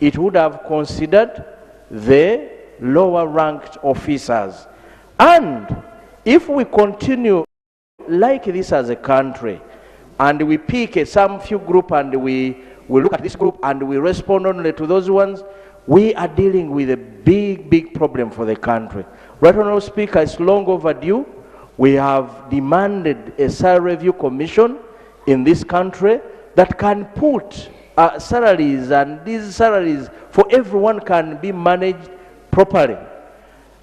it would have considered the lower ranked officers. And if we continue like this as a country, and we pick some few group and we look at this group and we respond only to those ones, we are dealing with a big problem for the country. Right, Honorable Speaker, it's long overdue. We have demanded a salary review commission in this country that can put salaries, and these salaries for everyone can be managed properly.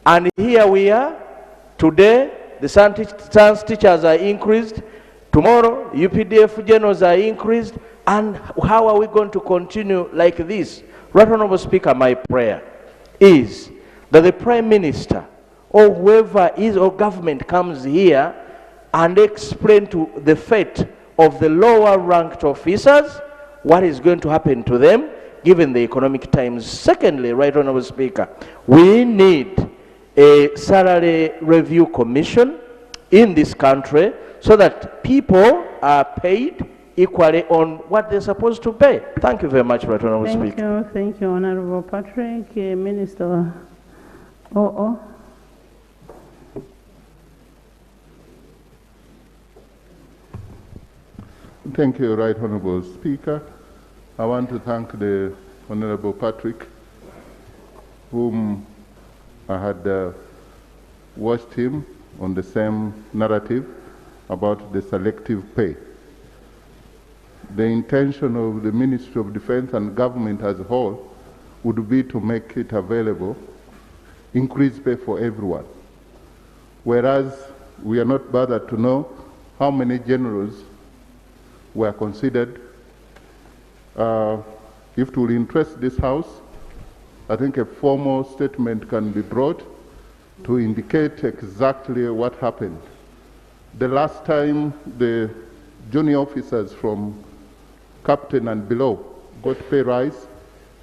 And here we are. Today, the science teachers are increased. Tomorrow, UPDF generals are increased. And how are we going to continue like this? Right, Honorable Speaker, my prayer is that the Prime Minister or whoever is or government comes here and explain to the fate of the lower ranked officers what is going to happen to them given the economic times. Secondly, Right, Honorable Speaker, we need a salary review commission in this country so that people are paid equally on what they're supposed to pay. Thank you very much, Right, Honorable Speaker. Thank you, Honorable Patrick. Minister Oo. Thank you, Right Honorable Speaker. I want to thank the Honorable Patrick, whom I had watched him on the same narrative about the selective pay. The intention of the Ministry of Defense and government as a whole would be to make it available, increase pay for everyone. Whereas we are not bothered to know how many generals were considered. If it will interest this House, I think a formal statement can be brought to indicate exactly what happened. The last time the junior officers from captain and below got pay rise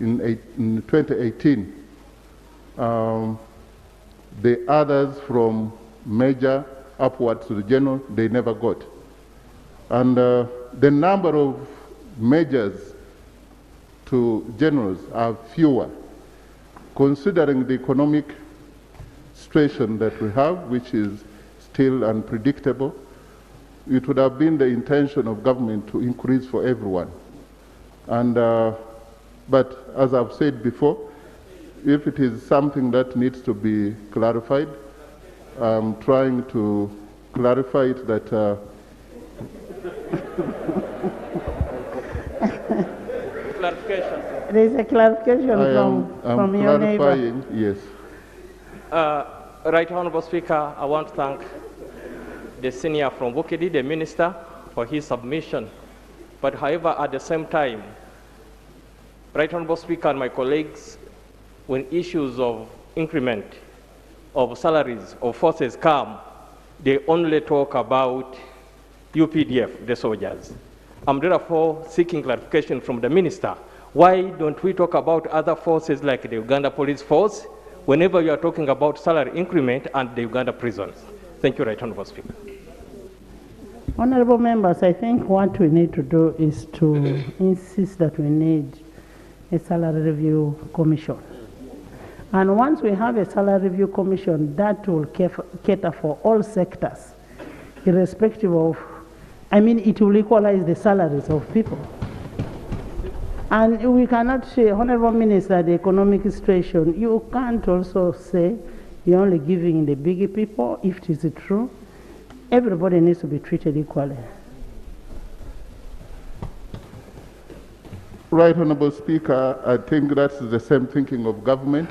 in 2018, the others from major upwards to the general, they never got. And the number of majors to generals are fewer, considering the economic situation that we have, which is still unpredictable. It would have been the intention of government to increase for everyone. And, but as I've said before, if it is something that needs to be clarified, I'm trying to clarify it that Clarification. There is a clarification from your neighbor. Yes. Right Honorable Speaker, I want to thank the senior from Bukidi, the minister, for his submission. But however, at the same time, Right Honorable Speaker and my colleagues, when issues of increment of salaries of forces come, they only talk about UPDF, the soldiers. I'm therefore seeking clarification from the minister. Why don't we talk about other forces like the Uganda Police Force whenever you are talking about salary increment and the Uganda prisons? Thank you, Right Honorable Speaker. Honorable members, I think what we need to do is to insist that we need a salary review commission. And once we have a salary review commission, that will cater for all sectors, irrespective of, I mean, it will equalize the salaries of people. And we cannot say, Honorable Minister, the economic situation, you can't also say you're only giving the big people, if it is true. Everybody needs to be treated equally. Right Honorable Speaker, I think that's the same thinking of government.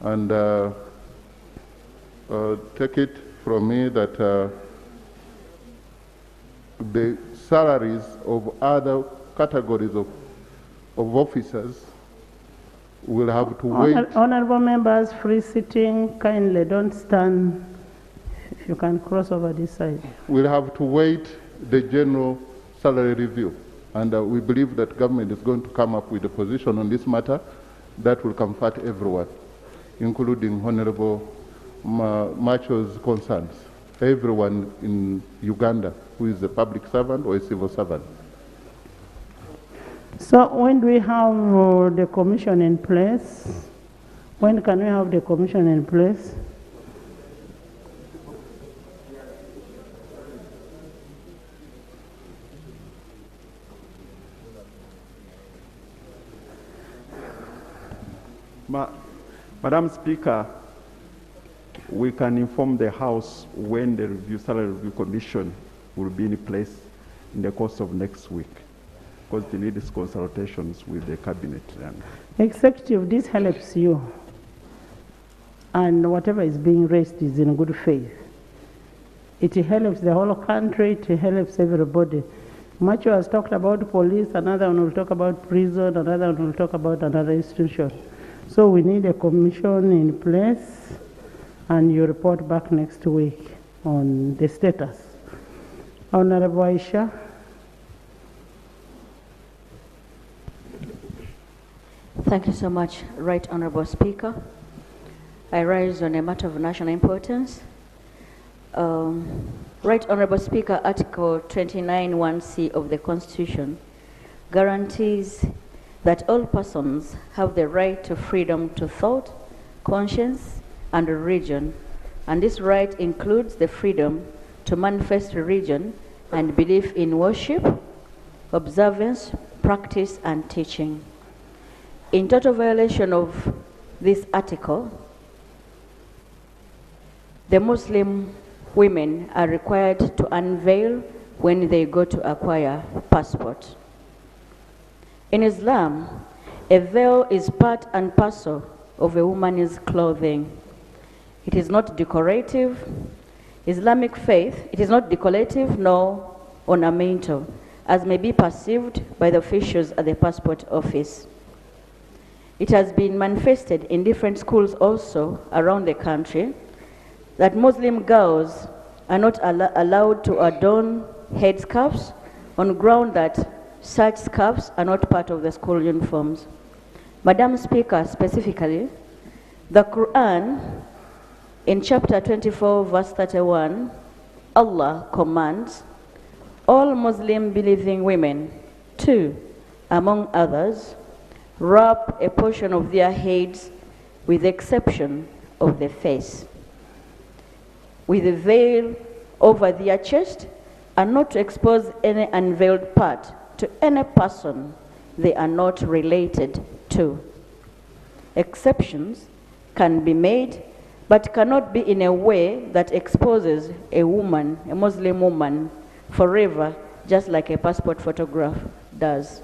And take it from me that the salaries of other categories of officers will have to wait. Honorable members, free sitting, kindly don't stand. If you can cross over this side. We'll have to wait the general salary review. And we believe that government is going to come up with a position on this matter that will comfort everyone, including Honorable Macho's concerns, everyone in Uganda who is a public servant or a civil servant. So when do we have the commission in place? When can we have the commission in place? Madam Speaker, we can inform the House when the Salary Review Commission will be in place in the course of next week, because they need these consultations with the Cabinet. Executive, this helps you. And whatever is being raised is in good faith. It helps the whole country, it helps everybody. Macho has talked about police, another one will talk about prison, another one will talk about another institution. So we need a commission in place, and you report back next week on the status. Honorable Aisha. Thank you so much, Right Honorable Speaker. I rise on a matter of national importance. Right Honorable Speaker, Article 29(1)(c) of the Constitution guarantees that all persons have the right to freedom to thought, conscience, and religion, and this right includes the freedom to manifest religion and belief in worship, observance, practice, and teaching. In total violation of this article, the Muslim women are required to unveil when they go to acquire passport. In Islam, a veil is part and parcel of a woman's clothing. It is not decorative. Islamic faith, it is not decorative nor ornamental, as may be perceived by the officials at the passport office. It has been manifested in different schools also around the country that Muslim girls are not allowed to adorn headscarves on ground that such scarves are not part of the school uniforms. Madam Speaker, specifically, the Quran in chapter 24, verse 31, Allah commands all Muslim believing women to, among others, wrap a portion of their heads with the exception of the face, with a veil over their chest, and not to expose any unveiled part to any person they are not related to. Exceptions can be made, but cannot be in a way that exposes a woman, a Muslim woman, forever, just like a passport photograph does.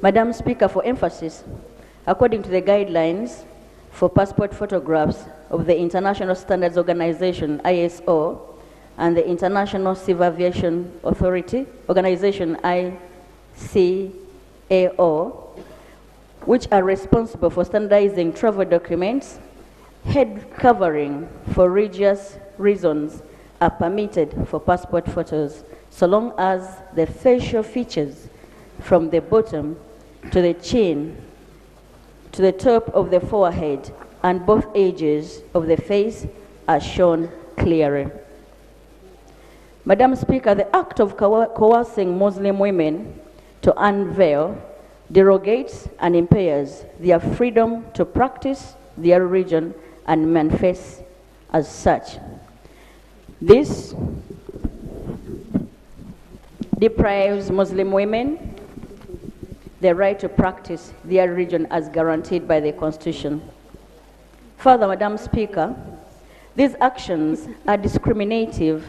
Madam Speaker, for emphasis, according to the guidelines for passport photographs of the International Standards Organization, ISO, and the International Civil Aviation Authority, Organization, ICAO, which are responsible for standardizing travel documents, head covering for religious reasons are permitted for passport photos, so long as the facial features from the bottom to the chin, to the top of the forehead, and both edges of the face are shown clearly. Madam Speaker, the act of coercing Muslim women to unveil derogates and impairs their freedom to practice their religion and manifest as such. This deprives Muslim women the right to practice their religion as guaranteed by the Constitution. Further, Madam Speaker, these actions are discriminative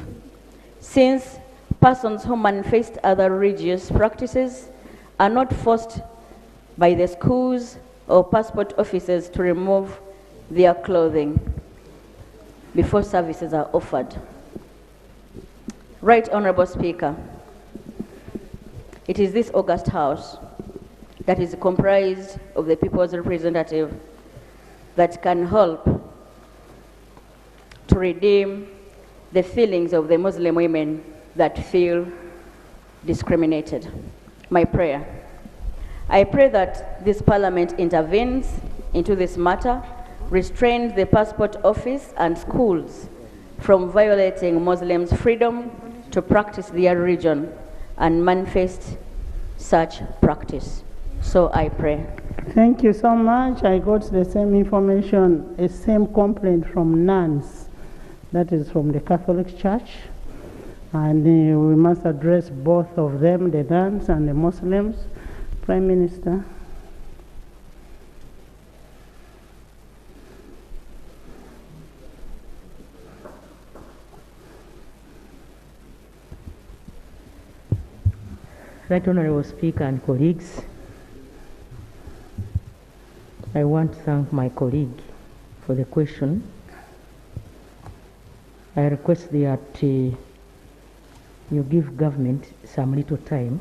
since persons who manifest other religious practices are not forced by the schools or passport offices to remove their clothing before services are offered. Right Honorable Speaker, it is this august House that is comprised of the people's representative that can help to redeem the feelings of the Muslim women that feel discriminated. My prayer. I pray that this Parliament intervenes into this matter, restrains the passport office and schools from violating Muslims' freedom to practice their religion and manifest such practice. So I pray. Thank you so much. I got the same information, a same complaint from nuns, that is from the Catholic Church. And we must address both of them, the nuns and the Muslims. Prime Minister. Right Honorable Speaker and colleagues, I want to thank my colleague for the question. I request that you give government some little time,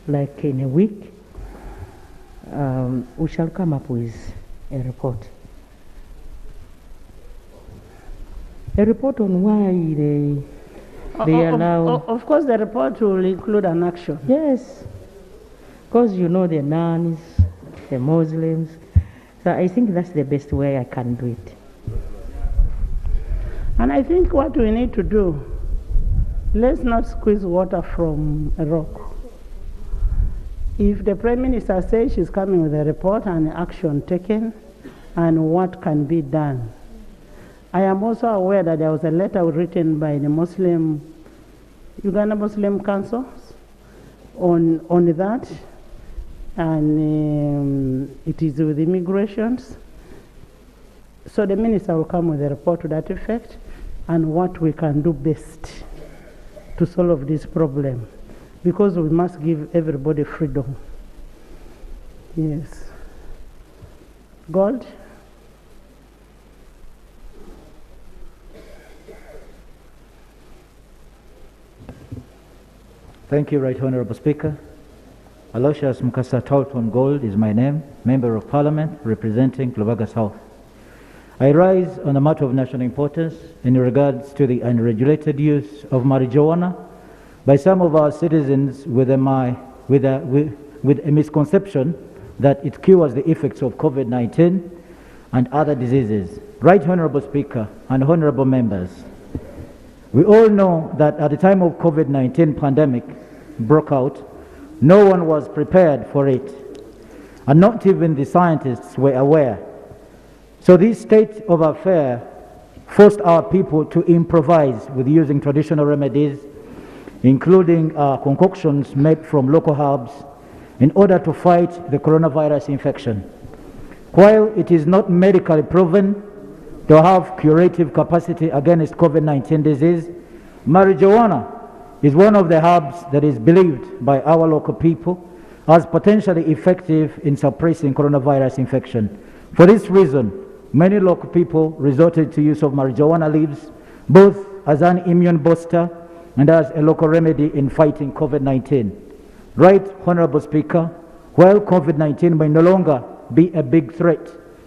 like in a week, we shall come up with a report. A report on why they allow... Of course, the report will include an action. Yes, because you know the nuns, the Muslims. So I think that's the best way I can do it. And I think what we need to do, let's not squeeze water from a rock. If the Prime Minister says she's coming with a report and action taken and what can be done. I am also aware that there was a letter written by the Uganda Muslim Council on that, and it is with immigrations. So the Minister will come with a report to that effect and what we can do best to solve this problem, because we must give everybody freedom. Yes. Gold? Thank you, Right Honourable Speaker. Aloysius Mukasa Tolton Gold is my name, Member of Parliament representing Lubaga South. I rise on a matter of national importance in regards to the unregulated use of marijuana by some of our citizens with a misconception that it cures the effects of COVID-19 and other diseases. Right Honourable Speaker and Honourable Members, we all know that at the time of COVID-19 pandemic broke out, no one was prepared for it, and not even the scientists were aware. So this state of affairs forced our people to improvise with using traditional remedies, including concoctions made from local herbs, in order to fight the coronavirus infection. While it is not medically proven to have curative capacity against COVID-19 disease, marijuana is one of the herbs that is believed by our local people as potentially effective in suppressing coronavirus infection. For this reason, many local people resorted to use of marijuana leaves, both as an immune booster and as a local remedy in fighting COVID-19. Right, Honourable Speaker, while COVID-19 may no longer be a big threat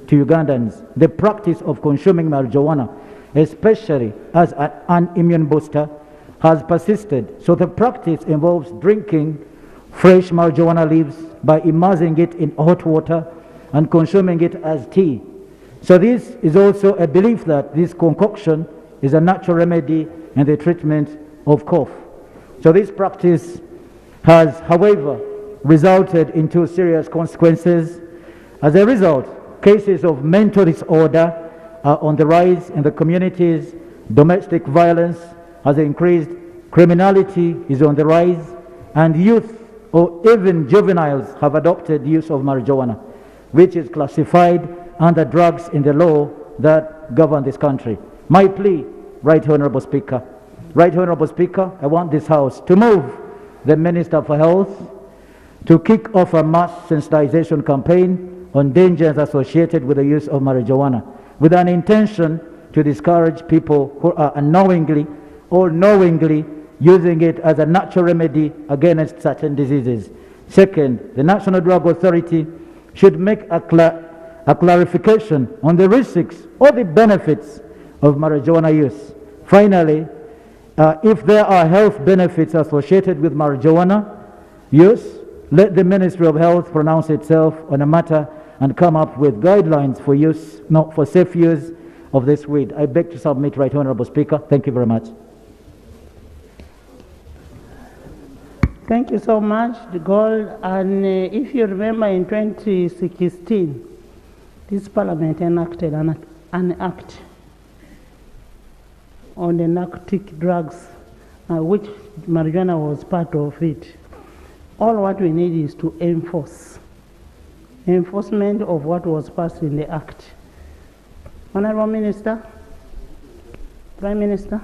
to Ugandans, the practice of consuming marijuana, especially as an immune booster, has persisted. So the practice involves drinking fresh marijuana leaves by immersing it in hot water and consuming it as tea. So this is also a belief that this concoction is a natural remedy in the treatment of cough. So this practice has, however, resulted in two serious consequences. As a result, cases of mental disorder are on the rise in the communities, domestic violence has increased, criminality is on the rise, and youth or even juveniles have adopted use of marijuana, which is classified under drugs in the law that govern this country. My plea, Right Honourable Speaker. Right Honourable Speaker, I want this House to move the Minister for Health to kick off a mass sensitization campaign on dangers associated with the use of marijuana, with an intention to discourage people who are unknowingly or knowingly using it as a natural remedy against certain diseases. Second, the National Drug Authority should make a clarification on the risks or the benefits of marijuana use. Finally, if there are health benefits associated with marijuana use, let the Ministry of Health pronounce itself on a matter and come up with guidelines for use, not for safe use of this weed. I beg to submit, Right Honourable Speaker. Thank you very much. Thank you so much, the gold. And if you remember in 2016, this parliament enacted an act on the narcotic drugs, which marijuana was part of it. All what we need is to enforcement of what was passed in the act. Honorable Minister, Prime Minister.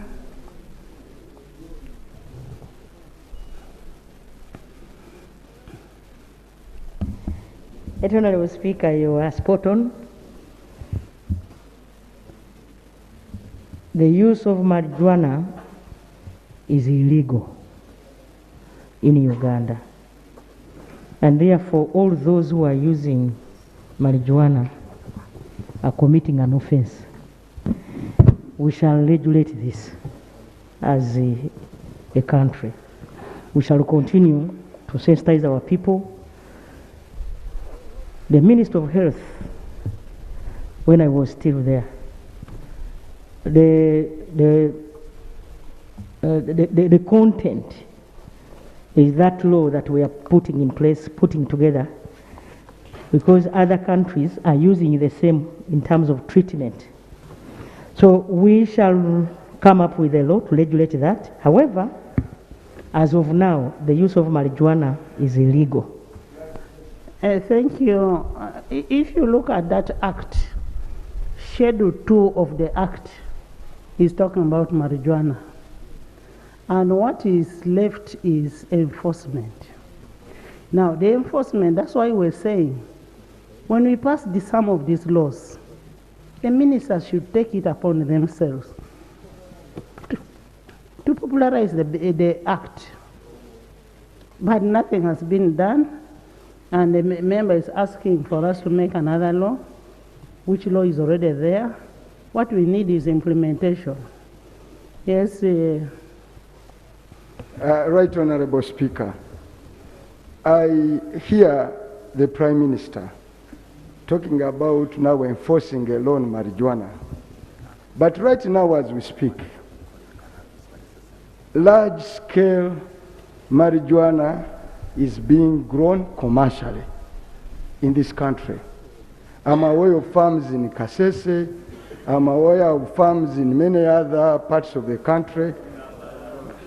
Honorable Speaker, you are spot on. The use of marijuana is illegal in Uganda. And therefore, all those who are using marijuana are committing an offense. We shall regulate this as a country. We shall continue to sensitize our people. The Minister of Health, when I was still there, the content is that law that we are putting in place, putting together, because other countries are using the same in terms of treatment. So we shall come up with a law to regulate that. However, as of now, the use of marijuana is illegal. Thank you. If you look at that act, Schedule 2 of the act is talking about marijuana. And what is left is enforcement. Now, the enforcement, that's why we're saying, when we pass some of these laws, the ministers should take it upon themselves to popularize the act. But nothing has been done. And the member is asking for us to make another law, which law is already there. What we need is implementation. Yes. Right Honorable Speaker, I hear the Prime Minister talking about now enforcing a law on marijuana. But right now as we speak, large-scale marijuana is being grown commercially in this country. I'm aware of farms in Kasese, I'm aware of farms in many other parts of the country.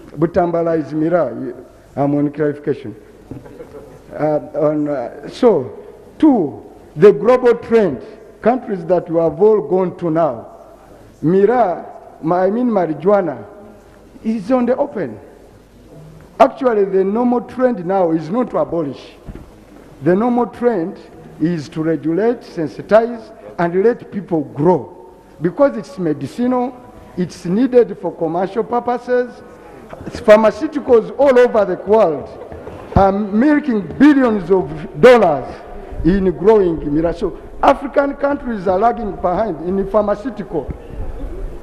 Butambala is Mira, I'm on clarification. So, two, the global trend, countries that we have all gone to now, marijuana is on the open. Actually, the normal trend now is not to abolish. The normal trend is to regulate, sensitize, and let people grow. Because it's medicinal, it's needed for commercial purposes. Pharmaceuticals all over the world are making billions of dollars in growing mira. So African countries are lagging behind in pharmaceutical.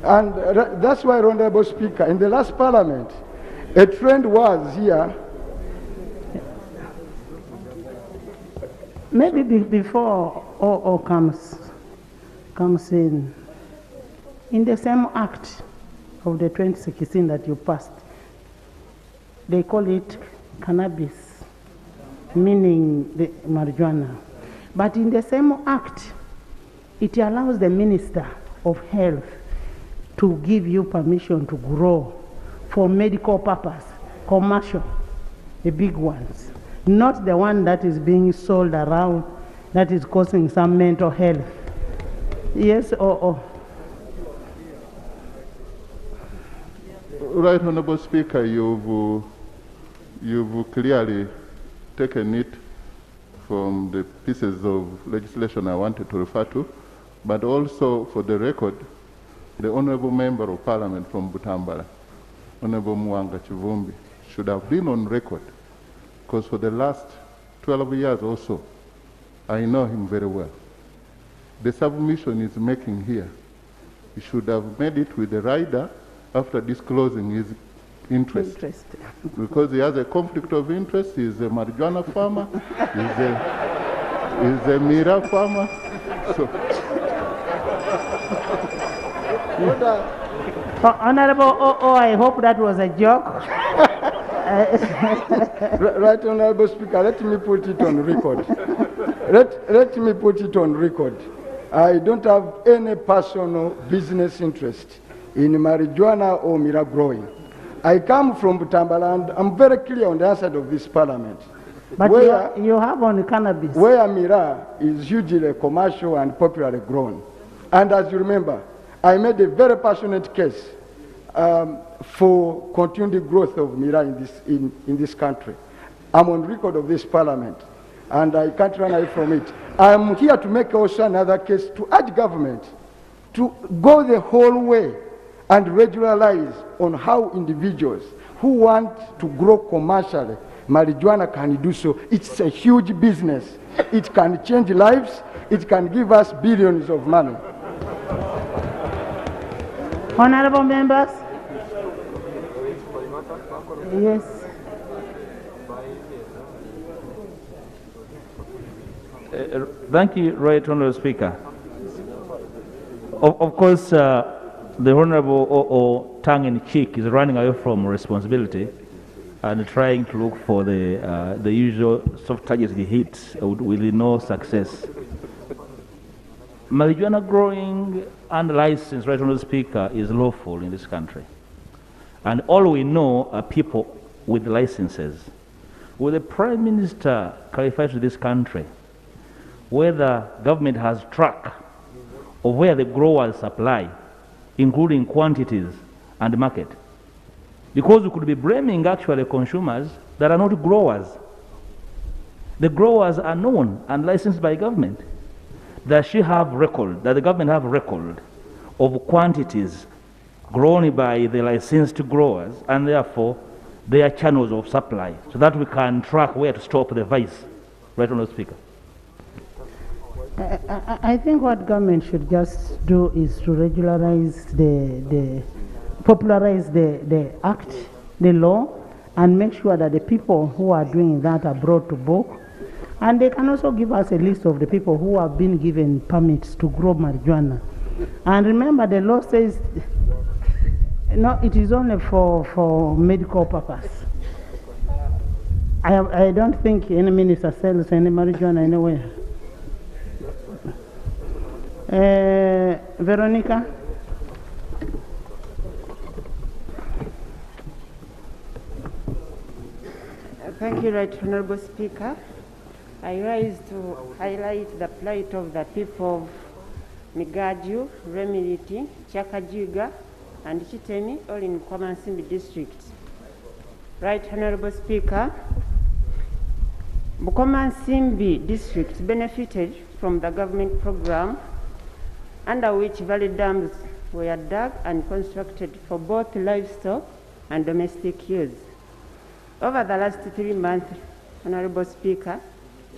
And that's why, Honorable Speaker, in the last parliament, a trend was here. Maybe before all comes in the same act of the 2016 that you passed, they call it cannabis, meaning the marijuana. But in the same act, it allows the Minister of Health to give you permission to grow for medical purpose, commercial, the big ones, not the one that is being sold around that is causing some mental health. Yes or Right, Honorable Speaker, you've clearly taken it from the pieces of legislation I wanted to refer to, but also for the record, the Honorable Member of Parliament from Butambala, Honorable Mwanga Chivumbi, should have been on record, because for the last 12 years or so, I know him very well. The submission he's making here, he should have made it with the rider after disclosing his interest. Because he has a conflict of interest. He's a marijuana farmer, he's a mira farmer. So. Honorable, I hope that was a joke. Right, Honorable Speaker, let me put it on record. Let me put it on record. I don't have any personal business interest in marijuana or mira growing. I come from Butambaland. I'm very clear on the answer of this parliament. But you have on cannabis. Where mira is hugely commercial and popularly grown. And as you remember, I made a very passionate case for continued growth of mira in this country. I'm on record of this parliament, and I can't run away from it. I'm here to make also another case to urge government to go the whole way and regularize on how individuals who want to grow commercially marijuana can do so. It's a huge business. It can change lives. It can give us billions of money. Honorable members? Yes. Thank you, Right Honourable Speaker. Of course, the Honourable O tongue-in-cheek is running away from responsibility and trying to look for the usual soft targets he hits with no success. Marijuana growing and license, Right Honourable Speaker, is lawful in this country. And all we know are people with licenses. Will the Prime Minister clarify to this country whether government has track of where the growers supply, including quantities and market? Because we could be blaming actually consumers that are not growers. The growers are known and licensed by government. Does she have record, does the government have record of quantities grown by the licensed growers and therefore their channels of supply, so that we can track where to stop the vice? Right Honourable Speaker. I think what government should just do is to regularize popularize the act, the law, and make sure that the people who are doing that are brought to book. And they can also give us a list of the people who have been given permits to grow marijuana. And remember, the law says, no, it is only for medical purpose. I don't think any minister sells any marijuana anywhere. Veronica? Thank you, Right Honourable Speaker. I rise to highlight the plight of the people of Migaju, Remiliti, Chakajiga, and Chitemi, all in Commercializing district. Right Honourable Speaker, Bukomansimbi district benefited from the government program under which valley dams were dug and constructed for both livestock and domestic use. Over the last 3 months, Honourable Speaker,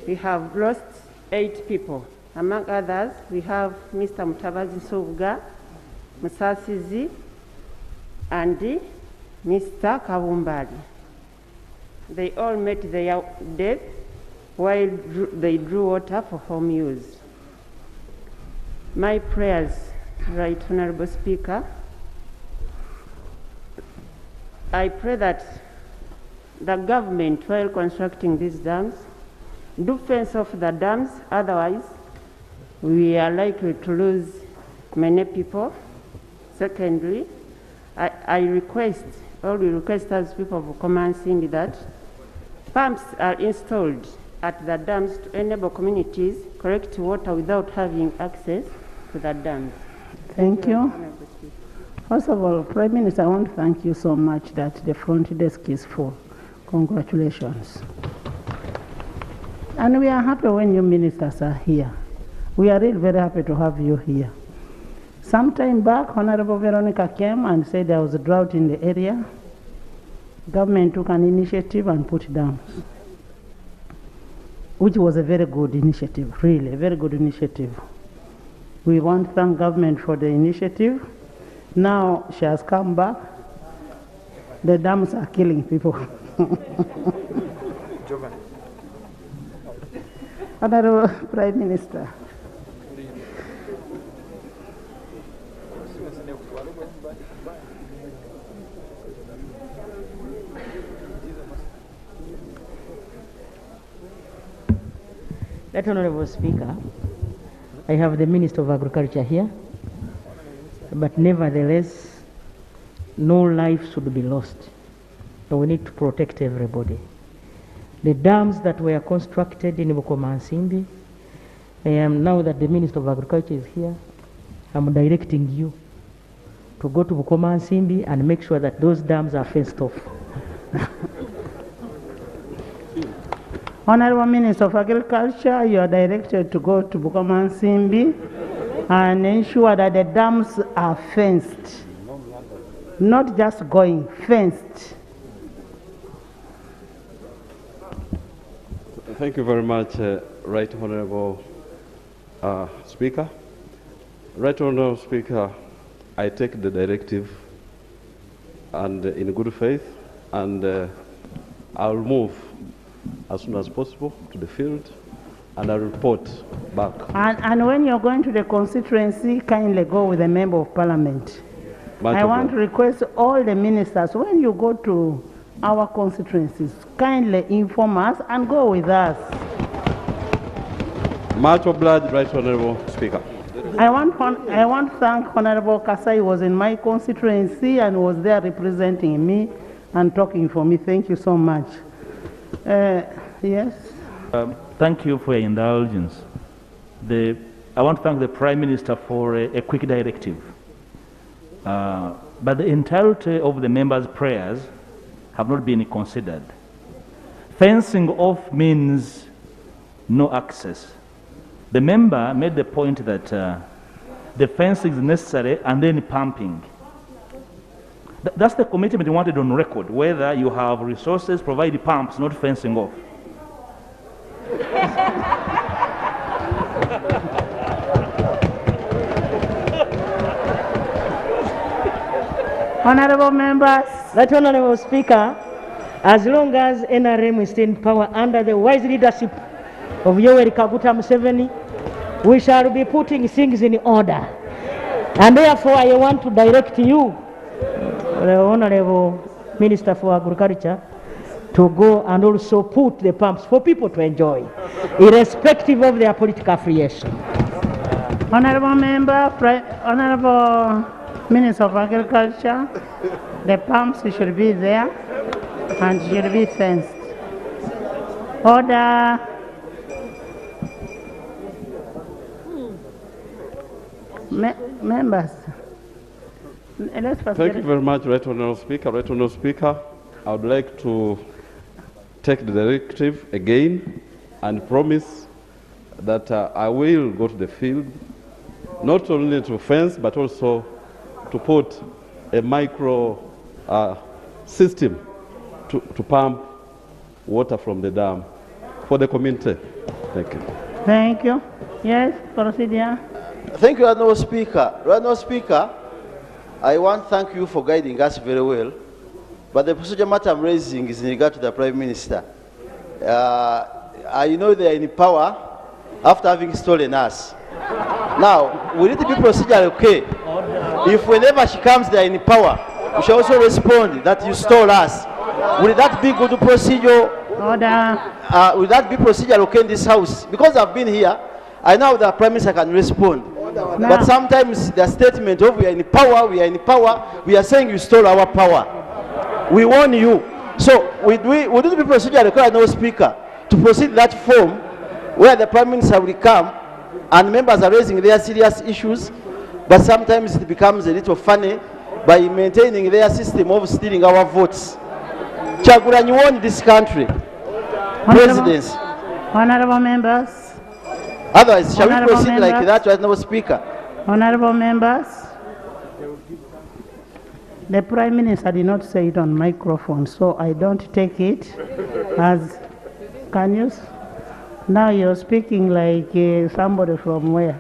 we have lost 8 people. Among others, we have Mr. Mutabazi Sovga, Musasizi, and Mr. Kavumbali. They all met their death while they drew water for home use. My prayers, Right Honourable Speaker, I pray that the government, while constructing these dams, do fence off the dams, otherwise we are likely to lose many people. Secondly, I request, or we request as people of Commercializing that pumps are installed at the dams to enable communities collect water without having access to the dams. Thank you. First of all, Prime Minister, I want to thank you so much that the front desk is full. Congratulations. And we are happy when you ministers are here. We are really very happy to have you here. Some time back, Honorable Veronica came and said there was a drought in the area. Government took an initiative and put dams, which was a very good initiative, really, a very good initiative. We want to thank government for the initiative. Now she has come back. The dams are killing people. Honorable Prime Minister. Right Honorable Speaker, I have the Minister of Agriculture here, but nevertheless, no life should be lost. So we need to protect everybody. The dams that were constructed in Bukomansimbi, now that the Minister of Agriculture is here, I'm directing you to go to Bukomansimbi and make sure that those dams are fenced off. Honorable Minister of Agriculture, you are directed to go to Bukomansimbi and ensure that the dams are fenced. Not just going, fenced. Thank you very much, Right Honorable Speaker. Right Honorable Speaker, I take the directive and in good faith, and I'll move as soon as possible to the field, and I'll report back. And when you're going to the constituency, kindly go with a member of parliament. I want to request all the ministers, when you go to our constituencies, kindly inform us and go with us. Much obliged, Right Honorable Speaker. I want to thank Honorable Kasai, who was in my constituency and was there representing me and talking for me. Thank you so much. Yes? Thank you for your indulgence. I want to thank the Prime Minister for a quick directive. But the entirety of the members' prayers have not been considered. Fencing off means no access. The member made the point that the fencing is necessary and then pumping. That's the commitment we wanted on record, whether you have resources, provide pumps, not fencing off. Honorable members. Right Honorable Speaker, as long as NRM is in power under the wise leadership of Yoweri Kaguta Museveni, we shall be putting things in order. And therefore, I want to direct you, the Honorable Minister for Agriculture, to go and also put the pumps for people to enjoy, irrespective of their political affiliation. Honorable Member, Honorable Minister of Agriculture, the pumps should be there and should be fenced. Order. Members. Thank you very much, Right Honorable Speaker. Right Honorable Speaker, I would like to take the directive again and promise that I will go to the field, not only to fence, but also to put a micro system to pump water from the dam for the community. Thank you. Thank you. Yes, Procedural. Thank you, Honorable Speaker. Honorable Speaker, I want to thank you for guiding us very well. But the procedure matter I'm raising is in regard to the Prime Minister. I know they are in power after having stolen us. Now, will it be procedural okay? If whenever she comes there in power, we shall also respond that you stole us. Will that be good procedure? Order. Will that be procedural okay in this House? Because I've been here, I know the Prime Minister can respond. No. But sometimes the statement of we are in power, we are saying you stole our power. We warn you. So would it be procedure required, no Speaker, to proceed that form where the Prime Minister will come and members are raising their serious issues, but sometimes it becomes a little funny by maintaining their system of stealing our votes. Chagulanyi won this country. Presidency. Honorable members. Otherwise, shall we proceed like that, right now, Speaker? Honorable members, the Prime Minister did not say it on microphone, so I don't take it as, can you? Now you're speaking like somebody from where?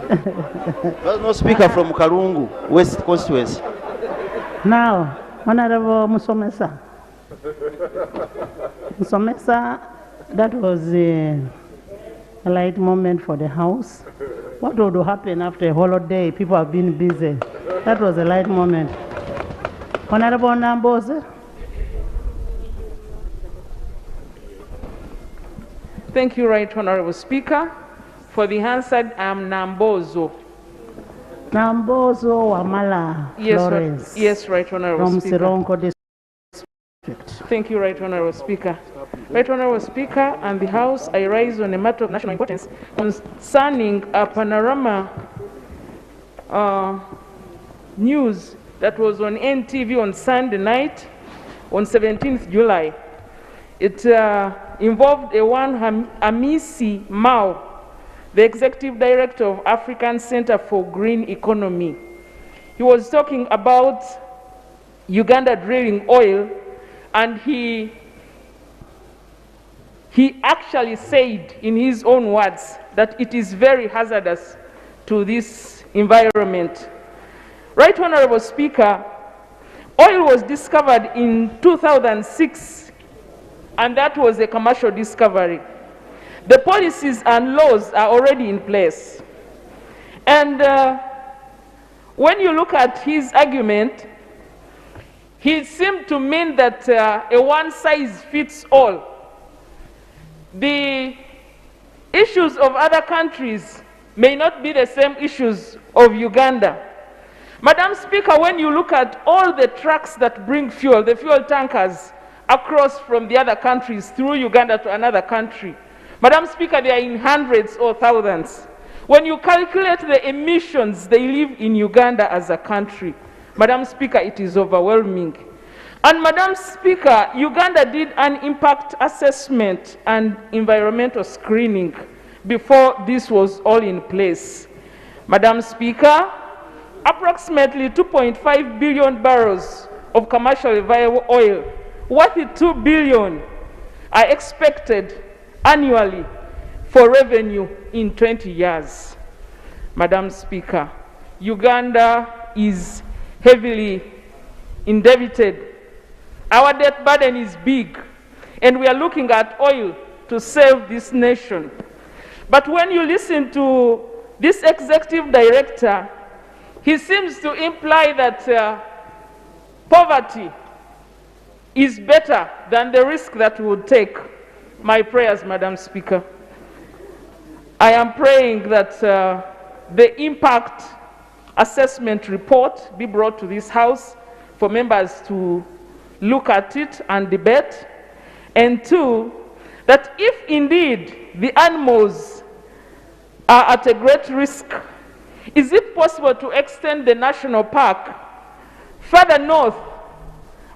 There's no speaker from Karungu, West Constituency. Now, Honorable Musomesa. Musomesa, that was a light moment for the House. What would happen after a holiday? People have been busy. That was a light moment. Honorable Nambose. Thank you, Right Honorable Speaker. For the answer, I am Nambozo. Nambozo Wamala Florence. Yes, Right Honorable from Speaker. Sironko District. Thank you, Right Honorable Speaker. Right Honorable Speaker and the House, I rise on a matter of national importance concerning a panorama news that was on NTV on Sunday night on 17th July. It involved Amisi Mao, the Executive Director of African Center for Green Economy. He was talking about Uganda drilling oil, and he actually said in his own words that it is very hazardous to this environment. Right Honorable Speaker, oil was discovered in 2006, and that was a commercial discovery. The policies and laws are already in place. And when you look at his argument, he seemed to mean that a one-size-fits-all. The issues of other countries may not be the same issues of Uganda. Madam Speaker, when you look at all the trucks that bring fuel, the fuel tankers, across from the other countries through Uganda to another country, Madam Speaker, they are in hundreds or thousands. When you calculate the emissions they leave in Uganda as a country, Madam Speaker, it is overwhelming. And Madam Speaker, Uganda did an impact assessment and environmental screening before this was all in place. Madam Speaker, approximately 2.5 billion barrels of commercially viable oil, worth $2 billion, are expected annually for revenue in 20 years. Madam Speaker, Uganda is heavily indebted. Our debt burden is big, and we are looking at oil to save this nation. But when you listen to this executive director, he seems to imply that poverty is better than the risk that we would take. My prayers, Madam Speaker. I am praying that the impact assessment report be brought to this House for members to look at it and debate. And two, that if indeed the animals are at a great risk, is it possible to extend the national park further north,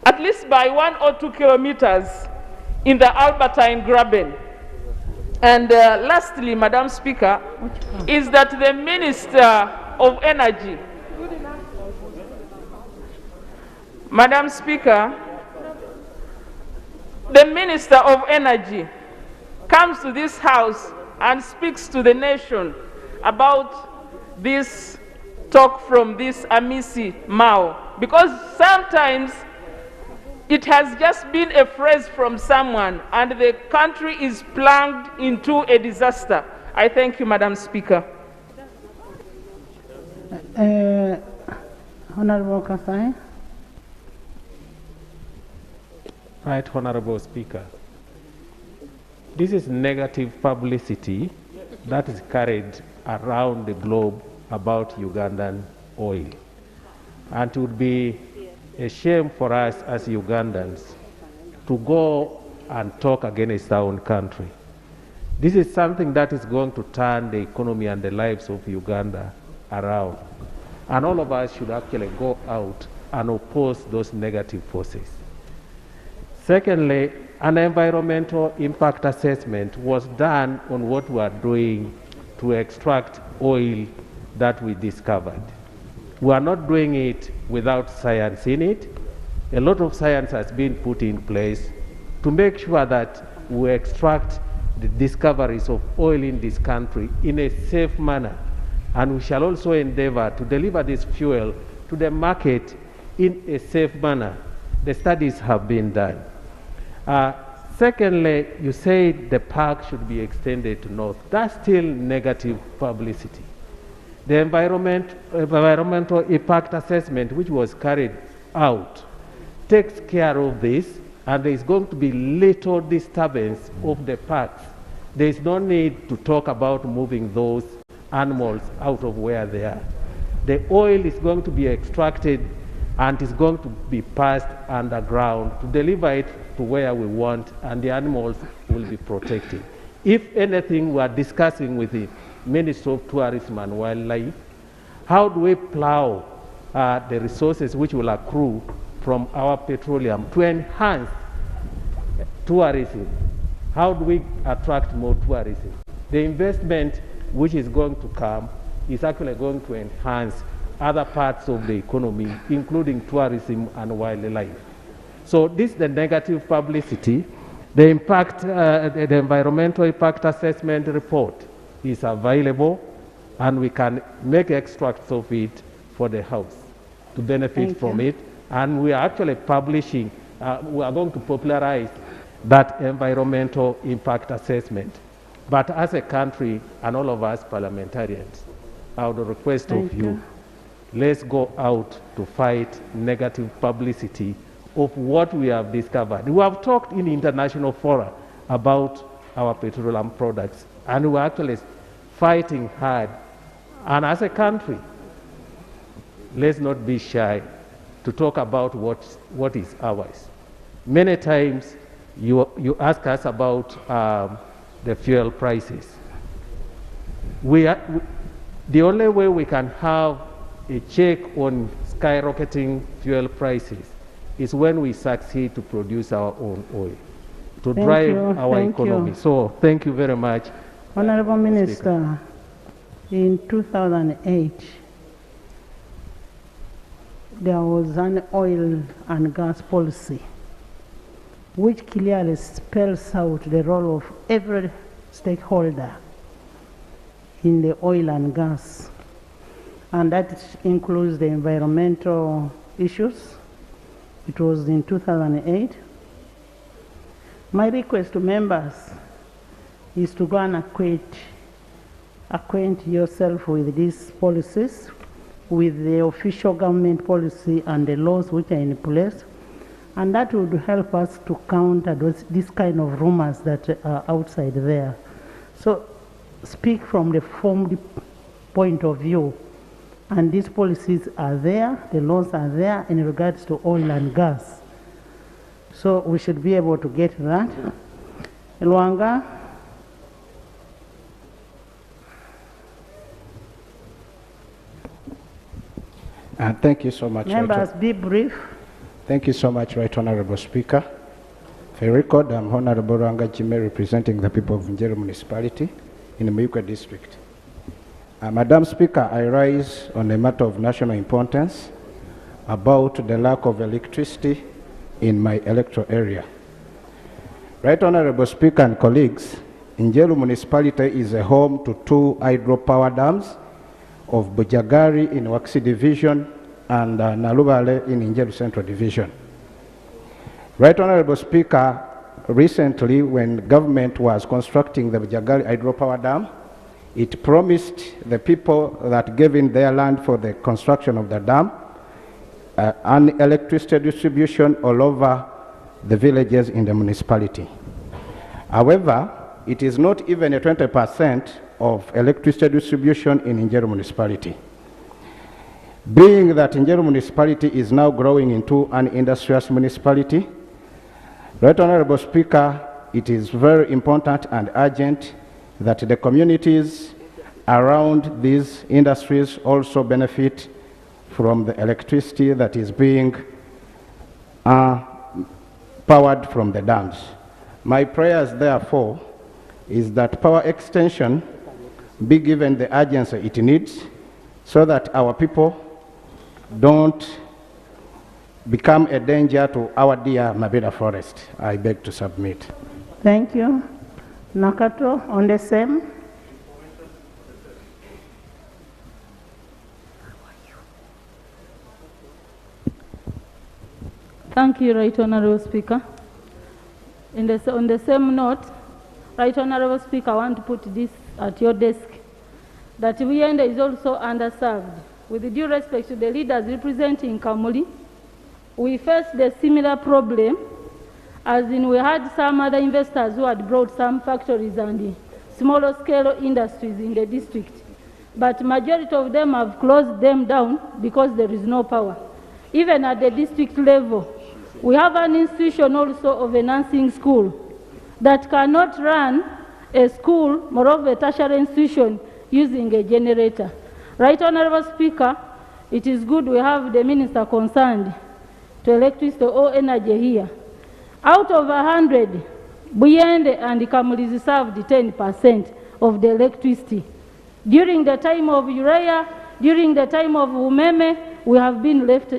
at least by 1 or 2 kilometers in the Albertine Graben? And lastly, Madam Speaker, is that the Minister of Energy, Madam Speaker, the Minister of Energy comes to this House and speaks to the nation about this talk from this Amisi Mao, because sometimes it has just been a phrase from someone and the country is plunged into a disaster. I thank you, Madam Speaker. Honorable Kasai. Right, Honorable Speaker. This is negative publicity that is carried around the globe about Ugandan oil. And it would be a shame for us as Ugandans to go and talk against our own country. This is something that is going to turn the economy and the lives of Uganda around. And all of us should actually go out and oppose those negative forces. Secondly, an environmental impact assessment was done on what we are doing to extract oil that we discovered. We are not doing it without science in it. A lot of science has been put in place to make sure that we extract the discoveries of oil in this country in a safe manner. And we shall also endeavor to deliver this fuel to the market in a safe manner. The studies have been done. Secondly, you said the park should be extended to north. That's still negative publicity. The environmental impact assessment, which was carried out, takes care of this, and there is going to be little disturbance of the parks There is no need to talk about moving those animals out of where they are. The oil is going to be extracted and is going to be passed underground to deliver it to where we want, and the animals will be protected. If anything, we are discussing with the Ministry of Tourism and Wildlife, how do we plow the resources which will accrue from our petroleum to enhance tourism? How do we attract more tourism? The investment which is going to come is actually going to enhance other parts of the economy, including tourism and wildlife. So this is the negative publicity. The environmental impact assessment report is available, and we can make extracts of it for the House to benefit from it. And we are actually publishing, we are going to popularize that environmental impact assessment. But as a country, and all of us parliamentarians, I would request of you, let's go out to fight negative publicity of what we have discovered. We have talked in international fora about our petroleum products, and we're actually fighting hard. And as a country, let's not be shy to talk about what is ours. Many times you ask us about the fuel prices. The only way we can have a check on skyrocketing fuel prices is when we succeed to produce our own oil, to drive our economy. So thank you very much. Honorable Minister, in 2008, there was an oil and gas policy which clearly spells out the role of every stakeholder in the oil and gas. And that includes the environmental issues. It was in 2008. My request to members is to go and acquaint yourself with these policies, with the official government policy and the laws which are in place, and that would help us to counter these kind of rumors that are outside there. So speak from the formed point of view. And these policies are there, the laws are there in regards to oil and gas. So we should be able to get that. Luanga. Thank you so much. Members, be brief. Thank you so much, Right Honorable Speaker. For record, I'm Honorable Ranga Jime, representing the people of Njeru Municipality in the Muyukwe District. Madam Speaker, I rise on a matter of national importance about the lack of electricity in my electoral area. Right Honorable Speaker and colleagues, Njeru Municipality is a home to 2 hydropower dams of Bujagari in Waksi Division and Nalubale in Njeru Central Division. Right Honorable Speaker, recently when government was constructing the Bujagari hydropower dam, it promised the people that gave in their land for the construction of the dam an electricity distribution all over the villages in the municipality. However, it is not even a 20% of electricity distribution in Njeru Municipality. Being that Njeru Municipality is now growing into an industrious municipality, Right Honorable Speaker, it is very important and urgent that the communities around these industries also benefit from the electricity that is being powered from the dams. My prayers, therefore, is that power extension be given the urgency it needs so that our people don't become a danger to our dear Mabeda forest. I beg to submit. Thank you. Nakato, on the same. Thank you, Right Honorable Speaker. On the same note, Right Honorable Speaker, I want to put this at your desk, that Wienda is also underserved. With due respect to the leaders representing Kamuli, we face the similar problem, As in, we had some other investors who had brought some factories and smaller scale industries in the district. But majority of them have closed them down because there is no power. Even at the district level, we have an institution also of a nursing school that cannot run a school, moreover a tertiary institution, using a generator. Right, Honorable Speaker, it is good we have the Minister concerned to electricity or energy here. Out of 100, Buyende and Kamulizi served 10% of the electricity. During the time of Urea, during the time of Umeme, we have been left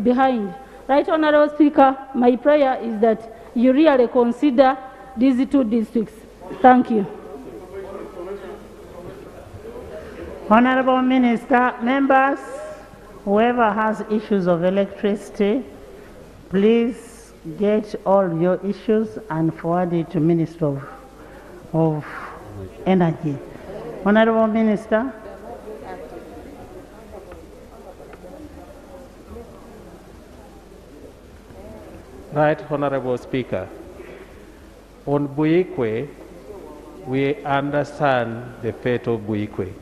behind. Right, Honorable Speaker, my prayer is that you really consider these two districts. Thank you. Honorable Minister, members, whoever has issues of electricity, please get all your issues and forward it to Minister of Energy. Honorable Minister. Right, Honorable Speaker. On Buikwe, we understand the fate of Buikwe.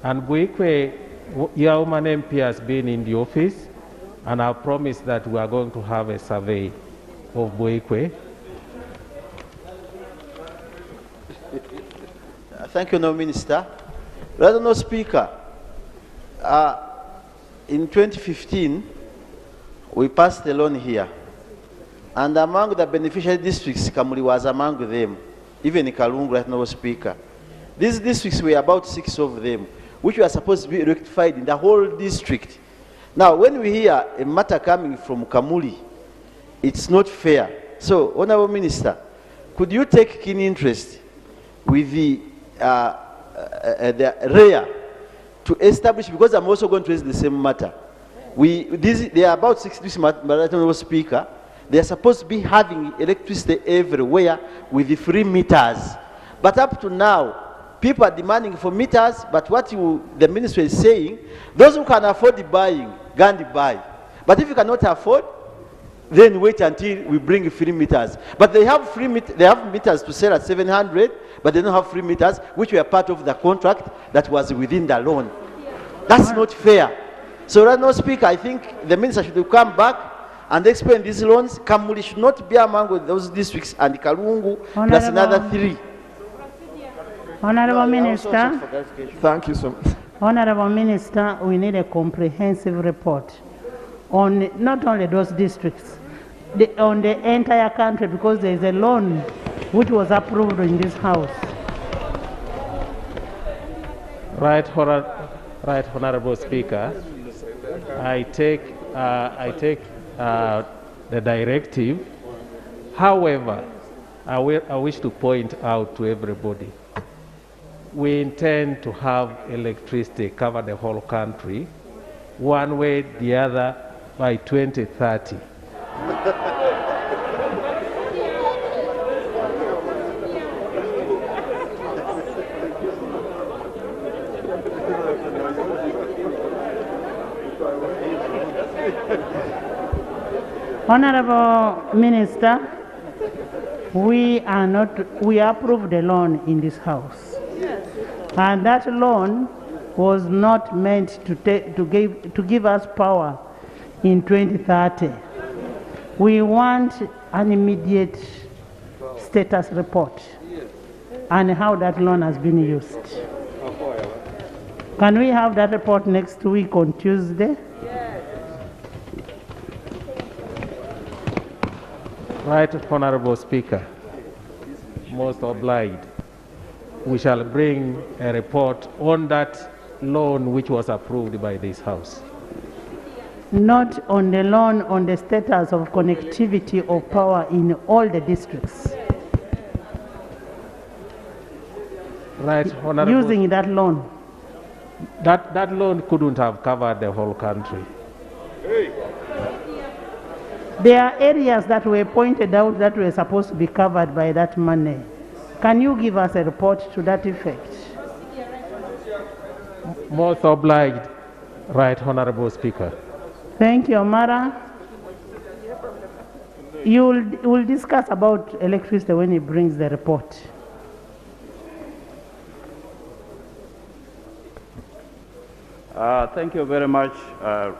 And Buikwe, your woman MP has been in the office, and I promised that we are going to have a survey of Buikwe. Thank you, Minister. Honorable Speaker, in 2015, we passed a loan here. And among the beneficiary districts, Kamuli was among them, even in Kalungu, Honorable Speaker. These districts were about 6 of them, which were supposed to be rectified in the whole district. Now, when we hear a matter coming from Kamuli, it's not fair. So, Honorable Minister, could you take keen interest with the REA to establish, because I'm also going to raise the same matter. There are about 6 districts, Honorable Speaker. They are supposed to be having electricity everywhere with the free meters. But up to now, people are demanding for meters, but what the ministry is saying, those who can afford the buying, can buy. But if you cannot afford, then wait until we bring free meters. But they have meters to sell at 700, but they don't have free meters, which were part of the contract that was within the loan. That's not fair. So, Honorable Speaker, I think the minister should come back and explain these loans. Kamuli should not be among those districts, and Kalungu plus another 3. Honorable Minister. Thank you so much. Honorable Minister, we need a comprehensive report on not only those districts, on the entire country, because there is a loan which was approved in this House. Right, Honorable Speaker, I take the directive. However, I wish to point out to everybody, we intend to have electricity cover the whole country, one way, the other, by 2030. Honorable Minister, we approved the loan in this House. And that loan was not meant to give us power in 2030. We want an immediate status report and how that loan has been used. Can we have that report next week on Tuesday? Right, Honorable Speaker, most obliged. We shall bring a report on that loan which was approved by this House. Not on the loan, on the status of connectivity of power in all the districts. Right, Honorable. Using that loan. That loan couldn't have covered the whole country. There are areas that were pointed out that were supposed to be covered by that money. Can you give us a report to that effect? Most obliged, Right Honorable Speaker. Thank you, Mara. We'll discuss about electricity when he brings the report. Thank you very much,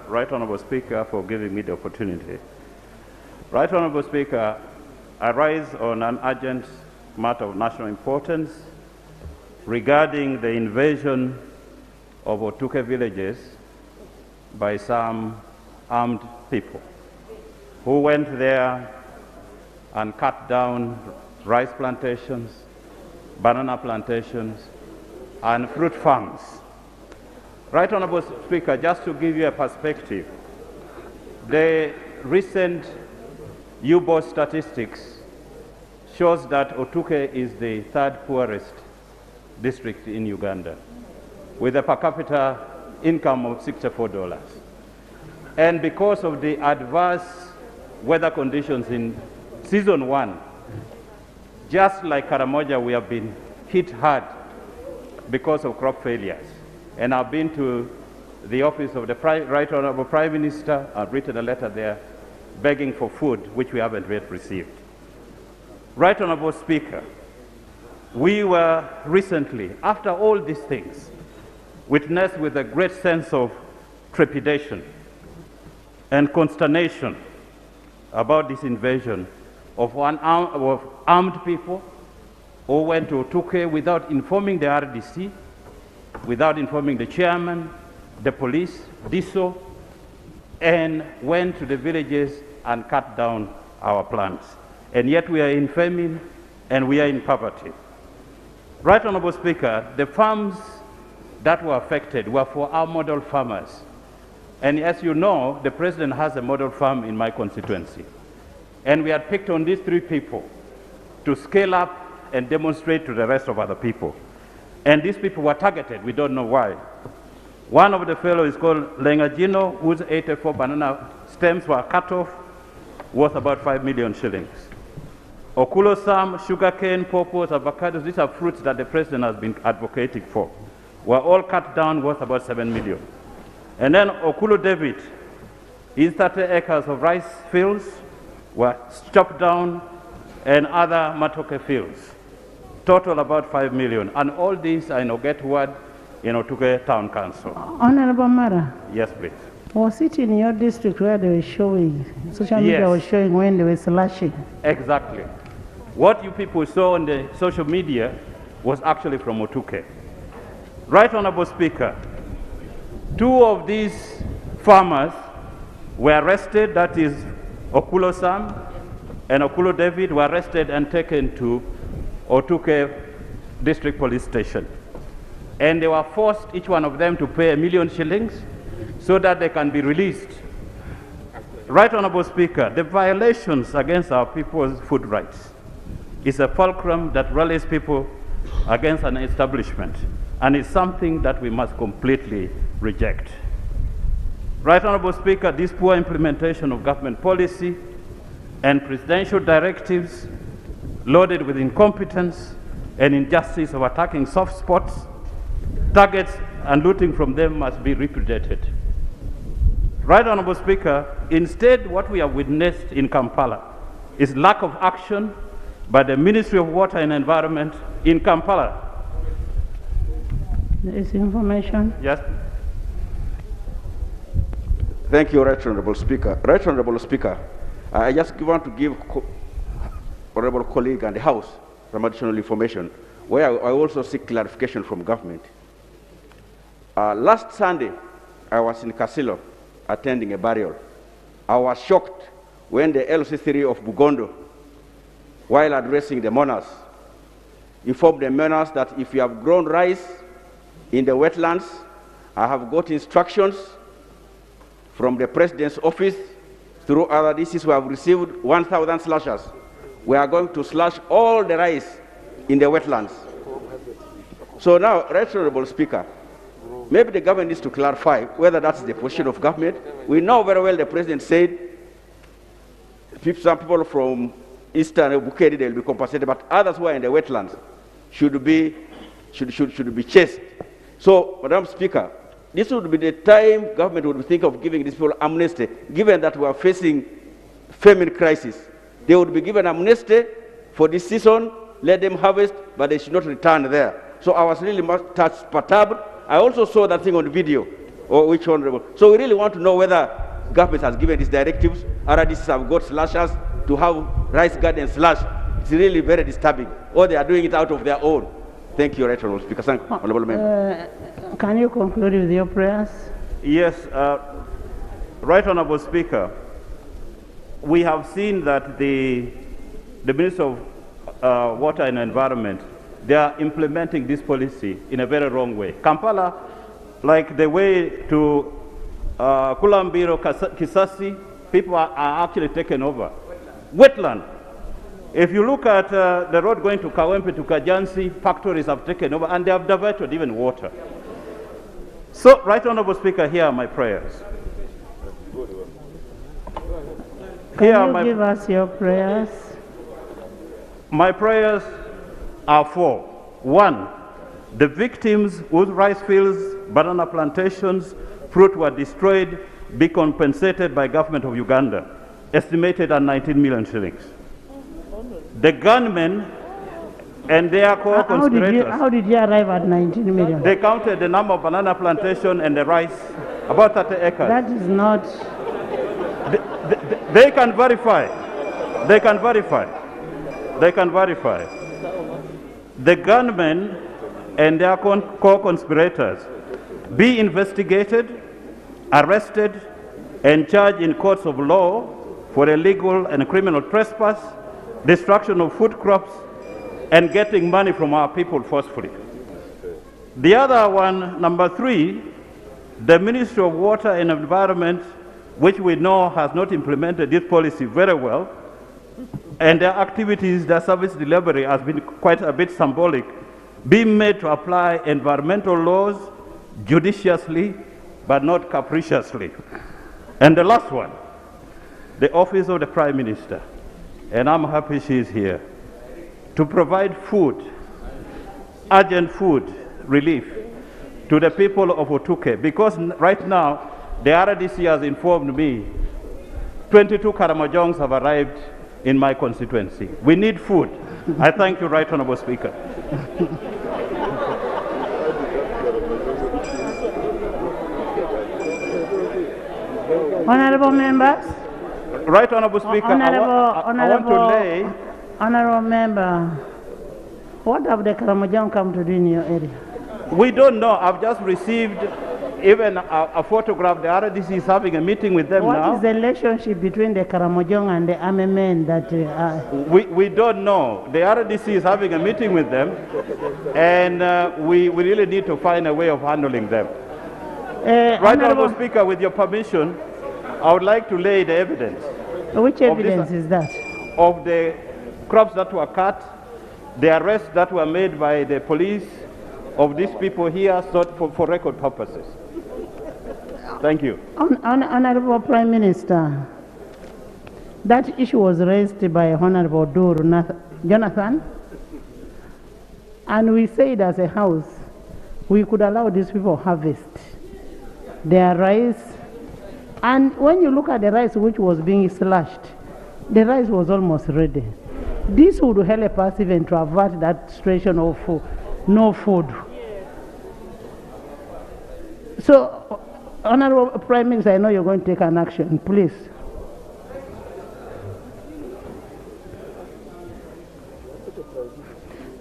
Right Honourable Speaker, for giving me the opportunity. Right Honourable Speaker, I rise on an urgent matter of national importance regarding the invasion of Otuke villages by some armed people who went there and cut down rice plantations, banana plantations, and fruit farms. Right Honourable Speaker, just to give you a perspective, the recent U-boat statistics shows that Otuke is the third poorest district in Uganda, with a per capita income of $64. And because of the adverse weather conditions in season 1, just like Karamoja, we have been hit hard because of crop failures. And I've been to the office of the Right Honourable Prime Minister. I've written a letter there begging for food, which we haven't yet received. Right Honourable Speaker, we were recently, after all these things, witnessed with a great sense of trepidation and consternation about this invasion of armed people who went to Otuke without informing the RDC, without informing the chairman, the police, DISO, and went to the villages and cut down our plants. And yet we are in famine and we are in poverty. Right Honourable Speaker, the farms that were affected were for our model farmers. And as you know, the President has a model farm in my constituency. And we had picked on these 3 people to scale up and demonstrate to the rest of other people. And these people were targeted. We don't know why. One of the fellows is called Lengajino, whose 84 banana stems were cut off, worth about 5 million shillings. Okulo Sam, sugarcane, pawpaws, avocados, these are fruits that the President has been advocating for, were all cut down, worth about 7 million. And then Okulo David, his 30 acres of rice fields were chopped down, and other matoke fields. Total about 5 million. And all these I know get word in Otuke Town Council. Honorable Mara. Yes, please. Was it in your district where they were showing, social media was showing when they were slashing? Exactly. What you people saw on the social media was actually from Otuke. Right Honourable Speaker, 2 of these farmers were arrested, that is Okulo Sam and Okulo David were arrested and taken to Otuke District Police Station. And they were forced, each one of them, to pay 1 million shillings so that they can be released. Right Honourable Speaker, the violations against our people's food rights is a fulcrum that rallies people against an establishment, and it's something that we must completely reject. Right Honourable Speaker, this poor implementation of government policy and presidential directives loaded with incompetence and injustice of attacking soft spots, targets and looting from them must be repudiated. Right Honourable Speaker, instead what we have witnessed in Kampala is lack of action by the Ministry of Water and Environment in Kampala. There is information. Yes. Thank you, Right Honourable Speaker. Right Honourable Speaker, I just want to give honourable colleague and the House some additional information, where I also seek clarification from government. Last Sunday, I was in Kasilo attending a burial. I was shocked when the LC3 of Bugondo, while addressing the mourners, informed the mourners that if you have grown rice in the wetlands, I have got instructions from the President's office through other DCs who have received 1,000 slashers. We are going to slash all the rice in the wetlands. So now, Right Honourable Speaker, maybe the government needs to clarify whether that's the position of government. We know very well the President said some people from Eastern Bukedi, they'll be compensated, but others who are in the wetlands should be chased. So, Madam Speaker, this would be the time government would think of giving these people amnesty, given that we are facing famine crisis. they would be given amnesty for this season, let them harvest, but they should not return there. So I was really much perturbed. I also saw that thing on video, or which honorable. So we really want to know whether government has given these directives. RDCs have got slashers to have rice garden slash. It's really very disturbing. Or they are doing it out of their own. Thank you, Right Honorable Speaker. Thank you, Honorable Member. Can you conclude with your prayers? Yes, Right Honorable Speaker, we have seen that the Minister of Water and Environment, they are implementing this policy in a very wrong way. Kampala, like the way to Kulambiro, Kisasi, people are actually taken over. Wetland. If you look at the road going to Kawempe to Kajansi, factories have taken over and they have diverted even water. So, Right Honorable Speaker, here are my prayers. Can you give us your prayers? My prayers are for: 1, the victims whose rice fields, banana plantations, fruit were destroyed be compensated by government of Uganda, estimated at 19 million shillings. The gunmen and their co-conspirators. How did you arrive at 19 million? They counted the number of banana plantation and the rice, about 30 acres. That is not. They can verify. They can verify. They can verify. The gunmen and their co-conspirators be investigated, arrested, and charged in courts of law for illegal and criminal trespass, destruction of food crops, and getting money from our people forcefully. The other one, number 3, the Ministry of Water and Environment, which we know has not implemented this policy very well, and their activities, their service delivery has been quite a bit symbolic, being made to apply environmental laws judiciously, but not capriciously. And the last one, the Office of the Prime Minister, and I'm happy she is here, to provide food, urgent food relief to the people of Otuke, because right now, the RDC has informed me 22 Karamajongs have arrived in my constituency. We need food. I thank you, Right Honorable Speaker. Honorable members. Right Honorable Speaker, I want to lay. Honorable member, what have the Karamojong come to do in your area? We don't know. I've just received even a photograph. The RDC is having a meeting with them now. What is the relationship between the Karamojong and the army men that we don't know. The RDC is having a meeting with them, and we really need to find a way of handling them. Right Honorable Speaker, with your permission, I would like to lay the evidence. Which evidence is that? Of the crops that were cut, the arrests that were made by the police of these people here, sought for record purposes. Thank you. Honorable Prime Minister, that issue was raised by Honorable Jonathan, and we said as a house, we could allow these people harvest their rice, and when you look at the rice which was being slashed, the rice was almost ready. This would help us even to avert that situation of no food. So, Honorable Prime Minister, I know you're going to take an action, please.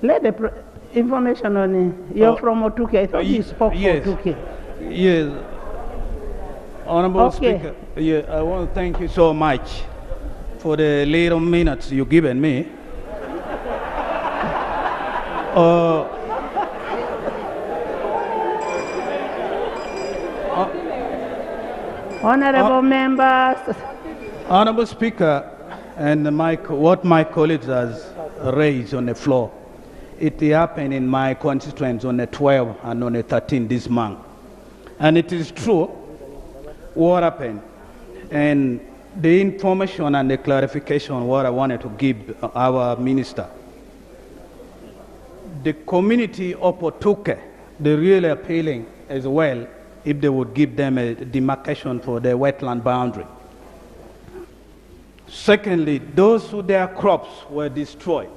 Let the information on it. You're from Otuke. I thought you spoke for Otuke. Yes. Honorable Speaker, yeah, I want to thank you so much for the little minutes you've given me. Honorable members. Honorable Speaker, and what my colleagues has raised on the floor, it happened in my constituency on the 12th and on the 13th this month. And it is true what happened. And the information and the clarification what I wanted to give our minister. The community of Otuke, they're really appealing as well if they would give them a demarcation for the wetland boundary. Secondly, those who their crops were destroyed,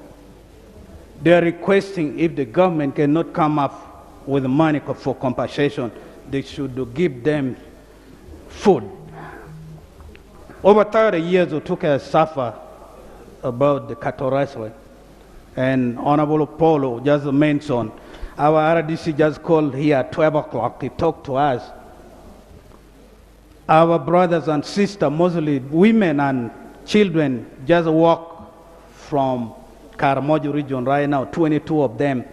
they are requesting if the government cannot come up with money for compensation, they should give them food. Over 30 years, we took a suffer about the cattle rustling, and Honorable Polo just mentioned, our RDC just called here at 12 o'clock, he talked to us. Our brothers and sisters, mostly women and children, just walk from Karamojo region right now, 22 of them,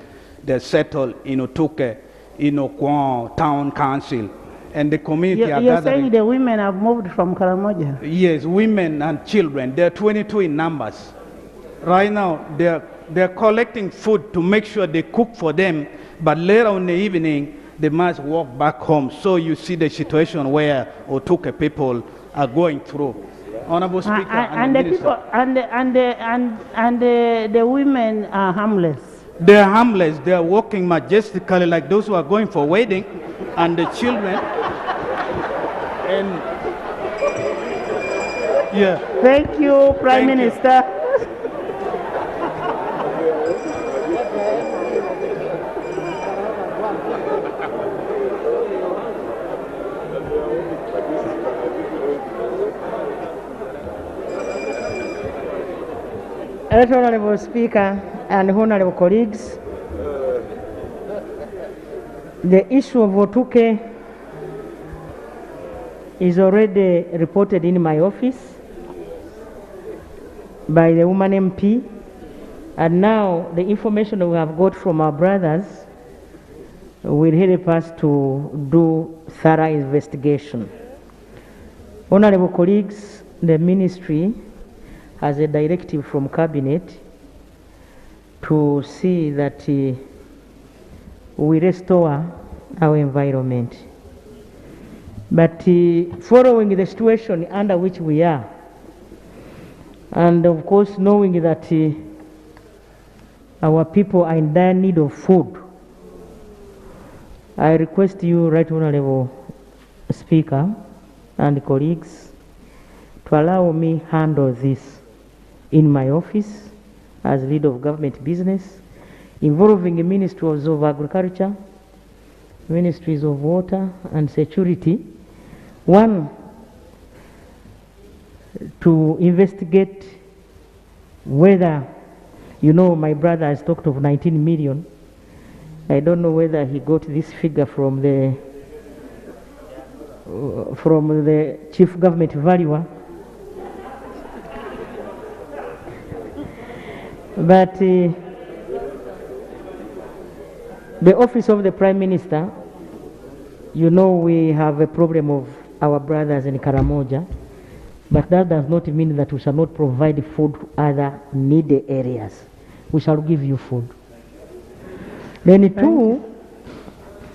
they settled in Otuke, in Okwon Town Council. And the community are You're gathering. saying the women have moved from Karamoja? Yes, women and children. They're 22 in numbers. Right now, they're collecting food to make sure they cook for them, but later in the evening, they must walk back home. So you see the situation where Otuke people are going through. Honorable Speaker, And the the Minister. people, the women are harmless. They're harmless. They're walking majestically like those who are going for wedding, and the children. And yeah. Thank you, Prime Minister. Right Honorable Speaker and honorable colleagues, the issue of Otuke is already reported in my office by the woman MP, and now the information we have got from our brothers will help us to do thorough investigation. Honorable colleagues, the ministry has a directive from Cabinet to see that we restore our environment. But following the situation under which we are, and of course knowing that our people are in dire need of food, I request you, Right Honorable Speaker and colleagues, to allow me handle this in my office as leader of government business, involving the Ministries of Agriculture, Ministries of Water and Security. One, to investigate whether, you know, my brother has talked of 19 million. I don't know whether he got this figure from the chief government valuer. But the office of the Prime Minister, you know, we have a problem of our brothers in Karamoja, but that does not mean that we shall not provide food to other needy areas. We shall give you food. Then two,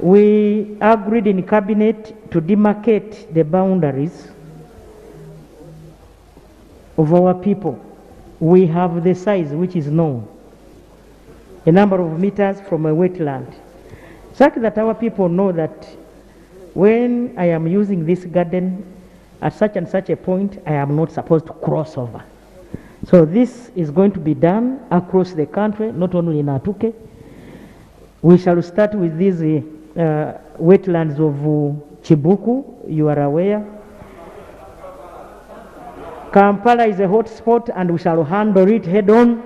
we agreed in Cabinet to demarcate the boundaries of our people. We have the size which is known, a number of meters from a wetland, such that our people know that when I am using this garden at such and such a point, I am not supposed to cross over. So this is going to be done across the country, not only in Atuke. We shall start with these wetlands of Chibuku, you are aware. Kampala is a hot spot and we shall handle it head on.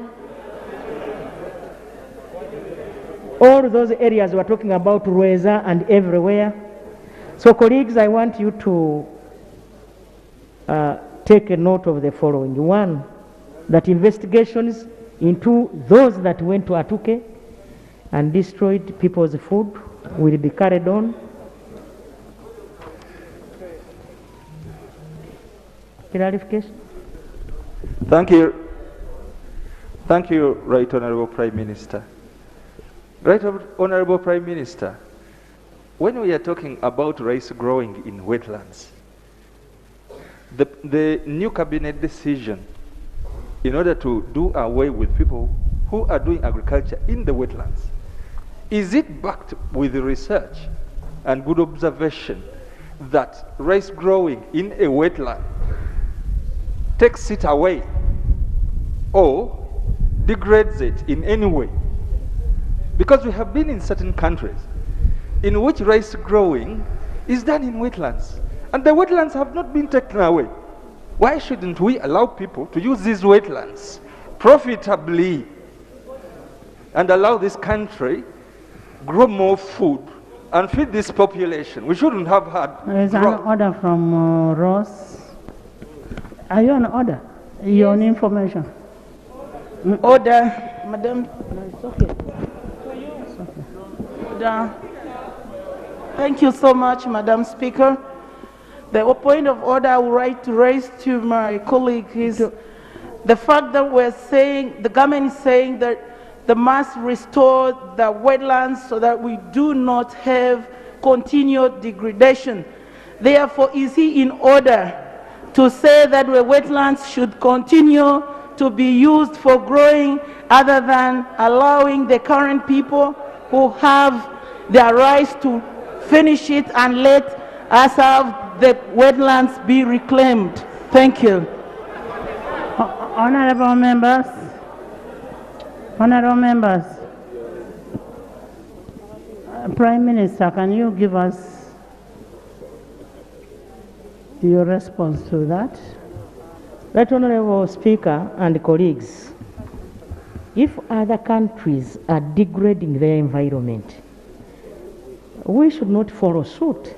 All those areas we are talking about, Rueza and everywhere. So colleagues, I want you to take a note of the following. One, that investigations into those that went to Atuke and destroyed people's food will be carried on. Clarification? Thank you. Thank you, Right Honorable Prime Minister. Right Honorable Prime Minister, when we are talking about rice growing in wetlands, the new cabinet decision in order to do away with people who are doing agriculture in the wetlands, is it backed with research and good observation that rice growing in a wetland takes it away or degrades it in any way. Because we have been in certain countries in which rice growing is done in wetlands, and the wetlands have not been taken away. Why shouldn't we allow people to use these wetlands profitably and allow this country grow more food and feed this population? We shouldn't have had. There is an order from Ross. Are you on order? You're on information. Order, Madam. No, it's okay. Order. Thank you so much, Madam Speaker. The point of order I would like to raise to my colleague is the fact that we're saying, the government is saying that they must restore the wetlands so that we do not have continued degradation. Therefore, is he in order to say that the wetlands should continue to be used for growing other than allowing the current people who have their rights to finish it and let us have the wetlands be reclaimed? Thank you. Honorable members, Prime Minister, can you give us your response to that? Right Honorable Speaker and colleagues, if other countries are degrading their environment, we should not follow suit.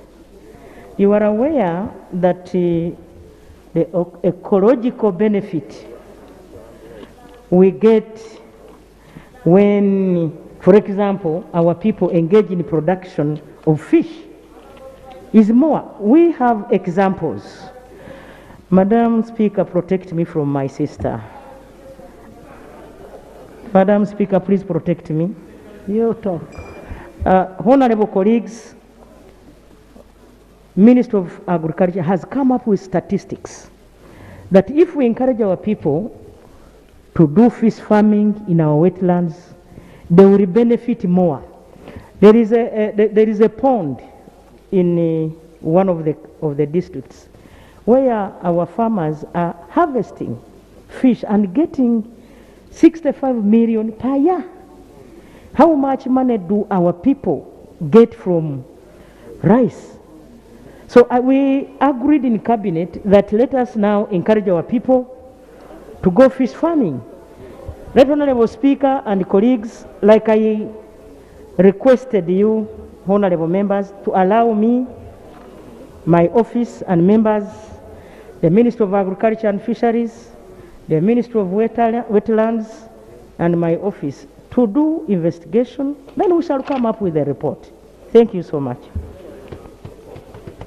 You are aware that the ecological benefit we get when, for example, our people engage in production of fish is more. We have examples. Madam Speaker, protect me from my sister. Madam Speaker, please protect me. You talk. Honorable colleagues, Minister of Agriculture has come up with statistics that if we encourage our people to do fish farming in our wetlands, they will benefit more. There is a pond in one of the districts where our farmers are harvesting fish and getting 65 million per year. How much money do our people get from rice? So we agreed in cabinet that let us now encourage our people to go fish farming. Right Honorable Speaker and colleagues, like I requested you, honorable members, to allow me, my office and members, the Minister of Agriculture and Fisheries, the Minister of Wetlands, and my office to do investigation, then we shall come up with a report. Thank you so much.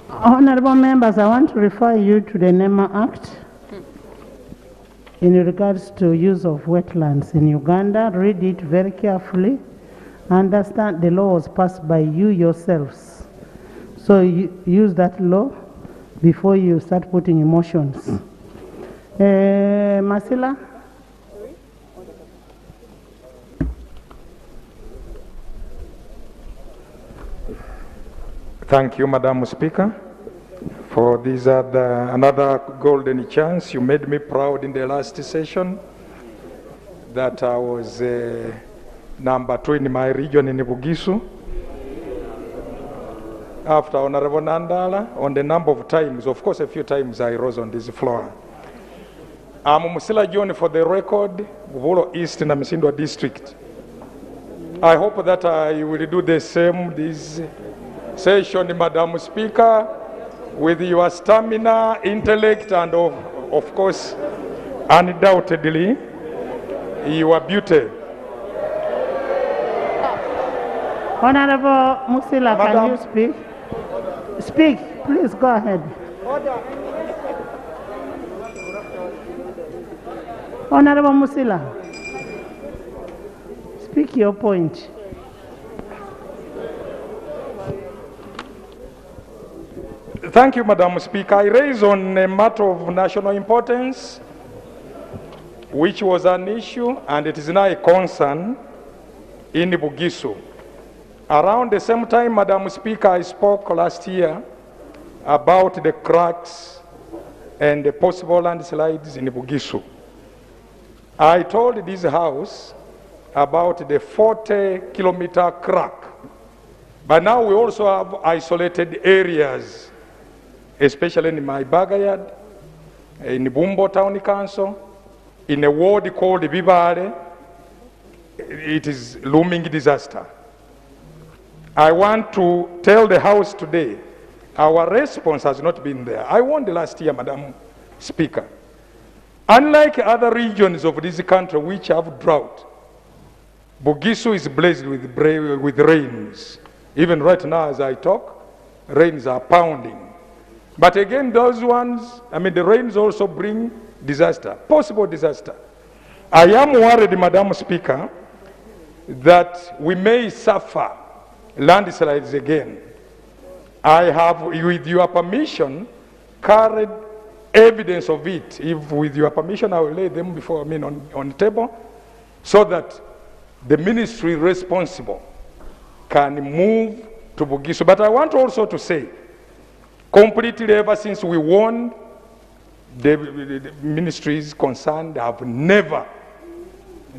Honorable members, I want to refer you to the NEMA Act in regards to use of wetlands in Uganda. Read it very carefully. Understand the law was passed by you yourselves. So you use that law before you start putting emotions. Masila? Thank you, Madam Speaker, for this another golden chance. You made me proud in the last session that I was number 2 in my region in Bugisu. After Honorable Nandala, on the number of times, of course a few times I rose on this floor. I'm Musila John for the record, Buvolo East in the Msindwa district. I hope that I will do the same this session, Madam Speaker, with your stamina, intellect, and of course, undoubtedly, your beauty. Honorable Musila, can you speak? Speak, please go ahead. Honorable Musila, speak your point. Thank you, Madam Speaker. I raise on a matter of national importance, which was an issue, and it is now a concern in Bugisu. Around the same time, Madam Speaker, I spoke last year about the cracks and the possible landslides in Bugisu. I told this House about the 40-kilometer crack, but now we also have isolated areas, especially in my backyard, in Bumbo Town Council, in a ward called Bibare. It is looming disaster. I want to tell the House today, our response has not been there. I warned last year, Madam Speaker. Unlike other regions of this country which have drought, Bugisu is blessed with rains. Even right now as I talk, rains are pounding. But again, those ones, the rains also bring disaster, possible disaster. I am worried, Madam Speaker, that we may suffer landslides again. I have, with your permission, carried evidence of it. If with your permission, I will lay them before on the table, so that the ministry responsible can move to Bugisu. But I want also to say, completely ever since we warned, the ministries concerned have never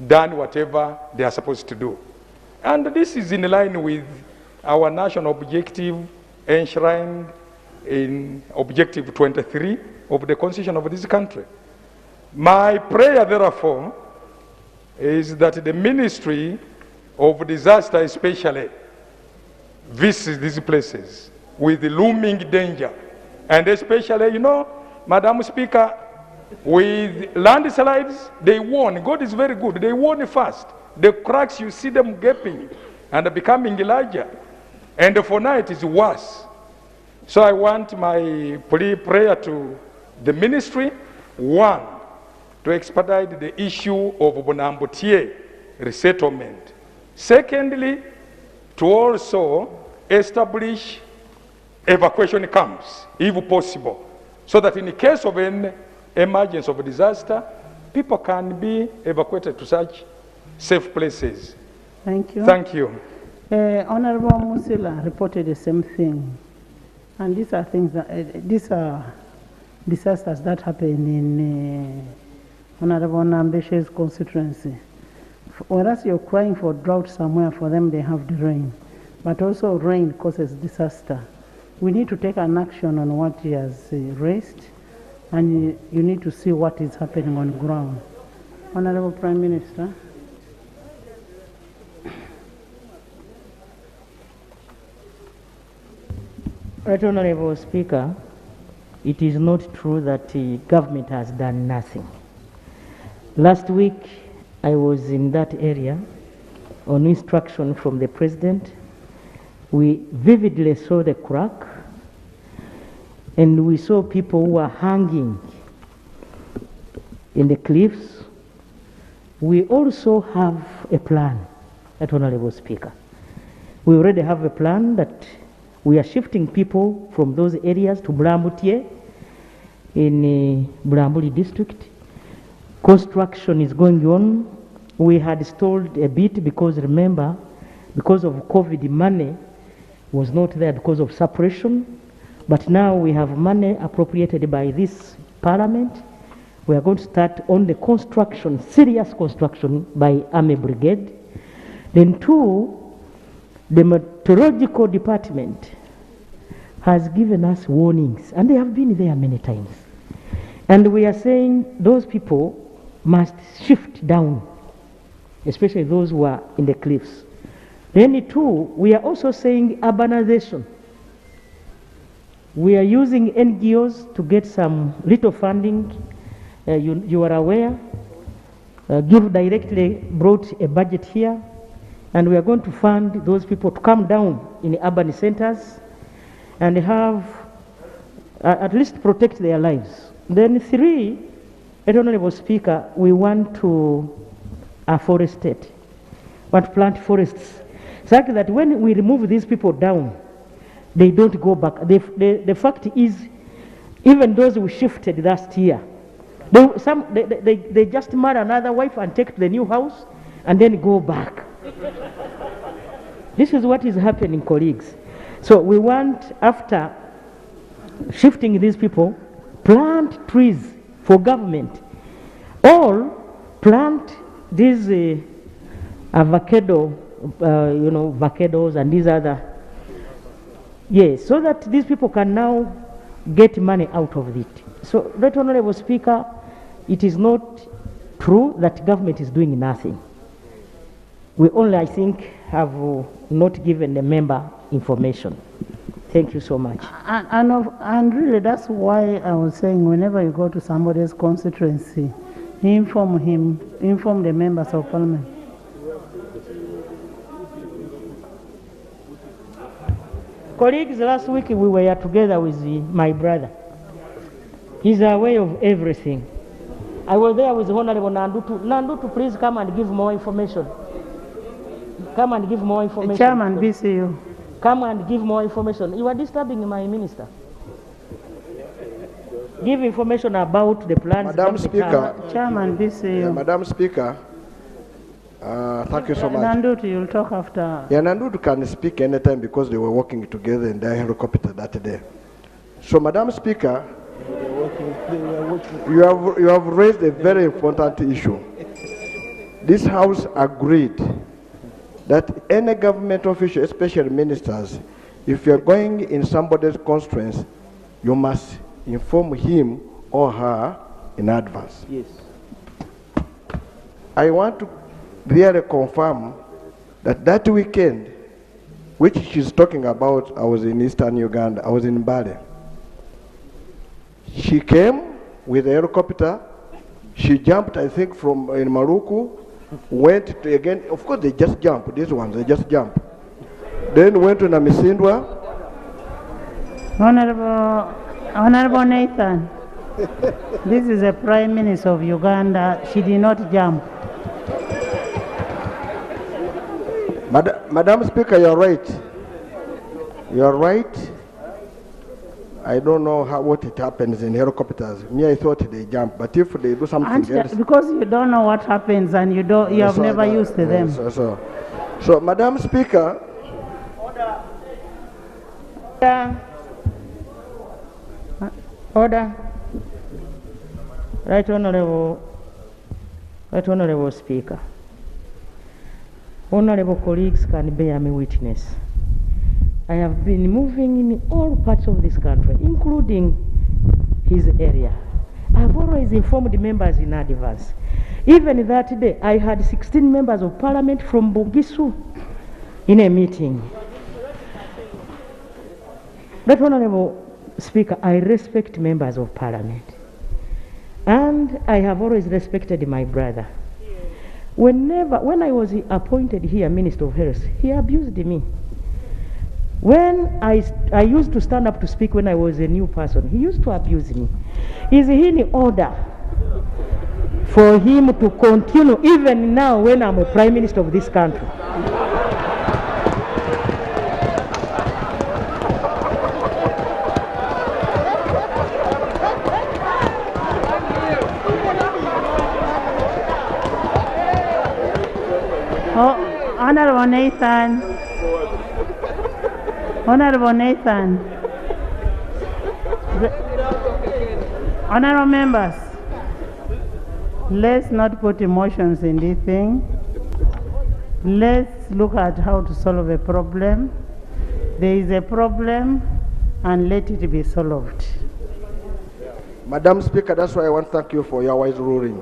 done whatever they are supposed to do. And this is in line with our national objective enshrined in Objective 23 of the Constitution of this country. My prayer, therefore, is that the Ministry of Disaster especially visits these places with the looming danger. And especially, Madam Speaker, with landslides, they warn. God is very good. They warn fast. The cracks, you see them gaping and becoming larger. And for now, it is worse. So I want my prayer to the ministry, one, to expedite the issue of Bonambotier resettlement. Secondly, to also establish evacuation camps, if possible, so that in the case of an emergence of a disaster, people can be evacuated to such safe places. Thank you. Thank you. Honorable Musila reported the same thing. And these are things that, these are disasters that happen in Honorable Nambeshe's constituency. Whereas you're crying for drought somewhere, for them they have the rain. But also rain causes disaster. We need to take an action on what he has raised, and you need to see what is happening on the ground. Honorable Prime Minister. Right Honorable Speaker, it is not true that the government has done nothing. Last week, I was in that area on instruction from the President. We vividly saw the crack, and we saw people who were hanging in the cliffs. We also have a plan, Right Honorable Speaker. We already have a plan that we are shifting people from those areas to Bulambutie in Bulambuli district. Construction is going on. We had stalled a bit because, remember, because of COVID, money was not there because of suppression. But now we have money appropriated by this parliament. We are going to start on the construction, serious construction by Army Brigade. Then two, the meteorological department has given us warnings, and they have been there many times. And we are saying those people must shift down, especially those who are in the cliffs. Then two, we are also saying urbanization. We are using NGOs to get some little funding. You are aware, Give directly brought a budget here, and we are going to fund those people to come down in the urban centers and have, at least protect their lives. Then three, Honorable Speaker, we want to afforestate, want to plant forests, such that when we remove these people down, they don't go back. The fact is, even those who shifted last year, they just marry another wife and take to the new house and then go back. This is what is happening, colleagues. So we want, after shifting these people, plant trees for government, or plant these avocado, avocados and these other, yes, so that these people can now get money out of it. So, Right Honorable Speaker, it is not true that government is doing nothing. We only, I think, have not given the member information. Thank you so much. And really, that's why I was saying whenever you go to somebody's constituency, inform the members of parliament. Colleagues, last week we were together with my brother. He's aware of everything. I was there with Honorable Nandutu. Nandutu, please come and give more information. Come and give more information. Chairman, BCU. Come and give more information. You are disturbing my minister. Give information about the plans. Madam Speaker. Chairman, BCU. Madam Speaker, thank you so much. Nandutu, you'll talk after. Yeah, Nandutu can speak anytime because they were working together in their helicopter that day. So, Madam Speaker, you have raised a very important issue. This House agreed that any government official, especially ministers, if you're going in somebody's constituency, you must inform him or her in advance. Yes. I want to really confirm that that weekend, which she's talking about, I was in Eastern Uganda, I was in Bali. She came with a helicopter. She jumped, I think, from in Maruku, went to again. Of course, they just jump. These ones, they just jump. Then went to Namisindwa. Honorable Nathan, this is a Prime Minister of Uganda. She did not jump. Madam Speaker, you're right. You're right. I don't know what it happens in helicopters. Me, I thought they jump, but if they do something else, because you don't know what happens and you have never used them. So, Madam Speaker. Order. Right Honorable Speaker. Honorable colleagues can bear me witness. I have been moving in all parts of this country, including his area. I have always informed the members in advance. Even that day, I had 16 members of parliament from Bugisu in a meeting. Right Honorable Speaker, I respect members of parliament. And I have always respected my brother. When I was appointed here Minister of Health, he abused me. When I used to stand up to speak when I was a new person, he used to abuse me. Is he in order for him to continue even now when I'm a Prime Minister of this country? Honorable Nathan. Honorable Nathan. Honorable members, let's not put emotions in this thing. Let's look at how to solve a problem. There is a problem and let it be solved. Madam Speaker, that's why I want to thank you for your wise ruling.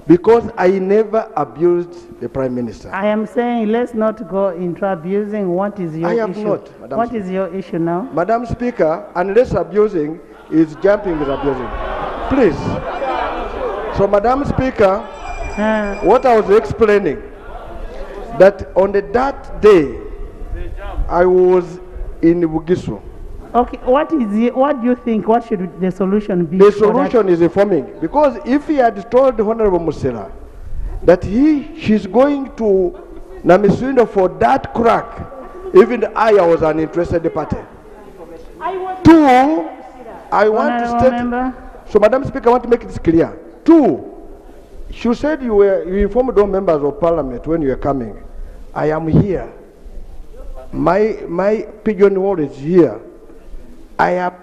Because I never abused the Prime Minister. I am saying let's not go into abusing. What is your issue? I have not, Madam What Speaker. is your issue now? Madam Speaker, unless abusing is jumping is abusing. Please. So, Madam Speaker, what I was explaining, that on that day, I was in Bugisu. Okay, what do you think? What should the solution be? The solution is informing. Because if he had told Honorable Musela that she's going to Namiswindo for that crack, even I was an interested party. Two, I want to state. So, Madam Speaker, I want to make this clear. Two, you said you informed all members of parliament when you were coming. I am here. My pigeon wall is here. I have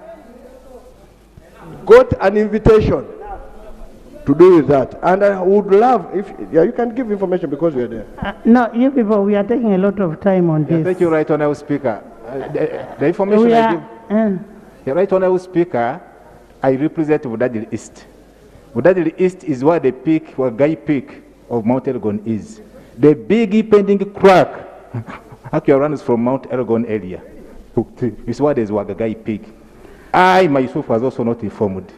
got an invitation to do with that. And I would love if you can give information because we are there. No, you people, we are taking a lot of time on this. Thank you, Right Honourable Speaker. The information I give. The Right Honourable Speaker, I represent Wetland East. Wetland East is where the peak, where Guy Peak of Mount Elgon is. The big pending crack actually runs from Mount Elgon area. It's where there's Wagagai Peak. I myself was also not informed.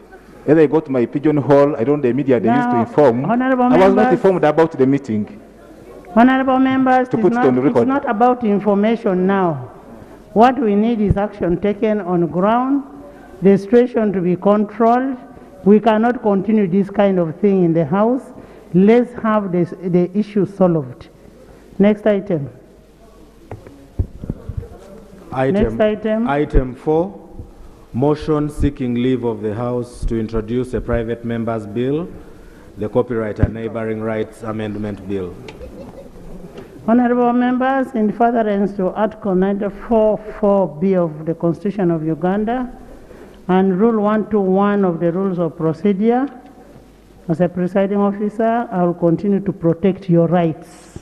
As I got my pigeonhole, I don't know the media they used to inform. I was not informed about the meeting. Honorable members, To put it on the record. it's not about information now. What we need is action taken on ground, the situation to be controlled. We cannot continue this kind of thing in the House. Let's have the issue solved. Next item. Next item. Item 4, motion seeking leave of the House to introduce a private member's bill, the Copyright and Neighboring Rights Amendment Bill. Honorable members, in furtherance to Article 94(4)(b) of the Constitution of Uganda and Rule 121 of the Rules of Procedure, as a presiding officer, I will continue to protect your rights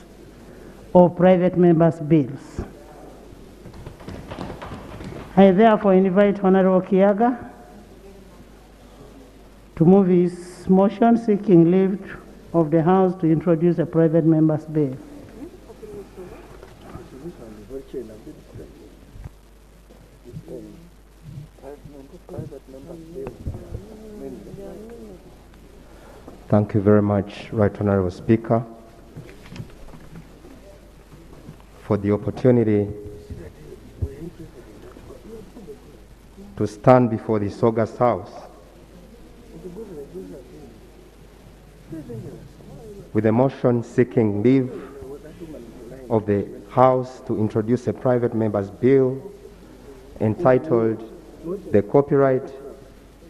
of private members' bills. I therefore invite Honorable Kiaga to move his motion seeking leave of the House to introduce a private member's bill. Thank you very much, Right Honourable Speaker, for the opportunity to stand before this august House with a motion seeking leave of the House to introduce a private member's bill entitled the Copyright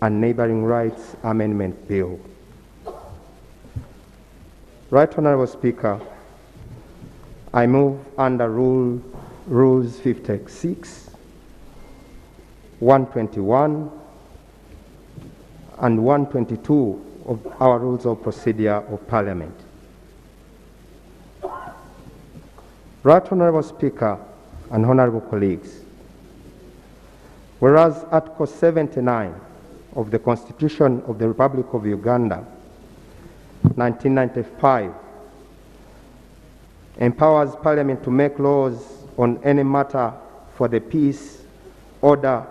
and Neighboring Rights Amendment Bill. Right Honourable Speaker, I move under Rules 56, 121, and 122 of our Rules of Procedure of Parliament. Right Honourable Speaker and Honourable colleagues, whereas Article 79 of the Constitution of the Republic of Uganda 1995 empowers Parliament to make laws on any matter for the peace, order,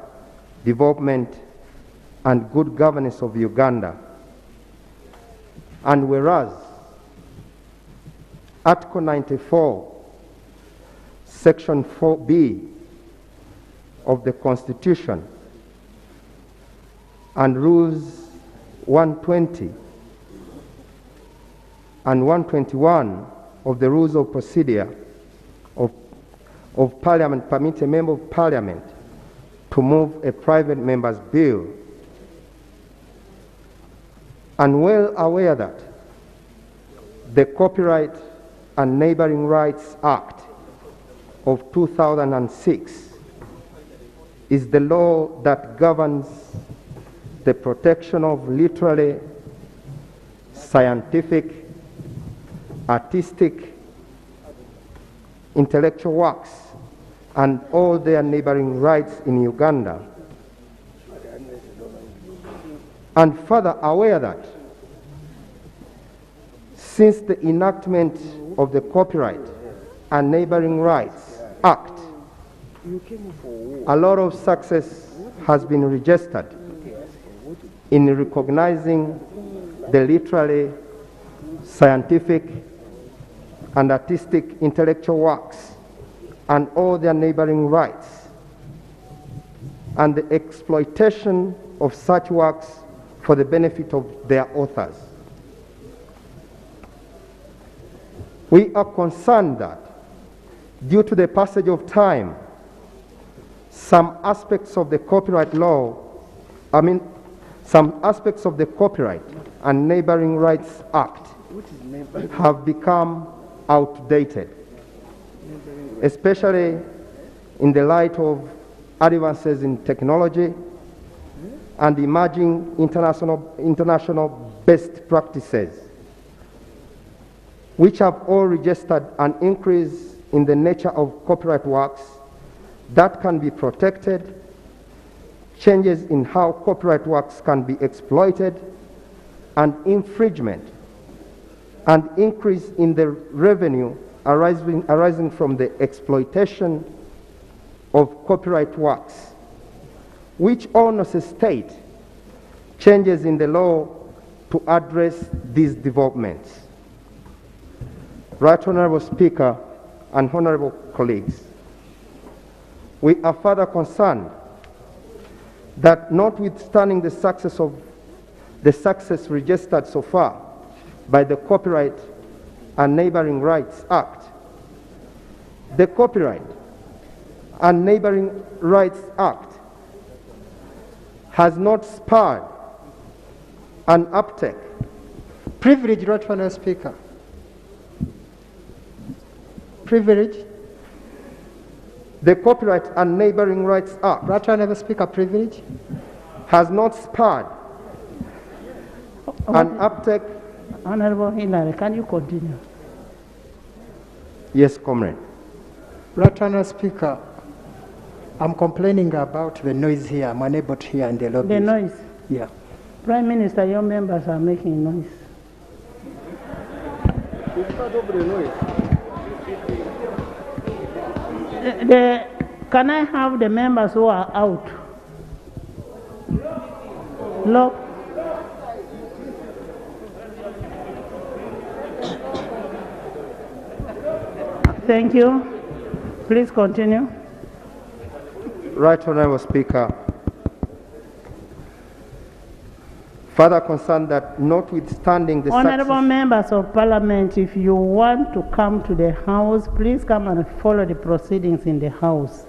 development, and good governance of Uganda. And whereas Article 94, Section 4B of the Constitution and Rules 120 and 121 of the Rules of Procedure of Parliament permit a Member of Parliament to move a private member's bill, and well aware that the Copyright and Neighboring Rights Act of 2006 is the law that governs the protection of literary, scientific, artistic, intellectual works, and all their neighboring rights in Uganda. And further aware that since the enactment of the Copyright and Neighboring Rights Act, a lot of success has been registered in recognizing the literary, scientific, and artistic intellectual works and all their neighboring rights, and the exploitation of such works for the benefit of their authors. We are concerned that due to the passage of time, some aspects of the copyright law, some aspects of the Copyright and Neighboring Rights Act have become outdated, especially in the light of advances in technology and emerging international best practices, which have all registered an increase in the nature of copyright works that can be protected, changes in how copyright works can be exploited, and infringement, and increase in the revenue arising from the exploitation of copyright works, which all necessitate changes in the law to address these developments. Right Honorable Speaker and honorable colleagues, we are further concerned that notwithstanding the success registered so far by the Copyright and Neighboring Rights Act, the Copyright and Neighboring Rights Act has not spurred an uptake. Privilege, Right Honourable Speaker. Privilege. The Copyright and Neighboring Rights Act, Right Honourable Speaker, privilege, has not spurred an uptake. Honourable Hillary, can you continue? Yes, comrade. Right Honourable Speaker, I'm complaining about the noise here. I'm unable to hear in the lobby. The noise? Yeah. Prime Minister, your members are making noise. Can I have the members who are out? Look. Thank you. Please continue. Right Honourable Speaker, further concerned that notwithstanding the Honourable members of Parliament, if you want to come to the House, please come and follow the proceedings in the House.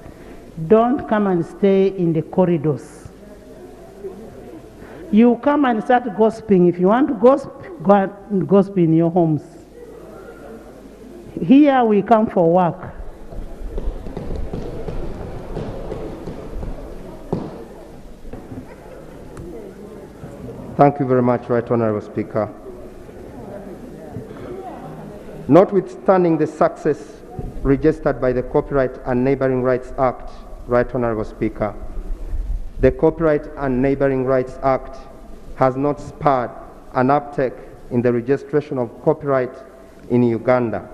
Don't come and stay in the corridors. You come and start gossiping. If you want to gossip, go and gossip in your homes. Here we come for work. Thank you very much, Right Honourable Speaker. Notwithstanding the success registered by the Copyright and Neighboring Rights Act, Right Honourable Speaker, the Copyright and Neighboring Rights Act has not spurred an uptake in the registration of copyright in Uganda,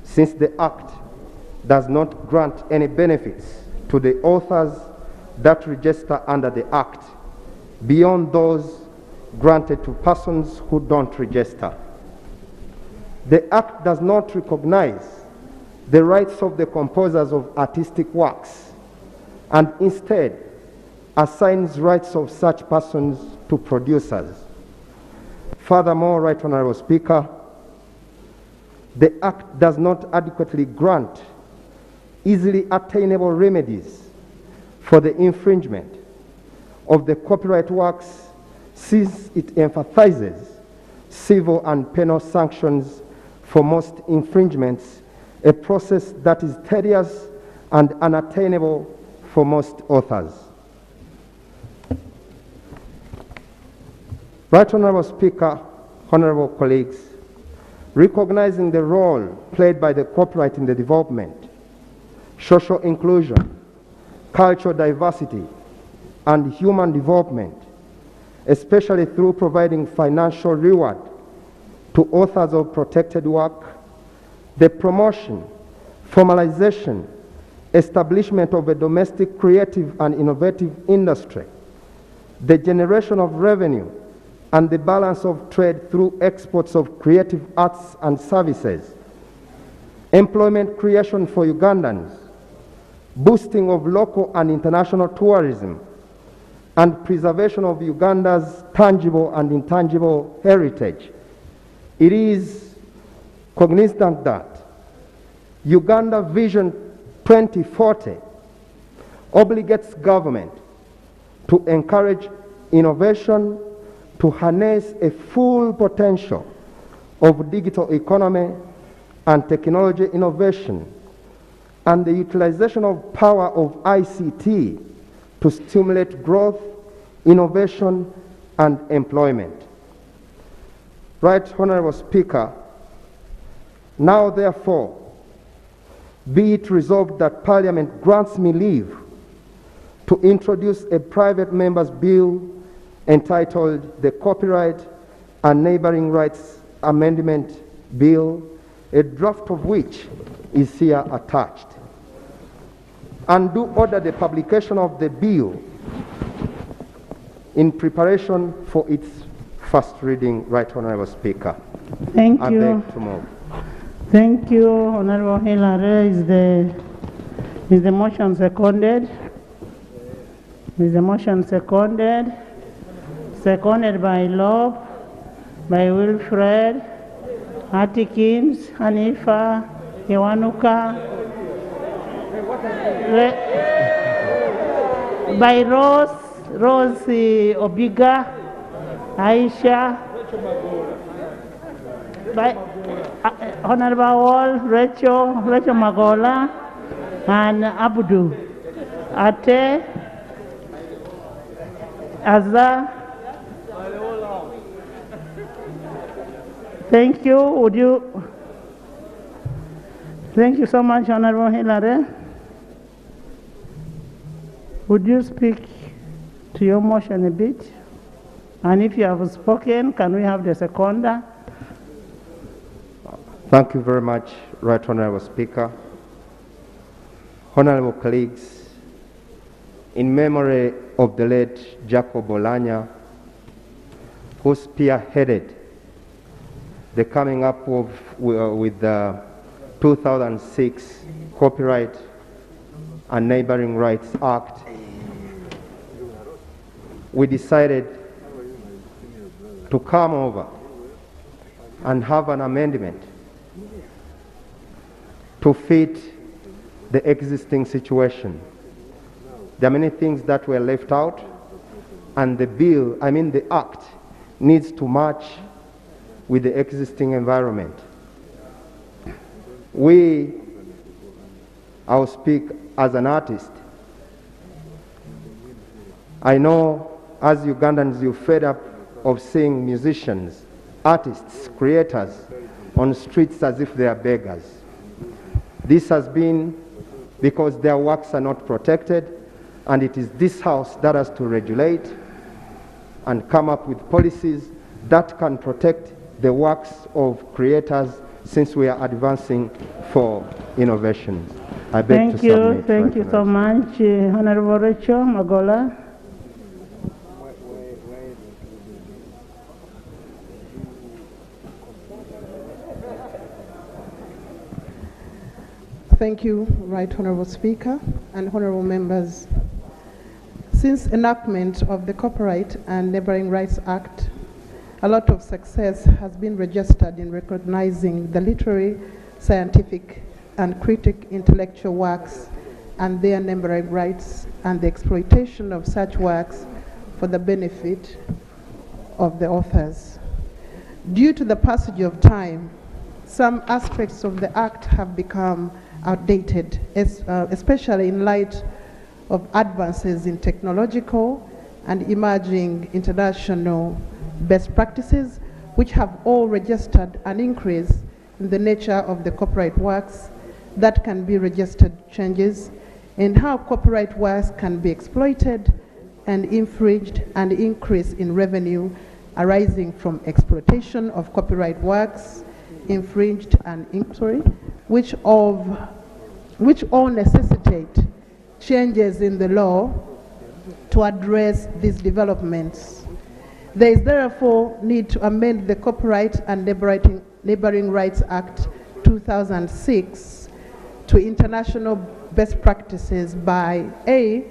since the Act does not grant any benefits to the authors that register under the Act beyond those granted to persons who don't register. The Act does not recognize the rights of the composers of artistic works and instead assigns rights of such persons to producers. Furthermore, Right Honourable Speaker, the Act does not adequately grant easily attainable remedies for the infringement of the copyright works, since it emphasizes civil and penal sanctions for most infringements, a process that is tedious and unattainable for most authors. Right Honourable Speaker, honourable colleagues, recognizing the role played by the copyright in the development, social inclusion, cultural diversity, and human development, especially through providing financial reward to authors of protected work, the promotion, formalization, establishment of a domestic creative and innovative industry, the generation of revenue, and the balance of trade through exports of creative arts and services, employment creation for Ugandans, boosting of local and international tourism, and preservation of Uganda's tangible and intangible heritage. It is cognizant that Uganda Vision 2040 obligates government to encourage innovation, to harness a full potential of digital economy and technology innovation, and the utilization of power of ICT to stimulate growth, innovation, and employment. Right Honorable Speaker, now therefore, be it resolved that Parliament grants me leave to introduce a private member's bill entitled the Copyright and Neighboring Rights Amendment Bill, a draft of which is here attached, and do order the publication of the bill in preparation for its first reading. Right Honorable Speaker. Thank you. I beg to move. Thank you, Honorable Hillary. Is the motion seconded? Is the motion seconded? Seconded by Love, by Wilfred, Atkins, Hanifa, Iwanuka, by Rose Obiga, Aisha, by Honorable Wall, Rachel Magola, and Abdu, Ate, Azza. Thank you. Thank you so much, Honorable Hillary. Would you speak to your motion a bit? And if you have spoken, can we have the seconder? Thank you very much, Right Honorable Speaker. Honorable colleagues, in memory of the late Jacob Olanya, who spearheaded the coming up with the 2006 Copyright and Neighboring Rights Act, we decided to come over and have an amendment to fit the existing situation. There are many things that were left out, and the act needs to match with the existing environment. I'll speak as an artist. I know as Ugandans you're fed up of seeing musicians, artists, creators on streets as if they are beggars. This has been because their works are not protected, and it is this House that has to regulate and come up with policies that can protect the works of creators, since we are advancing for innovation. I beg to submit. Thank you so much, Honorable Rachel Magola. Thank you, Right Honorable Speaker and honorable members. Since enactment of the Copyright and Neighboring Rights Act, a lot of success has been registered in recognizing the literary, scientific, and critic intellectual works and their neighboring rights, and the exploitation of such works for the benefit of the authors. Due to the passage of time, some aspects of the Act have become outdated, especially in light of advances in technological and emerging international best practices, which have all registered an increase in the nature of the copyright works that can be registered changes in how copyright works can be exploited and infringed, and increase in revenue arising from exploitation of copyright works, infringed and which all necessitate changes in the law to address these developments. There is therefore need to amend the Copyright and Neighboring Rights Act 2006 to international best practices by A,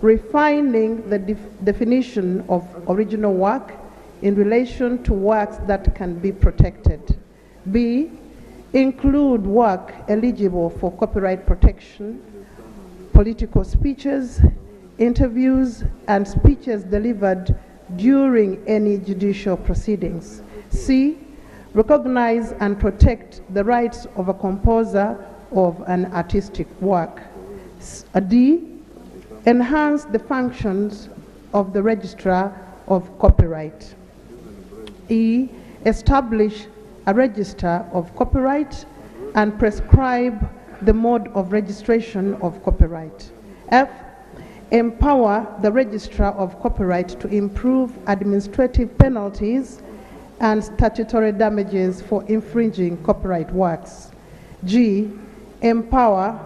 refining the definition of original work in relation to works that can be protected. B, include work eligible for copyright protection, political speeches, interviews, and speeches delivered during any judicial proceedings. C, recognize and protect the rights of a composer of an artistic work. D, enhance the functions of the Registrar of Copyright. E. Establish a register of copyright and prescribe the mode of registration of copyright. F. Empower the Registrar of Copyright to improve administrative penalties and statutory damages for infringing copyright works. G. Empower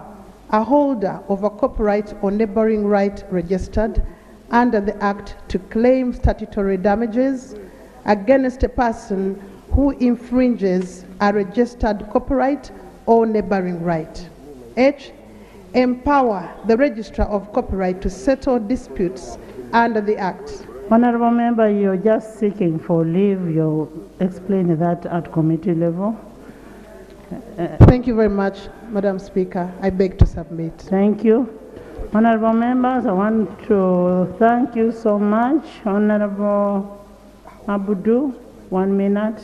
a holder of a copyright or neighboring right registered under the Act to claim statutory damages against a person who infringes a registered copyright or neighboring right. H. Empower the Registrar of Copyright to settle disputes under the Act. Honorable Member, you're just seeking for leave. You'll explain that at committee level. Thank you very much, Madam Speaker. I beg to submit. Thank you. Honorable members, I want to thank you so much. Honorable Abudu, 1 minute.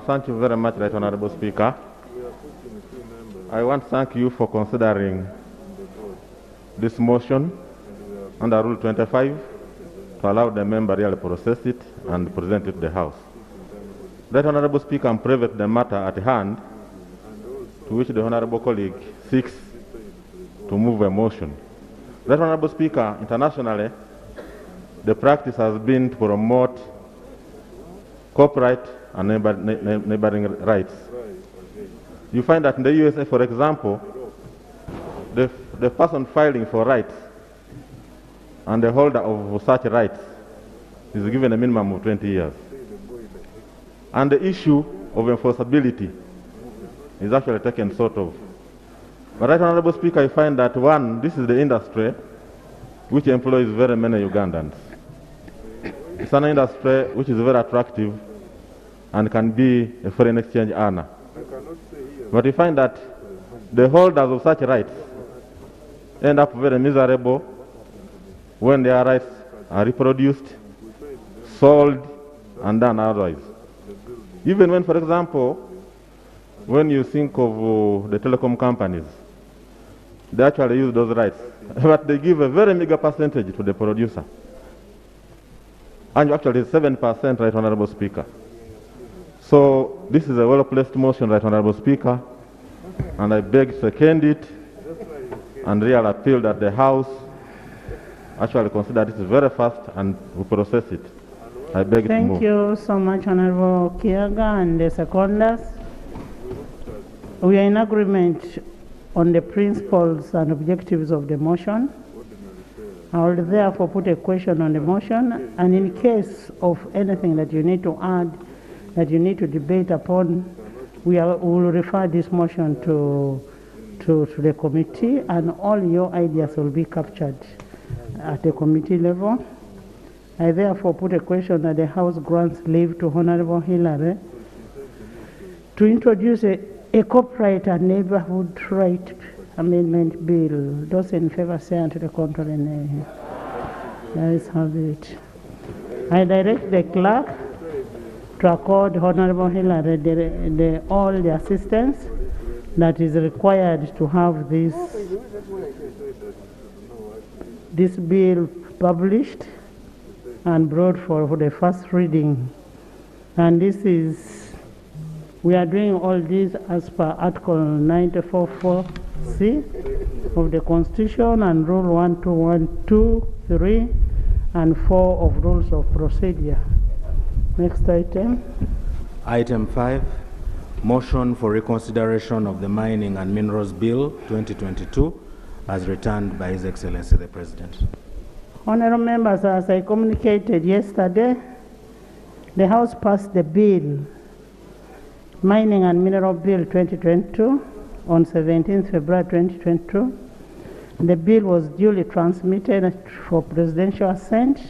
Thank you very much, Right Honorable Speaker. I want to thank you for considering this motion under Rule 25 to allow the member really process it and present it to the House. Right Honorable Speaker, I'm privy to the matter at hand to which the Honorable colleague seeks to move a motion. Right Honorable Speaker, internationally, the practice has been to promote copyright and neighboring rights. You find that in the USA, for example, the person filing for rights and the holder of such rights is given a minimum of 20 years. And the issue of enforceability is actually taken sort of. But Right Honorable Speaker, I find that one, this is the industry which employs very many Ugandans. It's an industry which is very attractive and can be a foreign exchange earner. But you find that the holders of such rights end up very miserable when their rights are reproduced, sold, and done otherwise. Even when, for example, when you think of the telecom companies, they actually use those rights, but they give a very meager percentage to the producer. And actually 7%, Right Honorable Speaker. So this is a well-placed motion, Right Honorable Speaker, and I beg to second it and really appeal that the House actually consider this very fast and we process it. I beg to move. Thank you so much, Honorable Kiaga and the seconders. We are in agreement on the principles and objectives of the motion. I will therefore put a question on the motion, and in case of anything that you need to add, that you need to debate upon, we will refer this motion to the committee, and all your ideas will be captured at the committee level. I therefore put a question that the House grants leave to Honorable Hillary to introduce a copyright and neighborhood right amendment bill. Those in favor say and to the contrary nay. Let's have it. I direct the clerk to accord Honorable Hillary all the assistance that is required to have this bill published and brought for the first reading. And this is, we are doing all this as per Article 94.4c of the Constitution and Rule 1, 2, 1, 2, 3, and 4 of Rules of Procedure. Next item. Item 5, motion for reconsideration of the Mining and Minerals Bill 2022 as returned by His Excellency the President. Honourable members, as I communicated yesterday, the House passed the bill, Mining and Mineral Bill 2022, on 17th February 2022. The bill was duly transmitted for presidential assent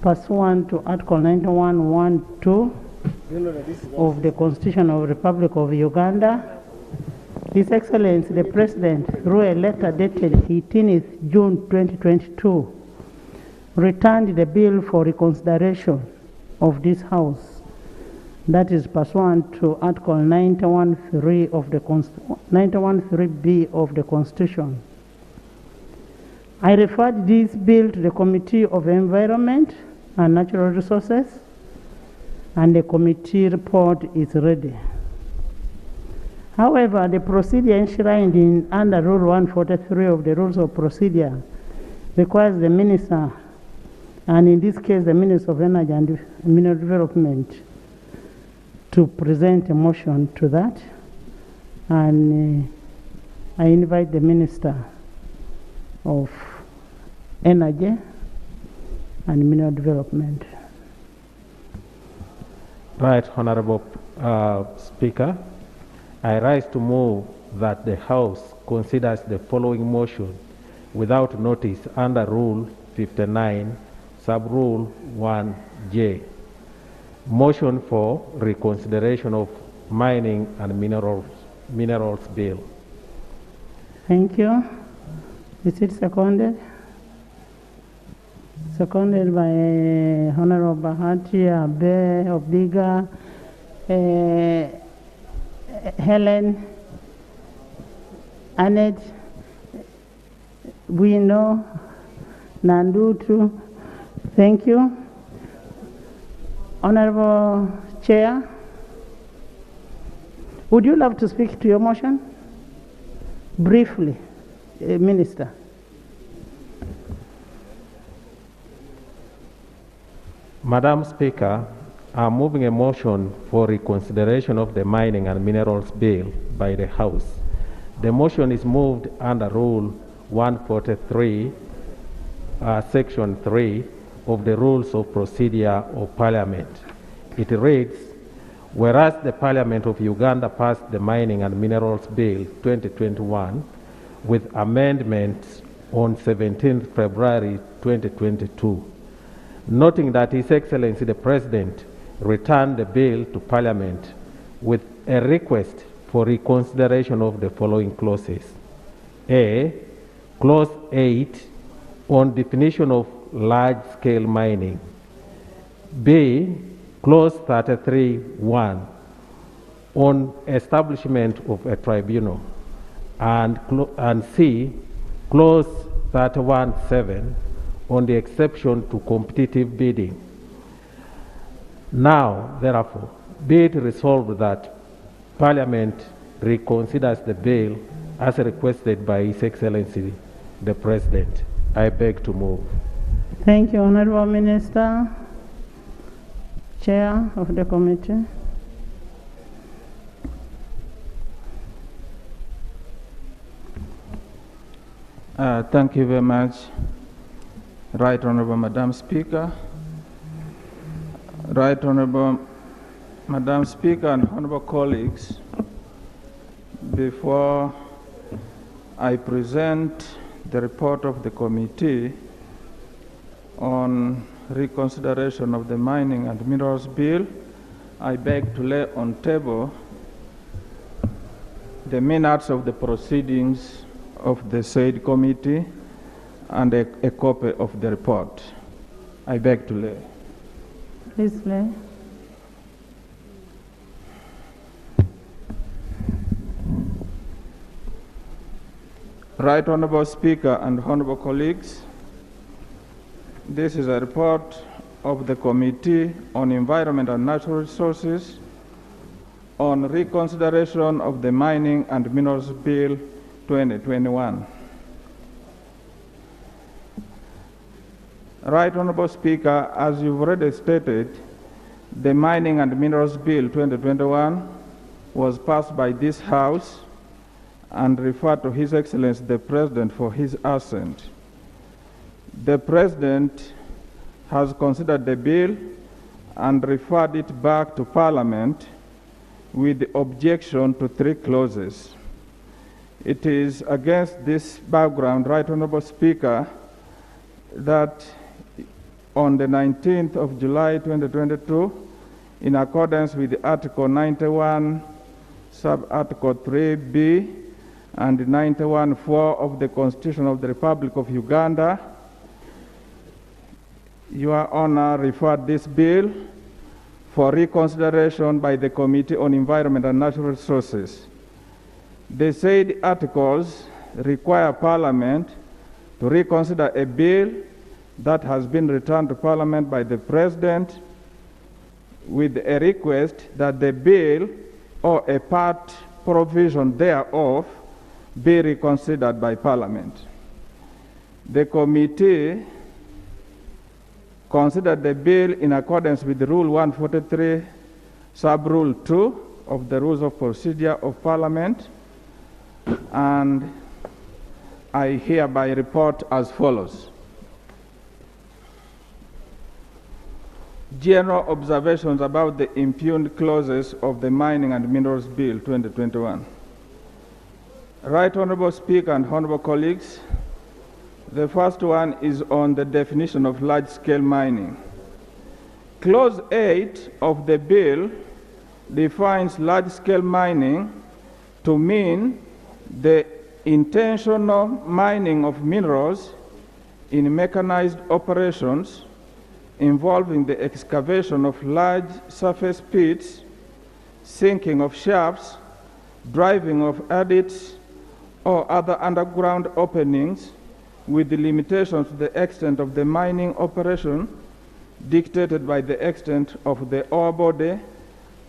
pursuant to Article 91(1)(2) of the Constitution of the Republic of Uganda. His Excellency the President, through a letter dated 18th June 2022, returned the bill for reconsideration of this House. That is pursuant to Article 91.3 of the 91.3b of the Constitution. I referred this bill to the Committee of Environment and Natural Resources, and the committee report is ready. However, the procedure enshrined in under Rule 143 of the Rules of Procedure requires the Minister, and in this case the Minister of Energy and Mineral Development, to present a motion to that, and I invite the Minister of Energy and Mineral Development. Right, Honorable Speaker. I rise to move that the House considers the following motion without notice under Rule 59, Sub-Rule 1J. Motion for reconsideration of Mining and Minerals Bill. Thank you. Is it seconded? Seconded by Honorable Bahati, Abe, Obiga, Helen, Annette, Wino, Nandutu. Thank you. Honorable Chair, would you love to speak to your motion? Briefly, Minister. Madam Speaker, I'm moving a motion for reconsideration of the Mining and Minerals Bill by the House. The motion is moved under Rule 143, Section 3 of the Rules of Procedure of Parliament. It reads, whereas the Parliament of Uganda passed the Mining and Minerals Bill 2021 with amendments on 17 February 2022, noting that His Excellency the President returned the bill to Parliament with a request for reconsideration of the following clauses. A, Clause 8 on definition of large-scale mining. B, Clause 33(1) on establishment of a tribunal. And C, Clause 31(7) on the exception to competitive bidding. Now, therefore, be it resolved that Parliament reconsiders the bill as requested by His Excellency the President. I beg to move. Thank you, Honorable Minister. Chair of the committee. Thank you very much. Right Honorable Madam Speaker. Right Honorable Madam Speaker and honorable colleagues, before I present the report of the committee on reconsideration of the Mining and Minerals Bill, I beg to lay on table the minutes of the proceedings of the said committee and a copy of the report. I beg to lay. Please lay. Right Honorable Speaker and honorable colleagues, this is a report of the Committee on Environment and Natural Resources on reconsideration of the Mining and Minerals Bill 2021. Right Honorable Speaker, as you've already stated, the Mining and Minerals Bill 2021 was passed by this House and referred to His Excellency the President for his assent. The President has considered the bill and referred it back to Parliament with the objection to 3 clauses. It is against this background, Right Honorable Speaker, that on the 19th of July 2022, in accordance with Article 91, Sub-Article 3B, and 91(4) of the Constitution of the Republic of Uganda, Your Honor referred this bill for reconsideration by the Committee on Environment and Natural Resources. The said articles require Parliament to reconsider a bill that has been returned to Parliament by the President with a request that the bill or a part provision thereof be reconsidered by Parliament. The committee considered the bill in accordance with Rule 143, Sub-Rule 2 of the Rules of Procedure of Parliament, and I hereby report as follows. General observations about the impugned clauses of the Mining and Minerals Bill 2021. Right Honorable Speaker and Honorable colleagues, the first one is on the definition of large-scale mining. Clause 8 of the bill defines large-scale mining to mean the intentional mining of minerals in mechanized operations involving the excavation of large surface pits, sinking of shafts, driving of adits, or other underground openings with the limitations to the extent of the mining operation dictated by the extent of the ore body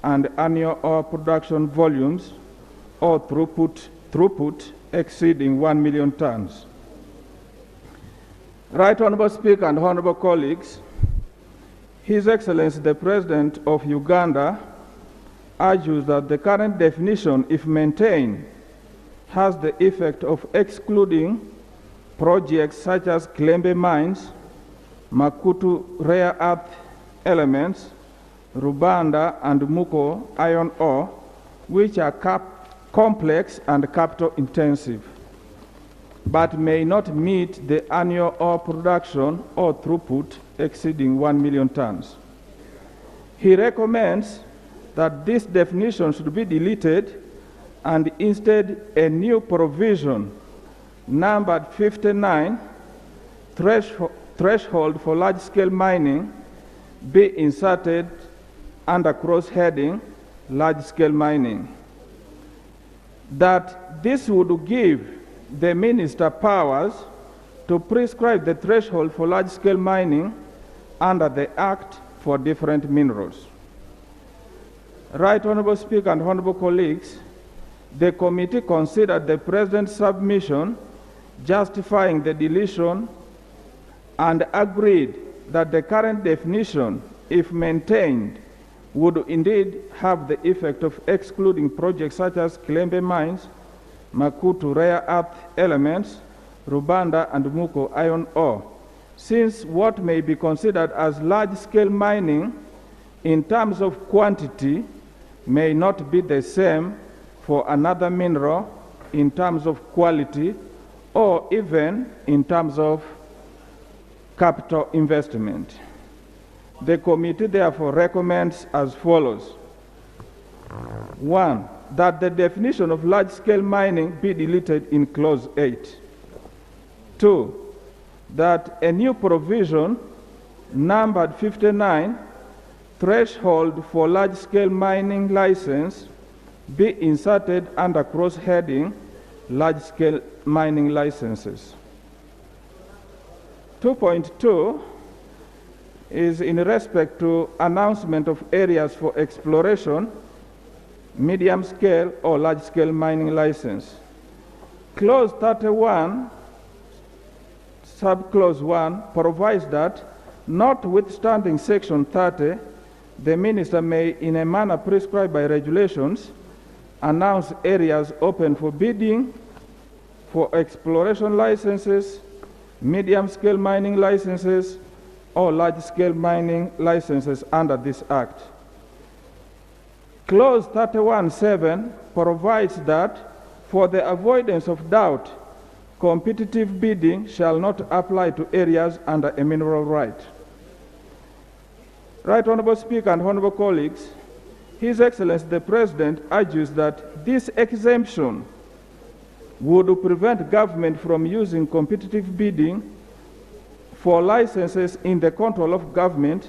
and annual ore production volumes or throughput exceeding 1 million tons. Right Honorable Speaker and Honorable colleagues, His Excellency the President of Uganda argues that the current definition, if maintained, has the effect of excluding projects such as Kilembe mines, Makutu rare earth elements, Rubanda and Muko iron ore, which are complex and capital intensive, but may not meet the annual ore production or throughput exceeding 1 million tons. He recommends that this definition should be deleted and instead a new provision numbered 59, threshold for large-scale mining, be inserted under cross-heading large-scale mining. That this would give the Minister powers to prescribe the threshold for large-scale mining under the Act for different minerals. Right Honorable Speaker and Honorable colleagues, the committee considered the President's submission justifying the deletion and agreed that the current definition, if maintained, would indeed have the effect of excluding projects such as Kilembe mines, Makutu rare earth elements, Rubanda and Muko iron ore, since what may be considered as large-scale mining in terms of quantity may not be the same for another mineral in terms of quality or even in terms of capital investment. The committee therefore recommends as follows. 1, that the definition of large-scale mining be deleted in Clause 8. 2, that a new provision, numbered 59, threshold for large-scale mining license, be inserted under cross-heading large-scale mining licenses. 2.2 is in respect to announcement of areas for exploration, medium-scale or large-scale mining license. Clause 31, subclause 1, provides that, notwithstanding Section 30, the Minister may, in a manner prescribed by regulations, announce areas open for bidding for exploration licenses, medium-scale mining licenses, or large-scale mining licenses under this Act. Clause 31.7 provides that, for the avoidance of doubt, competitive bidding shall not apply to areas under a mineral right. Right Honorable Speaker and Honorable colleagues, His Excellency the President argues that this exemption would prevent government from using competitive bidding for licenses in the control of government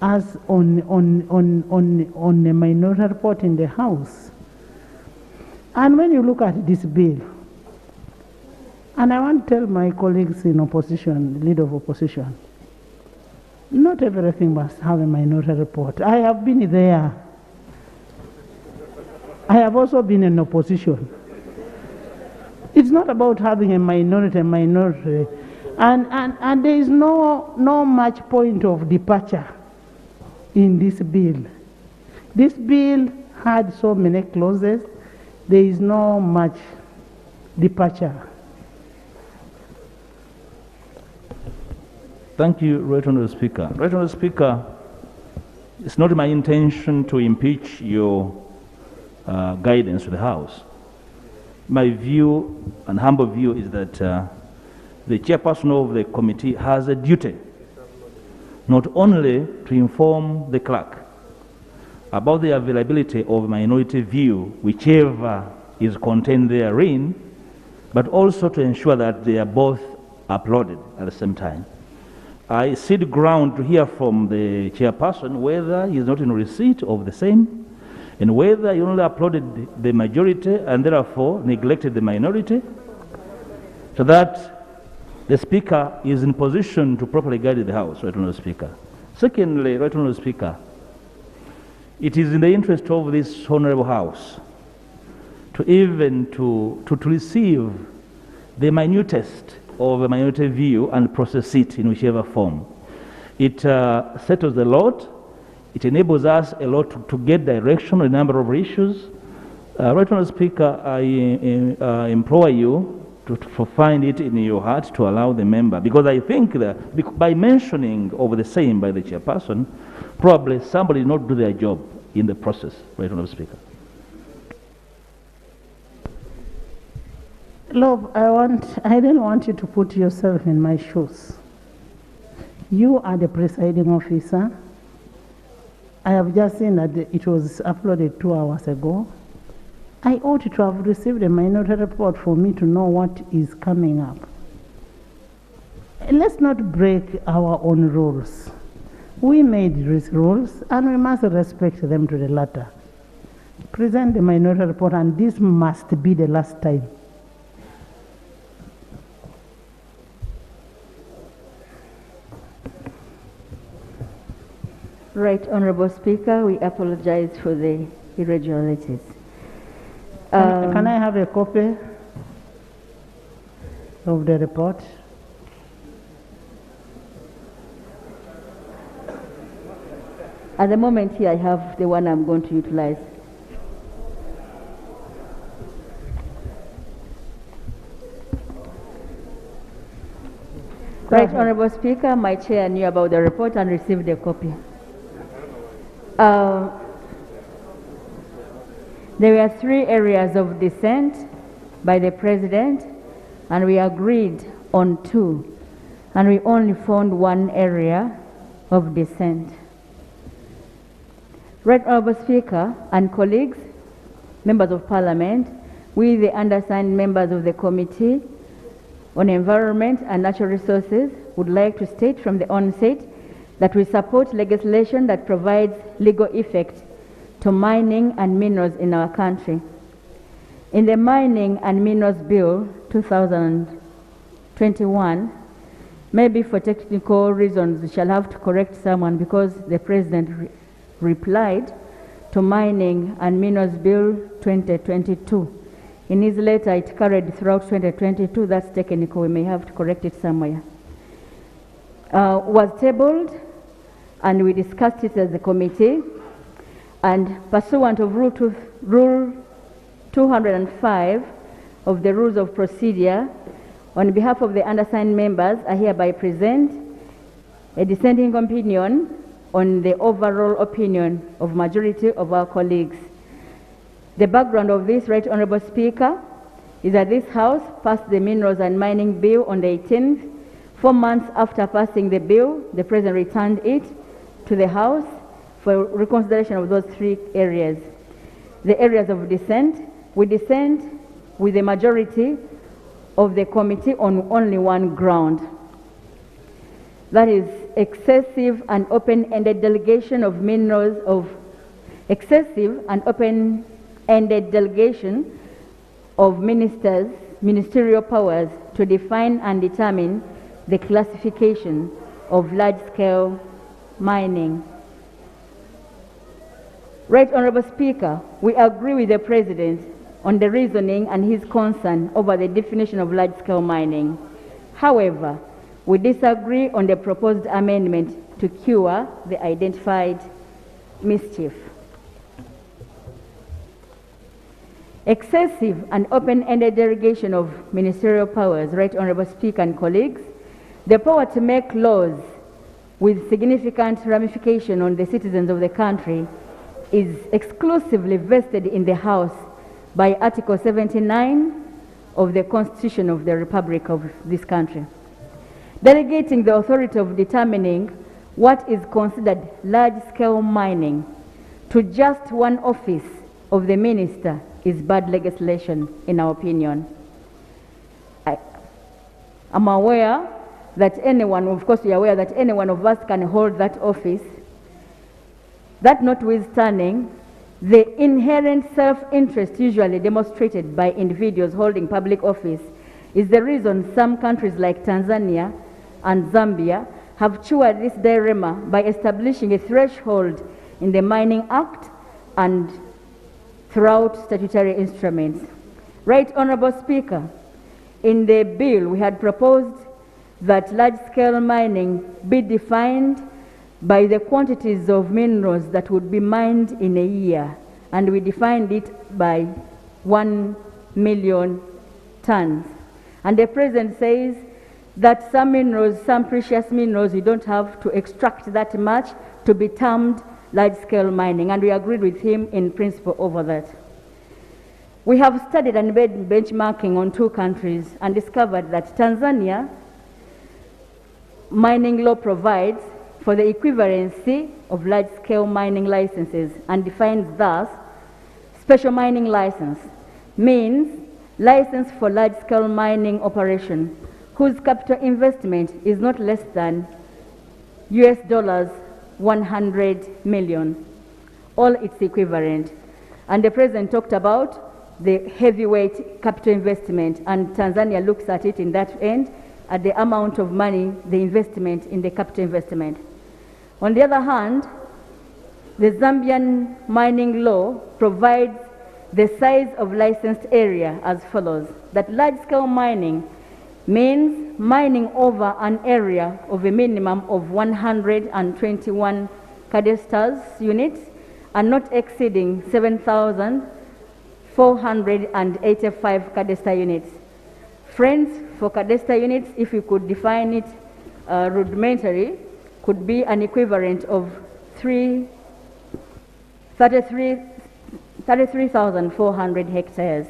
us on a minority report in the House. And when you look at this bill, and I want to tell my colleagues in opposition, leader of opposition, not everything must have a minority report. I have been there. I have also been in opposition. It's not about having a minority. And there is no much point of departure in this bill. This bill had so many clauses, there is no much departure. Thank you, Right Honourable Speaker. Right Honourable Speaker, it's not my intention to impeach your guidance to the House. My view, and humble view, is that the chairperson of the committee has a duty not only to inform the clerk about the availability of minority view, whichever is contained therein, but also to ensure that they are both uploaded at the same time. I cede ground to hear from the chairperson whether he is not in receipt of the same, and whether he only uploaded the majority and therefore neglected the minority, so that the Speaker is in position to properly guide the House, Right Honourable Speaker. Secondly, Right Honourable Speaker, it is in the interest of this Honourable House to receive the minutest of a minority view and process it in whichever form. It settles a lot. It enables us a lot to get direction on a number of issues. Right Honourable Speaker, I implore you to find it in your heart to allow the member, because I think that by mentioning over the same by the chairperson, probably somebody did not do their job in the process, Right Honourable Speaker. Look, I don't want you to put yourself in my shoes. You are the presiding officer. I have just seen that it was uploaded 2 hours ago. I ought to have received a minority report for me to know what is coming up. Let's not break our own rules. We made these rules and we must respect them to the letter. Present the minority report, and this must be the last time. Right Honourable Speaker, we apologize for the irregularities. Can I have a copy of the report? At the moment here, I have the one I'm going to utilize. Right Honourable Speaker, my chair knew about the report and received a copy. There were 3 areas of dissent by the President, and we agreed on 2, and we only found 1 area of dissent. Right Honourable Speaker and colleagues, members of Parliament, we, the undersigned members of the Committee on Environment and Natural Resources, would like to state from the onset that we support legislation that provides legal effect to mining and minerals in our country. In the Mining and Minerals Bill 2021, maybe for technical reasons we shall have to correct someone, because the President replied to Mining and Minerals Bill 2022. In his letter it carried throughout 2022, that's technical, we may have to correct it somewhere. Was tabled and we discussed it as a committee, and pursuant of Rule 205 of the Rules of Procedure, on behalf of the undersigned members, I hereby present a dissenting opinion on the overall opinion of majority of our colleagues. The background of this, Right Honourable Speaker, is that this House passed the Minerals and Mining Bill on the 18th. 4 months after passing the bill, the President returned it to the House for reconsideration of those 3 areas. The areas of dissent, we dissent with the majority of the committee on only 1 ground. That is excessive and open-ended delegation of ministerial powers to define and determine the classification of large-scale mining. Right Honorable Speaker, we agree with the President on the reasoning and his concern over the definition of large-scale mining. However, we disagree on the proposed amendment to cure the identified mischief. Excessive and open-ended derogation of ministerial powers, Right Honorable Speaker and colleagues, the power to make laws with significant ramification on the citizens of the country is exclusively vested in the House by Article 79 of the Constitution of the Republic of this country. Delegating the authority of determining what is considered large-scale mining to just one office of the minister is bad legislation, in our opinion. I'm aware that anyone, of course we are aware that any one of us can hold that office. That notwithstanding, the inherent self-interest usually demonstrated by individuals holding public office is the reason some countries like Tanzania and Zambia have cured this dilemma by establishing a threshold in the Mining Act and throughout statutory instruments. Right Honorable Speaker, in the bill we had proposed that large-scale mining be defined by the quantities of minerals that would be mined in a year, and we defined it by 1 million tons. And the President says that some minerals, some precious minerals, you don't have to extract that much to be termed large-scale mining, and we agreed with him in principle over that. We have studied and made benchmarking on 2 countries and discovered that Tanzania mining law provides for the equivalency of large-scale mining licenses and defines thus special mining license means license for large-scale mining operation whose capital investment is not less than US$ 100 million, all its equivalent. And the President talked about the heavyweight capital investment, and Tanzania looks at it in that end at the amount of money, the investment in the capital investment. On the other hand, the Zambian mining law provides the size of licensed area as follows: that large-scale mining means mining over an area of a minimum of 121 cadastral units and not exceeding 7,485 cadastral units. Friends, for cadastral units, if you could define it rudimentary, could be an equivalent of 33,400 hectares.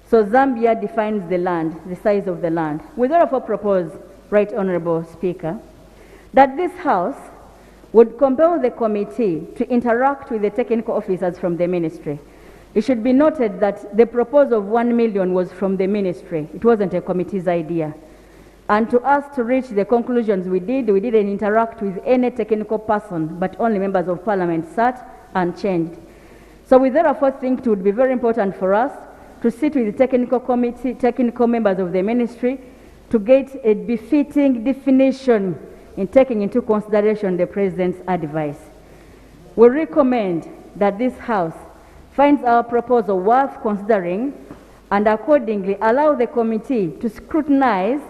So Zambia defines the land, the size of the land. We therefore propose, Right Honorable Speaker, that this House would compel the committee to interact with the technical officers from the ministry. It should be noted that the proposal of 1 million was from the ministry. It wasn't a committee's idea. And to us to reach the conclusions we didn't interact with any technical person, but only members of parliament sat and changed. So we therefore think it would be very important for us to sit with the technical committee, technical members of the ministry, to get a befitting definition in taking into consideration the President's advice. We recommend that this House finds our proposal worth considering and accordingly allow the committee to scrutinize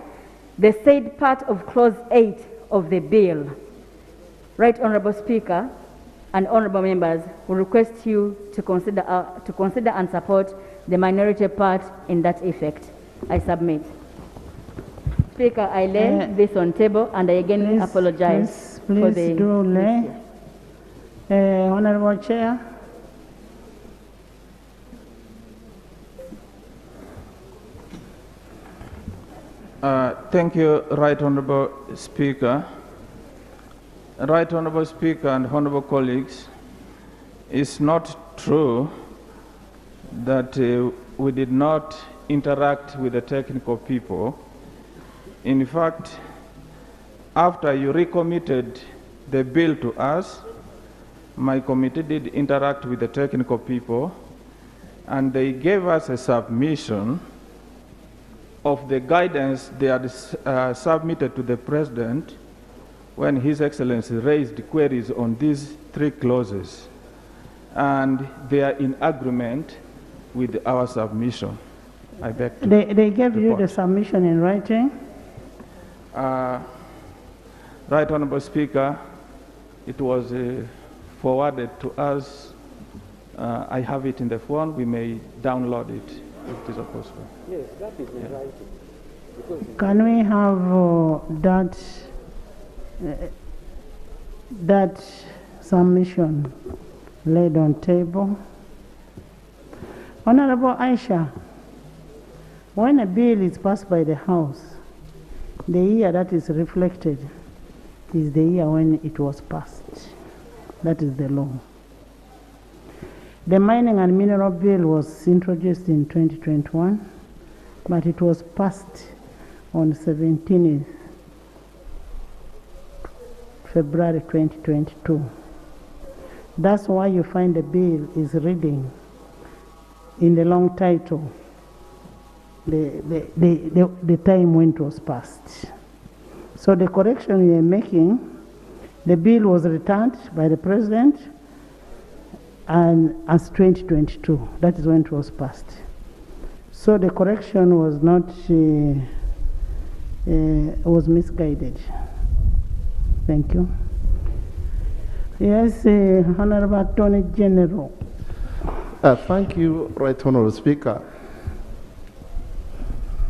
the said part of Clause 8 of the bill. Right Honorable Speaker and honorable members, we request you to consider and support the minority part in that effect. I submit. Speaker, I lay this on table and I again apologize for the... Please do lay. Honorable Chair. Thank you, Right Honorable Speaker. Right Honorable Speaker and honorable colleagues, it's not true that we did not interact with the technical people. In fact, after you recommitted the bill to us, my committee did interact with the technical people, and they gave us a submission of the guidance they had submitted to the President when His Excellency raised queries on these 3 clauses. And they are in agreement with our submission. I beg to They gave you report. the submission in writing? Right Honorable Speaker, it was forwarded to us. I have it in the phone. We may download it if it is possible. Yes, that is in writing. Can we have that submission laid on table? Honorable Aisha, when a bill is passed by the House, the year that is reflected is the year when it was passed. That is the law. The mining and mineral bill was introduced in 2021, but it was passed on 17th February 2022. That's why you find the bill is reading in the long title the time when it was passed. So the correction we are making, the bill was returned by the President and as 2022, that is when it was passed. So the correction was not, was misguided. Thank you. Yes, Honorable Attorney General. Thank you, Right Honorable Speaker.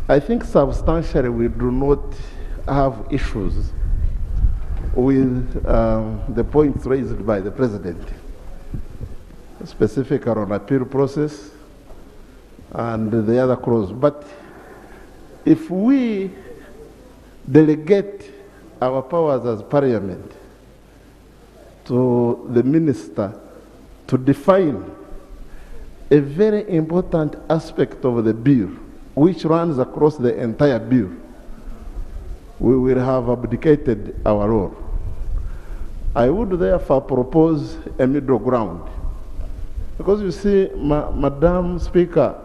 I think substantially we do not have issues with the points raised by the President, specifically on appeal process and the other clause. But if we delegate our powers as Parliament to the Minister to define a very important aspect of the bill, which runs across the entire bill, we will have abdicated our role. I would therefore propose a middle ground. Because you see, Madam Speaker,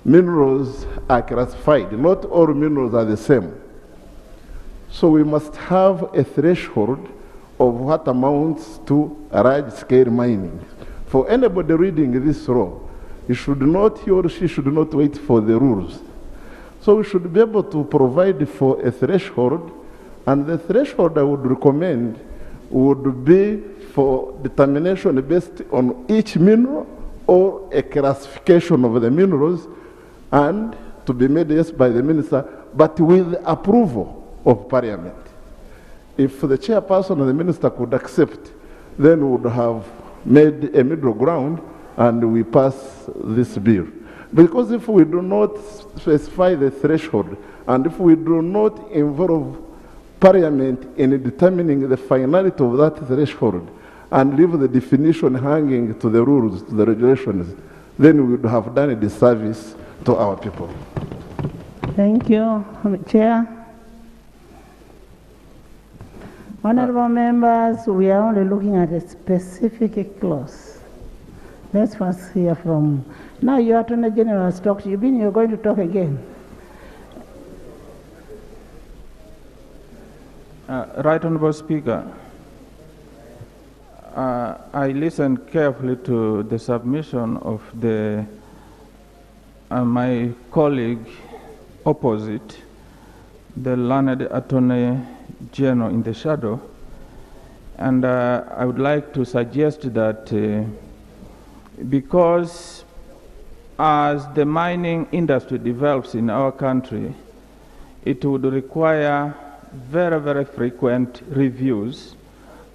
minerals are classified. Not all minerals are the same. So we must have a threshold of what amounts to large-scale mining. For anybody reading this law, he or she should not wait for the rules. So we should be able to provide for a threshold, and the threshold I would recommend would be for determination based on each mineral or a classification of the minerals, and to be made, yes, by the Minister, but with approval of Parliament. If the chairperson and the Minister could accept, then we would have made a middle ground and we pass this bill. Because if we do not specify the threshold, and if we do not involve Parliament in determining the finality of that threshold, and leave the definition hanging to the rules, to the regulations, then we would have done a disservice to our people. Thank you, Chair. Honorable members, we are only looking at a specific clause. Let's first hear from, now your Attorney General has talked, you're going to talk again. Right Honorable Speaker, I listened carefully to the submission of my colleague opposite, the learned Attorney General in the shadow, and I would like to suggest that because as the mining industry develops in our country, it would require very, very frequent reviews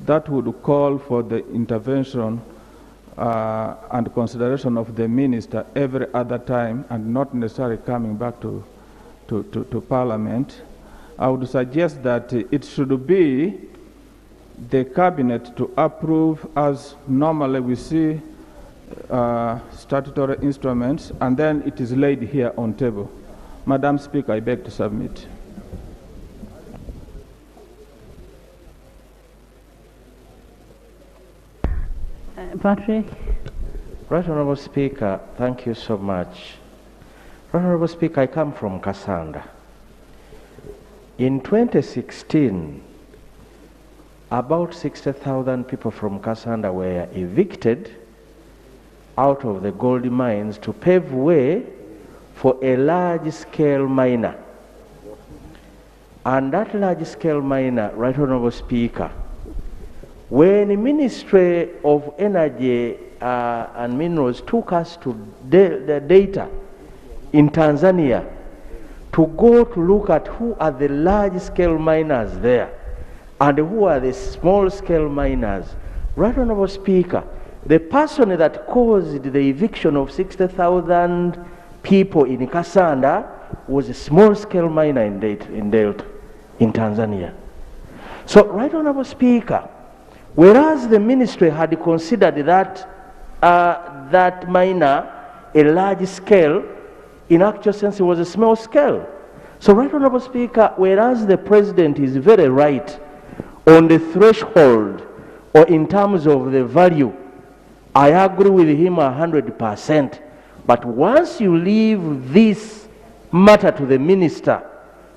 that would call for the intervention and consideration of the Minister every other time and not necessarily coming back to Parliament. I would suggest that it should be the Cabinet to approve, as normally we see statutory instruments, and then it is laid here on table. Madam Speaker, I beg to submit. Patrick. Right Honourable Speaker, thank you so much. Right Honourable Speaker, I come from Kasanda. In 2016, about 60,000 people from Kasanda were evicted out of the gold mines to pave way for a large-scale miner. And that large-scale miner, Right Honourable Speaker, when the Ministry of Energy and Minerals took us to the data in Tanzania to go to look at who are the large-scale miners there and who are the small-scale miners, Right Honourable Speaker, the person that caused the eviction of 60,000 people in Kasanda was a small-scale miner in Delta, in Tanzania. So, Right Honourable Speaker, whereas the ministry had considered that that miner a large scale, in actual sense it was a small scale. So, Right Honourable Speaker, whereas the President is very right on the threshold or in terms of the value, I agree with him 100%. But once you leave this matter to the minister,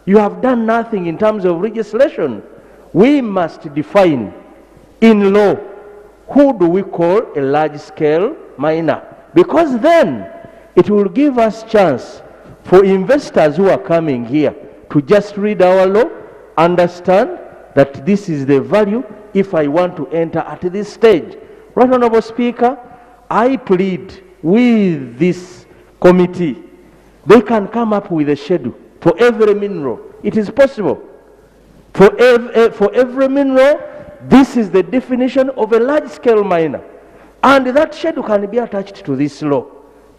you have done nothing in terms of legislation. We must define in law who do we call a large-scale miner, because then it will give us chance for investors who are coming here to just read our law, understand that this is the value if I want to enter at this stage. Right Honourable Speaker, I plead with this committee, they can come up with a schedule for every mineral. It is possible. For every mineral, this is the definition of a large-scale miner. And that schedule can be attached to this law.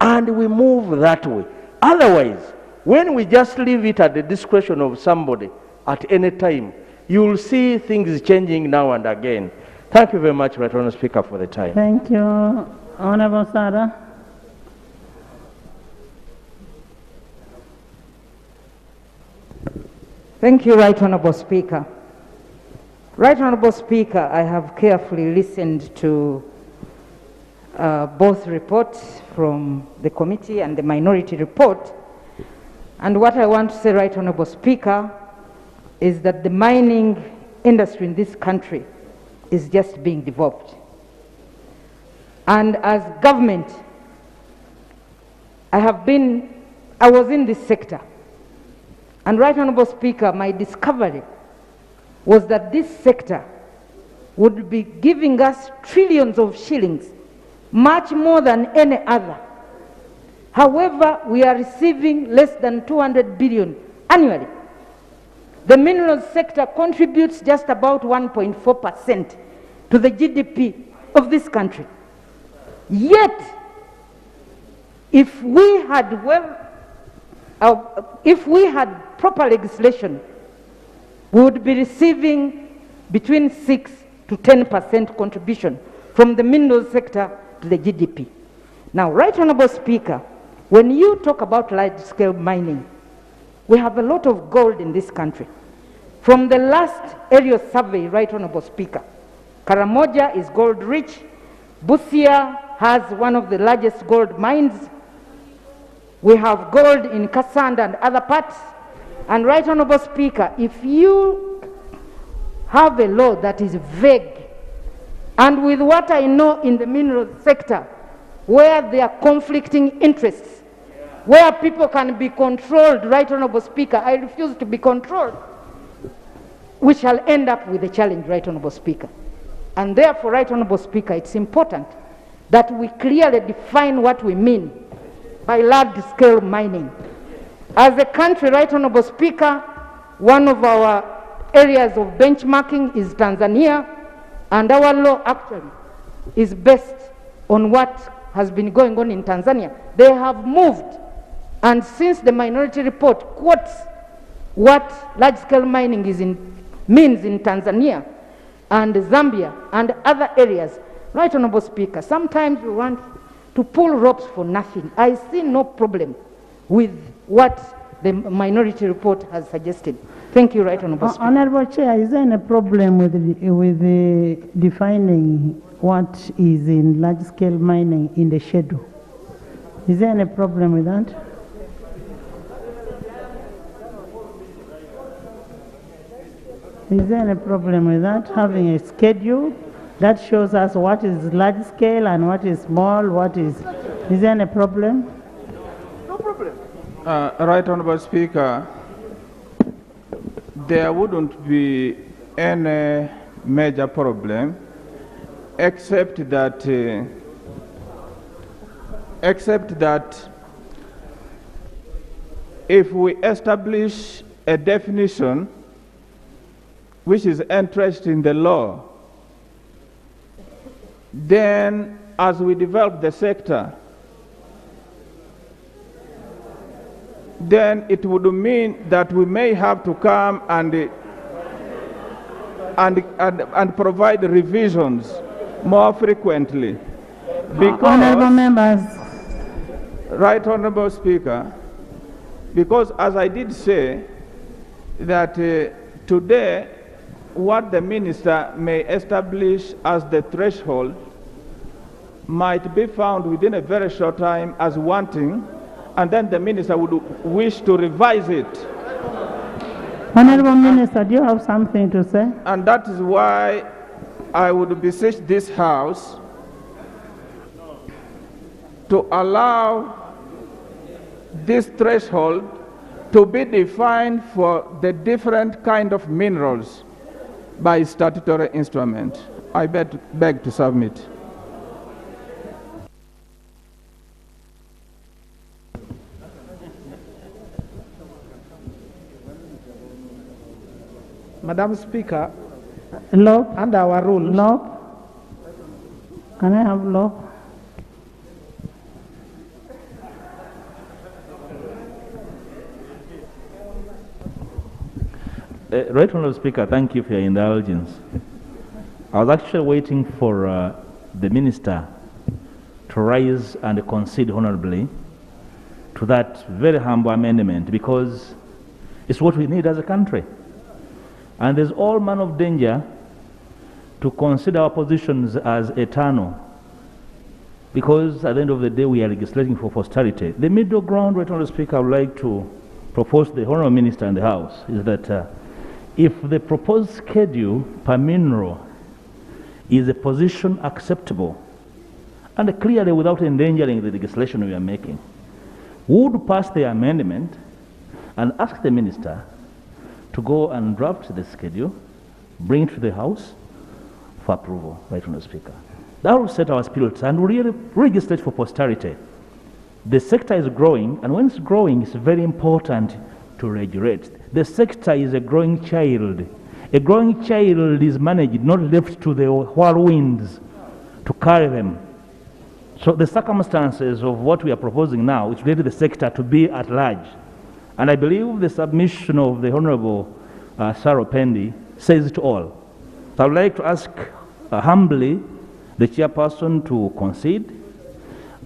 And we move that way. Otherwise, when we just leave it at the discretion of somebody at any time, you will see things changing now and again. Thank you very much, Right Honourable Speaker, for the time. Thank you. Honourable Sarah. Thank you, Right Honourable Speaker. Right Honourable Speaker, I have carefully listened to both reports from the committee and the minority report. And what I want to say, Right Honourable Speaker, is that the mining industry in this country is just being developed. And as government, I was in this sector. And Right Honourable Speaker, my discovery was that this sector would be giving us trillions of shillings, much more than any other. However, we are receiving less than 200 billion annually. The minerals sector contributes just about 1.4% to the GDP of this country. Yet, if we had proper legislation, we would be receiving between 6 to 10% contribution from the minerals sector to the GDP. Now, Right Honourable Speaker, when you talk about large-scale mining, we have a lot of gold in this country. From the last area survey, Right Honourable Speaker, Karamoja is gold rich, Busia has one of the largest gold mines, we have gold in Kasanda and other parts. And Right Honourable Speaker, if you have a law that is vague, and with what I know in the mineral sector, where there are conflicting interests, where people can be controlled, Right Honourable Speaker, I refuse to be controlled, we shall end up with a challenge, Right Honourable Speaker. And therefore, Right Honourable Speaker, it's important that we clearly define what we mean by large-scale mining. As a country, Right Honourable Speaker, one of our areas of benchmarking is Tanzania, and our law actually is based on what has been going on in Tanzania. They have moved, and since the minority report quotes what large-scale mining means in Tanzania and Zambia and other areas, Right Honourable Speaker, sometimes we want to pull ropes for nothing. I see no problem with what the minority report has suggested. Thank you, Right Honourable Speaker. Honourable Chair, is there any problem with defining what is in large-scale mining in the schedule? Is there any problem with that? Is there any problem with that, having a schedule that shows us what is large scale and what is small, is there any problem? No problem. Right Honourable Speaker, there wouldn't be any major problem except that if we establish a definition which is entrenched in the law, then as we develop the sector, then it would mean that we may have to come and provide revisions more frequently. Because, Honourable members. Right Honourable Speaker, because as I did say, that today what the minister may establish as the threshold might be found within a very short time as wanting, and then the minister would wish to revise it. Honourable Minister, do you have something to say? And that is why I would beseech this House to allow this threshold to be defined for the different kind of minerals by statutory instrument. I beg to submit. Madam Speaker, law under our rules. Law. Can I have law? Right Honourable Speaker, thank you for your indulgence. I was actually waiting for the Minister to rise and concede honourably to that very humble amendment, because it's what we need as a country. And there's all manner of danger to consider our positions as eternal, because at the end of the day we are legislating for posterity. The middle ground, Right Honourable Speaker, I would like to propose to the Honourable Minister in the House is that if the proposed schedule per mineral is a position acceptable, and clearly without endangering the legislation we are making, we would pass the amendment and ask the Minister to go and draft the schedule, bring it to the House for approval, Right Honourable Speaker. That will set our spirits and really legislate for posterity. The sector is growing, and when it's growing, it's very important to regulate. The sector is a growing child. A growing child is managed, not left to the whirlwinds to carry them. So the circumstances of what we are proposing now is related to the sector to be at large. And I believe the submission of the Honourable Sarah Pendi says it all. So I would like to ask humbly the chairperson to concede,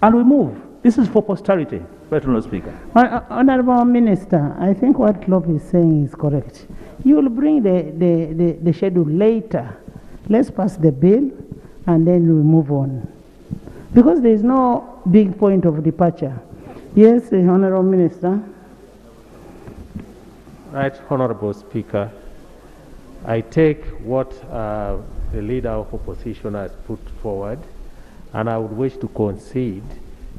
and we move. This is for posterity, Right Honourable Speaker. Honourable Minister, I think what Lop is saying is correct. You will bring the schedule later. Let's pass the bill and then we move on. Because there is no big point of departure. Yes, Honourable Minister. Right Honourable Speaker, I take what the Leader of Opposition has put forward, and I would wish to concede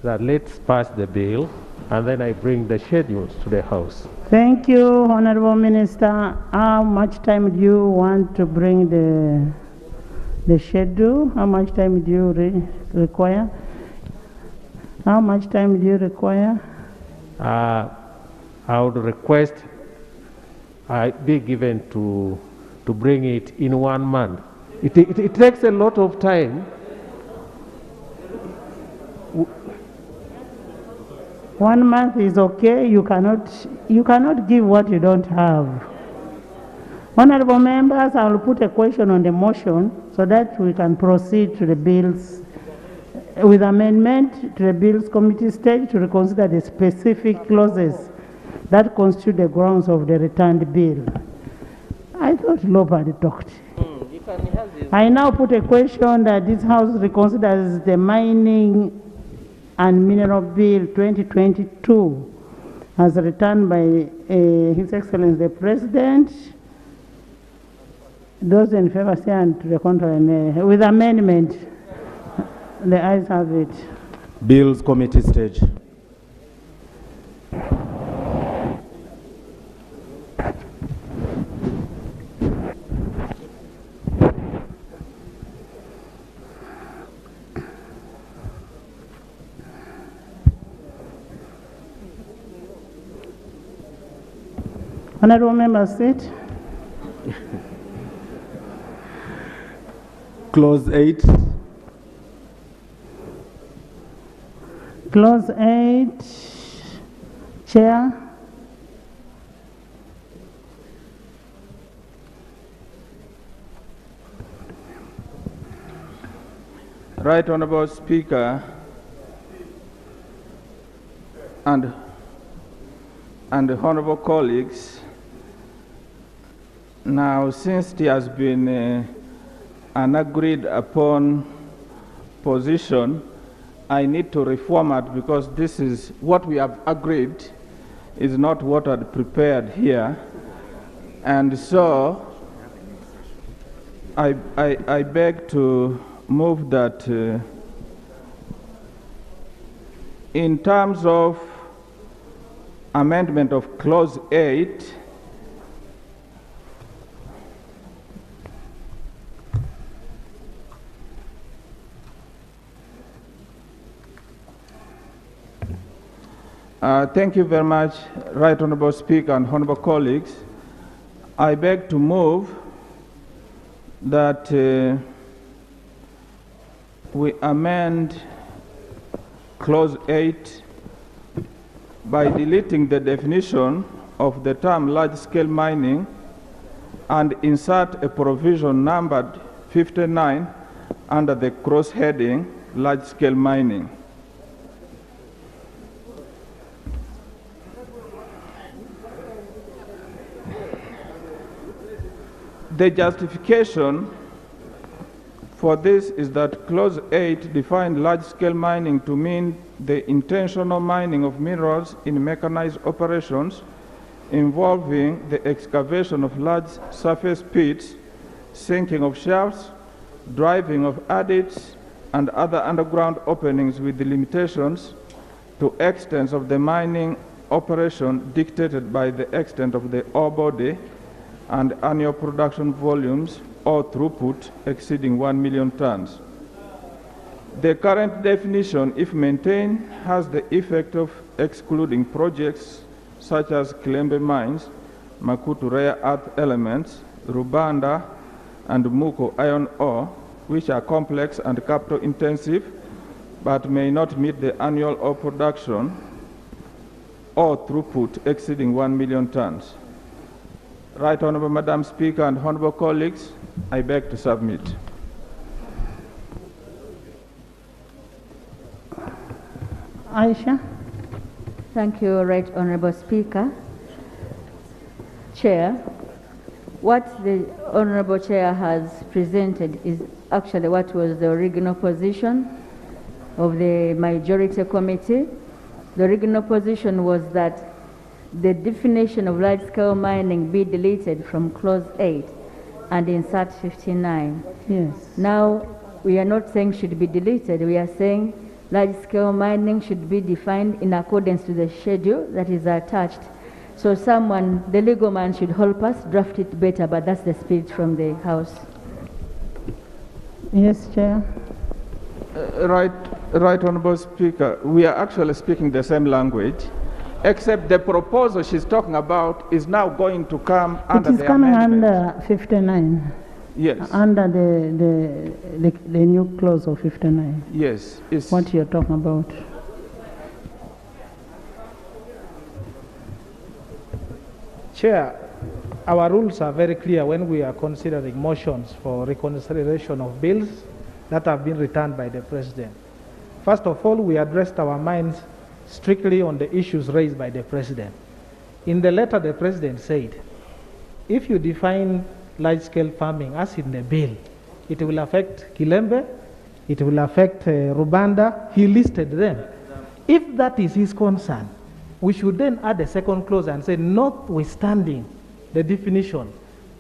that let's pass the bill and then I bring the schedules to the House. Thank you, Honourable Minister. How much time do you want to bring the schedule? How much time do you require? How much time do you require? I would request I be given to bring it in 1 month. It takes a lot of time. 1 month is okay. You cannot give what you don't have. Honourable members, I will put a question on the motion so that we can proceed to the bills with amendment to the bills committee stage to reconsider the specific clauses that constitute the grounds of the returned bill. I thought nobody talked. I now put a question that this House reconsiders the Mining and Mineral Bill 2022 as returned by His Excellency the President. Those in favor say and to the contrary, nay. With amendment, the ayes have it. Bills Committee stage. Honorable members, sit. Clause 8. Clause 8. Chair. Right Honorable Speaker and honorable colleagues, now since it has been an agreed upon position, I need to reformat because this is what we have agreed is not what I'd prepared here. And so I beg to move that in terms of amendment of clause 8, thank you very much, Right Honorable Speaker and honorable colleagues. I beg to move that we amend clause 8 by deleting the definition of the term large-scale mining and insert a provision numbered 59 under the cross-heading large-scale mining. The justification for this is that clause 8 defined large-scale mining to mean the intentional mining of minerals in mechanized operations involving the excavation of large surface pits, sinking of shafts, driving of adits, and other underground openings with the limitations to extents of the mining operation dictated by the extent of the ore body and annual production volumes or throughput exceeding 1 million tons. The current definition, if maintained, has the effect of excluding projects such as Kilembe mines, Makutu rare earth elements, Rubanda, and Muko iron ore, which are complex and capital intensive, but may not meet the annual ore production or throughput exceeding 1 million tons. Right Honorable Madam Speaker and honorable colleagues, I beg to submit. Aisha. Thank you, Right Honorable Speaker. Chair, what the Honorable Chair has presented is actually what was the original position of the majority committee. The original position was that the definition of large-scale mining be deleted from clause 8 and insert 59. Yes. Now, we are not saying should be deleted. We are saying large-scale mining should be defined in accordance to the schedule that is attached. So someone, the legal man, should help us draft it better, but that's the spirit from the House. Yes, Chair. Right Honorable Speaker, we are actually speaking the same language, except the proposal she's talking about is now going to come under the amendment. It is coming under 59. Yes. Under the new clause of 59. Yes. It's what you're talking about. Chair, our rules are very clear when we are considering motions for reconciliation of bills that have been returned by the President. First of all, we addressed our minds strictly on the issues raised by the President. In the letter, the president said, if you define large-scale farming as in the bill, it will affect Kilembe, it will affect Rubanda. He listed them. If that is his concern, we should then add a second clause and say, notwithstanding the definition,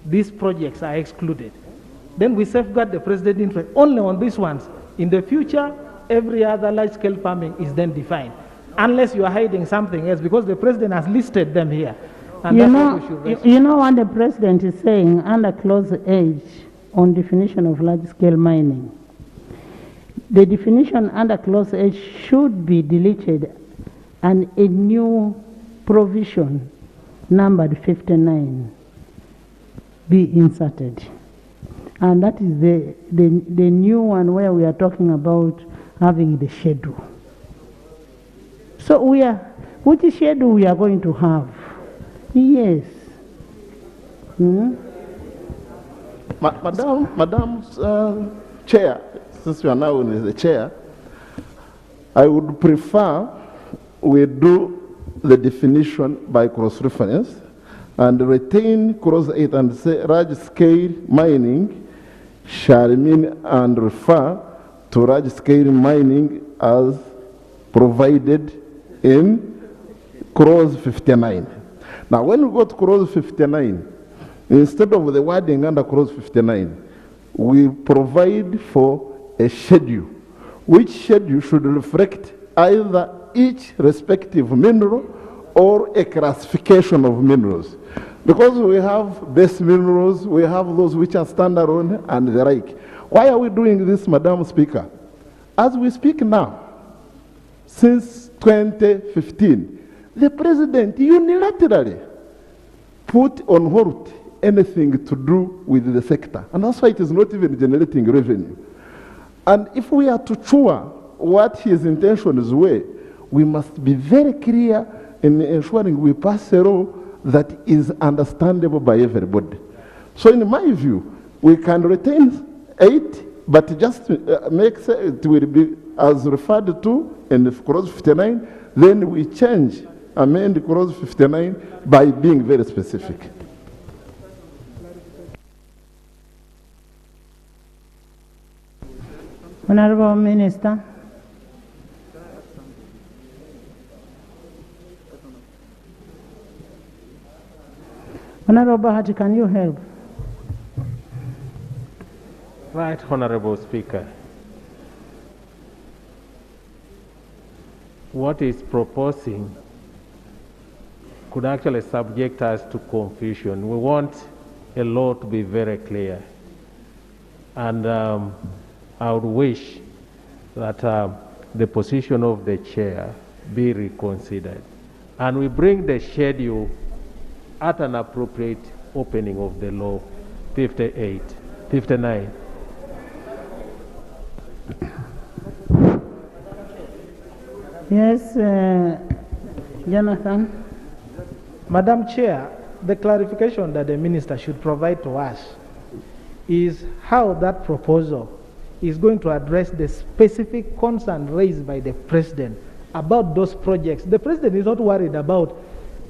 these projects are excluded. Then we safeguard the president's interest only on these ones. In the future, every other large-scale farming is then defined, unless you are hiding something else, because the president has listed them here. And you know what the president is saying under clause H on definition of large-scale mining. The definition under clause H should be deleted and a new provision numbered 59 be inserted. And that is the new one where we are talking about having the schedule. So which schedule we are going to have? Yes. Madam Chair, since you are now in the chair, I would prefer we do the definition by cross-reference and retain clause 8 and say large-scale mining shall mean and refer to large-scale mining as provided in clause 59. Now, when we go to clause 59, instead of the wording under clause 59, we provide for a schedule, which schedule should reflect either each respective mineral or a classification of minerals. Because we have base minerals, we have those which are standalone and the like. Why are we doing this, Madam Speaker? As we speak now, since 2015, the president unilaterally put on hold anything to do with the sector. And that's why it is not even generating revenue. And if we are to sure what his intentions were, we must be very clear in ensuring we pass a law that is understandable by everybody. So in my view, we can retain 8, but just make it will be as referred to in clause 59, then we amend clause 59 by being very specific. Honorable Minister. Honorable Bahati, can you help? Right, Honorable Speaker. What is proposing could actually subject us to confusion. We want a law to be very clear. And I would wish that the position of the chair be reconsidered. And we bring the schedule at an appropriate opening of the law, 59. Yes, Jonathan. Madam Chair, the clarification that the minister should provide to us is how that proposal is going to address the specific concern raised by the president about those projects. The president is not worried about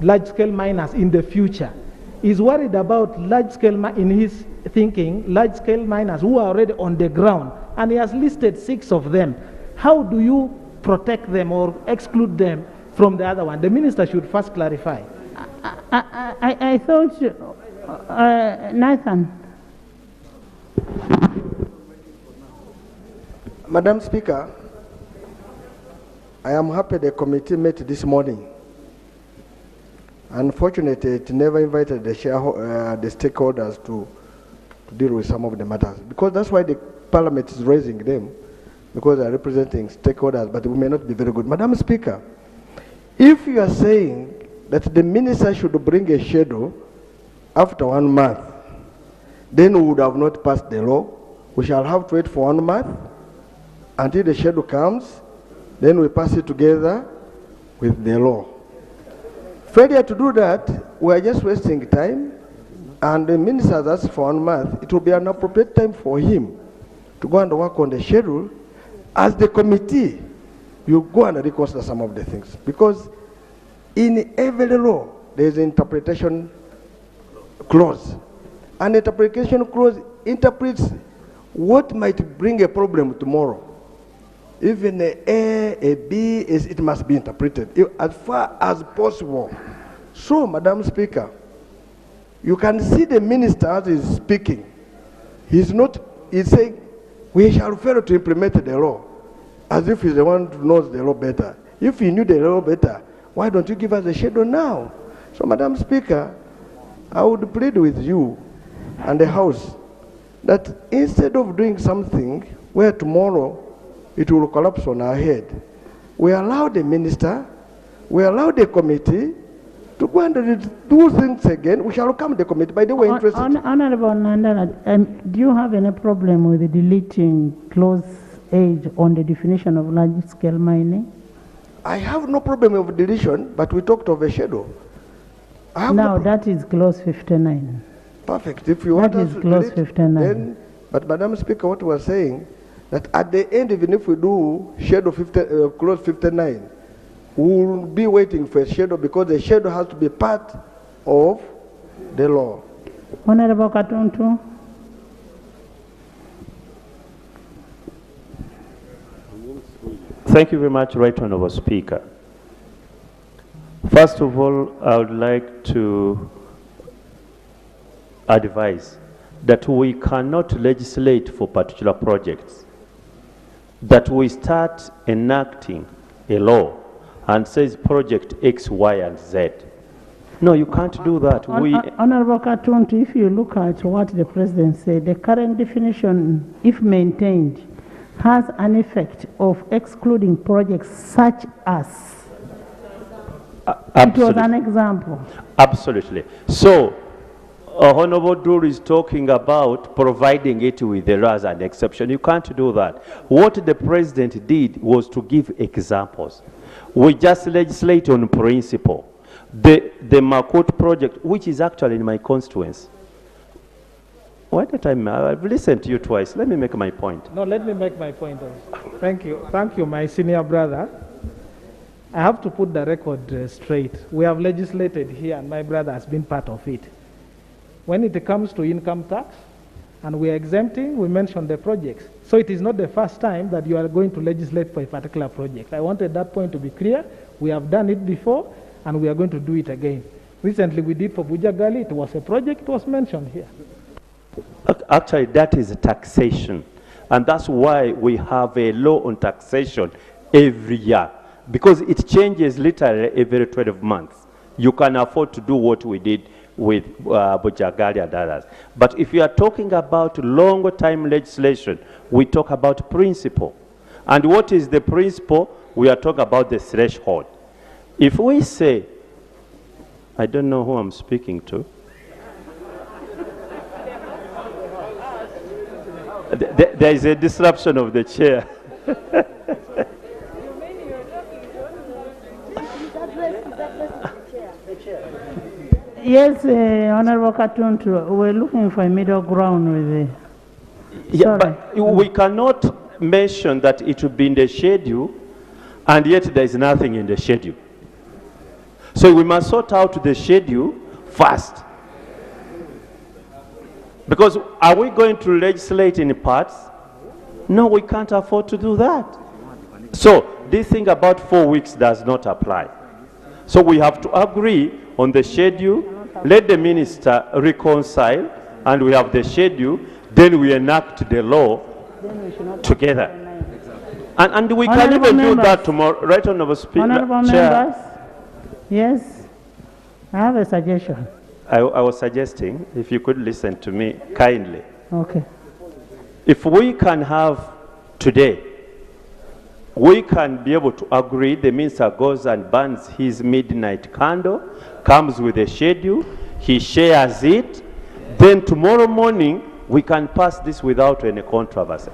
large-scale miners in the future. He's worried about large-scale, in his thinking, large-scale miners who are already on the ground, and he has listed 6 of them. How do you protect them or exclude them from the other one? The minister should first clarify. I thought, Nathan. Madam Speaker, I am happy the committee met this morning. Unfortunately, it never invited the stakeholders to deal with some of the matters, because that's why the Parliament is raising them, because they are representing stakeholders, but we may not be very good. Madam Speaker, if you are saying that the minister should bring a schedule after 1 month, then we would have not passed the law. We shall have to wait for 1 month until the schedule comes, then we pass it together with the law. Failure to do that, we are just wasting time, and the minister has asked for 1 month. It will be an appropriate time for him to go and work on the schedule. As the committee, you go and reconsider some of the things, because in every law, there is an interpretation clause. An interpretation clause interprets what might bring a problem tomorrow. Even a B, it must be interpreted as far as possible. So, Madam Speaker, you can see the minister as he's speaking. He's saying, we shall fail to implement the law, as if he's the one who knows the law better. If he knew the law better, why don't you give us a schedule now? So, Madam Speaker, I would plead with you and the House that instead of doing something where tomorrow it will collapse on our head, we allow the minister, we allow the committee to go and do things again. We shall come to the committee. By the way, interested. Honorable Nandala, do you have any problem with deleting clause age on the definition of large-scale mining? I have no problem with deletion, but we talked of a schedule. Now that is clause 59. Perfect. If you want that us is to clause delete, 59. then, but Madam Speaker, what we are saying, that at the end, even if we do schedule clause 59, we will be waiting for a schedule because the schedule has to be part of the law. Honorable Katuntu. Thank you very much, Right Honourable Speaker. First of all, I would like to advise that we cannot legislate for particular projects, that we start enacting a law and says project X, Y, and Z. No, you can't do that. Honorable Katuntu, if you look at what the President said, the current definition, if maintained, has an effect of excluding projects such as. It was an example. Absolutely. So, Honorable Dur is talking about providing it with the law as an exception. You can't do that. What the President did was to give examples. We just legislate on principle. The Makot project, which is actually in my constituency. Why don't I've listened to you twice. Let me make my point. No, let me make my point also. Thank you. Thank you, my senior brother. I have to put the record straight. We have legislated here, and my brother has been part of it. When it comes to income tax, and we are exempting, we mention the projects. So it is not the first time that you are going to legislate for a particular project. I wanted that point to be clear. We have done it before, and we are going to do it again. Recently, we did for Bujagali. It was a project, it was mentioned here. Actually, that is taxation. And that's why we have a law on taxation every year. Because it changes literally every 12 months. You can afford to do what we did with Bujagali and others. But if you are talking about longer time legislation, we talk about principle. And what is the principle? We are talking about the threshold. If we say, I don't know who I'm speaking to. There is a disruption of the chair. Yes, Honorable Katuntu, we're looking for a middle ground with the... Yeah, but we cannot mention that it will be in the schedule, and yet there is nothing in the schedule. So we must sort out the schedule first. Because are we going to legislate in parts? No, we can't afford to do that. So this thing about 4 weeks does not apply. So we have to agree on the schedule, let the minister reconcile, and we have the schedule, then we enact the law together. And we can even do that tomorrow, right, Honorable Speaker. Honorable members, yes, I have a suggestion. I was suggesting, if you could listen to me kindly. Okay. If we can have today, we can be able to agree, the minister goes and burns his midnight candle, comes with a schedule, he shares it, then tomorrow morning we can pass this without any controversy.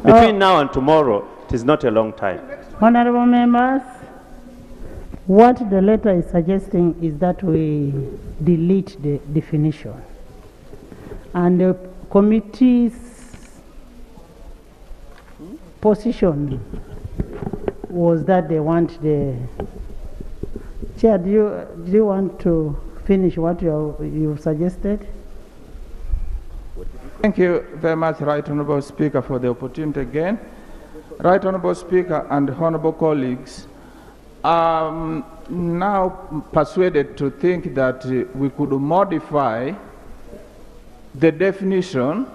Between now and tomorrow, it is not a long time. Honorable members, what the letter is suggesting is that we delete the definition. And the committee's position was that they want the... Chair, do you want to finish what you've suggested. Thank you very much, Right Honourable Speaker, for the opportunity again. Right Honourable Speaker and honourable colleagues, I'm now persuaded to think that we could modify the definition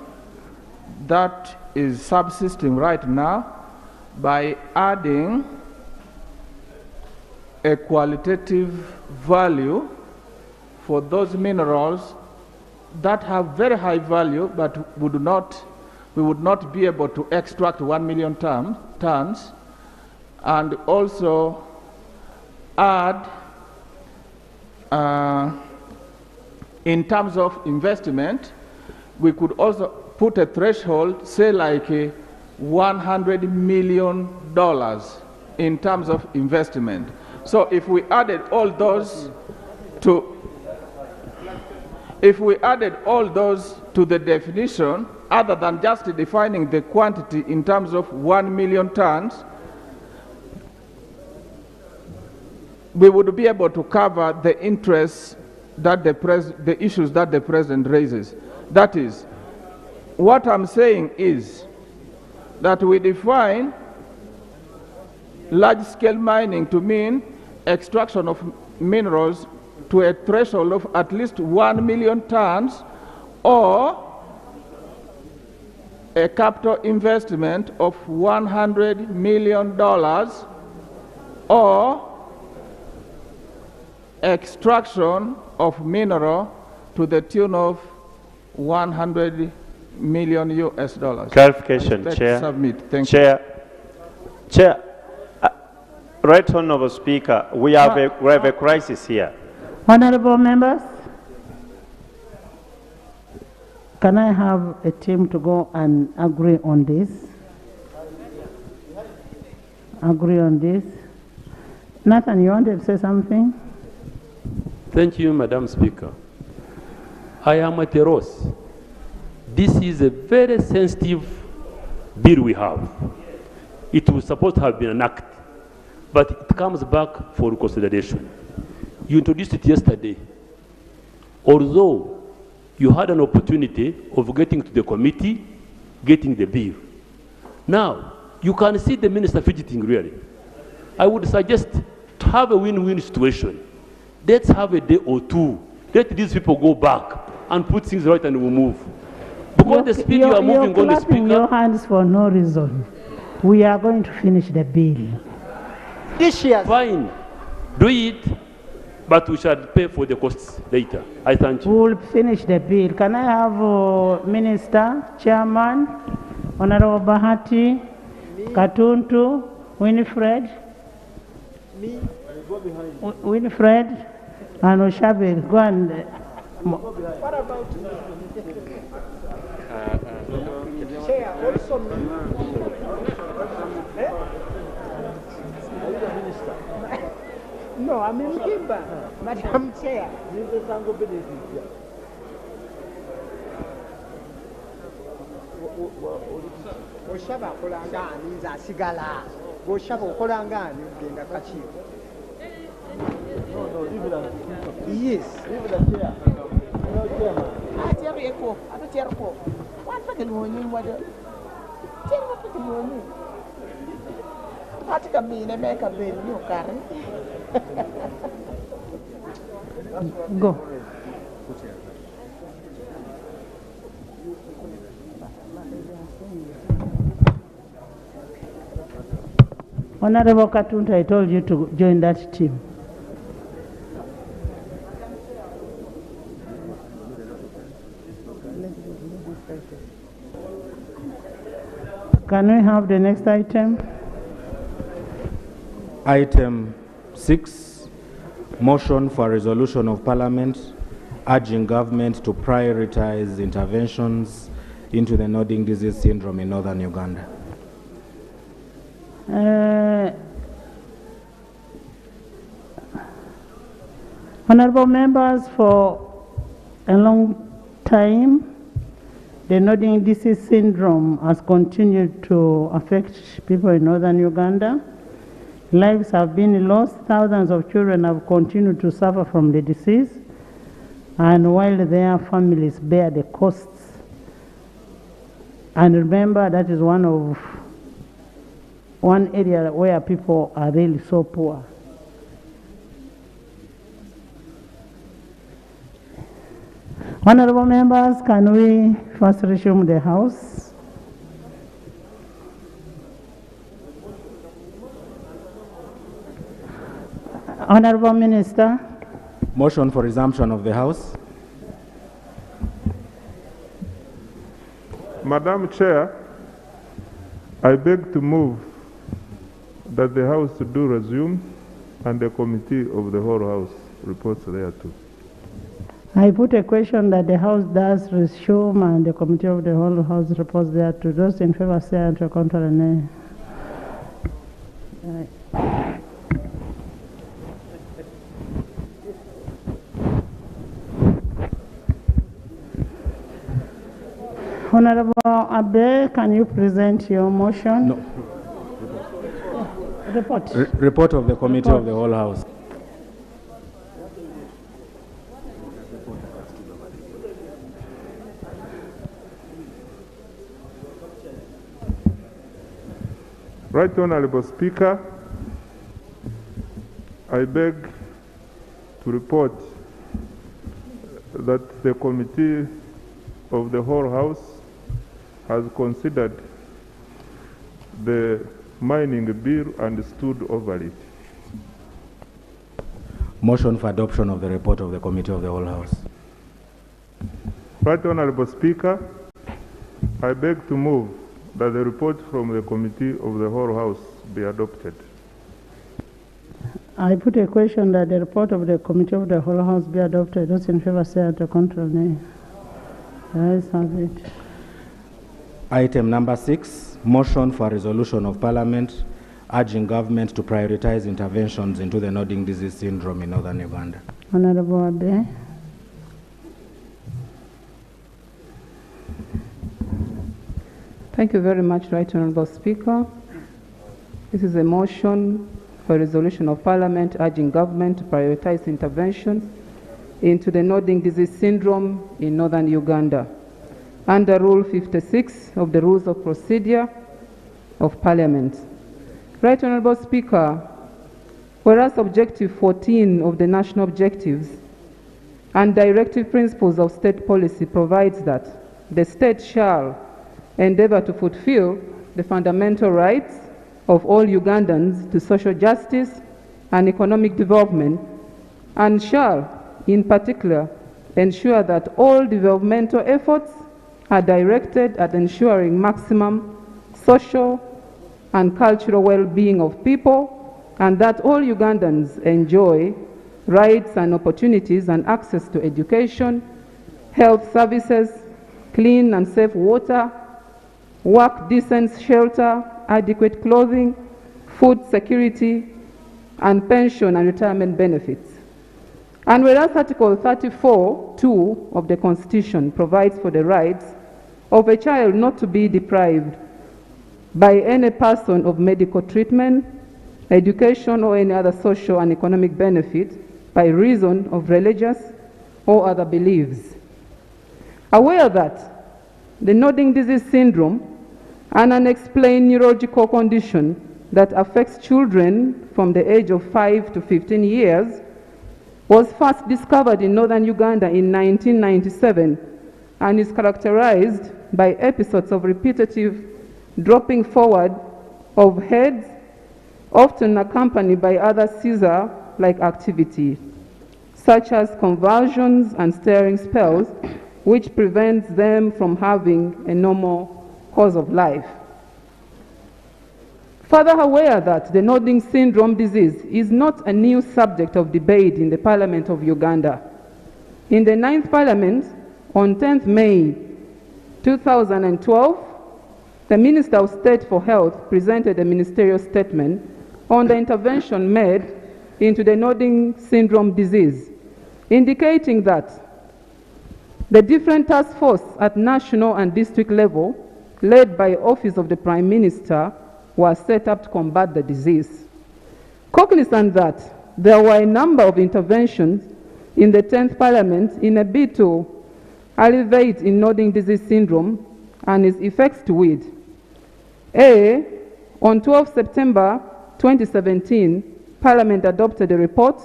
that is subsisting right now by adding a qualitative value for those minerals that have very high value, but we would not be able to extract 1 million tons, and also add, in terms of investment, we could also put a threshold, say like $100 million in terms of investment. So if we added all those to the definition, other than just defining the quantity in terms of 1 million tons, we would be able to cover the interests that the issues that the President raises. That is, what I'm saying is that we define large-scale mining to mean extraction of minerals to a threshold of at least 1 million tons, or a capital investment of $100 million, or extraction of mineral to the tune of 100 million US dollars. Clarification, Chair. Submit. Thank you. Chair, Right Honourable Speaker, we have a crisis here. Honourable members, can I have a team to go and agree on this? Agree on this. Nathan, you wanted to say something? Thank you, Madam Speaker. I am at a loss. This is a very sensitive bill we have. It was supposed to have been enacted, but it comes back for consideration. You introduced it yesterday. Although you had an opportunity of getting to the committee, getting the bill. Now, you can see the minister fidgeting really. I would suggest to have a win-win situation. Let's have a day or two. Let these people go back and put things right and we'll move. Because the speed you are moving on the speaker. You're clapping your hands for no reason. We are going to finish the bill. This year. Fine. Do it, but we shall pay for the costs later. I thank you. We'll finish the bill. Can I have Minister, Chairman, Honorable Bahati, Katuntu, Winifred? Me? Winifred and Oshabe. Go and... What about me? Chair, also me. No, I'm in Kimba, Madam Chair. Oshaba kolangani zasigala. Oshaba kolangani ugenda kachiro. No, leave it as yes. Leave it as chair. No, chairman. Chairman, I'm chairman. What fucking morning, what? Chairman, fucking morning. What can be in America, baby? You carry. Go. Honorable Katunta, I told you to join that team. Can we have the next item? Item 6, motion for resolution of Parliament urging government to prioritize interventions into the nodding disease syndrome in northern Uganda. Honorable members, for a long time, the nodding disease syndrome has continued to affect people in northern Uganda. Lives have been lost. Thousands of children have continued to suffer from the disease. and while their families bear the costs. And remember, that is one area where people are really so poor. Honorable members, can we first resume the House? Honorable Minister. Motion for resumption of the House. Madam Chair, I beg to move that the House do resume and the Committee of the whole House reports thereto. I put a question that the House does resume and the Committee of the whole House reports thereto. Those in favor say aye, to contrary nay. Honorable Abe, can you present your motion? No. Report. Report of the Committee of the whole House. Right Honorable Speaker, I beg to report that the Committee of the whole House has considered the mining bill and stood over it. Motion for adoption of the report of the Committee of the whole House. Right Honorable Speaker, I beg to move that the report from the Committee of the whole House be adopted. I put a question that the report of the Committee of the whole House be adopted. Those in favor say aye, to contrary nay. The ayes have it. Item number 6, motion for resolution of Parliament urging government to prioritize interventions into the nodding disease syndrome in northern Uganda. Honorable Abe. Thank you very much, Right Honourable Speaker. This is a motion for resolution of Parliament urging government to prioritize intervention into the nodding disease syndrome in northern Uganda under Rule 56 of the Rules of Procedure of Parliament. Right Honourable Speaker, whereas Objective 14 of the National Objectives and Directive Principles of State Policy provides that the state shall endeavor to fulfill the fundamental rights of all Ugandans to social justice and economic development, and shall, in particular, ensure that all developmental efforts are directed at ensuring maximum social and cultural well-being of people, and that all Ugandans enjoy rights and opportunities and access to education, health services, clean and safe water, work, decent shelter, adequate clothing, food security, and pension and retirement benefits. And whereas Article 34(2) of the Constitution provides for the rights of a child not to be deprived by any person of medical treatment, education, or any other social and economic benefit by reason of religious or other beliefs. Aware that the nodding disease syndrome, an unexplained neurological condition that affects children from the age of 5 to 15 years, was first discovered in northern Uganda in 1997 and is characterized by episodes of repetitive dropping forward of heads, often accompanied by other seizure-like activity, such as convulsions and staring spells, which prevents them from having a normal course of life. Further aware that the nodding syndrome disease is not a new subject of debate in the Parliament of Uganda. In the 9th Parliament, on 10th May 2012, the Minister of State for Health presented a ministerial statement on the intervention made into the nodding syndrome disease, indicating that the different task force at national and district level, led by Office of the Prime Minister, was set up to combat the disease. Cognizant that there were a number of interventions in the 10th Parliament in a bid to alleviate in nodding disease syndrome and its effects to weed. A, on 12 September 2017, Parliament adopted a report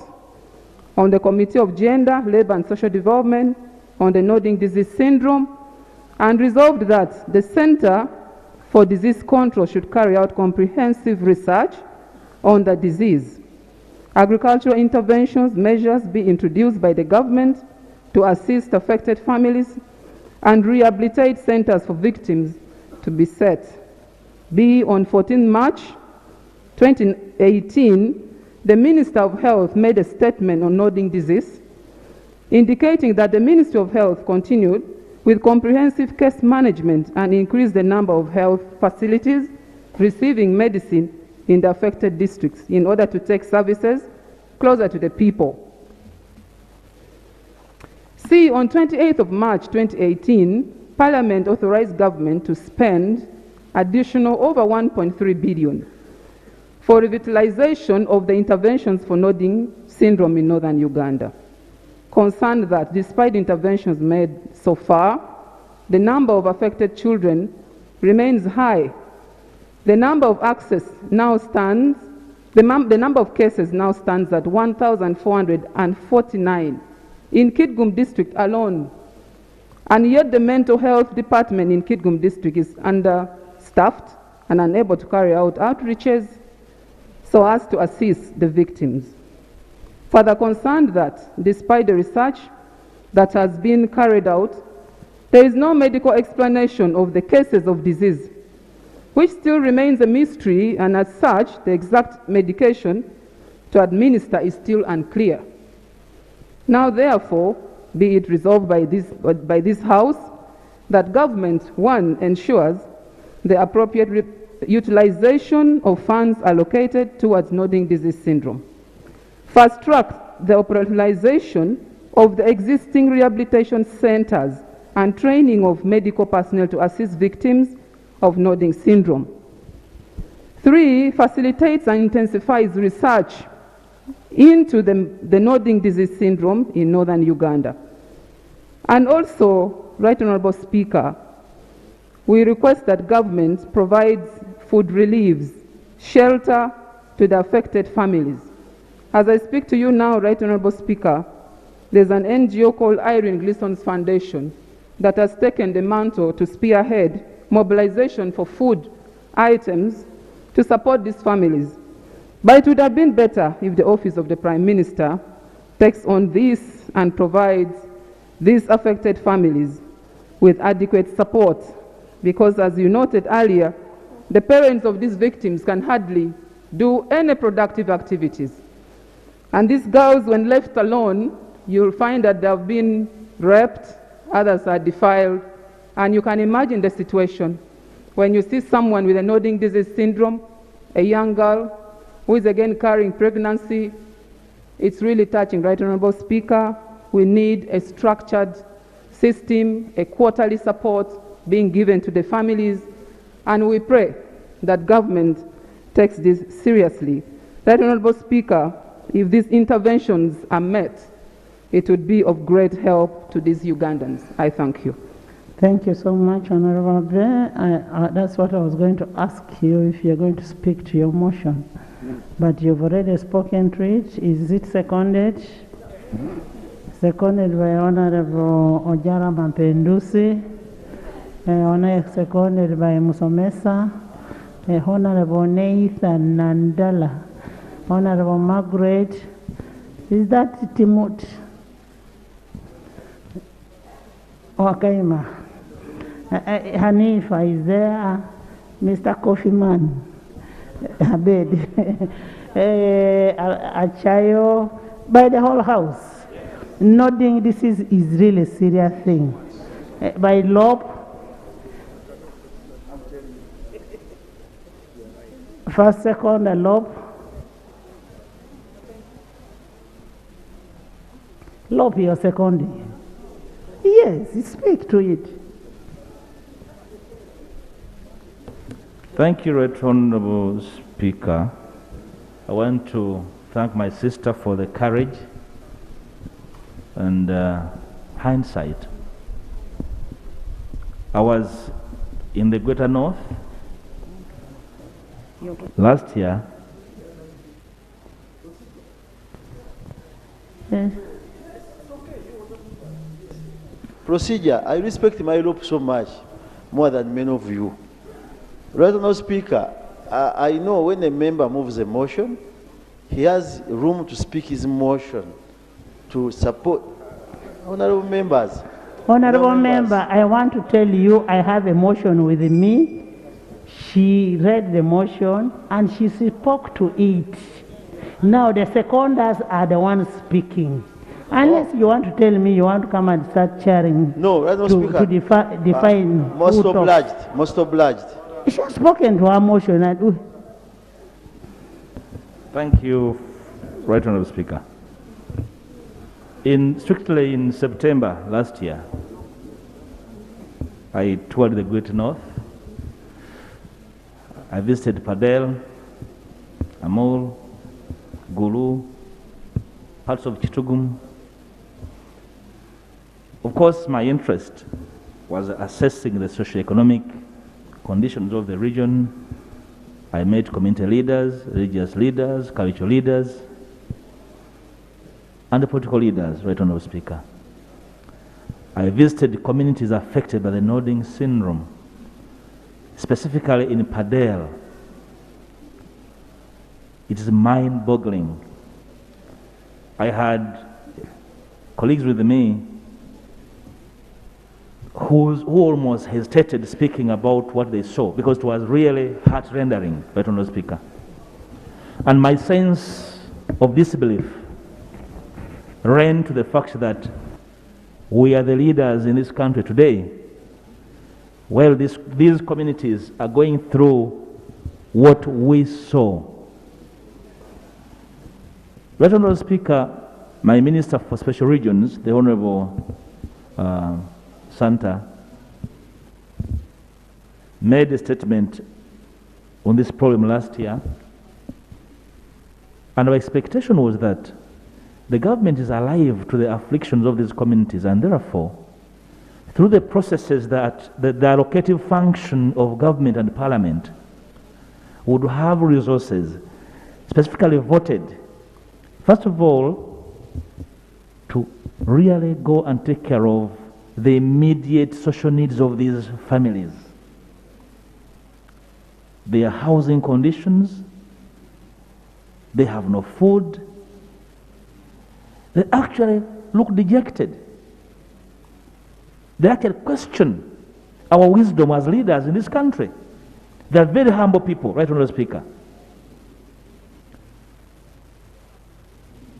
on the Committee of Gender, Labour and Social Development on the nodding disease syndrome and resolved that the Centre for Disease Control should carry out comprehensive research on the disease. Agricultural interventions measures be introduced by the government to assist affected families and rehabilitate centers for victims to be set. B, on 14 March 2018, the Minister of Health made a statement on nodding disease, indicating that the Ministry of Health continued with comprehensive case management and increased the number of health facilities receiving medicine in the affected districts in order to take services closer to the people. C, on 28th of March 2018, Parliament authorized government to spend additional over 1.3 billion for revitalization of the interventions for nodding syndrome in northern Uganda. Concerned that despite interventions made so far, the number of affected children remains high. The number of cases now stands at 1,449 in Kitgum district alone. And yet the mental health department in Kitgum district is understaffed and unable to carry out outreaches so as to assist the victims. Further concerned that despite the research that has been carried out, there is no medical explanation of the cases of disease, which still remains a mystery, and as such, the exact medication to administer is still unclear. Now, therefore, be it resolved by this House that government, one, ensures the appropriate utilization of funds allocated towards nodding disease syndrome. Fast track the operationalization of the existing rehabilitation centers and training of medical personnel to assist victims of nodding syndrome. 3, facilitates and intensifies research into the nodding disease syndrome in northern Uganda. And also, Right Honourable Speaker, we request that government provides food reliefs, shelter to the affected families. As I speak to you now, Right Honourable Speaker, there's an NGO called Irene Gleason's Foundation that has taken the mantle to spearhead mobilization for food items to support these families. But it would have been better if the Office of the Prime Minister takes on this and provides these affected families with adequate support, because as you noted earlier, the parents of these victims can hardly do any productive activities. And these girls, when left alone, you'll find that they have been raped, others are defiled, and you can imagine the situation when you see someone with a nodding disease syndrome, a young girl who is again carrying pregnancy. It's really touching, Right Honourable Speaker. We need a structured system, a quarterly support being given to the families, and we pray that government takes this seriously. Right Honourable Speaker, if these interventions are met, it would be of great help to these Ugandans. I thank you. Thank you so much, Honourable Bear. That's what I was going to ask you, if you're going to speak to your motion. But you've already spoken to it. Is it seconded? Seconded by Honourable Ojara Mampendusi. Seconded by Musomesa. Honourable Nathan Nandala. Honourable Margaret. Is that Timot? Wakaima. Hanifa is there. Mr. Coffeeman. Abed. Achayo. By the whole house. Nodding this is really a serious thing. By Lob. First, second, a Lob. Lob, you're seconding. Yes, speak to it. Thank you, Right Honourable Speaker. I want to thank my sister for the courage and hindsight. I was in the Greater North last year. Procedure, I respect my group so much, more than many of you. Right now, Speaker, I know when a member moves a motion, he has room to speak his motion to support honorable members. Honorable member, I want to tell you I have a motion with me. She read the motion and she spoke to it. Now the seconders are the ones speaking. Unless you want to tell me you want to come and start chairing to define most obliged, most obliged. She has spoken to her motion. Thank you, Right Honourable Speaker. Strictly in September last year, I toured the Great North. I visited Padel, Amol, Gulu, parts of Chitugum. Of course, my interest was assessing the socio-economic conditions of the region. I met community leaders, religious leaders, cultural leaders, and the political leaders, Right Honourable Speaker. I visited communities affected by the nodding syndrome, specifically in Padel. It is mind-boggling. I had colleagues with me who almost hesitated speaking about what they saw because it was really heart-rendering, Right Honourable Speaker. And my sense of disbelief ran to the fact that we are the leaders in this country today. Well, these communities are going through what we saw. Right Honourable Speaker, my Minister for Special Regions, the Honourable Santa, made a statement on this problem last year, and our expectation was that the government is alive to the afflictions of these communities, and therefore, through the processes that the allocative function of government and parliament would have resources specifically voted, first of all, to really go and take care of the immediate social needs of these families. Their housing conditions, they have no food, they actually look dejected. They actually question our wisdom as leaders in this country. They are very humble people, Right Honourable Speaker.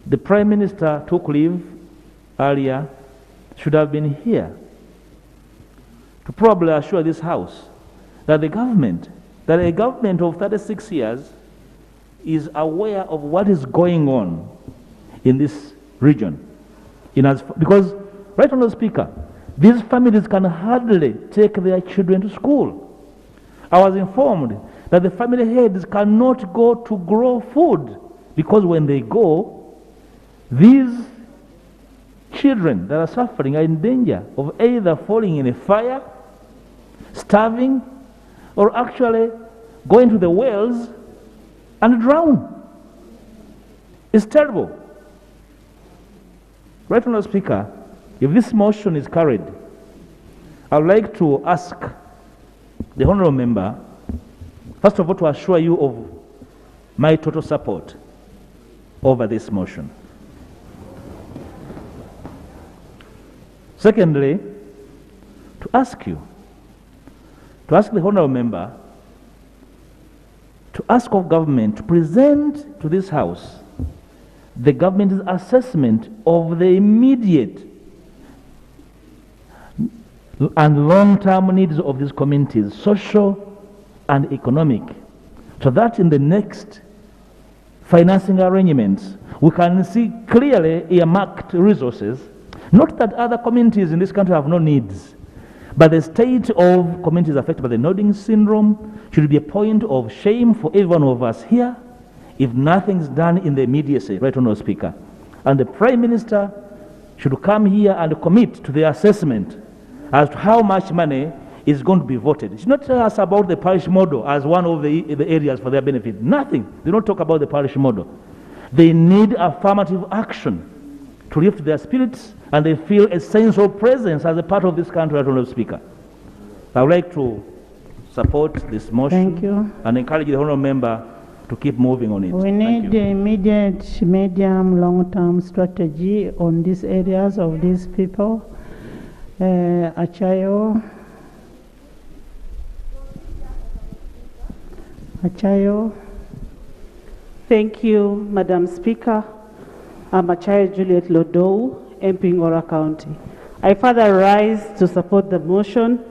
The Prime Minister took leave earlier, should have been here to probably assure this House that a government of 36 years is aware of what is going on in this region. Because, Right Honourable Speaker, these families can hardly take their children to school. I was informed that the family heads cannot go to grow food because when they go, these children that are suffering are in danger of either falling in a fire, starving, or actually going to the wells and drown. It's terrible. Right Honourable Speaker, if this motion is carried, I would like to ask the Honourable Member, first of all, to assure you of my total support over this motion. Secondly, to ask the Honourable Member to ask of government to present to this House the government's assessment of the immediate and long-term needs of these communities, social and economic, so that in the next financing arrangements we can see clearly earmarked resources. Not that other communities in this country have no needs, but the state of communities affected by the nodding syndrome should be a point of shame for every one of us here if nothing is done in the immediacy, Right Honourable Speaker. And the Prime Minister should come here and commit to the assessment as to how much money is going to be voted. It should not tell us about the parish model as one of the areas for their benefit. Nothing. They don't talk about the parish model. They need affirmative action to lift their spirits, and they feel a sense of presence as a part of this country, Honorable Speaker. I would like to support this motion. Thank you. And encourage the honourable member to keep moving on it. We need the immediate, medium, long-term strategy on these areas of these people. Achayo. Thank you, Madam Speaker. I'm Achayo Juliet Lodou, MP Ngora County. I further rise to support the motion.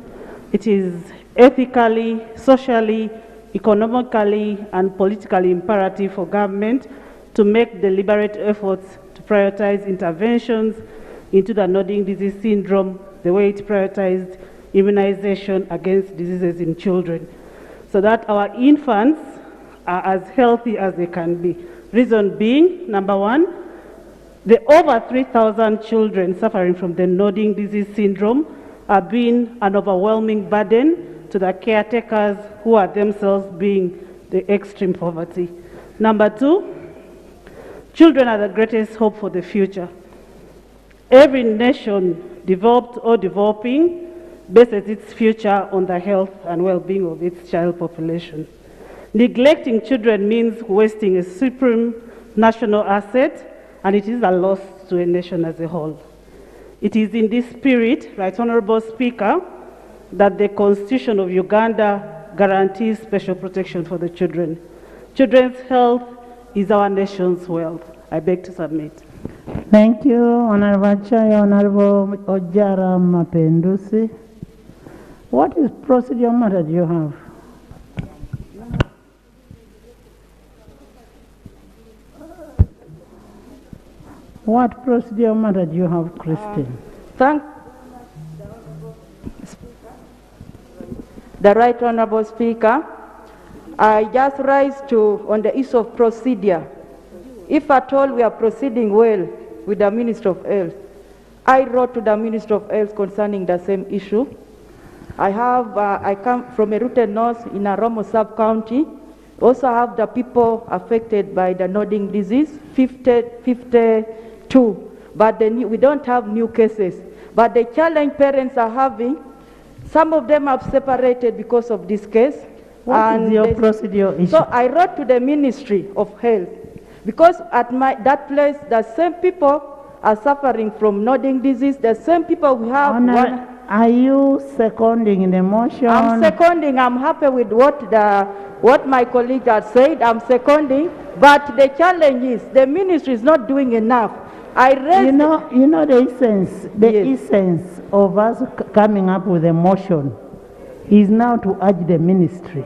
It is ethically, socially, economically, and politically imperative for government to make deliberate efforts to prioritize interventions into the nodding disease syndrome the way it prioritized immunization against diseases in children, so that our infants are as healthy as they can be. Reason being, number one, the over 3,000 children suffering from the nodding disease syndrome are being an overwhelming burden to the caretakers who are themselves being the extreme poverty. Number two, children are the greatest hope for the future. Every nation, developed or developing, bases its future on the health and well-being of its child population. Neglecting children means wasting a supreme national asset, and it is a loss to a nation as a whole. It is in this spirit, Right Honorable Speaker, that the Constitution of Uganda guarantees special protection for the children. Children's health is our nation's wealth. I beg to submit. Thank you, Honorable Chair, Honorable Ojara Mapendusi. What is procedural matter do you have? What procedural matter do you have, Christine? Thank the Right Honorable Speaker. I just rise on the issue of procedure. If at all we are proceeding well with the Minister of Health, I wrote to the Minister of Health concerning the same issue. I come from a rooted north in Aromo sub-county. Also have the people affected by the nodding disease, 52, but we don't have new cases. But the challenge parents are having, some of them have separated because of this case. What is your procedure issue? So I wrote to the Ministry of Health, because at that place, the same people are suffering from nodding disease, the same people we have. Are you seconding the motion? I'm seconding. I'm happy with what my colleague has said. I'm seconding, but the challenge is the ministry is not doing enough. You know the essence of us coming up with a motion is now to urge the ministry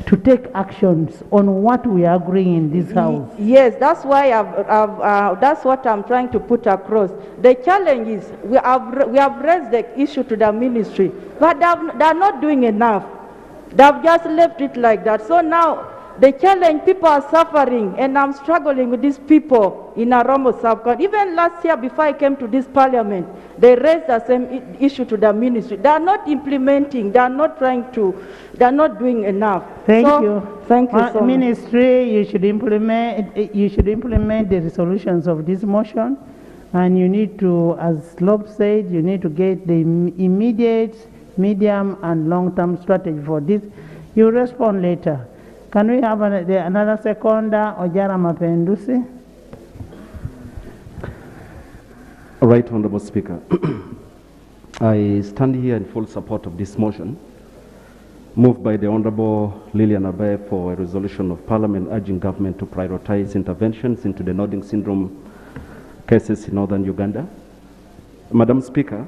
to take actions on what we are agreeing in this house. Yes, that's why that's what I'm trying to put across. The challenge is we have raised the issue to the ministry, but they're not doing enough. They've just left it like that. So now the challenge, people are suffering, and I'm struggling with these people in Aromo sub-county. Even last year, before I came to this parliament, they raised the same issue to the ministry. They are not implementing. They are not doing enough. Thank you. Thank you so much. Ministry, you should implement the resolutions of this motion, and you need to, as Lob said, you need to get the immediate, medium, and long-term strategy for this. You respond later. Can we have another seconder, Ojara Mapendusi? Right Honorable Speaker, I stand here in full support of this motion, moved by the Honorable Lillian Abaye for a resolution of Parliament urging government to prioritize interventions into the nodding syndrome cases in northern Uganda. Madam Speaker,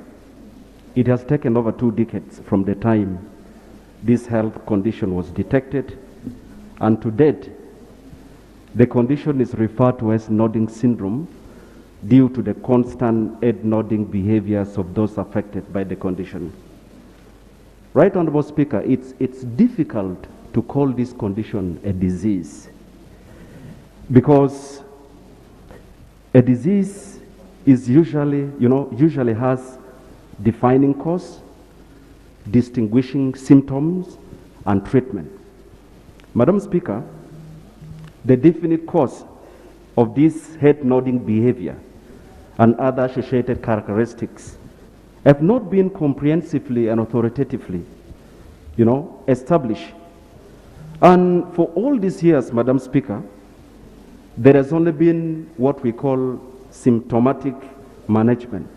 it has taken over 2 decades from the time this health condition was detected, and to date, the condition is referred to as nodding syndrome due to the constant head nodding behaviors of those affected by the condition. Right Honorable Speaker, it's difficult to call this condition a disease, because a disease is usually, usually has defining cause, distinguishing symptoms, and treatment. Madam Speaker, the definite cause of this head-nodding behavior and other associated characteristics have not been comprehensively and authoritatively, established. And for all these years, Madam Speaker, there has only been what we call symptomatic management.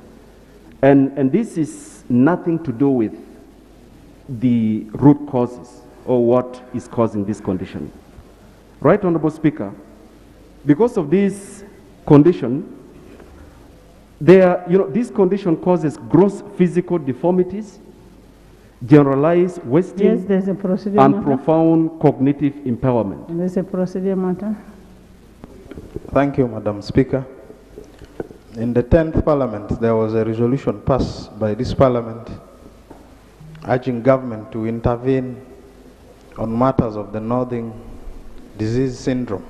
And this is nothing to do with the root causes or what is causing this condition. Right, Honorable Speaker, because of this condition, this condition causes gross physical deformities, generalized wasting, Yes, there's a procedure and matter. profound cognitive impairment. There's a procedure matter. Thank you, Madam Speaker. In the 10th Parliament, there was a resolution passed by this Parliament urging government to intervene on matters of the Northern Disease Syndrome.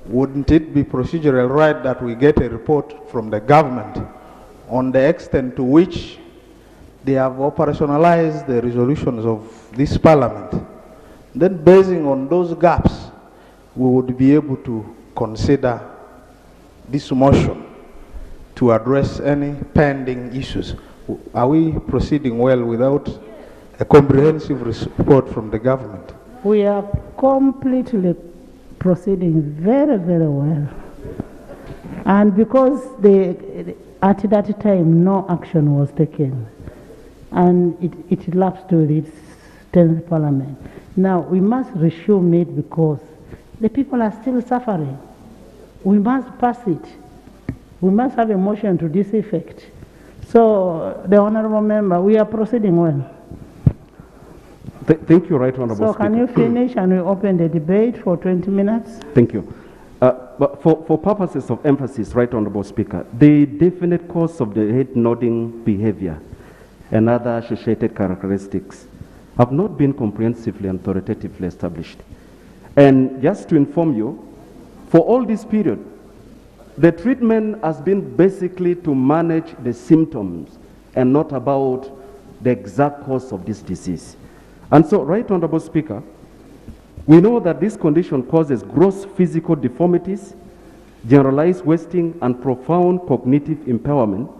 Wouldn't it be procedural right that we get a report from the government on the extent to which they have operationalized the resolutions of this Parliament? Then, basing on those gaps, we would be able to consider this motion to address any pending issues. Are we proceeding well without a comprehensive report from the government? We are completely proceeding very, very well. And because at that time no action was taken, and it lapsed to its 10th Parliament. Now we must resume it because the people are still suffering. We must pass it. We must have a motion to this effect. So, the Honourable Member, we are proceeding well. Thank you, Right Honourable So, Speaker. can you finish and we open the debate for 20 minutes? Thank you. But for purposes of emphasis, Right Honourable Speaker, the definite cause of the head-nodding behavior and other associated characteristics have not been comprehensively and authoritatively established. And just to inform you, for all this period, the treatment has been basically to manage the symptoms and not about the exact cause of this disease. And so, Right Honourable Speaker, we know that this condition causes gross physical deformities, generalized wasting, and profound cognitive impairment,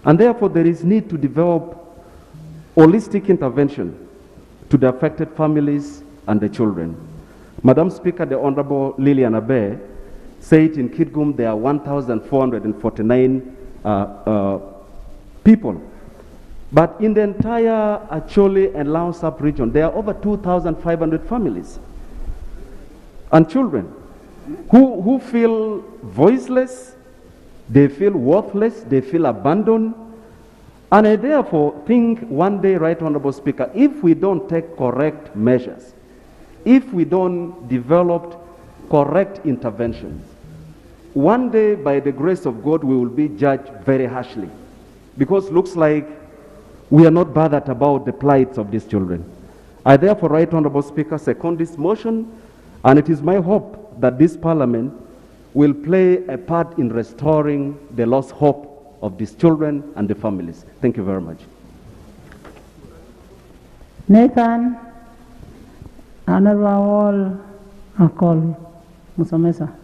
and therefore there is need to develop holistic intervention to the affected families and the children. Madam Speaker, the Honourable Lillian Abe said in Kitgum there are 1,449 people. But in the entire Acholi and Lao sub-region, there are over 2,500 families and children who feel voiceless, they feel worthless, they feel abandoned. And I therefore think one day, Right Honourable Speaker, if we don't take correct measures, if we don't develop correct interventions, one day, by the grace of God, we will be judged very harshly. Because it looks like we are not bothered about the plights of these children. I therefore, Right Honourable Speaker, second this motion, and it is my hope that this Parliament will play a part in restoring the lost hope of these children and the families. Thank you very much. Nathan, Honourable Akol Musomesa.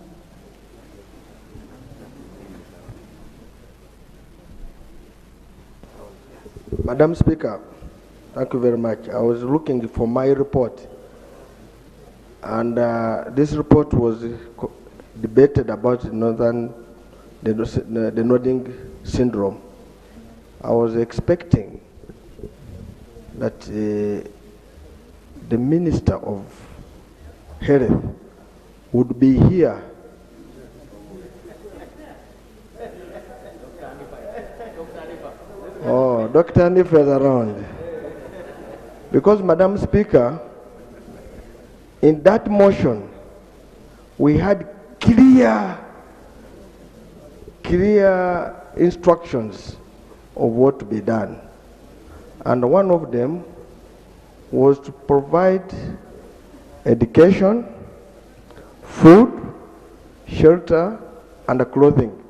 Madam Speaker, thank you very much. I was looking for my report, and this report was debated about the nodding syndrome. I was expecting that the Minister of Health would be here Oh, Dr. Nif is around. Because, Madam Speaker, in that motion, we had clear instructions of what to be done. And one of them was to provide education, food, shelter, and clothing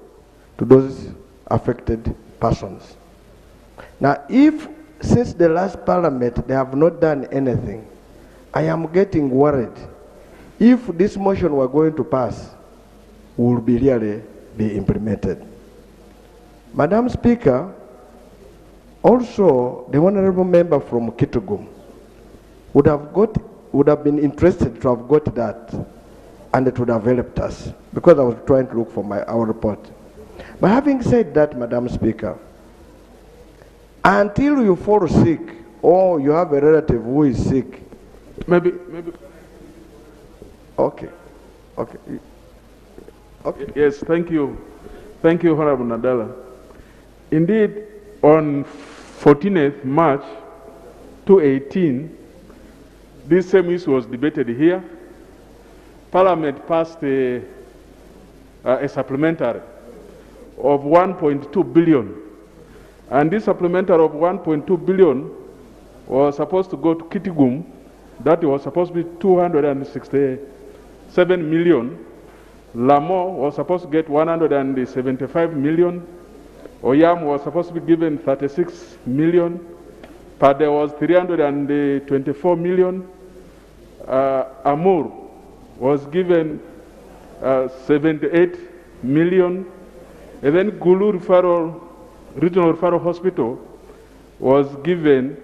to those affected persons. Now, if since the last parliament they have not done anything, I am getting worried. If this motion were going to pass, will be really be implemented. Madam Speaker, also the honorable member from Kitgum would have been interested to have got that, and it would have helped us, because I was trying to look for our report. But having said that, Madam Speaker, until you fall sick or you have a relative who is sick, maybe. Okay. Yes, thank you. Thank you, Honorable Nadala. Indeed, on 14th March 2018, this same issue was debated here. Parliament passed a supplementary of 1.2 billion. And this supplementary of 1.2 billion was supposed to go to Kitgum. That was supposed to be 267 million. Lamo was supposed to get 175 million. Oyam was supposed to be given 36 million. Pade was 324 million. Amur was given 78 million. And then Gulu Regional Referral Hospital was given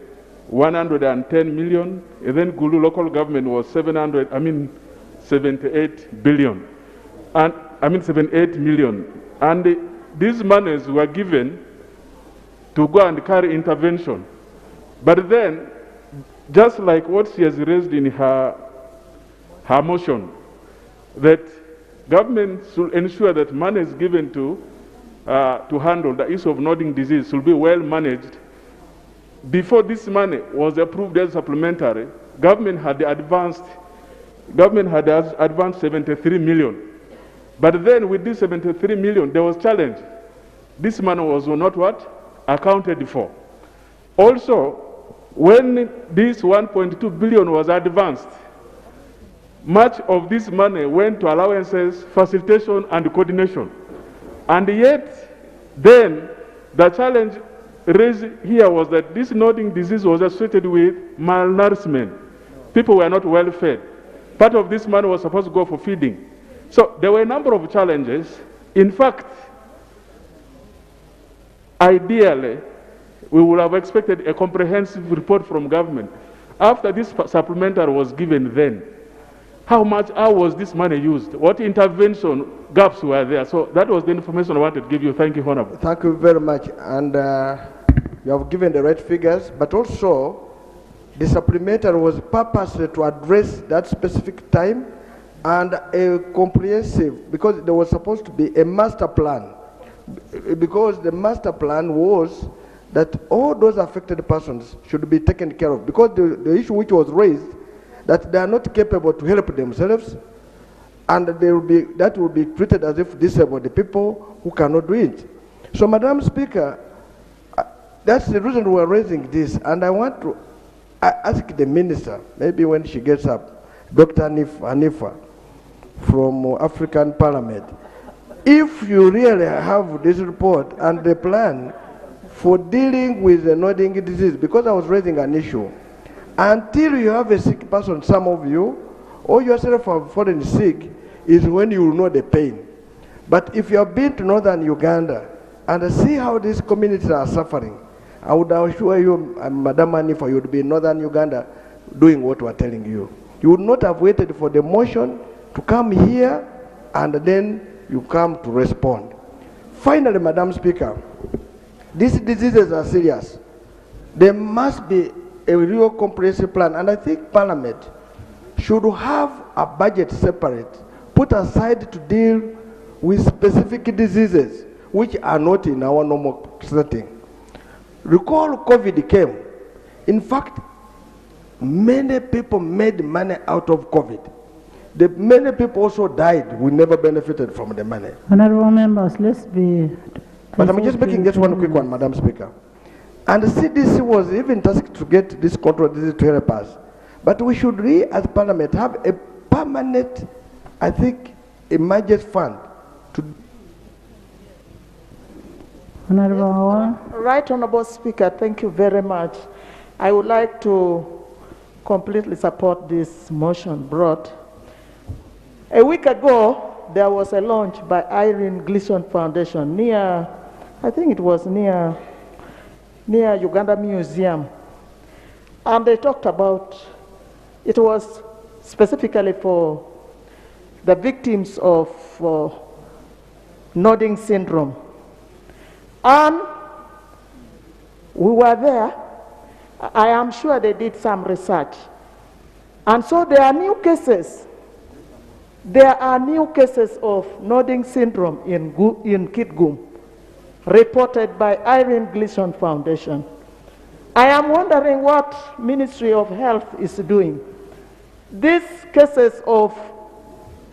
110 million. And then Gulu local government was 78 billion. And 78 million. And these monies were given to go and carry intervention. But then, just like what she has raised in her motion, that government should ensure that money is given to handle the issue of nodding disease should be well managed. Before this money was approved as supplementary, government had advanced 73 million. But then with this 73 million, there was challenge. This money was not what? Accounted for. Also, when this 1.2 billion was advanced, much of this money went to allowances, facilitation, and coordination. And yet, then, the challenge raised here was that this nodding disease was associated with malnourishment. People were not well fed. Part of this money was supposed to go for feeding. So there were a number of challenges. In fact, ideally, we would have expected a comprehensive report from government. After this supplementary was given then, how was this money used? What intervention gaps were there? So that was the information I wanted to give you. Thank you, Honorable. Thank you very much. And you have given the right figures, but also the supplementary was purposely to address that specific time and a comprehensive, because there was supposed to be a master plan. Because the master plan was that all those affected persons should be taken care of. Because the issue which was raised, that they are not capable to help themselves, and that will be treated as if disabled people who cannot do it. So, Madam Speaker, that's the reason we are raising this, and I want to ask the minister, maybe when she gets up, Dr. Hanifa from African Parliament, if you really have this report and the plan for dealing with the nodding disease, because I was raising an issue, until you have a sick person, some of you, or yourself have fallen sick, is when you will know the pain. But if you have been to northern Uganda and see how these communities are suffering, I would assure you, Madam Hanifa, you would be in northern Uganda doing what we are telling you. You would not have waited for the motion to come here and then you come to respond. Finally, Madam Speaker, these diseases are serious. There must be a real comprehensive plan, and I think Parliament should have a budget separate, put aside to deal with specific diseases which are not in our normal setting. Recall COVID came. In fact, many people made money out of COVID. Many people also died who never benefited from the money. Honorable members, let's be... But I'm just making just one quick one, Madam Speaker. And the CDC was even tasked to get this control disease to help us. But we should as Parliament have a permanent, I think, emergency fund to... Honorable Hall. Right Honorable Speaker, thank you very much. I would like to completely support this motion brought. A week ago, there was a launch by Irene Gleason Foundation near, I think it was near Uganda Museum. And they talked about, it was specifically for the victims of nodding syndrome. And we were there. I am sure they did some research. And so there are new cases. There are new cases of nodding syndrome in Kitgum, reported by Irene Gleason Foundation. I am wondering what Ministry of Health is doing. These cases of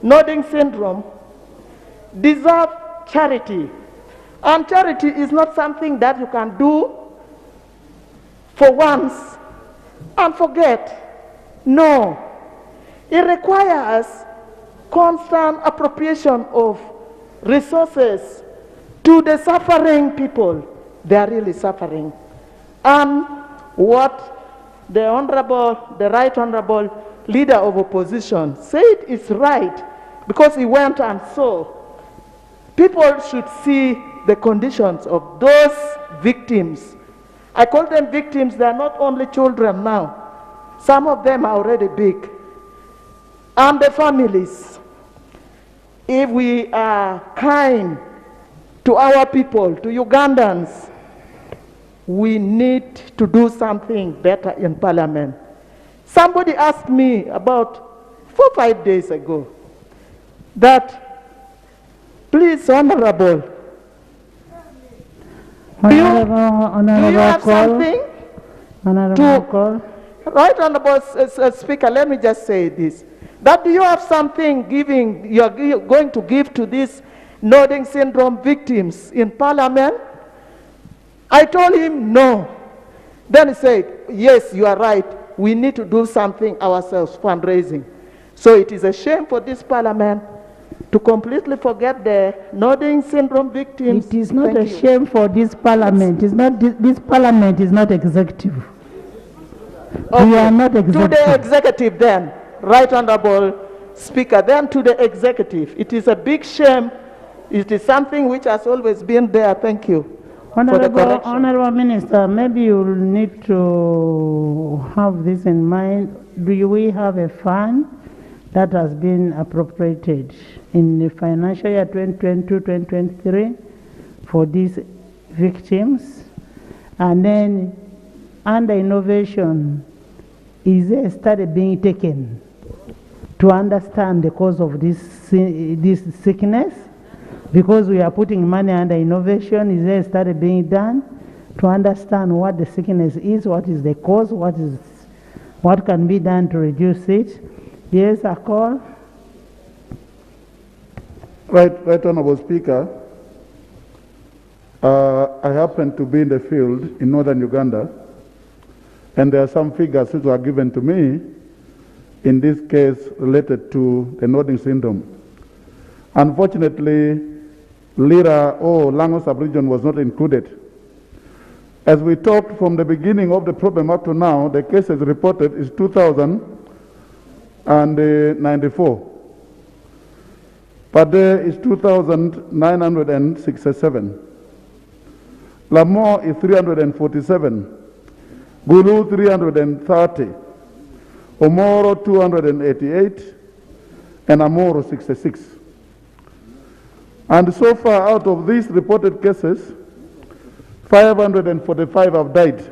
nodding syndrome deserve charity. And charity is not something that you can do for once and forget. No. It requires constant appropriation of resources to the suffering people. They are really suffering. And what the Right Honorable Leader of Opposition said is right, because he went and saw. People should see the conditions of those victims. I call them victims. They are not only children now. Some of them are already big. And the families. If we are kind to our people, to Ugandans, we need to do something better in Parliament. Somebody asked me about 4 or 5 days ago that, please, Honorable, do you have something to, Right Honorable Speaker, let me just say this, that do you have something you are going to give to these nodding syndrome victims in Parliament? I told him no. Then he said, yes, you are right. We need to do something ourselves, fundraising. So it is a shame for this Parliament to completely forget the nodding syndrome victims. It is not a shame for this Parliament. It's not, this Parliament is not executive. Okay. We are not executive. To the executive then, Right Honorable Speaker, then to the executive. It is a big shame. It is something which has always been there. Thank you. Honorable Minister, maybe you will need to have this in mind. Do we have a fund that has been appropriated in the financial year 2022-2023 for these victims? And then under innovation, is there a study being taken to understand the cause of this sickness? Because we are putting money under innovation, is there a study being done to understand what the sickness is, what is the cause, what can be done to reduce it? Yes, I call. Right Honorable Speaker, I happen to be in the field in northern Uganda, and there are some figures which were given to me in this case related to the nodding syndrome. Unfortunately, Lira or Lango sub-region was not included. As we talked from the beginning of the problem up to now, the cases reported is 2,094. Pade is 2,967. Lamore is 347. Gulu 330. Omoro 288. And Amoro 66. And so far, out of these reported cases, 545 have died.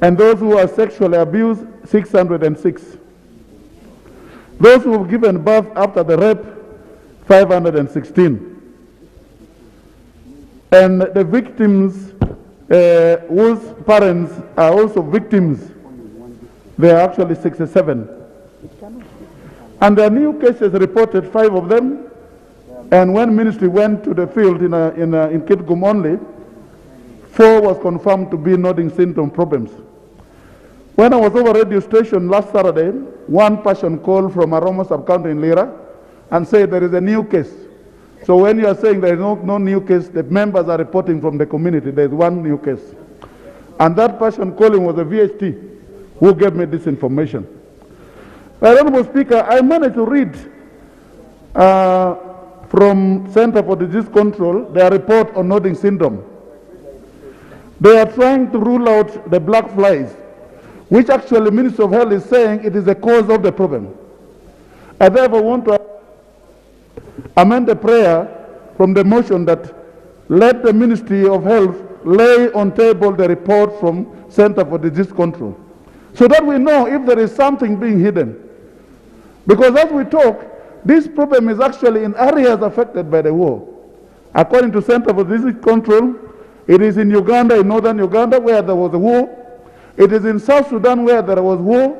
And those who are sexually abused, 606. Those who have given birth after the rape, 516. And the victims whose parents are also victims, they are actually 67. And there are new cases reported, 5 of them. And when ministry went to the field in Kitgum only, 4 was confirmed to be nodding syndrome problems. When I was over radio station last Saturday, one person called from Aromo sub-county in Lira and said there is a new case So when you are saying there is no new case, the members are reporting from the community, there is one new case. And that person calling was a VHT who gave me this information. Honorable Speaker, I managed to read from Center for Disease Control their report on nodding syndrome. They are trying to rule out the black flies, which actually the Ministry of Health is saying it is the cause of the problem. I therefore want to amend the prayer from the motion that let the Ministry of Health lay on table the report from Center for Disease Control, so that we know if there is something being hidden. Because as we talk, this problem is actually in areas affected by the war. According to Center for Disease Control, it is in Uganda, in northern Uganda, where there was a war. It is in South Sudan, where there was war.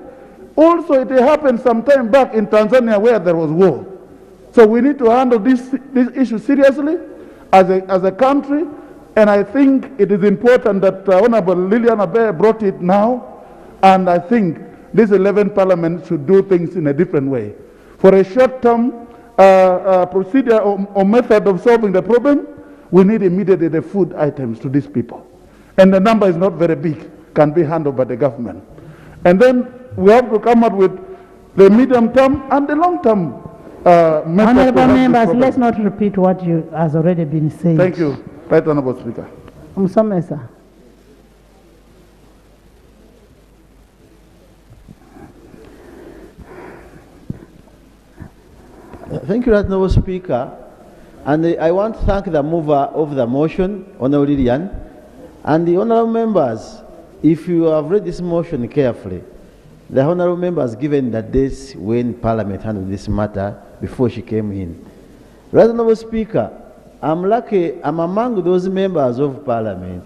Also, it happened some time back in Tanzania, where there was war. So we need to handle this issue seriously as a country, and I think it is important that Honorable Lilian Abe brought it now, and I think this 11th Parliament should do things in a different way. For a short-term procedure or method of solving the problem, we need immediately the food items to these people. And the number is not very big, can be handled by the government. And then we have to come up with the medium-term and the long-term method. Honorable members, let's not repeat what has already been said. Thank you, Right Honorable Speaker. Msomesa. Thank you, Honorable Speaker. And I want to thank the mover of the motion, Honorable Lilian, and the honorable members. If you have read this motion carefully, the honorable members given the dates when Parliament handled this matter before she came in. Right Honorable Speaker, I'm lucky I'm among those members of Parliament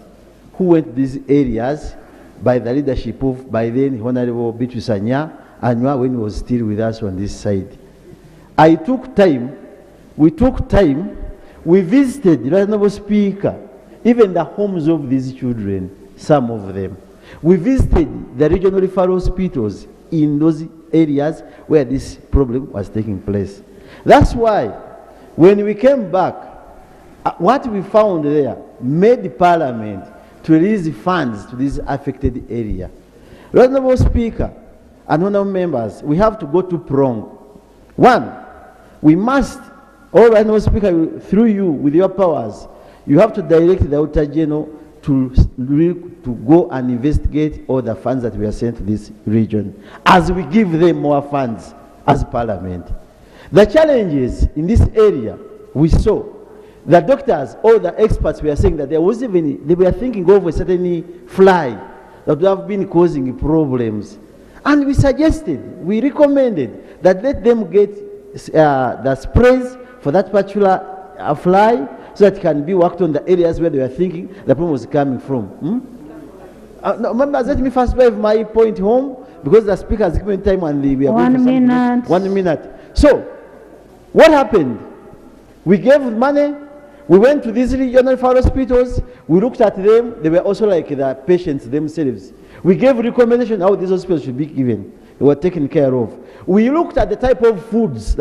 who went to these areas by the leadership of, by then, Honorable Beatrice Anywa when he was still with us on this side. I took time, we took time, we visited, Right Honorable Speaker, even the homes of these children, some of them. We visited the regional referral hospitals in those areas where this problem was taking place. That's why, when we came back, what we found there made the Parliament to release funds to this affected area. Right Honorable Speaker and honorable members, we have to go to prong. One, we must, all Right Honorable Speaker, through you, with your powers, you have to direct the Auditor General to go and investigate all the funds that we are sent to this region, as we give them more funds as Parliament. The challenges in this area, we saw, the doctors, all the experts were saying that there was even, they were thinking of a certain fly that would have been causing problems. And we suggested, we recommended that let them get the sprays for that particular fly, so that it can be worked on the areas where they were thinking the problem was coming from. No, members, let me first drive my point home, because the speaker has given time and we are going for 1 minute. 1 minute. So, what happened? We gave money, we went to these regional referral hospitals, we looked at them, they were also like the patients themselves. We gave recommendation how these hospitals should be given, they were taken care of. We looked at the type of foods.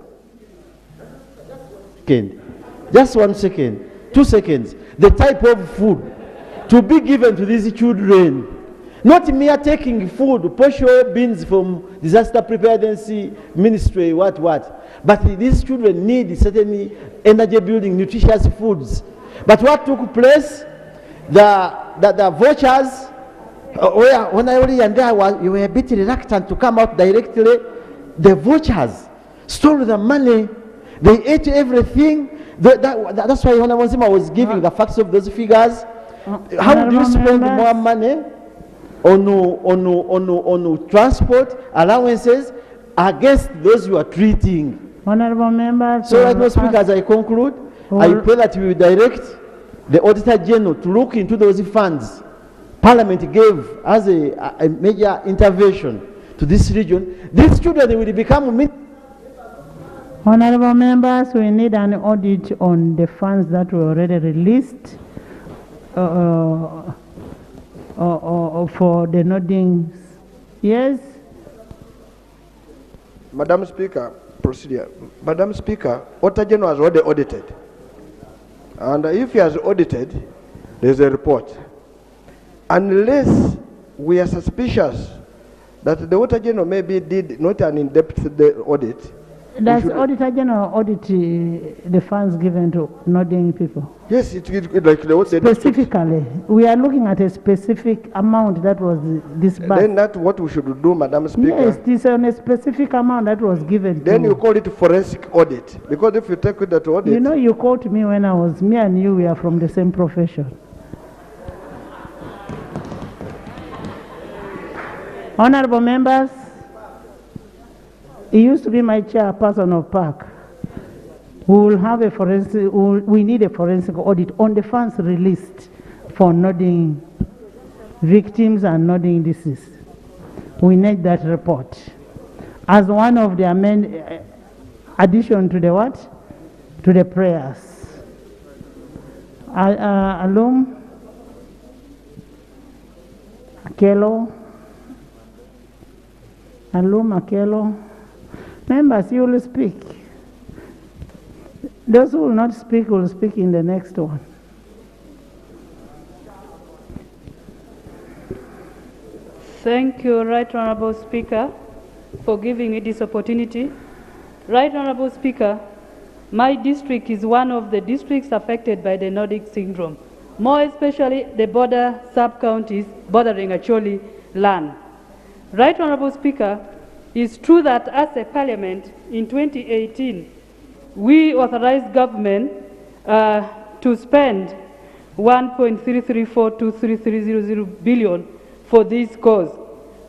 Just 1 second, 2 seconds. The type of food to be given to these children. Not mere taking food, posho beans from disaster preparedness ministry, what. But these children need certainly energy building, nutritious foods. But what took place? The vouchers, when I already and there was, you were a bit reluctant to come out directly. The vouchers stole the money. They ate everything. That's why Honorable Zima was giving the facts of those figures. How do you spend more money on transport allowances against those you are treating? Honorable members. So, Right Honorable Speaker, as I conclude, I pray that we will direct the Auditor General to look into those funds Parliament gave as a major intervention to this region. These children will become. Honorable members, we need an audit on the funds that were already released for the noddings. Yes? Madam Speaker, procedure. Madam Speaker, Auditor General has already audited. And if he has audited, there's a report. Unless we are suspicious that the Auditor General maybe did not an in-depth audit. Does Auditor General audit the funds given to nodding people? Yes, it like the specifically. We are looking at a specific amount that was disbursed. Then that's what we should do, Madam Speaker. Yes, it is on a specific amount that was given. Then you call it forensic audit, because if you take it that audit. You know, you called me when me and you were from the same profession. Honorable members, he used to be my chairperson of PAC. We will have a forensic, we need a forensic audit on the funds released for nodding victims and nodding deceased. We need that report as one of the addition to the what? To the prayers. Alum, Akelo, members, you will speak. Those who will not speak will speak in the next one. Thank you, Right Honorable Speaker, for giving me this opportunity. Right Honorable Speaker, my district is one of the districts affected by the Nordic syndrome, more especially the border sub-counties bordering Acholi land. Right Honorable Speaker, it's true that as a parliament in 2018, we authorized government to spend 1.3342300 billion for this cause.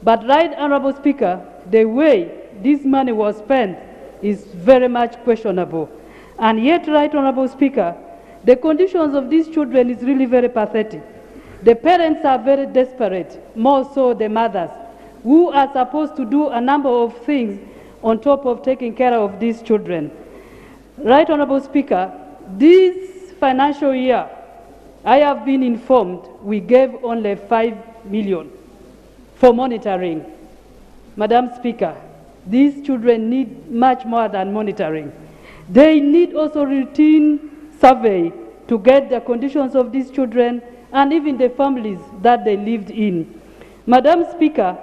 But Right Honorable Speaker, the way this money was spent is very much questionable. And yet, Right Honorable Speaker, the conditions of these children is really very pathetic. The parents are very desperate, more so the mothers, who are supposed to do a number of things on top of taking care of these children. Right Honorable Speaker, this financial year, I have been informed we gave only 5 million for monitoring. Madam Speaker, these children need much more than monitoring. They need also routine survey to get the conditions of these children and even the families that they lived in. Madam Speaker,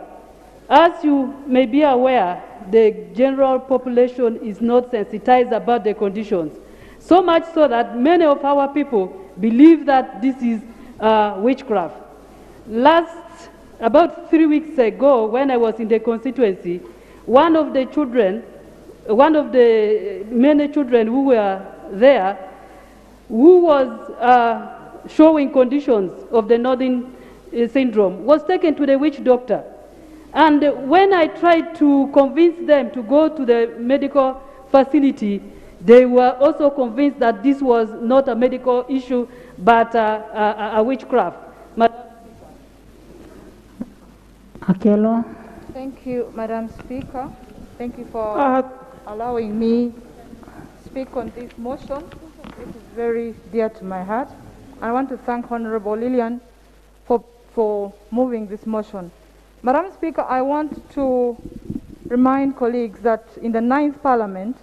as you may be aware, the general population is not sensitized about the conditions, so much so that many of our people believe that this is witchcraft. About 3 weeks ago, when I was in the constituency, one of the many children who were there, who was showing conditions of the Northern syndrome, was taken to the witch doctor. And when I tried to convince them to go to the medical facility, they were also convinced that this was not a medical issue, but a witchcraft. Akelo. Thank you, Madam Speaker. Thank you for allowing me to speak on this motion. It is very dear to my heart. I want to thank Honorable Lillian for moving this motion. Madam Speaker, I want to remind colleagues that in the 9th Parliament,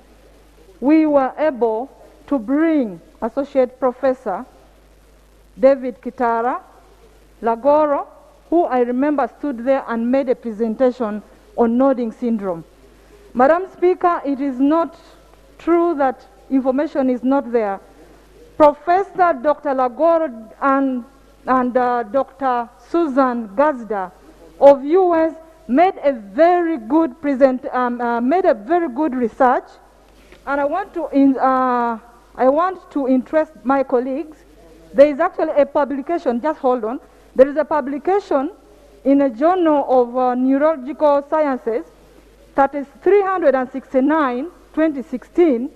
we were able to bring Associate Professor David Kitara Lagoro, who I remember stood there and made a presentation on nodding syndrome. Madam Speaker, it is not true that information is not there. Professor Dr. Lagoro and Dr. Susan Gazda of US made a very good research, and I want to interest my colleagues. There is actually a publication. Just hold on. There is a publication in a journal of neurological sciences that is 369, 2016,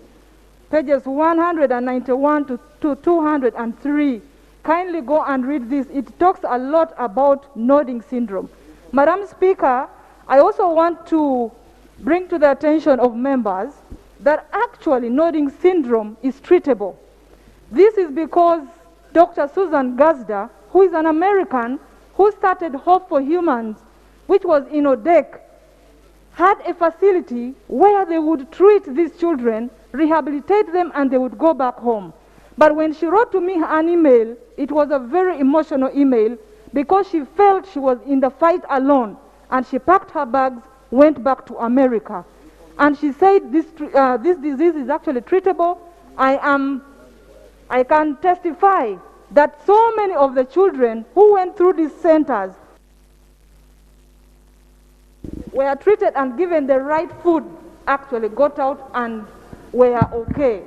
pages 191 to 203. Kindly go and read this. It talks a lot about nodding syndrome. Madam Speaker, I also want to bring to the attention of members that actually nodding syndrome is treatable. This is because Dr. Susan Gazda, who is an American, who started Hope for Humans, which was in Odek, had a facility where they would treat these children, rehabilitate them, and they would go back home. But when she wrote to me an email, it was a very emotional email because she felt she was in the fight alone, and she packed her bags, went back to America. And she said this disease is actually treatable. I can testify that so many of the children who went through these centers were treated and given the right food, actually got out and were okay.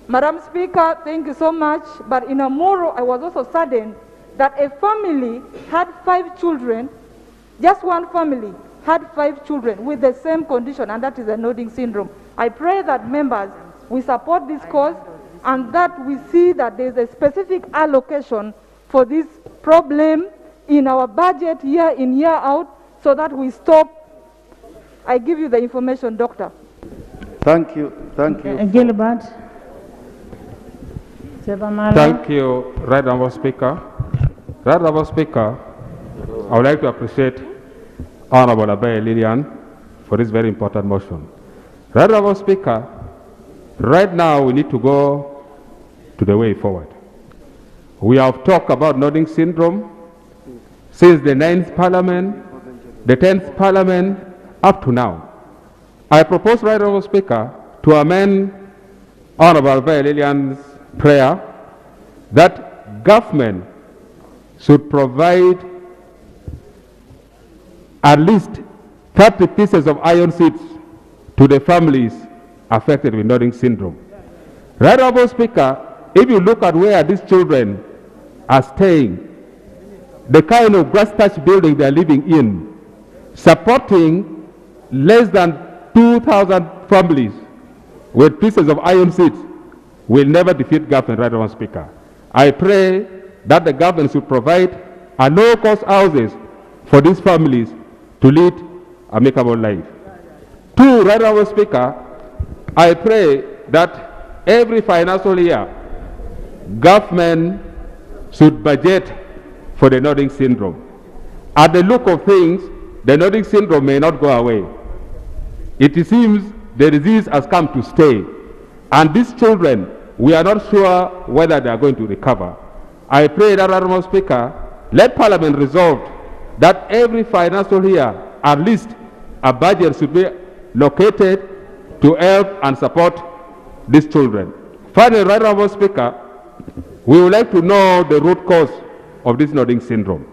Madam Speaker, thank you so much. But in Amoro, I was also saddened that a family had 5 children, just one family had 5 children with the same condition, and that is the nodding syndrome. I pray that members, we support this cause and that we see that there is a specific allocation for this problem in our budget year in, year out, so that we stop. I give you the information, Doctor. Thank you. Thank you. Gilbert. Thank you, Right Honourable Speaker. Right Honourable Speaker, I would like to appreciate Honourable Abaye Lillian for this very important motion. Right Honourable Speaker, right now we need to go to the way forward. We have talked about nodding syndrome since the 9th Parliament, the 10th Parliament, up to now. I propose, Right Honourable Speaker, to amend Honourable Abaye Lillian's prayer that government should provide at least 30 pieces of iron seeds to the families affected with nodding syndrome. Right Honourable Speaker, if you look at where these children are staying, the kind of grass-thatched building they are living in, supporting less than 2,000 families with pieces of iron seeds will never defeat government, Right Honourable Speaker. I pray that the government should provide a no-cost houses for these families to lead a amicable life. 2, Right Honourable Speaker, I pray that every financial year, government should budget for the nodding syndrome. At the look of things, the nodding syndrome may not go away. It seems the disease has come to stay, and these children, we are not sure whether they are going to recover. I pray that, Honourable Speaker, let Parliament resolve that every financial year, at least a budget should be located to help and support these children. Finally, Right Honourable Speaker, we would like to know the root cause of this nodding syndrome.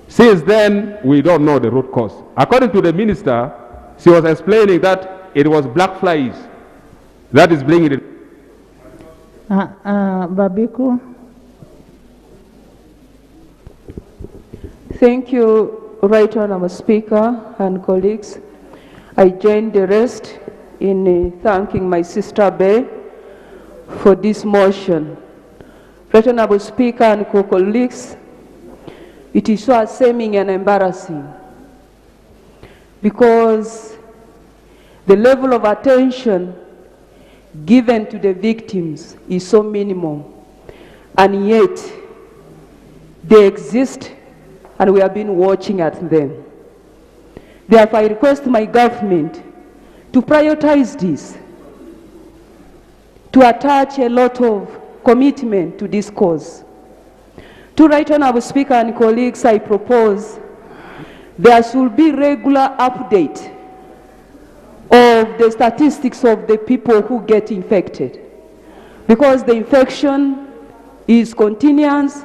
Since then, we don't know the root cause. According to the minister, she was explaining that it was black flies that is bringing it. Babiku. Thank you, Right Honourable Speaker and colleagues. I join the rest in thanking my sister Bay for this motion. Right Honourable Speaker and colleagues, it is so ashamed and embarrassing because the level of attention given to the victims is so minimum, and yet they exist and we have been watching at them. Therefore, I request my government to prioritize this, to attach a lot of commitment to this cause. To Right Honourable Speaker and colleagues, I propose there should be regular update of the statistics of the people who get infected, because the infection is continuous,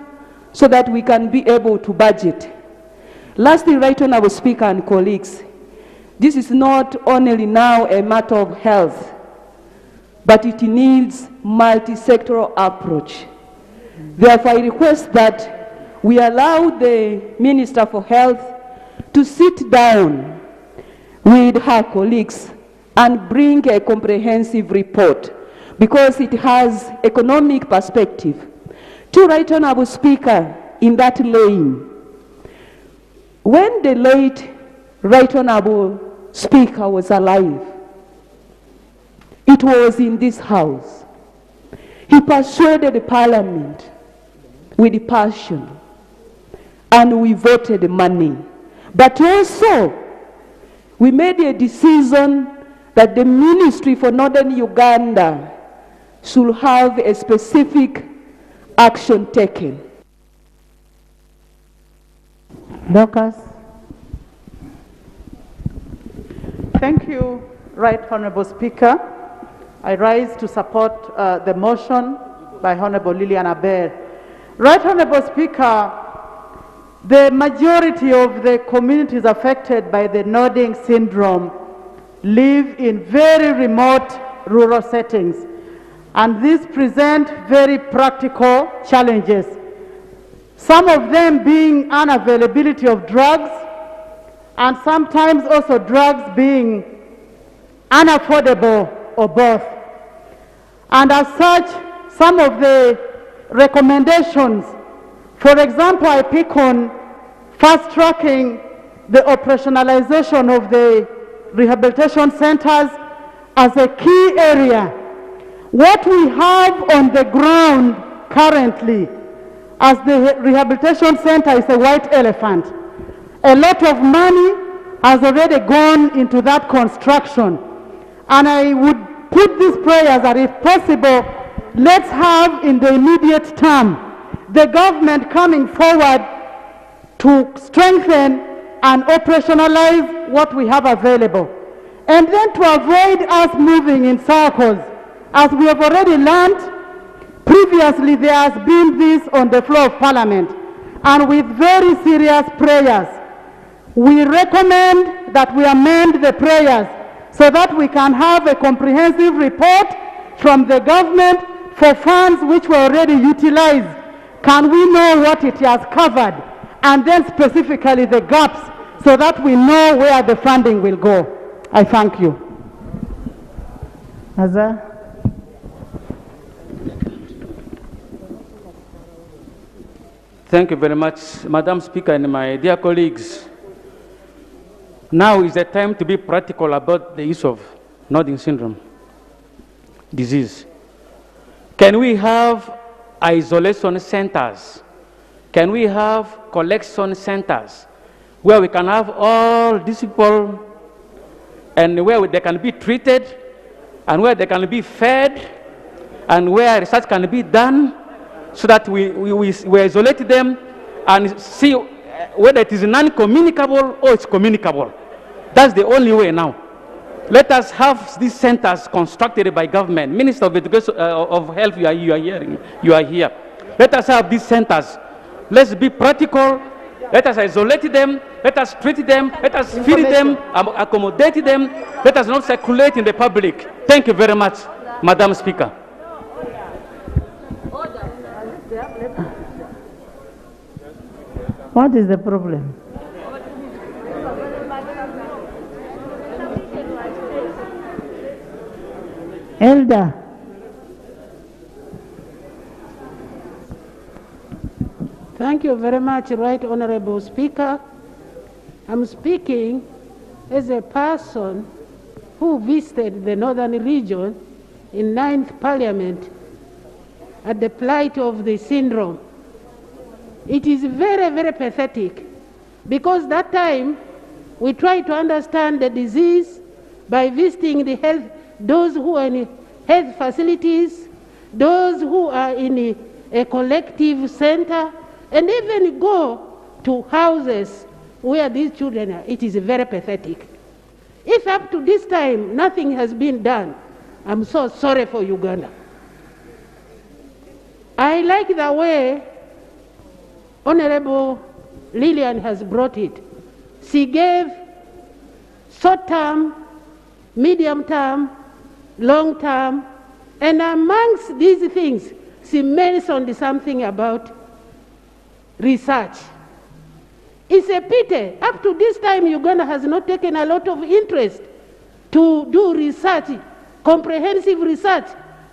so that we can be able to budget. Lastly, Right Honourable Speaker and colleagues, this is not only now a matter of health, but it needs multi-sectoral approach. Therefore, I request that we allow the Minister for Health to sit down with her colleagues and bring a comprehensive report, because it has economic perspective. To Right Honourable Speaker, in that lane, when the late Right Honourable Speaker was alive, it was in this house. He persuaded the Parliament with passion, and we voted money. But also, we made a decision that the Ministry for Northern Uganda should have a specific action taken. Dorcas. Thank you, Right Honourable Speaker. I rise to support the motion by Honourable Lilian Aber. Right Honourable Speaker, the majority of the communities affected by the nodding syndrome live in very remote rural settings, and these present very practical challenges. Some of them being unavailability of drugs, and sometimes also drugs being unaffordable or both. And as such, some of the recommendations, for example, I pick on fast-tracking the operationalization of the rehabilitation centers as a key area. What we have on the ground currently as the rehabilitation center is a white elephant. A lot of money has already gone into that construction. And I would put these prayers that if possible, let's have in the immediate term the government coming forward to strengthen and operationalize what we have available. And then to avoid us moving in circles. As we have already learned, previously there has been this on the floor of Parliament, and with very serious prayers. We recommend that we amend the prayers so that we can have a comprehensive report from the government for funds which were already utilized. Can we know what it has covered, and then specifically the gaps, so that we know where the funding will go? I thank you. Azar. Thank you very much, Madam Speaker and my dear colleagues. Now is the time to be practical about the issue of nodding syndrome disease. Can we have isolation centers? Can we have collection centers where we can have all these people and where they can be treated and where they can be fed and where research can be done, so that we isolate them and see whether it is non-communicable or it's communicable. That's the only way now. Let us have these centers constructed by government. Minister of Education, of Health, you are here. Let us have these centers. Let's be practical. Let us isolate them. Let us treat them. Let us feed them, accommodate them. Let us not circulate in the public. Thank you very much, Madam Speaker. What is the problem? Elder. Thank you very much, Right Honorable Speaker. I'm speaking as a person who visited the northern region in 9th Parliament at the plight of the syndrome. It is very, very pathetic, because that time we tried to understand the disease by visiting the health, those who are in health facilities, those who are in a collective center, and even go to houses where these children are. It is very pathetic. If up to this time nothing has been done, I'm so sorry for Uganda. I like the way Honorable Lilian has brought it. She gave short-term, medium-term, long-term, and amongst these things, she mentioned something about research. It's a pity. Up to this time, Uganda has not taken a lot of interest to do research, comprehensive research,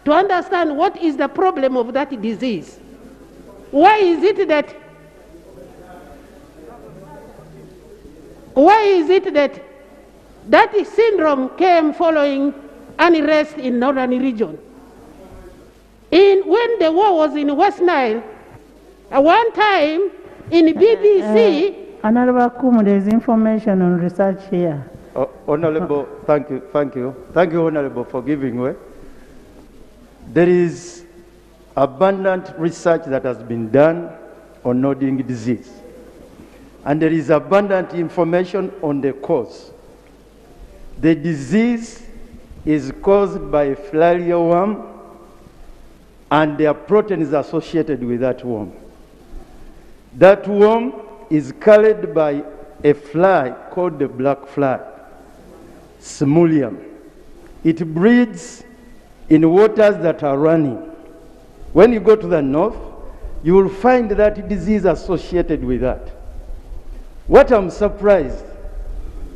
to understand what is the problem of that disease. Why is it that that syndrome came following unrest in northern region? When the war was in West Nile, one time in BBC... Honorable Kumu, there is information on research here. Honorable, thank you, Honorable, for giving way. there is abundant research that has been done on nodding disease. And there is abundant information on the cause. The disease is caused by a filarial worm, and there are proteins associated with that worm. That worm is carried by a fly called the black fly, Simulium. It breeds in waters that are running. When you go to the north, you will find that disease associated with that. What I'm surprised,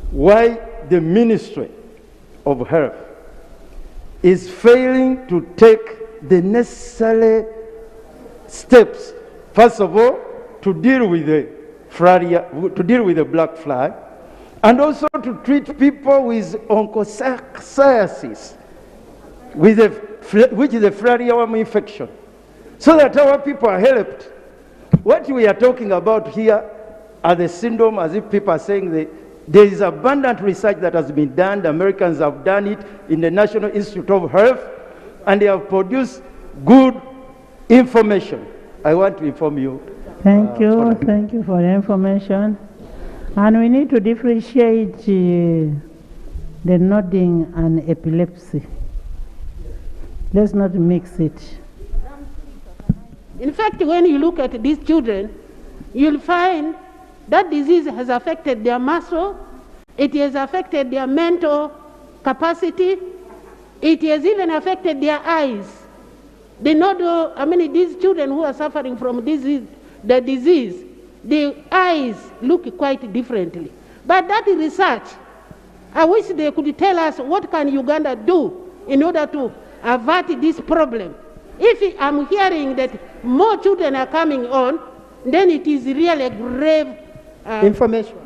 why the Ministry of Health is failing to take the necessary steps, first of all, to deal with the black fly, and also to treat people with onchocerciasis, which is a filarial worm infection, so that our people are helped. What we are talking about here are the syndrome, as if people are saying there is abundant research that has been done. The Americans have done it in the National Institute of Health, and they have produced good information. I want to inform you. Thank you for the information. And we need to differentiate the nodding and epilepsy. Let's not mix it. In fact, when you look at these children, you'll find that disease has affected their muscle, it has affected their mental capacity, it has even affected their eyes. They know, these children who are suffering from the disease, the eyes look quite differently. But that research, I wish they could tell us what can Uganda do in order to avert this problem. If I'm hearing that more children are coming on, then it is really a grave information.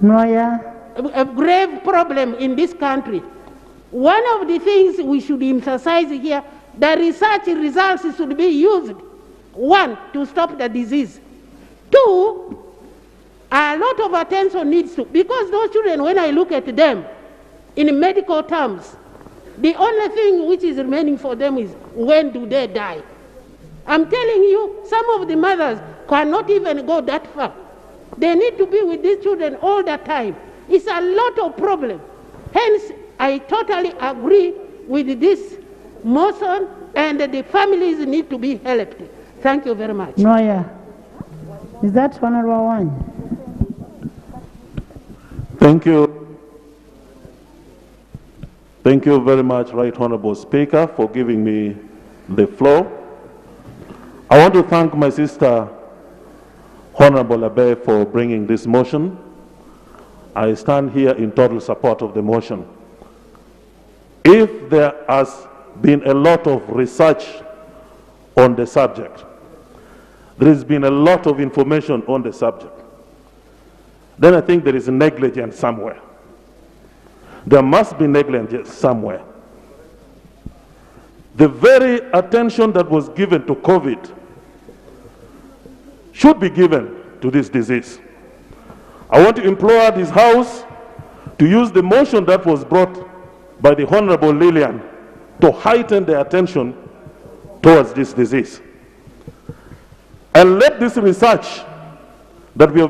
A grave problem in this country. One of the things we should emphasize here, the research results should be used. One, to stop the disease. Two, a lot of attention needs to, because those children, when I look at them in medical terms, the only thing which is remaining for them is when do they die? I'm telling you, some of the mothers cannot even go that far. They need to be with these children all the time. It's a lot of problem. Hence, I totally agree with this motion, and the families need to be helped. Thank you very much. Noya, is that Honorable One? Thank you. Thank you very much, Right Honorable Speaker, for giving me the floor. I want to thank my sister, Honorable Abe, for bringing this motion. I stand here in total support of the motion. If there has been a lot of research on the subject, there has been a lot of information on the subject, then I think there is negligence somewhere. There must be negligence somewhere. The very attention that was given to COVID should be given to this disease. I want to implore this House to use the motion that was brought by the Honorable Lillian to heighten the attention towards this disease. And let this research that we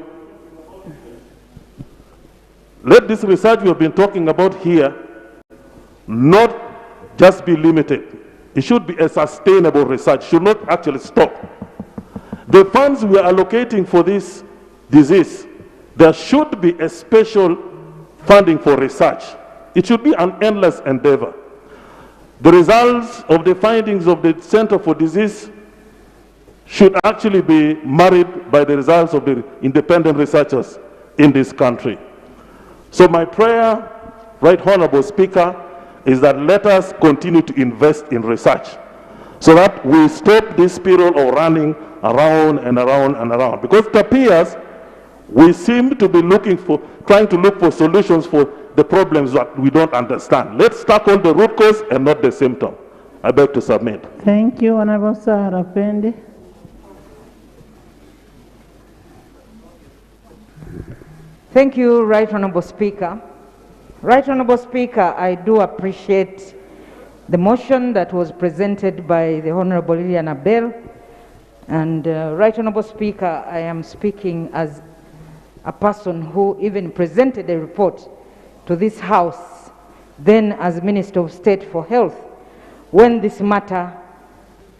have been talking about here not just be limited. It should be a sustainable research, should not actually stop. The funds we are allocating for this disease, there should be a special funding for research. It should be an endless endeavor. The results of the findings of the Center for Disease should actually be married by the results of the independent researchers in this country. So my prayer, Right Honorable Speaker, is that let us continue to invest in research so that we stop this spiral of running around and around and around. Because it appears we seem to be trying to look for solutions for the problems that we don't understand. Let's tackle the root cause and not the symptom. I beg to submit. Thank you, Honorable Sarah Pendi. Thank you, Right Honorable Speaker. Right Honorable Speaker, I do appreciate the motion that was presented by the Honorable Lilian Abel. And Right Honorable Speaker, I am speaking as a person who even presented a report to this House, then as Minister of State for Health, when this matter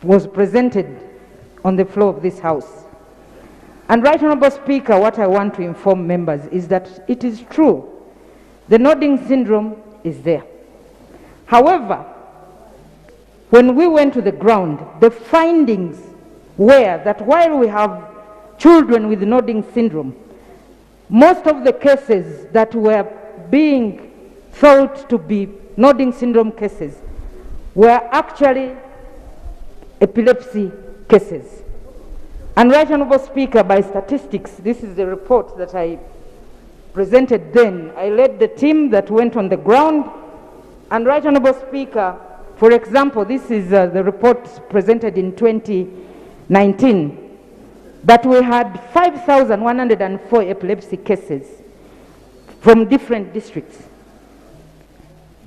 was presented on the floor of this House. And Right Honorable Speaker, what I want to inform members is that it is true, the nodding syndrome is there. However, when we went to the ground, the findings were that while we have children with nodding syndrome, most of the cases that were being thought to be nodding syndrome cases were actually epilepsy cases. And Right Honorable Speaker, by statistics, this is the report that I presented then. I led the team that went on the ground. And Right Honorable Speaker, for example, this is the report presented in 2019, that we had 5,104 epilepsy cases from different districts.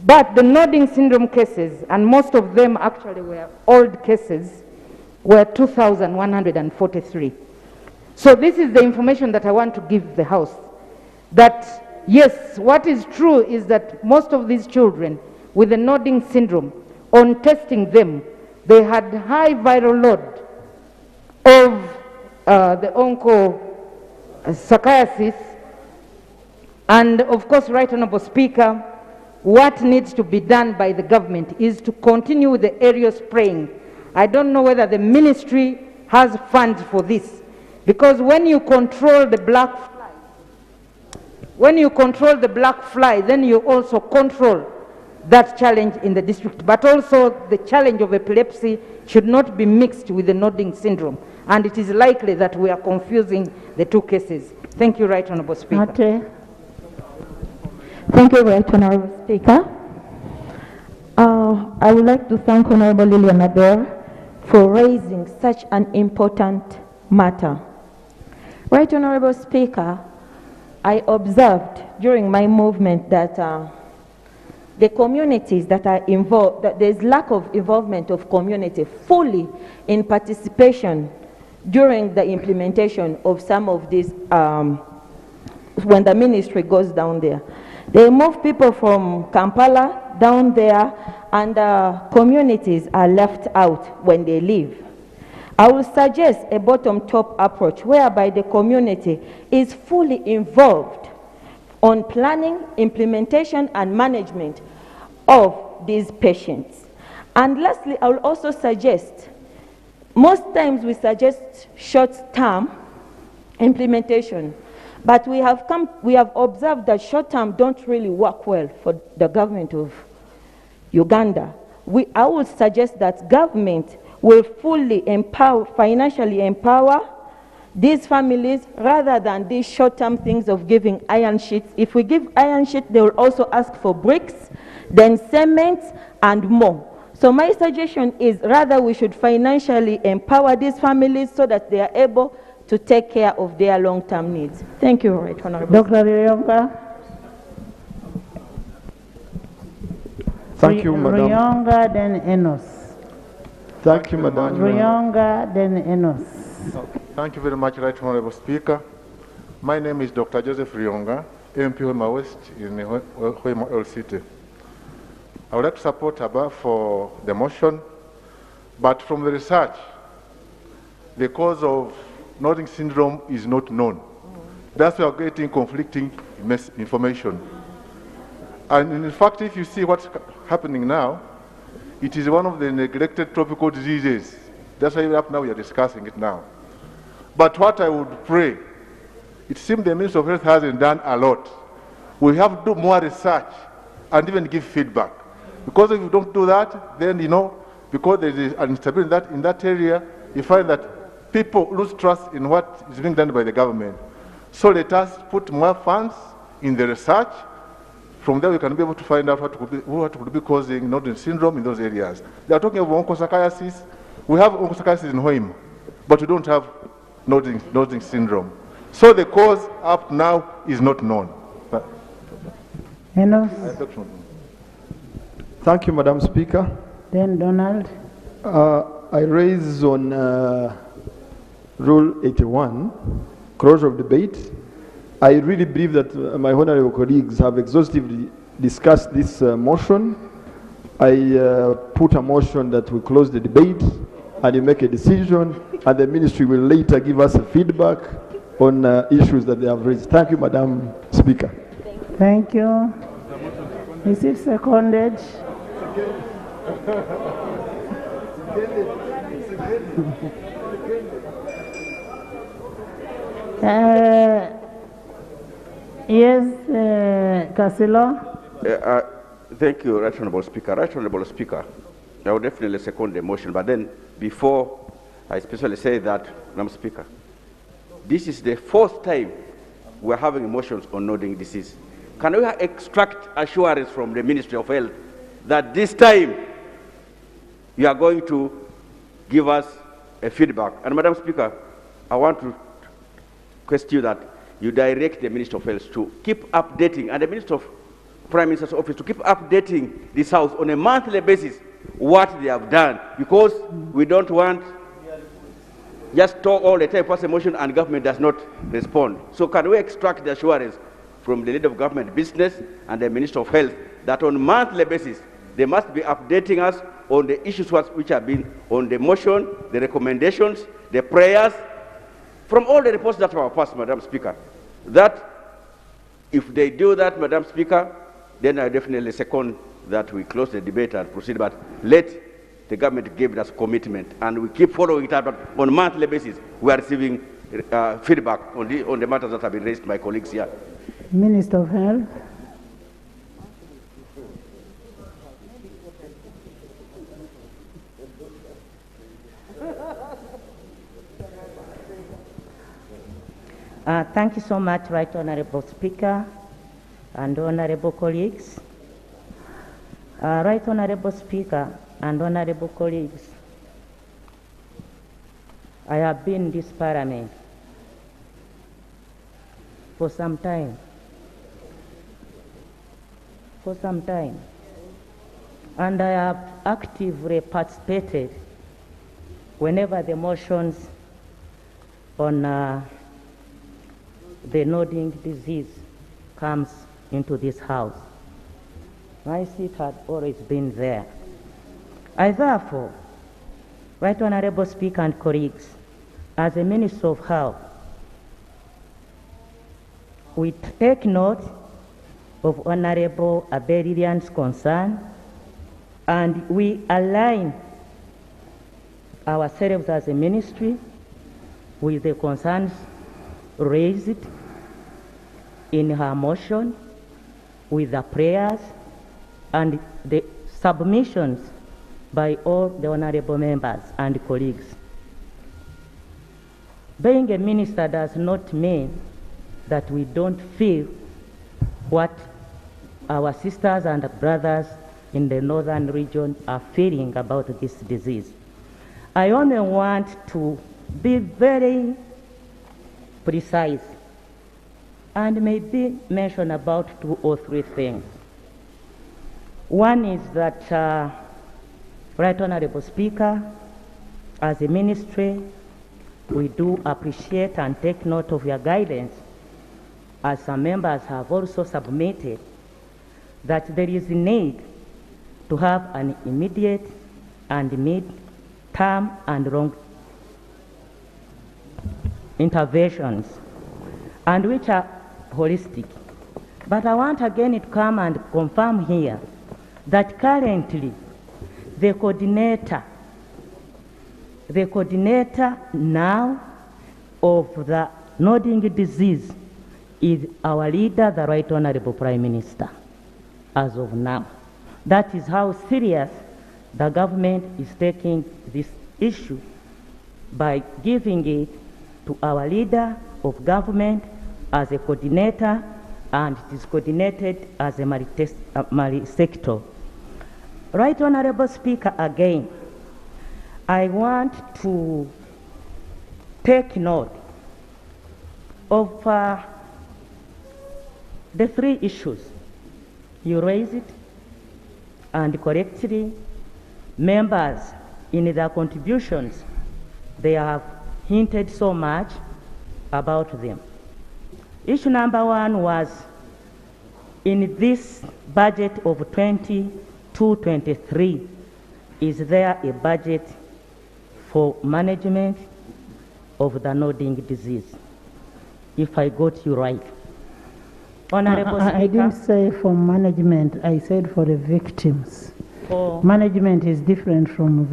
But the nodding syndrome cases, and most of them actually were old cases, were 2,143. So this is the information that I want to give the House, that yes, what is true is that most of these children with the nodding syndrome, on testing them, they had high viral load of the onchocerciasis. And of course, Right Honorable Speaker, what needs to be done by the government is to continue with the aerial spraying. I don't know whether the ministry has funds for this, because when you control the black fly, then you also control that challenge in the district. But also the challenge of epilepsy should not be mixed with the nodding syndrome. And it is likely that we are confusing the two cases. Thank you, Right Honorable Speaker. Okay. Thank you, Right Honorable Speaker. I would like to thank Honorable Lilian Abel for raising such an important matter. Right Honorable Speaker, I observed during my movement that the communities that are involved, that there's lack of involvement of community fully in participation during the implementation of some of these, when the ministry goes down there. They move people from Kampala down there, and communities are left out when they leave. I will suggest a bottom-top approach whereby the community is fully involved on planning, implementation, and management of these patients. And lastly, I will also suggest, most times we suggest short-term implementation, but we have observed that short-term don't really work well for the government of Uganda. I would suggest that government will fully empower, financially empower these families rather than these short-term things of giving iron sheets. If we give iron sheets, they will also ask for bricks, then cement, and more. So my suggestion is rather we should financially empower these families so that they are able to take care of their long-term needs. Thank you, Right Honorable. Dr. Rionga. Thank you, Madam. Rionga, then Enos. Thank you, Madam. Rionga, then Enos. Thank you very much, Right Honorable Speaker. My name is Dr. Joseph Rionga, MP Hoima West in Hoima LCT. I would like to support Abba for the motion, but from the research, the cause of nodding syndrome is not known. That's why we're getting conflicting information. And in fact, if you see what's happening now, it is one of the neglected tropical diseases. That's why up now we are discussing it now. But what I would pray, it seems the Minister of Health hasn't done a lot. We have to do more research and even give feedback. Because if you don't do that, then, you know, because there is an instability in that area, you find that people lose trust in what is being done by the government. So let us put more funds in the research. From there, we can be able to find out what could be causing nodding syndrome in those areas. They are talking about onchocerciasis. We have onchocerciasis in Hoima, but we don't have nodding syndrome. So the cause up now is not known. Enos. Thank you, Madam Speaker. Then Donald. I raise on Rule 81, close of debate. I really believe that my honorable colleagues have exhaustively discussed this motion. I put a motion that we close the debate and you make a decision, and the ministry will later give us a feedback on issues that they have raised. Thank you, Madam Speaker. Thank you. Is it seconded? Yes, Casilo. Thank you, Right Honourable Speaker. Right Honourable Speaker, I would definitely second the motion, but then before I especially say that, Madam Speaker, this is the fourth time we're having motions on nodding disease. Can we extract assurance from the Ministry of Health that this time you are going to give us a feedback? And Madam Speaker, I want to question you that you direct the Minister of Health to keep updating, and the Minister of Prime Minister's office to keep updating this House on a monthly basis what they have done, because we don't want just talk all the time, pass a motion and government does not respond. So can we extract the assurance from the leader of government business and the Minister of Health that on a monthly basis they must be updating us on the issues which have been on the motion, the recommendations, the prayers, from all the reports that were passed, Madam Speaker? That if they do that, Madam Speaker, then I definitely second that we close the debate and proceed, but let the government give us commitment and we keep following it up. But on a monthly basis, we are receiving feedback on the matters that have been raised by colleagues here. Minister of Health. Thank you so much, Right Honourable Speaker and honourable colleagues. Right Honourable Speaker and honourable colleagues, I have been in this parliament for some time, and I have actively participated whenever the motions on the nodding disease comes into this House. My seat had always been there. I therefore, Right Honourable Speaker and colleagues, as a Minister of Health, we take note of Honourable Abelilian's concern, and we align ourselves as a ministry with the concerns raised in her motion, with the prayers and the submissions by all the honourable members and colleagues. Being a minister does not mean that we don't feel what our sisters and brothers in the northern region are feeling about this disease. I only want to be very precise and maybe mention about 2 or 3 things. One is that, Right Honourable Speaker, as a ministry, we do appreciate and take note of your guidance, as some members have also submitted, that there is a need to have an immediate and mid-term and long interventions, and which are holistic. But I want again to come and confirm here that currently the coordinator now of the nodding disease is our leader, the Right Honourable Prime Minister, as of now. That is how serious the government is taking this issue, by giving it to our leader of government as a coordinator, and it is coordinated as a multi-sector. Right Honourable Speaker, again, I want to take note of the 3 issues you raised, and correctly members in their contributions, they have hinted so much about them. Issue number one was in this budget of 22-23, is there a budget for management of the nodding disease? If I got you right. Honorable Speaker. I didn't say for management, I said for the victims. For management is different from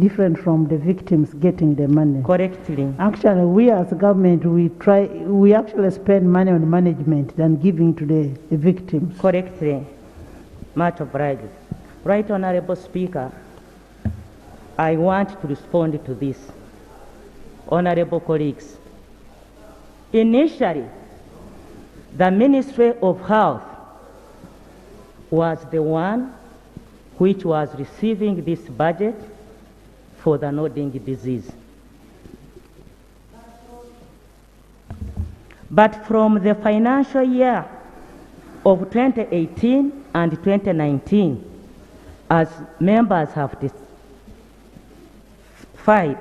different from the victims getting the money. Correctly. Actually, we as government, we actually spend money on management than giving to the victims. Correctly. Much obliged. Right, Honorable Speaker, I want to respond to this. Honorable colleagues, initially, the Ministry of Health was the one which was receiving this budget for the nodding disease. But from the financial year of 2018 and 2019, as members have testified,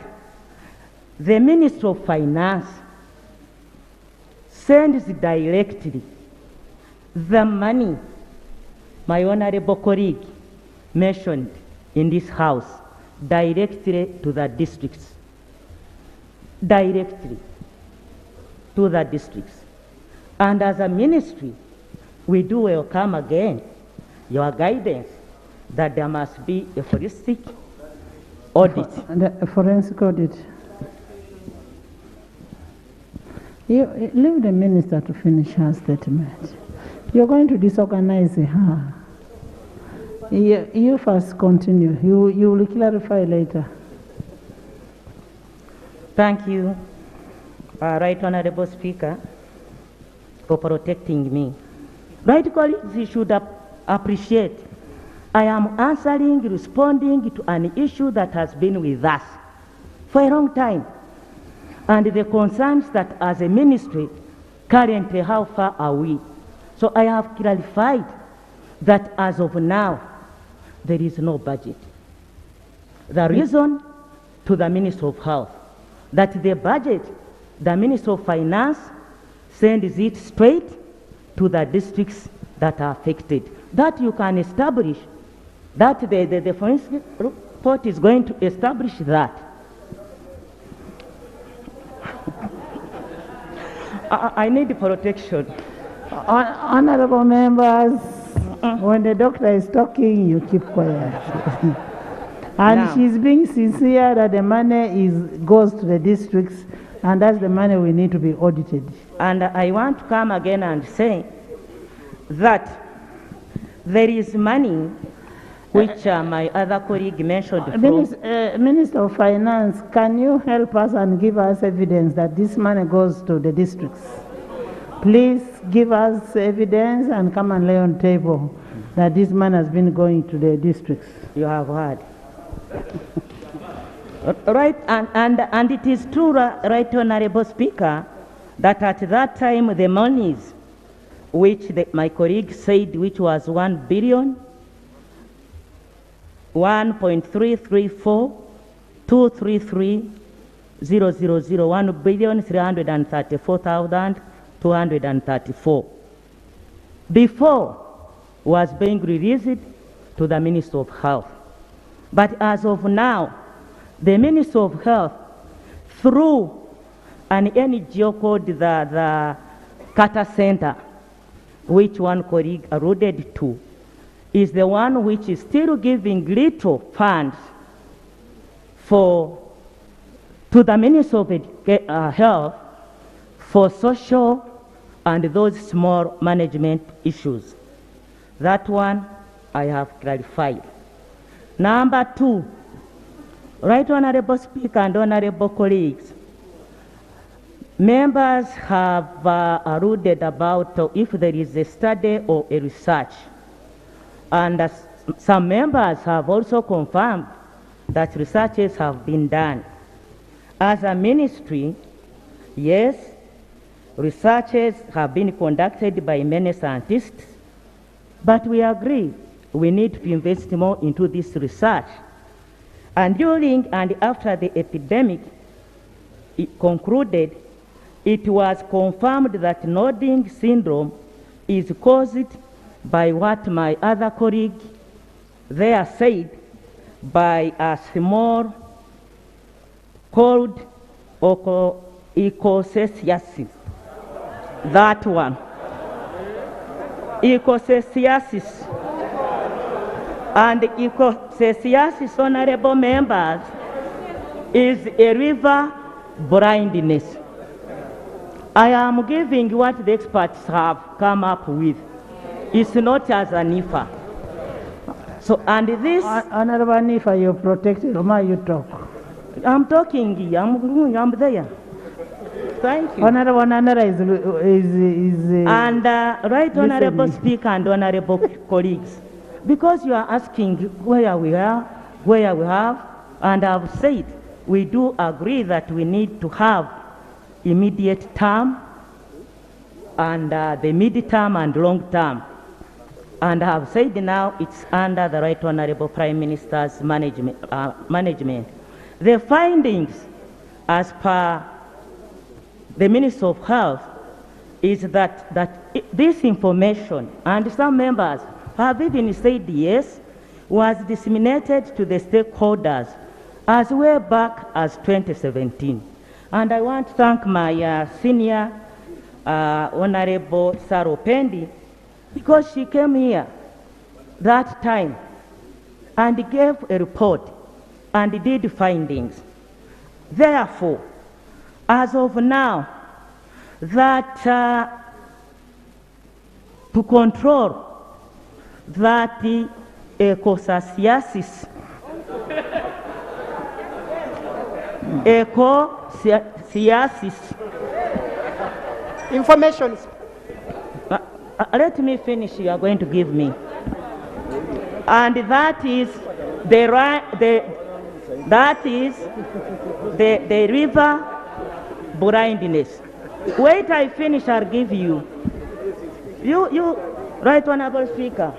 the Ministry of Finance sends directly the money my honorable colleague mentioned in this house directly to the districts. Directly to the districts. And as a ministry, we do welcome again your guidance that there must be a forensic audit. A forensic audit. You leave the minister to finish her statement. You're going to disorganize her. You first continue. You will clarify later. Thank you, Right Honorable Speaker, for protecting me. Right colleagues, you should appreciate I am answering, responding to an issue that has been with us for a long time. And the concerns that as a ministry, currently how far are we? So I have clarified that as of now, there is no budget. The reason to the Ministry of Health, that the budget, the Ministry of Finance sends it straight to the districts that are affected. That you can establish, that the forensic report is going to establish that. I need protection. Honorable members, when the doctor is talking, you keep quiet. And she's being sincere that the money goes to the districts, and that's the money we need to be audited. And I want to come again and say that there is money which my other colleague mentioned. Minister of Finance, can you help us and give us evidence that this money goes to the districts? Please give us evidence and come and lay on table that this money has been going to the districts. You have heard. Right, and it is true, Right Honorable Speaker, that at that time the monies which my colleague said, which was 1 billion, 1.334,233,000, 1,334,234. Before was being released to the Ministry of Health. But as of now, the Ministry of Health, through an NGO called the Kata Center, which one colleague alluded to, is the one which is still giving little funds to the Ministry of Health for social and those small management issues. That one I have clarified. Number two, Right Honorable Speaker and Honorable colleagues, members have alluded about if there is a study or a research. And some members have also confirmed that researches have been done. As a ministry, yes, researches have been conducted by many scientists, but we agree we need to invest more into this research. And during and after the epidemic concluded, it was confirmed that nodding syndrome is caused by what my other colleague there said, by a small called ecoceciasis. That one. Ecoceciasis. And ecoceciasis, honorable members, is a river blindness. I am giving what the experts have come up with. It's not as an IFA. So, and this... Honorable Nifa, you protected. Why you talk? I'm talking. I'm there. Thank you. Honorable Nandara is and right, Honorable Speaker and Honorable colleagues, because you are asking where we are, where we have, and I've said we do agree that we need to have immediate term and the mid-term and long term. And I have said now it's under the Right Honorable Prime Minister's management. The findings, as per the Minister of Health, is that this information, and some members have even said yes, was disseminated to the stakeholders as way back as 2017. And I want to thank my senior Honorable Saro Pendi, because she came here that time and gave a report and did findings. Therefore, as of now, that to control that ecoceciasis, Information. Let me finish, you are going to give me. And that is the river blindness. Wait, I finish, I'll give you. You, Right Honorable Speaker,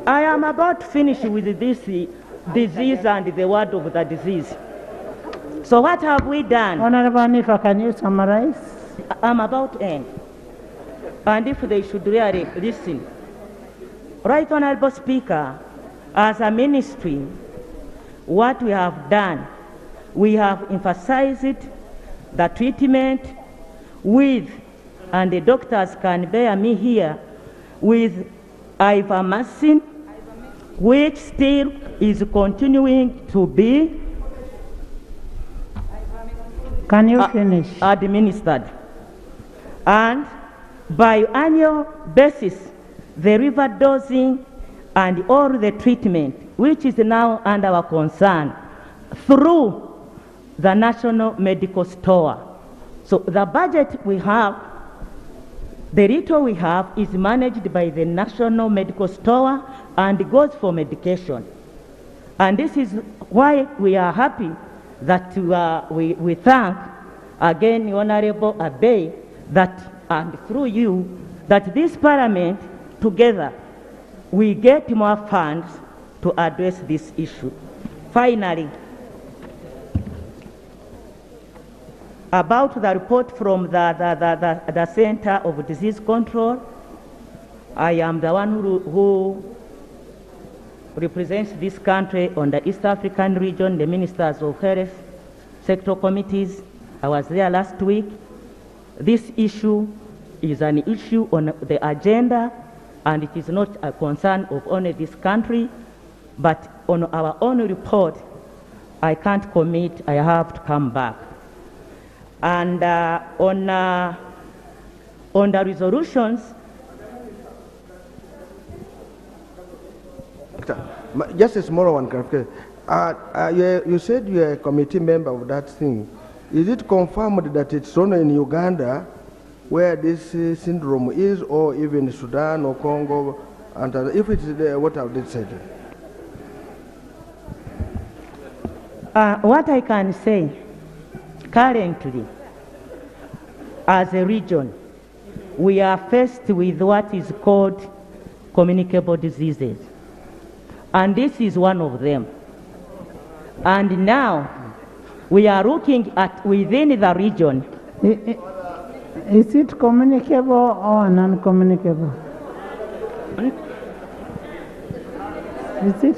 I am about to finish with this disease and the word of the disease. So what have we done? Honorable Nifa, can you summarize? I'm about to end. And if they should really listen. Right Honorable Speaker, as a ministry, what we have done, we have emphasized the treatment with, and the doctors can bear me here, with ivermectin, which still is continuing to be administered. And by annual basis, the river dosing and all the treatment, which is now under our concern, through the National Medical Store. So the budget we have, the little we have, is managed by the National Medical Store and goes for medication. And this is why we are happy that we thank again Honorable Abe, that, and through you, that this Parliament together we get more funds to address this issue. Finally, about the report from the Center of Disease Control, I am the one who represents this country on the East African region, the Ministers of Health Sector Committees. I was there last week. This issue is an issue on the agenda, and it is not a concern of only this country, but on our own report, I can't commit, I have to come back. And on the resolutions, just a small one, you said you are a committee member of that thing. Is it confirmed that it's only in Uganda where this syndrome is, or even Sudan or Congo? And if it's there, what have they said? What I can say, currently, as a region, we are faced with what is called communicable diseases. and this is one of them. And now we are looking at within the region. Is it communicable or non-communicable? Is it?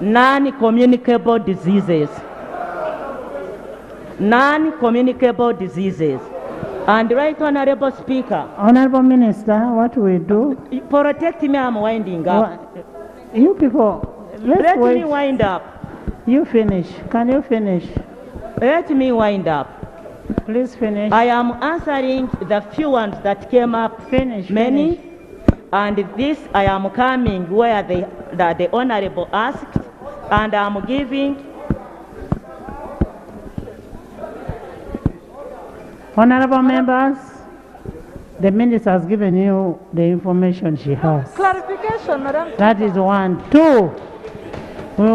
Non-communicable diseases. Non-communicable diseases. And right, Honorable Speaker. Honorable Minister, what we do? Protect me, I'm winding up. You people, let me wind up. You finish. Can you finish? Let me wind up. Please finish. I am answering the few ones that came up. Finish. Many. And this I am coming where the Honorable asked, and I'm giving. Honorable members, the minister has given you the information she has. Clarification, Madam. That is one. Two, we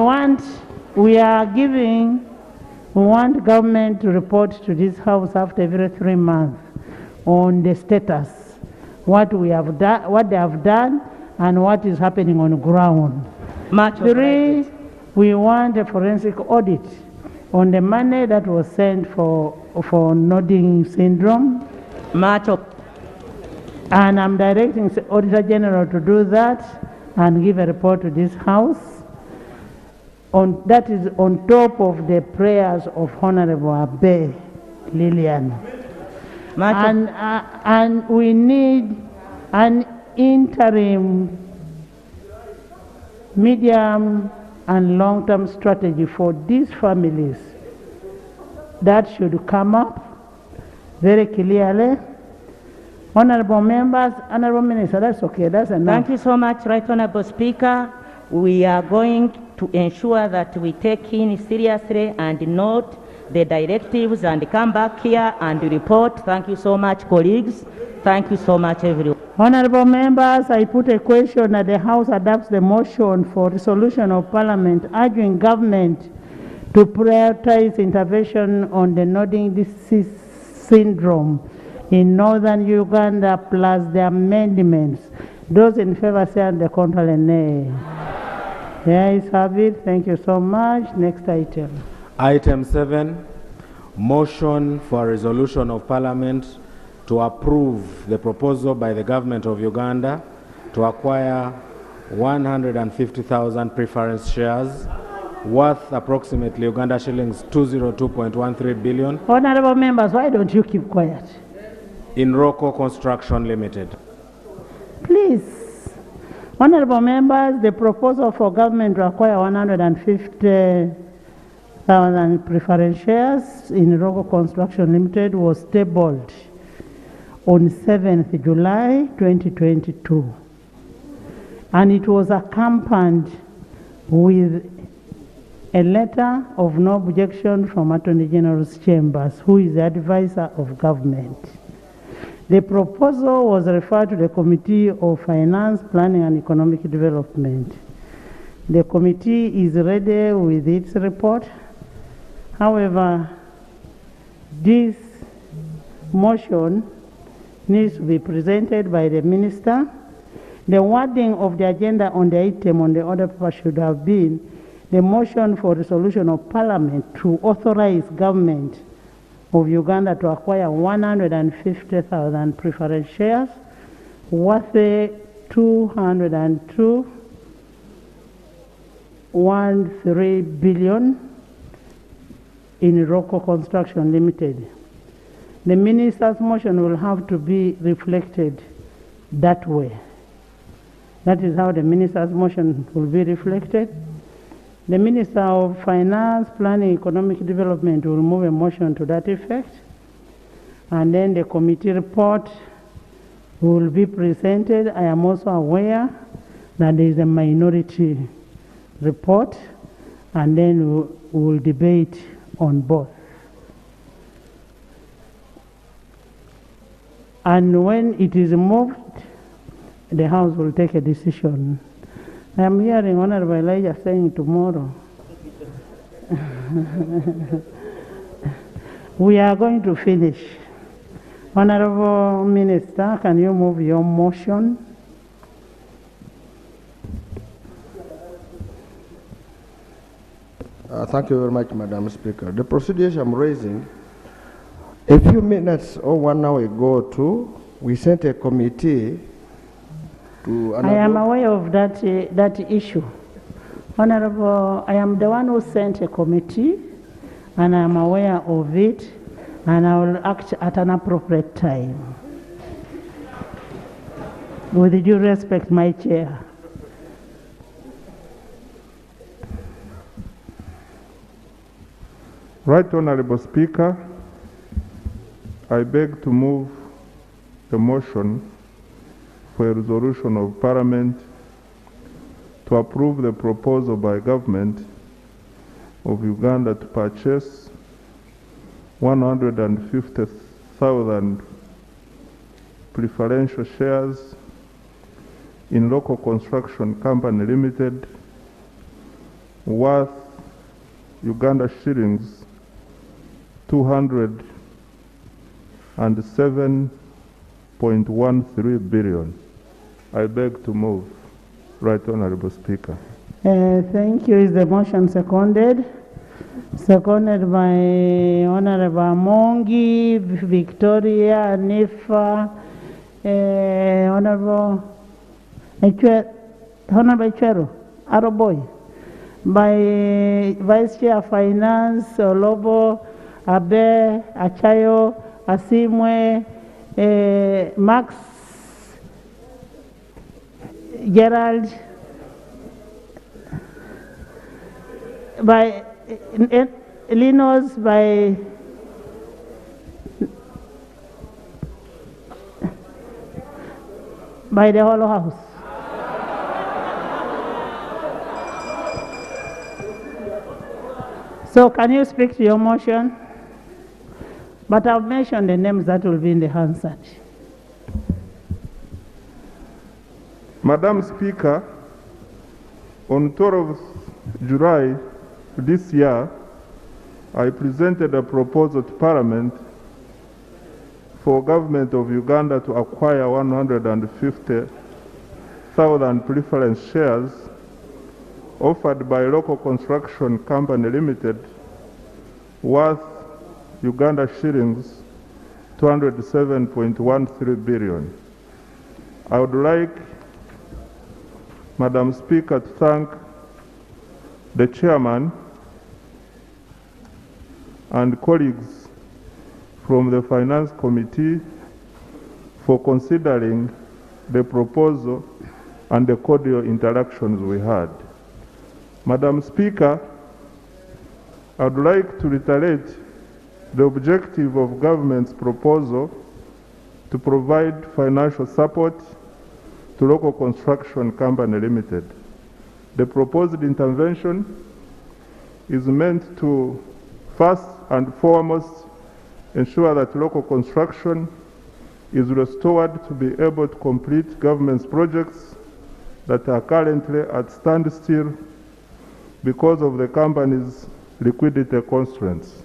want government to report to this house after every 3 months on the status, what we have done, what they have done, and what is happening on the ground. Three, we want a forensic audit on the money that was sent for nodding syndrome. And I'm directing the Auditor General to do that and give a report to this house. That is on top of the prayers of Honorable Abe Lillian. And we need an interim, medium and long-term strategy for these families. That should come up very clearly. Honorable members, Honorable Minister, that's okay, that's enough. Thank you so much, Right Honorable Speaker. We are going to ensure that we take in seriously and note the directives and come back here and report. Thank you so much, colleagues. Thank you so much, everyone. Honorable members, I put a question that the House adopts the motion for resolution of Parliament urging government to prioritize intervention on the nodding disease syndrome in northern Uganda plus the amendments. Those in favor say on the contrary, nay. The ayes have it. Thank you so much. Next item. Item 7, motion for resolution of Parliament to approve the proposal by the government of Uganda to acquire 150,000 preference shares worth approximately Uganda shillings 202.13 billion. Honorable members, why don't you keep quiet? In Roko Construction Limited. Please. Honorable members, the proposal for government to acquire 150,000 preference shares in Roko Construction Limited was tabled on 7th July 2022. And it was accompanied with a letter of no objection from Attorney General's Chambers, who is the advisor of government. The proposal was referred to the Committee of Finance, Planning and Economic Development. The committee is ready with its report. However, this motion needs to be presented by the minister. The wording of the agenda on the item on the order paper should have been the motion for resolution of Parliament to authorize government of Uganda to acquire 150,000 preference shares worth 202.13 billion in Roko Construction Limited. The minister's motion will have to be reflected that way. That is how the minister's motion will be reflected. The Minister of Finance, Planning, Economic Development will move a motion to that effect. And then the committee report will be presented. I am also aware that there is a minority report, and then we will debate on both. And when it is moved, the House will take a decision. I am hearing Honorable Elijah saying tomorrow. We are going to finish. Honorable Minister, can you move your motion? Thank you very much, Madam Speaker. The procedures I'm raising, a few minutes or 1 hour ago too, we sent a committee to I am aware of that issue. Honorable, I am the one who sent a committee, and I am aware of it, and I will act at an appropriate time. With due respect, my chair. Right Honorable Speaker, I beg to move the motion for a resolution of Parliament to approve the proposal by government of Uganda to purchase 150,000 preferential shares in Roko Construction Company Limited worth Uganda shillings 207.13 billion. I beg to move. Right Honorable Speaker. Thank you. Is the motion seconded? Seconded by Honorable Mongi, Victoria, Nifa, Honorable Ichero, Aroboy, by Vice Chair Finance, Olobo, Abe, Achayo, Asimwe, Max, Gerald, by Linos, by the whole house. So can you speak to your motion? But I've mentioned the names that will be in the Hansard. Madam Speaker, on 12th July this year, I presented a proposal to Parliament for government of Uganda to acquire 150,000 preference shares offered by Roko Construction Company Limited worth Uganda shillings 207.13 billion. I would like, Madam Speaker, to thank the chairman and colleagues from the Finance Committee for considering the proposal and the cordial interactions we had. Madam Speaker, I would like to reiterate the objective of government's proposal to provide financial support to Local Construction Company Limited. The proposed intervention is meant to first and foremost ensure that local construction is restored to be able to complete government's projects that are currently at standstill because of the company's liquidity constraints.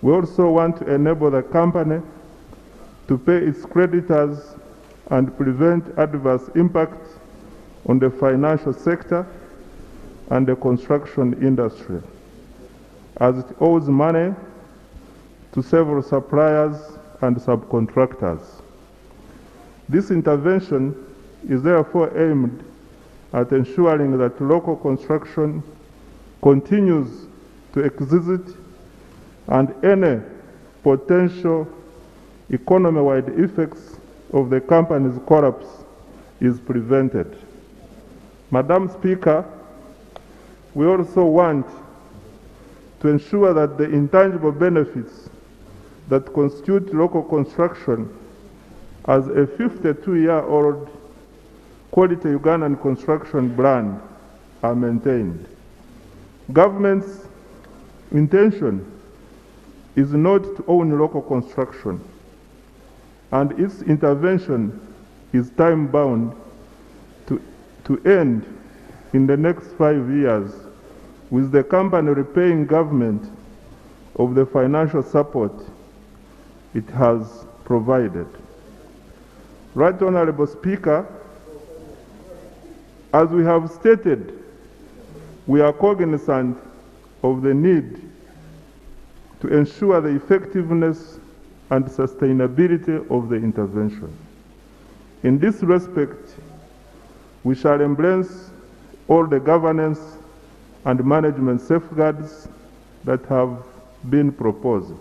We also want to enable the company to pay its creditors and prevent adverse impact on the financial sector and the construction industry, as it owes money to several suppliers and subcontractors. This intervention is therefore aimed at ensuring that local construction continues to exist and any potential economy-wide effects of the company's collapse is prevented. Madam Speaker, we also want to ensure that the intangible benefits that constitute local construction as a 52-year-old quality Ugandan construction brand are maintained. Government's intention is not to own local construction, and its intervention is time-bound to end in the next 5 years, with the company repaying government of the financial support it has provided. Right Honorable Speaker, as we have stated, we are cognizant of the need to ensure the effectiveness and sustainability of the intervention. In this respect, we shall embrace all the governance and management safeguards that have been proposed.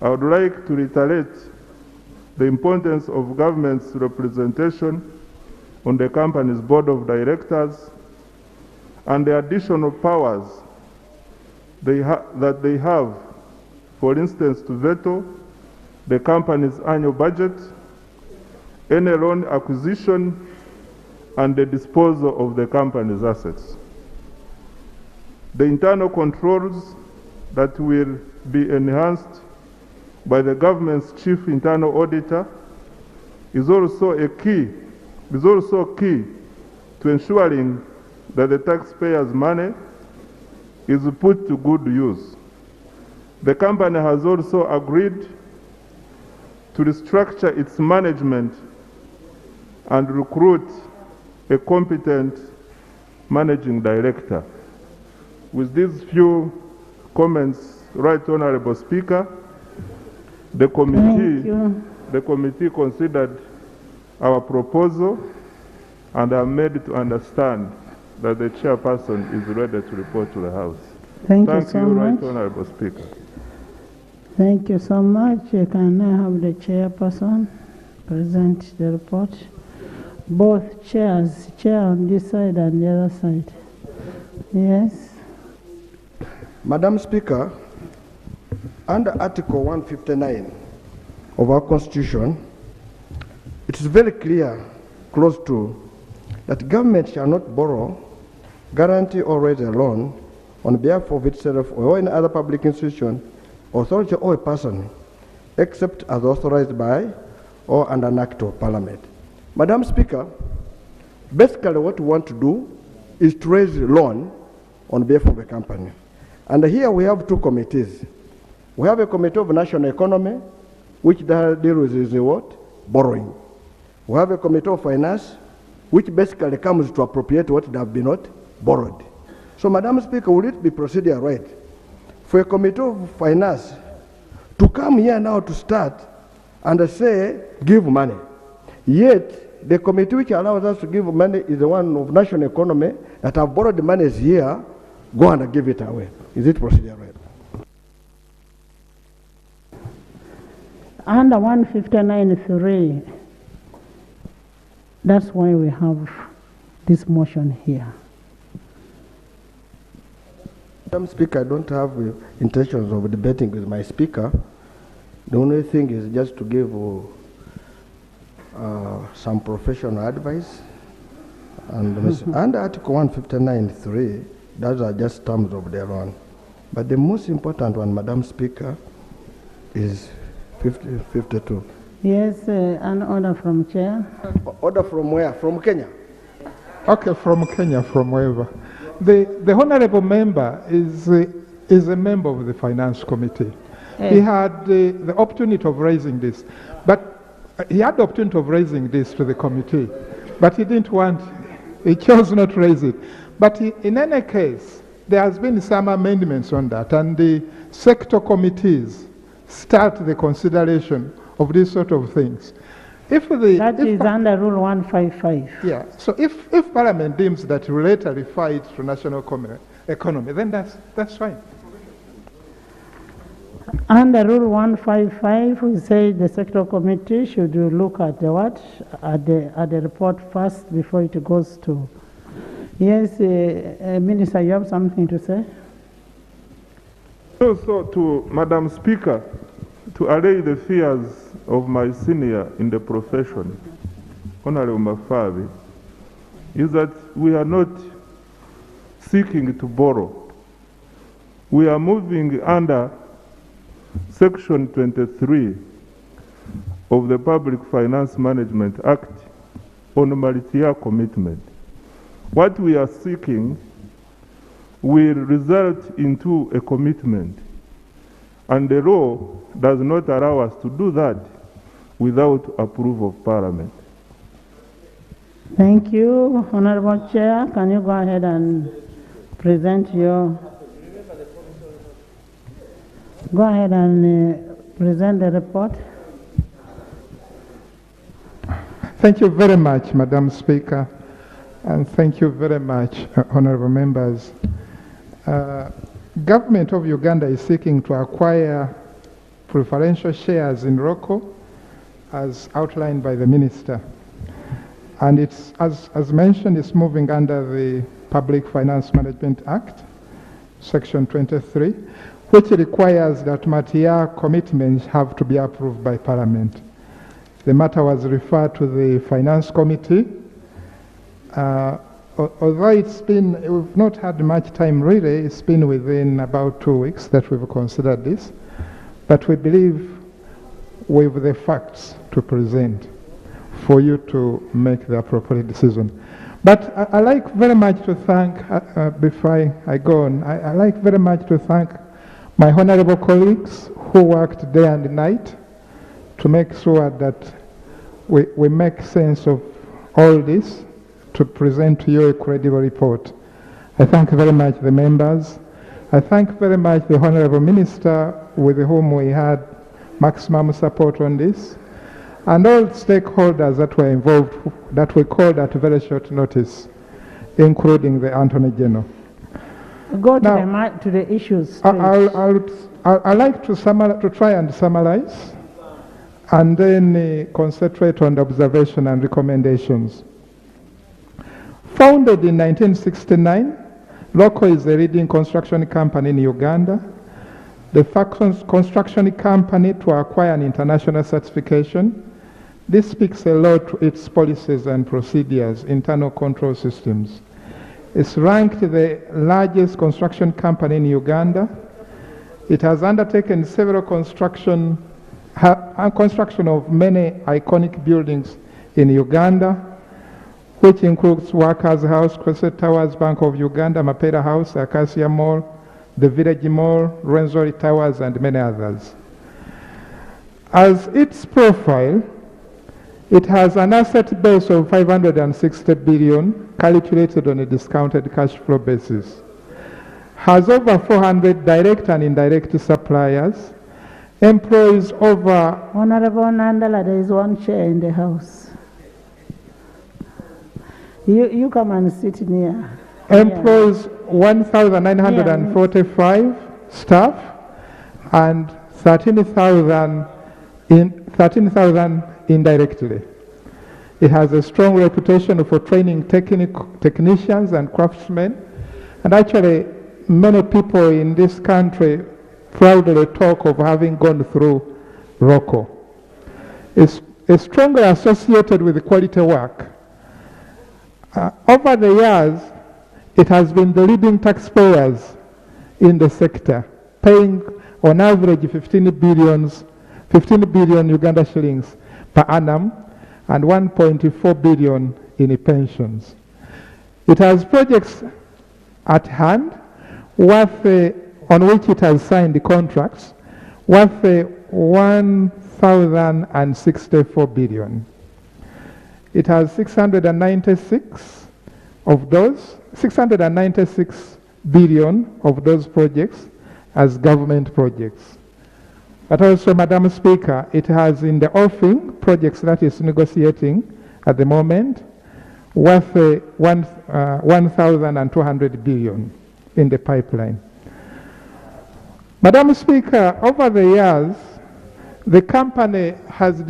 I would like to reiterate the importance of government's representation on the company's board of directors and the additional powers that they have, for instance, to veto the company's annual budget, any loan acquisition, and the disposal of the company's assets. The internal controls that will be enhanced by the government's chief internal auditor is also key to ensuring that the taxpayers' money is put to good use. The company has also agreed to restructure its management and recruit a competent managing director. With these few comments, Right Honorable Speaker, the committee considered our proposal and are made to understand that the chairperson is ready to report to the House. Thank you so much. Right Honorable Speaker. Thank you so much. You can now have the chairperson present the report. Both chairs, chair on this side and the other side. Yes. Madam Speaker, under Article 159 of our Constitution, it is very clear, close to, that government shall not borrow, guarantee or raise a loan on behalf of itself or any other public institution, authority or a person, except as authorized by or under an act of Parliament. Madam Speaker, basically what we want to do is to raise a loan on behalf of a company. And here we have two committees. We have a committee of national economy, which deals with the what? Borrowing. We have a committee of finance, which basically comes to appropriate what they have been not borrowed. So, Madam Speaker, will it be procedure right for a committee of finance to come here now to start and say, give money? Yet, the committee which allows us to give money is the one of national economy that have borrowed the money here, go and give it away. Is it procedure right? Under 159.3, that's why we have this motion here. Madam Speaker, I don't have intentions of debating with my speaker. The only thing is just to give some professional advice. And under Article 159.3, those are just terms of their own. But the most important one, Madam Speaker, is 52. Yes, an order from Chair. Order from where? From Kenya? Okay, from Kenya, from wherever. The honorable member is a member of the Finance Committee. He had the opportunity of raising this, but he had the opportunity of raising this to the committee, but he didn't want, he chose not to raise it. But in any case, there has been some amendments on that, and the sector committees start the consideration of these sort of things. That is under Rule 155. Yeah, so if Parliament deems that you later refer it to national economy, then that's fine. Under Rule 155, we say the sector committee should look at the what? At the report first before it goes to. Yes, Minister, you have something to say? Also to Madam Speaker, to allay the fears of my senior in the profession, Honorable Mafabi, is that we are not seeking to borrow. We are moving under Section 23 of the Public Finance Management Act on multi-year commitment. What we are seeking will result into a commitment, and the law does not allow us to do that without approval of Parliament. Thank you, Honorable Chair. Can you go ahead and present your Go ahead and present the report. Thank you very much, Madam Speaker, and thank you very much, honorable members. Government of Uganda is seeking to acquire preferential shares in Roko, as outlined by the Minister. And it's, as mentioned, it's moving under the Public Finance Management Act, Section 23, which requires that material commitments have to be approved by Parliament. The matter was referred to the Finance Committee. Although we've not had much time really, it's been within about 2 weeks that we've considered this, but we believe with the facts to present for you to make the appropriate decision. But I like very much to thank, before I go on, I like very much to thank my honorable colleagues who worked day and night to make sure that we make sense of all this to present to you a credible report. I thank very much the members. I thank very much the Honorable Minister with whom we had maximum support on this, and all stakeholders that were involved that we called at very short notice, including the Attorney General. Go to the issues. I'd like to try and summarize and then concentrate on the observation and recommendations. Founded in 1969, Roko is a leading construction company in Uganda, the first construction company to acquire an international certification. This speaks a lot to its policies and procedures, internal control systems. It's ranked the largest construction company in Uganda. It has undertaken several construction of many iconic buildings in Uganda, which includes Workers' House, Crescent Towers, Bank of Uganda, Mapera House, Acacia Mall, the Village Mall, Rwenzori Towers, and many others. As its profile, it has an asset base of 560 billion, calculated on a discounted cash flow basis, has over 400 direct and indirect suppliers, employs over... Honorable Nandala, there is one chair in the house. You come and sit near. Employs 1,945 staff and 13,000 indirectly. It has a strong reputation for training technicians and craftsmen, and actually many people in this country proudly talk of having gone through Roko. It's strongly associated with quality work. Over the years, it has been the leading taxpayers in the sector, paying on average 15 billion Uganda shillings per annum and 1.4 billion in pensions. It has projects at hand worth, on which it has signed the contracts, worth 1,064 billion. It has 696 billion of those projects as government projects. But also, Madam Speaker, it has in the offing projects that is negotiating at the moment worth 1,200 billion in the pipeline. Madam Speaker, over the years, the company has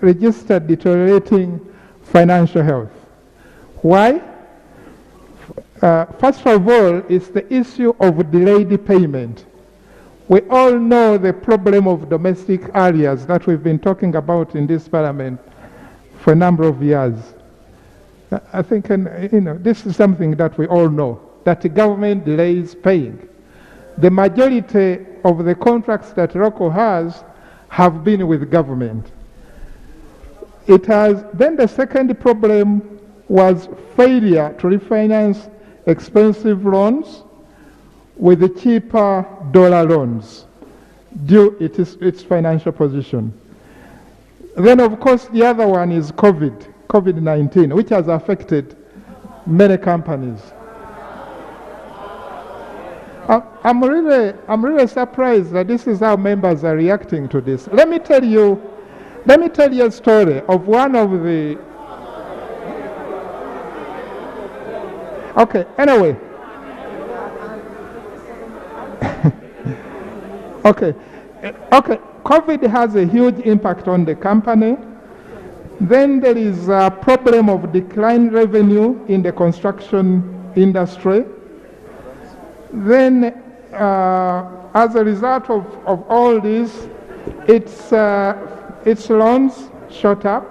registered deteriorating financial health. Why? First of all, it's the issue of delayed payment. We all know the problem of domestic areas that we've been talking about in this parliament for a number of years. I think, this is something that we all know, that the government delays paying. The majority of the contracts that Roko has have been with government. Then the second problem was failure to refinance expensive loans with the cheaper dollar loans due its financial position. Then, of course, the other one is COVID-19, which has affected many companies. I'm really surprised that this is how members are reacting to this. Let me tell you a story of one of the. Okay. Anyway. Okay. COVID has a huge impact on the company. Then there is a problem of declined revenue in the construction industry. Then, as a result of all this, its loans shot up.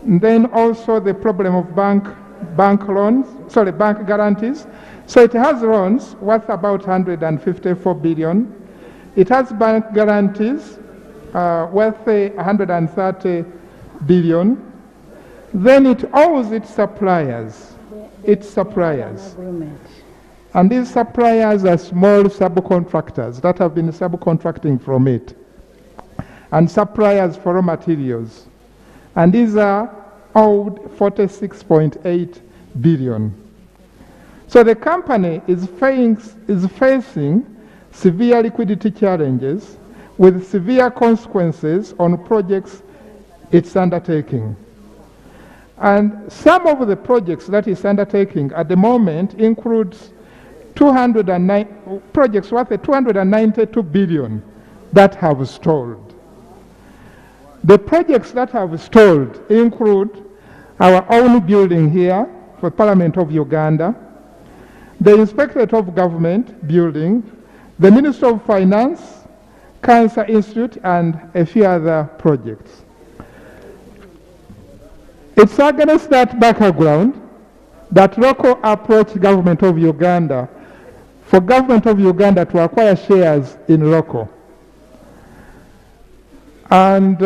And then also the problem of bank guarantees. So it has loans worth about 154 billion. It has bank guarantees worth 130 billion. Then it owes its suppliers. And these suppliers are small subcontractors that have been subcontracting from it, and suppliers for raw materials. And these are owed 46.8 billion. So the company is facing severe liquidity challenges with severe consequences on projects it's undertaking. And some of the projects that it's undertaking at the moment includes projects worth 292 billion that have stalled. The projects that have stalled include our own building here for Parliament of Uganda, the Inspectorate of Government building, the Ministry of Finance, Cancer Institute, and a few other projects. It's against that background that Roko approached Government of Uganda for Government of Uganda to acquire shares in Roko. And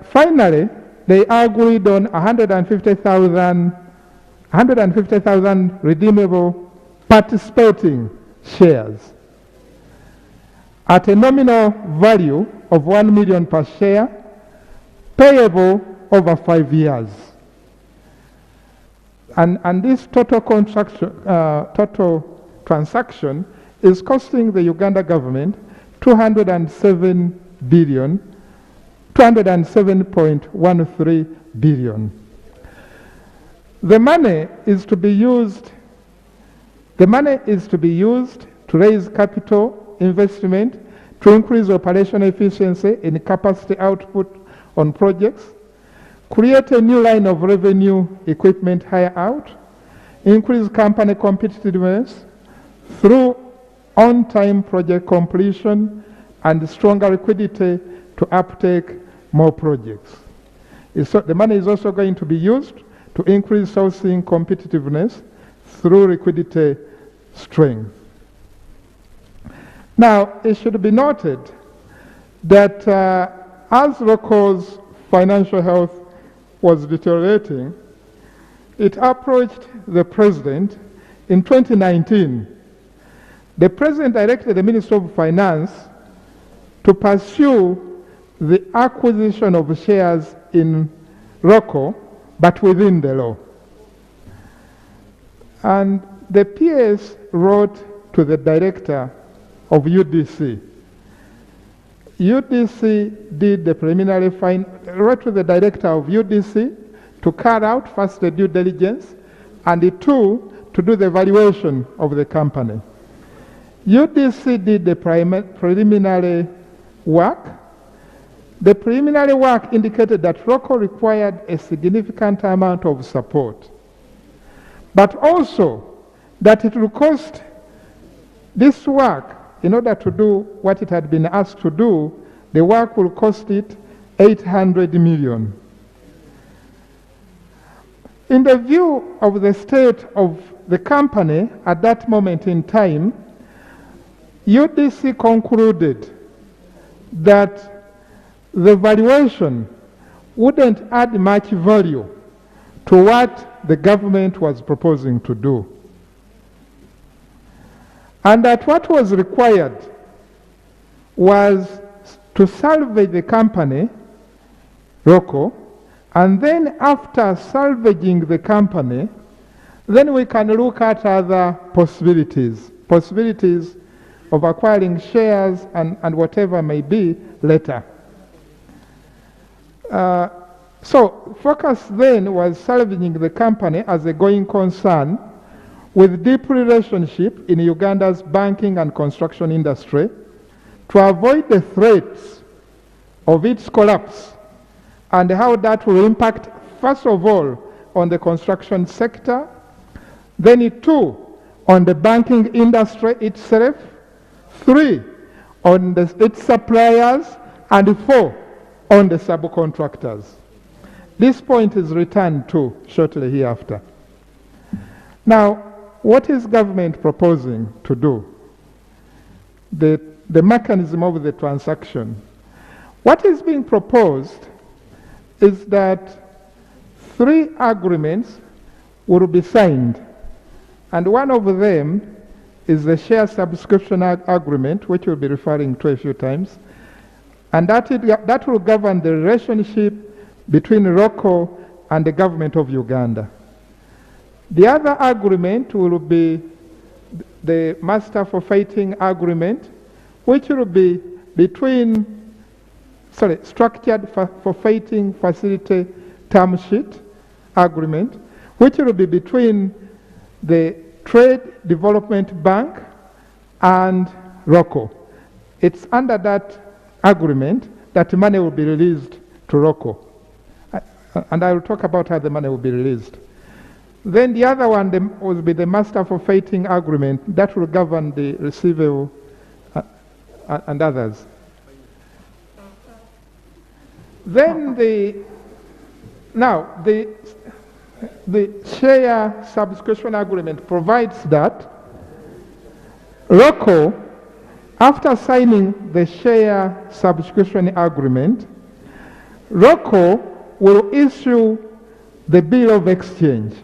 finally, they agreed on 150,000 redeemable participating shares at a nominal value of 1 million per share, payable over 5 years. And this total transaction is costing the Uganda government 207.13 billion. The money is to be used to raise capital investment to increase operational efficiency and capacity output on projects, create a new line of revenue equipment hire out, increase company competitiveness through on-time project completion and stronger liquidity to uptake more projects. The money is also going to be used to increase sourcing competitiveness through liquidity strength. Now, it should be noted that as Roko's financial health was deteriorating, it approached the President in 2019. The President directed the Minister of Finance to pursue the acquisition of shares in Roko, but within the law. And the PS wrote to the director of UDC. UDC did the preliminary wrote to the director of UDC to carry out first the due diligence, and the two, to do the valuation of the company. UDC did the preliminary work. The preliminary work indicated that Roko required a significant amount of support, but also that it will cost this work, in order to do what it had been asked to do, the work will cost it 800 million. In the view of the state of the company at that moment in time, UDC concluded that the valuation wouldn't add much value to what the government was proposing to do. And that what was required was to salvage the company, Roko, and then after salvaging the company, then we can look at other possibilities possibilities of acquiring shares and whatever may be later. So focus then was salvaging the company as a going concern with deep relationship in Uganda's banking and construction industry to avoid the threats of its collapse and how that will impact, first of all, on the construction sector, then two, on the banking industry itself, three, on its suppliers, and four, on the subcontractors. This point is returned to shortly hereafter. Now, what is government proposing to do? The mechanism of the transaction. What is being proposed is that 3 agreements will be signed, and one of them is the share subscription agreement, which we'll be referring to a few times, and that will govern the relationship between Roko and the government of Uganda. The other agreement will be the Master for Fighting agreement, which will be structured for fighting facility term sheet agreement, which will be between the Trade Development Bank and Roko. It's under that agreement that money will be released to Roko. And I will talk about how the money will be released. Then the other one will be the Master for Fighting agreement that will govern the receivable and others. Then the share subscription agreement provides that Roko, after signing the share subscription agreement, Roko will issue the bill of exchange.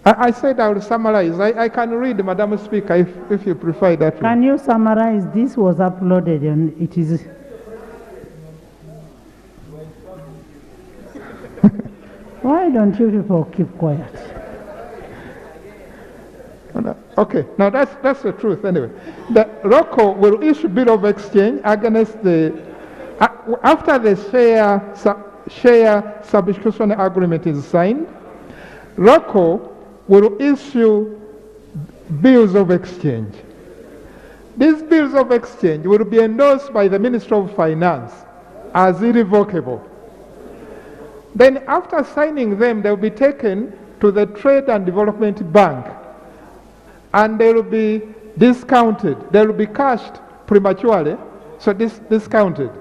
I said I will summarize. I can read, Madam Speaker, if you prefer that. Can you summarize? This was uploaded and it is... Why don't you people keep quiet? Okay, now that's the truth anyway. The Roko will issue bill of exchange against the... after the share subscription agreement is signed, Roko will issue bills of exchange. These bills of exchange will be endorsed by the Minister of Finance as irrevocable. Then after signing them, they will be taken to the Trade and Development Bank and they will be discounted. They will be cashed prematurely, so discounted.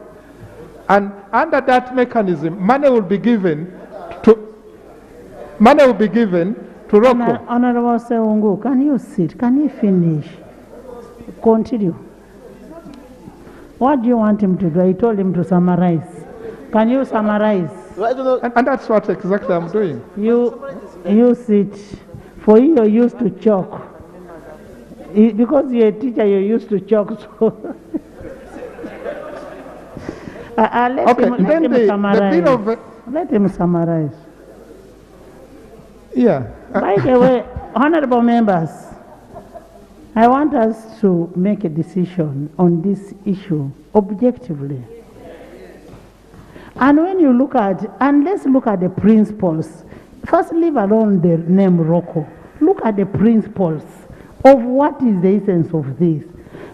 And under that mechanism, money will be given to Roko. Honorable Seungu, can you sit? Can you finish? Continue. What do you want him to do? I told him to summarize. Can you summarize? And that's what exactly I'm doing. You sit. For you, you're used to choke. Because you're a teacher, you're used to choke. So let him summarize. Let him summarize. Yeah. By the way, honorable members, I want us to make a decision on this issue objectively. And when you look at, and let's look at the principles. First, leave alone the name Roko. Look at the principles of what is the essence of this.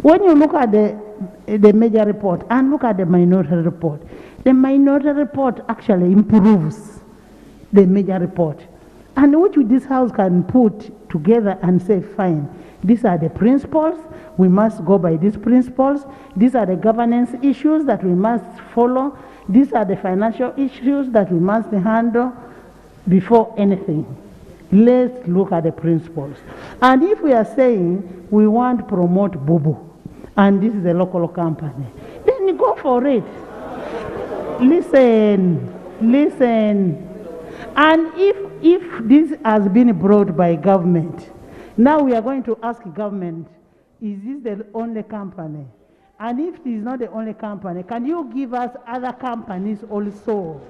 When you look at the major report and look at the minority report, the minority report actually improves the major report. And which this House can put together and say, fine, these are the principles, we must go by these principles, these are the governance issues that we must follow, these are the financial issues that we must handle before anything. Let's look at the principles. And if we are saying we want to promote Bubu, and this is a local company, then go for it. Listen. And if this has been brought by government, now we are going to ask government, is this the only company? And if it is not the only company, can you give us other companies also?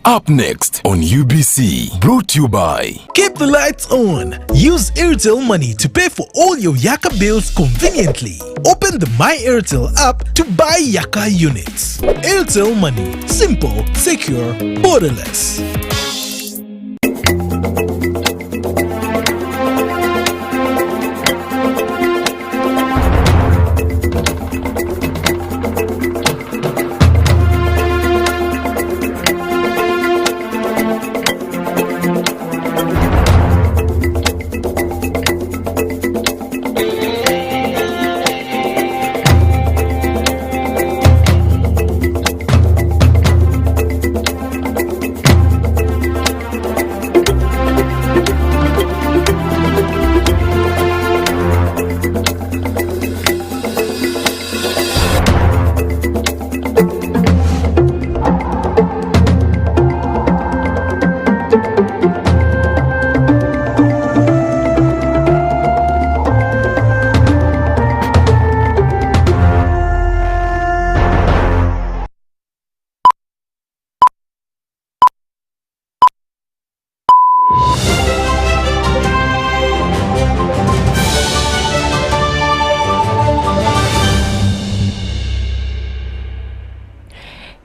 Up next on UBC, brought to you by Keep the lights on. Use Airtel Money to pay for all your Yaka bills conveniently. Open the My Airtel app to buy Yaka units. Airtel Money. Simple, secure, borderless.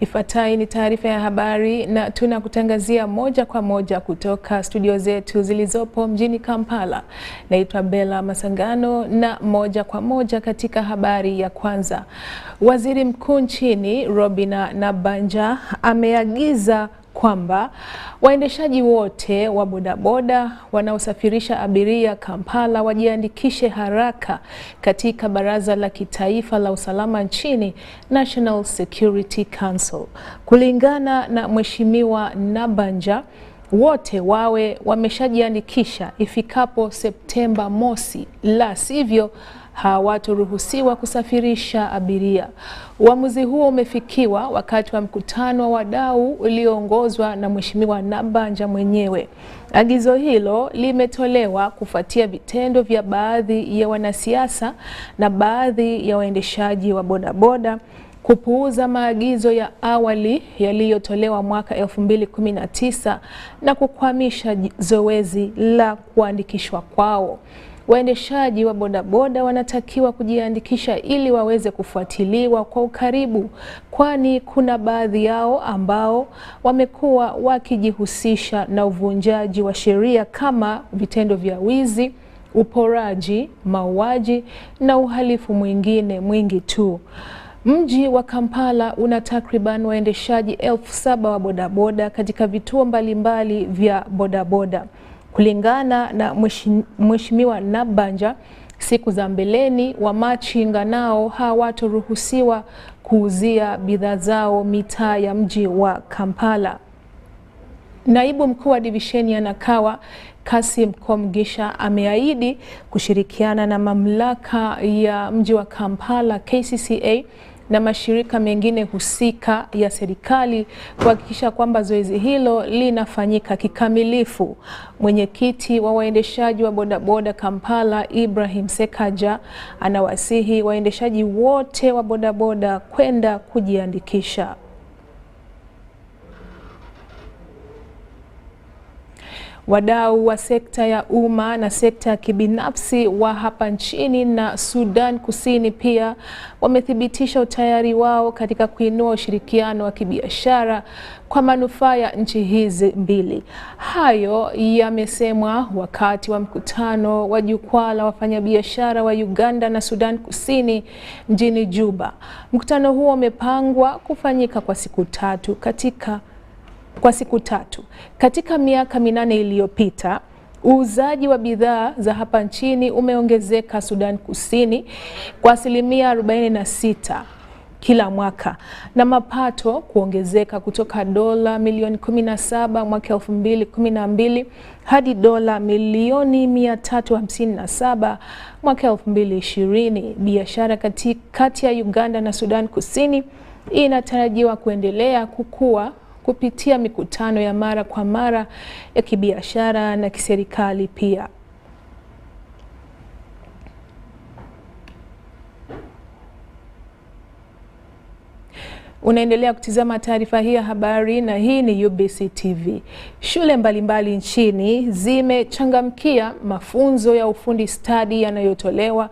Ifuatayo ni taarifa ya habari na tunakutangazia moja kwa moja kutoka studio zetu zilizopo mjini Kampala. Naitwa Bella Masangano na moja kwa moja katika habari ya kwanza. Waziri Mkuu nchini Robina Nabanja ameagiza kwamba waendeshaji wote wa bodaboda wanaosafirisha abiria Kampala wajiandikishe haraka katika Baraza la Kitaifa la Usalama nchini, National Security Council. Kulingana na Mheshimiwa Nabanja, wote wawe wameshajiandikisha ifikapo Septemba mosi, la sivyo hawataruhusiwa kusafirisha abiria. Uamuzi huo umefikiwa wakati wa mkutano wa wadau ulioongozwa na Mheshimiwa Nabanja mwenyewe. Agizo hilo limetolewa kufuatia vitendo vya baadhi ya wanasiasa na baadhi ya waendeshaji wa bodaboda kupuuza maagizo ya awali yaliyotolewa mwaka 2019 na kukwamisha zoezi la kuandikishwa kwao. Waendeshaji wa bodaboda wanatakiwa kujiandikisha ili waweze kufuatiliwa kwa ukaribu, kwani kuna baadhi yao ambao wamekuwa wakijihusisha na uvunjaji wa sheria kama vitendo vya wizi, uporaji, mauaji na uhalifu mwingine mwingi tu. Mji wa Kampala una takriban waendeshaji 7,000 wa bodaboda katika vituo mbalimbali vya bodaboda. Kulingana na Mheshimiwa Nabanja, siku za mbeleni wamachinga nao hawataruhusiwa kuuzia bidhaa zao mitaa ya mji wa Kampala. Naibu mkuu wa divisheni ya Nakawa Kasim Komgisha ameahidi kushirikiana na mamlaka ya mji wa Kampala KCCA na mashirika mengine husika ya serikali kuhakikisha kwamba zoezi hilo linafanyika kikamilifu. Mwenyekiti wa waendeshaji wa bodaboda Kampala Ibrahim Sekaja anawasihi waendeshaji wote wa bodaboda kwenda kujiandikisha. Wadau wa sekta ya umma na sekta ya kibinafsi wa hapa nchini na Sudan Kusini pia wamethibitisha utayari wao katika kuinua ushirikiano wa kibiashara kwa manufaa ya nchi hizi mbili. Hayo yamesemwa wakati wa mkutano wa jukwaa la wafanyabiashara wa Uganda na Sudan Kusini mjini Juba. Mkutano huo umepangwa kufanyika kwa siku tatu. Katika miaka 8 iliyopita, uuzaji wa bidhaa za hapa nchini umeongezeka Sudan Kusini kwa asilimia 46 kila mwaka, na mapato kuongezeka kutoka dola milioni 17 mwaka 2012 hadi dola milioni 357 mwaka 2020. Biashara kati ya Uganda na Sudan Kusini inatarajiwa kuendelea kukua kupitia mikutano ya mara kwa mara ya kibiashara na kiserikali pia. Unaendelea kutizama taarifa hii ya habari na hii ni UBC TV. Shule mbalimbali nchini zimechangamkia mafunzo ya ufundi stadi yanayotolewa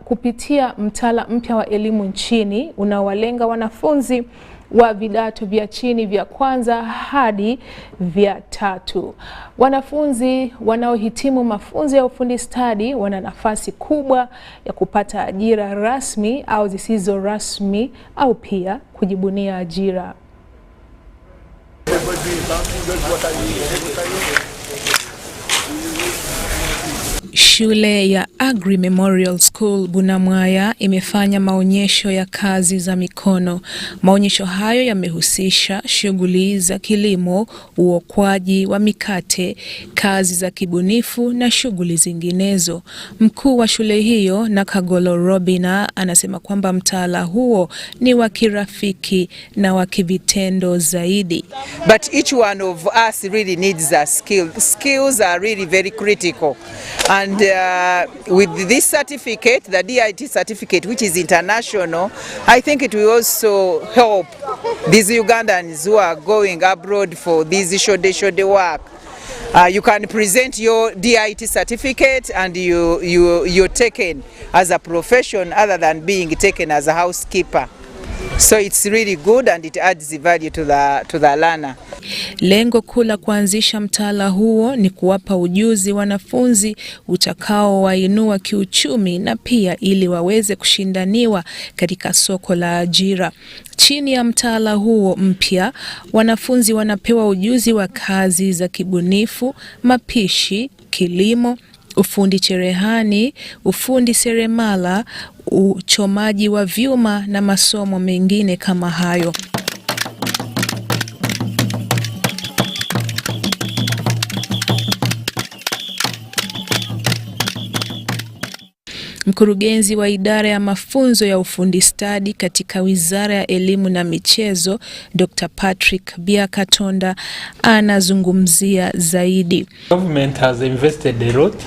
kupitia mtaala mpya wa elimu nchini unaowalenga wanafunzi wa vidato vya chini vya kwanza hadi vya 3. Wanafunzi wanaohitimu mafunzo ya ufundi stadi wana nafasi kubwa ya kupata ajira rasmi au zisizo rasmi au pia kujibunia ajira. Shule ya Agri Memorial School Bunamwaya imefanya maonyesho ya kazi za mikono. Maonyesho hayo yamehusisha shughuli za kilimo, uokwaji wa mikate, kazi za kibunifu na shughuli zinginezo. Mkuu wa shule hiyo Nakagolo Robina anasema kwamba mtaala huo ni wa kirafiki na wa kivitendo zaidi. But each one of us really needs a skill. Skills are really very critical. And with this certificate, the DIT certificate, which is international, I think it will also help these Ugandans who are going abroad for this shode work. You can present your DIT certificate and you're taken as a profession other than being taken as a housekeeper. So it's really good and it adds the value to the learner. Lengo kuu la kuanzisha mtaala huo ni kuwapa ujuzi wanafunzi utakao wainua kiuchumi na pia ili waweze kushindaniwa katika soko la ajira. Chini ya mtaala huo mpya, wanafunzi wanapewa ujuzi wa kazi za kibunifu, mapishi, kilimo, ufundi cherehani, ufundi seremala, uchomaji wa vyuma na masomo mengine kama hayo. Mkurugenzi wa idara ya mafunzo ya ufundi stadi katika Wizara ya Elimu na Michezo, Dr. Patrick Biakatonda anazungumzia zaidi. Government has invested a lot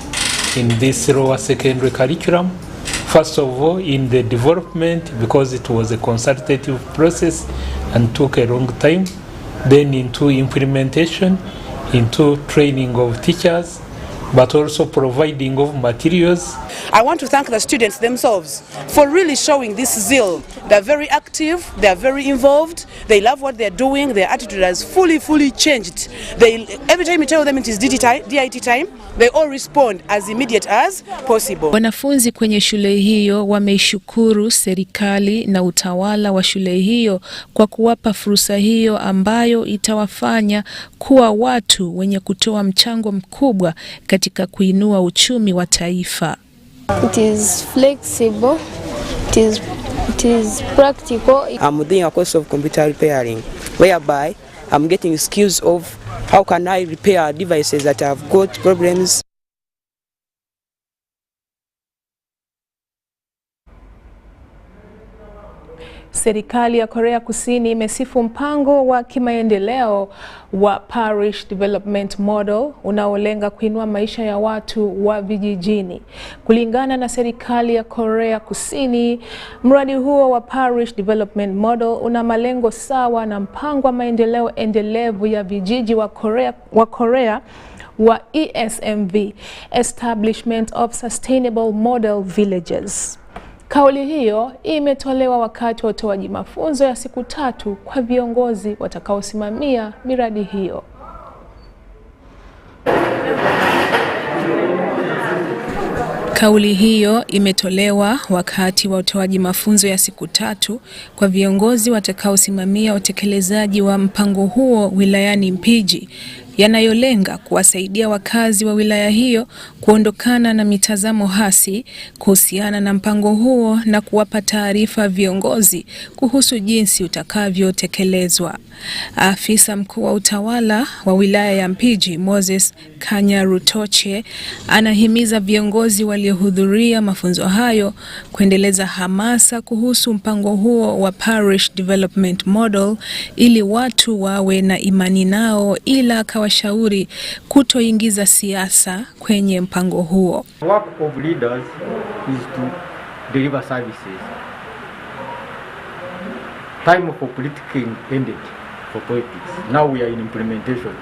in this lower secondary curriculum. First of all, in the development, because it was a consultative process and took a long time. Then into implementation, into training of teachers, but also providing of materials. I want to thank the students themselves for really showing this zeal. They're very active, they're very involved, they love what they're doing, their attitude has fully changed. Every time you tell them it is DIT time, they all respond as immediate as possible. Wanafunzi kwenye shule hiyo wameishukuru serikali na utawala wa shule hiyo kwa kuwapa fursa hiyo ambayo itawafanya kuwa watu wenye kutoa mchango mkubwa katika kuinua uchumi wa taifa. It is flexible, it is practical. I'm doing a course of computer repairing, whereby I'm getting skills of how can I repair devices that have got problems. Serikali ya Korea Kusini imesifu mpango wa kimaendeleo wa Parish Development Model unaolenga kuinua maisha ya watu wa vijijini. Kulingana na serikali ya Korea Kusini, mradi huo wa Parish Development Model una malengo sawa na mpango wa maendeleo endelevu ya vijiji wa Korea wa ESMV, Establishment of Sustainable Model Villages. Kauli hiyo imetolewa wakati wa utoaji mafunzo ya siku 3 kwa viongozi watakaosimamia miradi hiyo. Kauli hiyo imetolewa wakati wa utoaji mafunzo ya siku 3 kwa viongozi watakaosimamia utekelezaji wa mpango huo wilayani Mpiji, yanayolenga kuwasaidia wakazi wa wilaya hiyo kuondokana na mitazamo hasi kuhusiana na mpango huo na kuwapa taarifa viongozi kuhusu jinsi utakavyotekelezwa. Afisa mkuu wa utawala wa wilaya ya Mpiji, Moses Kanyarutoche, anahimiza viongozi waliohudhuria mafunzo hayo kuendeleza hamasa kuhusu mpango huo wa Parish Development Model ili watu wawe na imani nao, ila akawashauri kutoingiza siasa kwenye mpango huo. The work of leaders is to deliver services. time for politicking ended for politics. Now we are in implementation.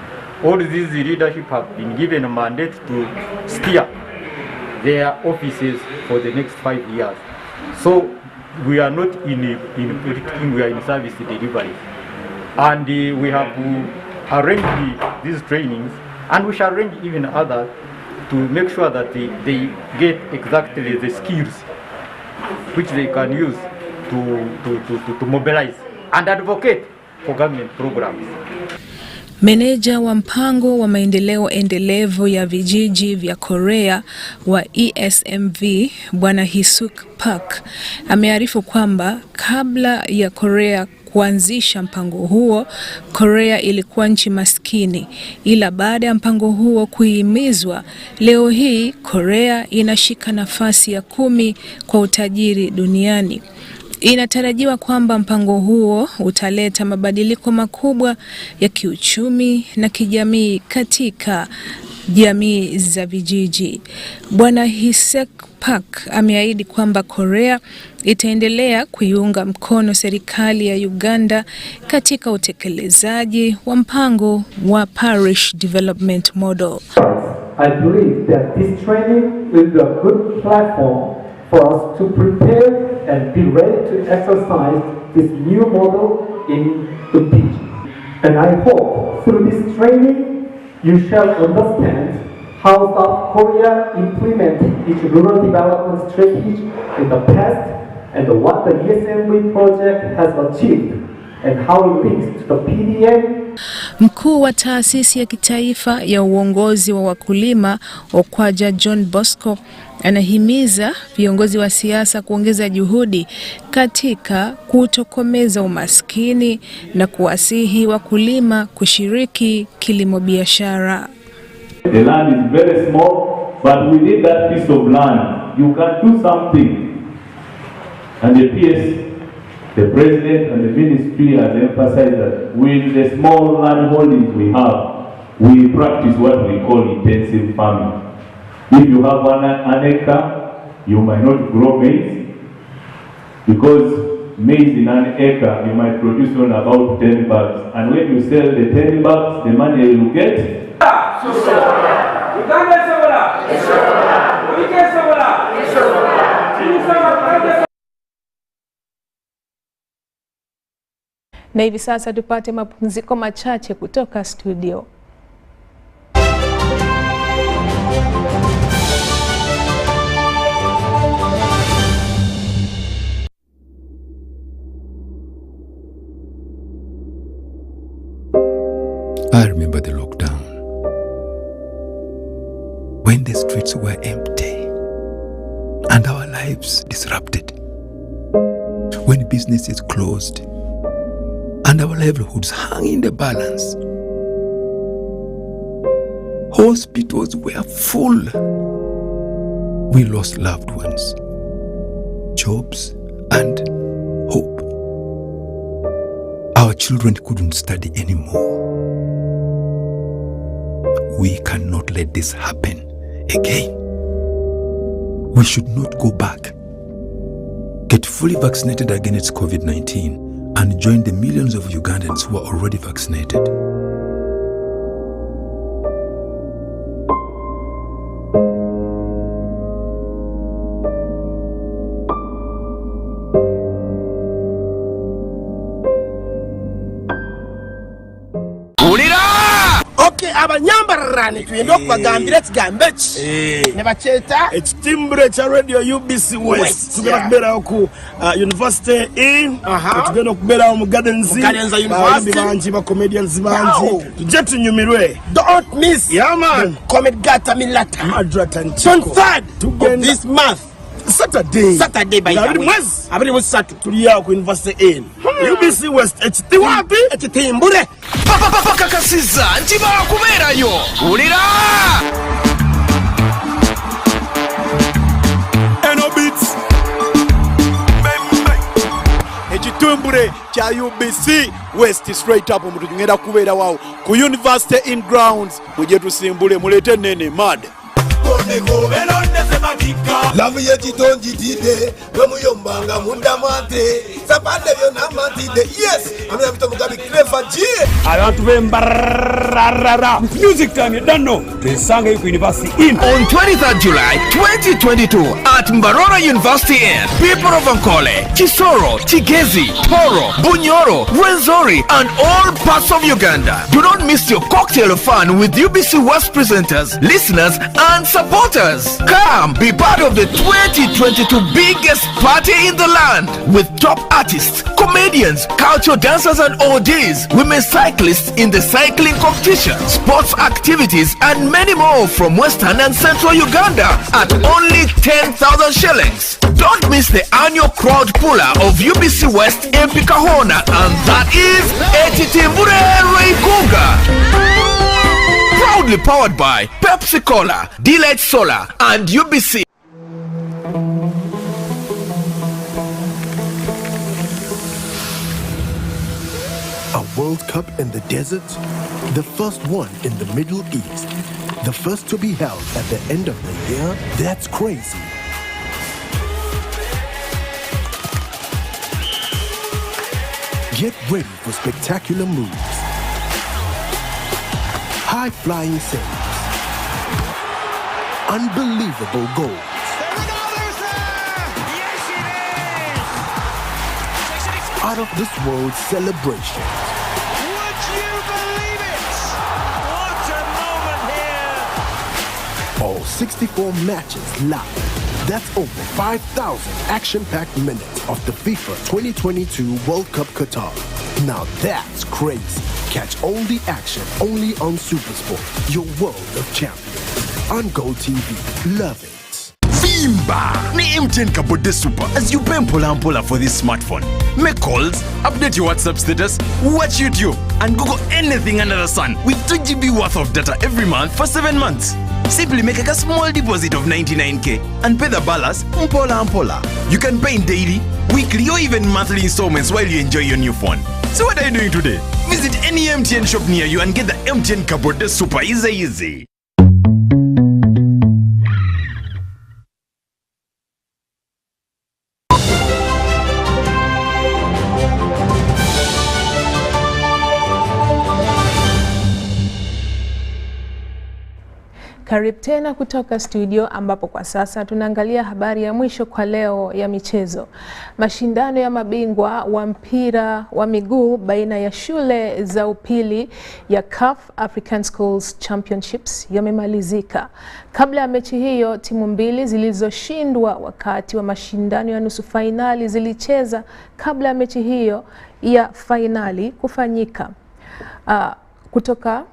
All these leadership have been given a mandate to steer their offices for the next 5 years. So we are not in politicking, we are in service delivery. And we have arranged these trainings, and we shall arrange even others to make sure that they get exactly the skills which they can use to mobilize and advocate for government programs. Meneja wa mpango wa maendeleo endelevu ya vijiji vya Korea wa ESMV Bwana Hisuk Park amearifu kwamba kabla ya Korea kuanzisha mpango huo, Korea ilikuwa nchi maskini, ila baada ya mpango huo kuhimizwa, leo hii Korea inashika nafasi ya 10 kwa utajiri duniani. Inatarajiwa kwamba mpango huo utaleta mabadiliko makubwa ya kiuchumi na kijamii katika jamii za vijiji. Bwana Hisek Park ameahidi kwamba Korea itaendelea kuiunga mkono serikali ya Uganda katika utekelezaji wa mpango wa Parish Development Model. I believe that this training will be a good platform for us to prepare and be ready to exercise this new model in the beach. And I hope through this training you shall understand how South Korea implemented its rural development strategy in the past and what the ESMV project has achieved and how it links to the PDM. Mkuu wa taasisi ya kitaifa ya uongozi wa wakulima Okwaja John Bosco anahimiza viongozi wa siasa kuongeza juhudi katika kutokomeza umaskini na kuwasihi wakulima kushiriki kilimo biashara. The land is very small, but we need that piece of land. You can do something. And the PS, the president and the ministry has emphasized that with the small land holdings we have, we practice what we call intensive farming. If you have an acre, you might not grow maize, because maize in an acre you might produce on about 10 bags. And when you sell the 10 bags, the money you get. Na hivi sasa tupate mapumziko machache kutoka studio. I remember the lockdown, when the streets were empty and our lives disrupted, when businesses closed and our livelihoods hung in the balance. Hospitals were full. We lost loved ones, jobs, and hope. Our children couldn't study anymore. We cannot let this happen again. We should not go back. Get fully vaccinated against COVID-19 and join the millions of Ugandans who are already vaccinated. Abanyambarani tuyenda okubagambira ekigamba ki ne bakyeta ekitimbure kya radio UBC West tugenda kubeerawo ku University Inn tugenda okubeerawo mu Gardens bangi ba comedians bangi tujje tunyumirwe. Don't miss Comedy Gata Milata Madratan 23rd of this month Saturday by the way abiri mu satu tuliya ku University Inn UBC West ekitiwapi ekitimbure kakasiza ntiba kubeerayo ulira eno beats ekitumbure kya UBC West straight up omuntu ngenda kubeera wawo ku University in grounds muje tusimbule mulete nene mad Lavu ye chitonji tide Gamu yombanga munda mate Sapande yona mantide. Yes, I'm going to Mugabe clever G. Abantu bembarara. Music time you don't know. The song University in. On 23rd July 2022 at Mbarara University in people of Ankole, Kisoro, Tigezi, Toro, Bunyoro, Rwenzori and all parts of Uganda. Do not miss your cocktail of fun with UBC West presenters, listeners and supporters. Come be part of the 2022 biggest party in the land with top artists, comedians, cultural dancers and ODs, women cyclists in the cycling competition, sports activities and many more from Western and Central Uganda at only 10,000 shillings. Don't miss the annual crowd puller of UBC West in Pikahona, and that is Etitimbure Reikunga. Proudly powered by Pepsi Cola, Delight Solar and UBC. A World Cup in the desert? The first one in the Middle East. The first to be held at the end of the year? That's crazy. Get ready for spectacular moves, high-flying saves, unbelievable goals. Out of this world celebration. Would you believe it? What a moment here! All 64 matches live. That's over 5,000 action-packed minutes of the FIFA 2022 World Cup Qatar. Now that's crazy. Catch all the action only on SuperSport, your world of champions. On Gold TV, love it. Vimba! Ni MTN Kabode Super as you pay mpola for this smartphone. Make calls, update your WhatsApp status, watch YouTube, and Google anything under the sun with 2 GB worth of data every month for 7 months. Simply make a small deposit of 99k and pay the balance mpola. You can pay in daily, weekly, or even monthly installments while you enjoy your new phone. So what are you doing today? Visit any MTN shop near you and get the MTN Kabode Super easy. Karibu tena kutoka studio ambapo kwa sasa tunaangalia habari ya mwisho kwa leo ya michezo. Mashindano ya mabingwa wa mpira wa miguu baina ya shule za upili ya CAF African Schools Championships yamemalizika. Kabla ya mechi hiyo, timu mbili zilizoshindwa wakati wa mashindano ya nusu fainali zilicheza kabla ya mechi hiyo ya fainali kufanyika. Kutoka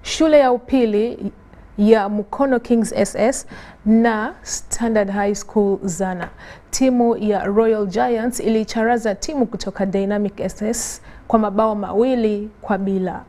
shule ya upili ya Mukono Kings SS na Standard High School Zana. Timu ya Royal Giants ilicharaza timu kutoka Dynamic SS kwa mabao 2-0.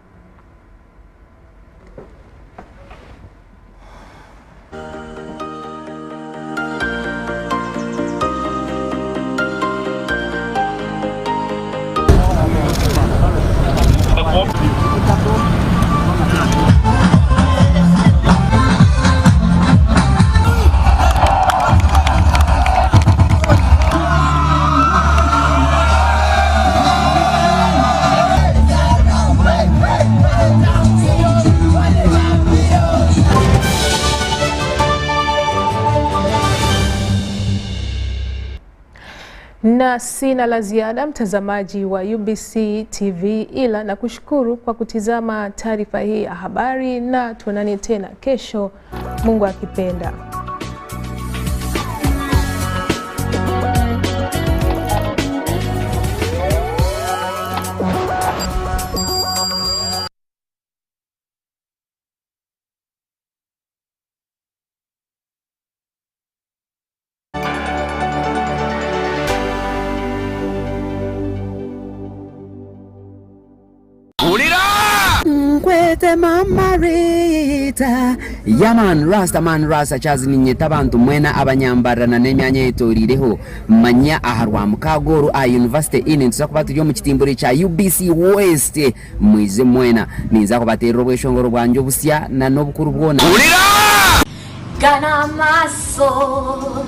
Na sina la ziada mtazamaji wa UBC TV ila na kushukuru kwa kutizama taarifa hii ya habari, na tuonane tena kesho Mungu akipenda. Mama Rita Yaman Rasta chazi ninyeta abantu mwena abanyambarana n'emyanya yetorireho manya aharwa mukagoro a University in nza kubatu yo mu kitimbure cha UBC West mwize mwena ninza kubatera obweshongoro bwanje obusya na nobukuru bwona Gana maso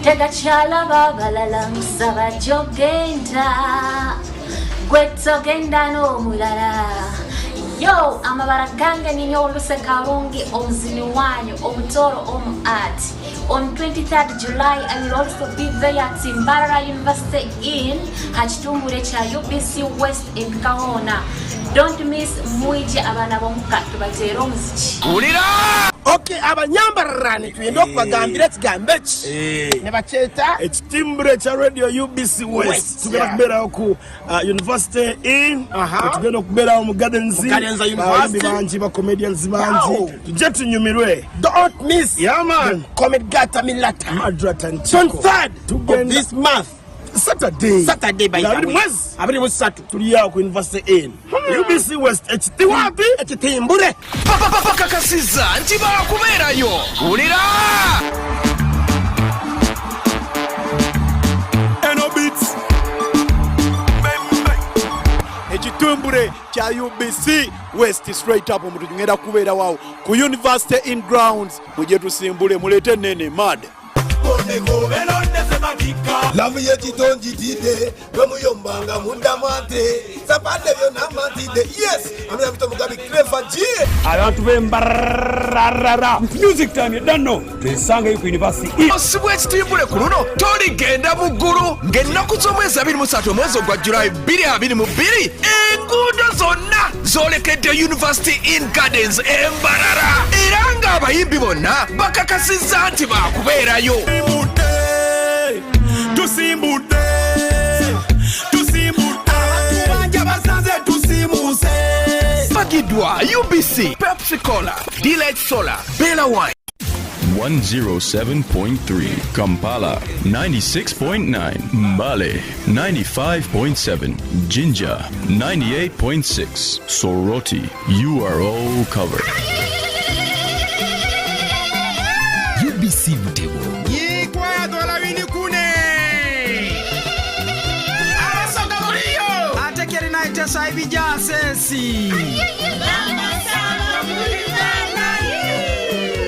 tegachala babalala nsaba jogenda gwetogenda n'omulala yo amabara gange ninyo olusekarungi omuzini wanyu omutoro art. On 23rd July, I will also be there at Mbarara University in Hachitumbure cha UBC West in Kahona. Don't miss Muiji abana bomuka tubatera omuziki. Okay, abanyambarani tuyenda okubagambira kigambe ki ne bakyeta ekitimbure kya radio UBC West tugenda kubeerawo ku University in tugenda okubeerawo mu Gardens bangi ba comedians bangi tujje tunyumirwe. Don't miss comedy gata milata madrata ntiko 23rd of this month Saturday by abiri musatu tuliya ku University in UBC West ekitiwapi ekitimbure bakakasiza nti bakuberayo ulira eno beats ekitumbure kya UBC West straight up omuntu ngenda kubeera wawo ku University in grounds muje tusimbule mulete nene mad Lavu ye chitonji tide, Bamuyombanga Mundamate, Zapande Yonamatide, yes, I'm going to Mugabi Clever G. I want to be Mbarara. Music time, you don't know. The song you university. Switch to Kuruno, Tony Genda Muguru, Genakuzo Sabin Musato Mozo, Guajurai, Biri Habini Mubiri, and good zona, Zolekete University in Gardens, Mbarara, Iranga Baibibona, Bakakasizantiba, where are you? Tusimbute Tubanja basanze tusimuse Magidwa UBC Pepsi Cola Delight Solar Bella Wine 107.3 Kampala 96.9 Mbale 95.7 Jinja 98.6 Soroti. You are all covered. UBC Butego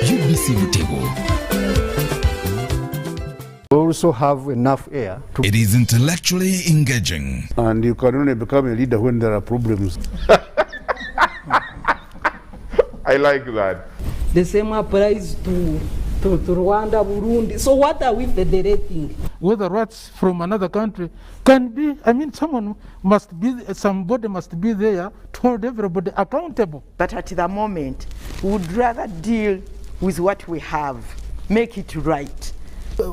UBC Butego. We also have enough air. It is intellectually engaging. And you can only become a leader when there are problems. I like that. The same applies to Rwanda, Burundi. So what are we federating? Whether rights from another country can be, somebody must be there to hold everybody accountable. But at the moment, we would rather deal with what we have, make it right.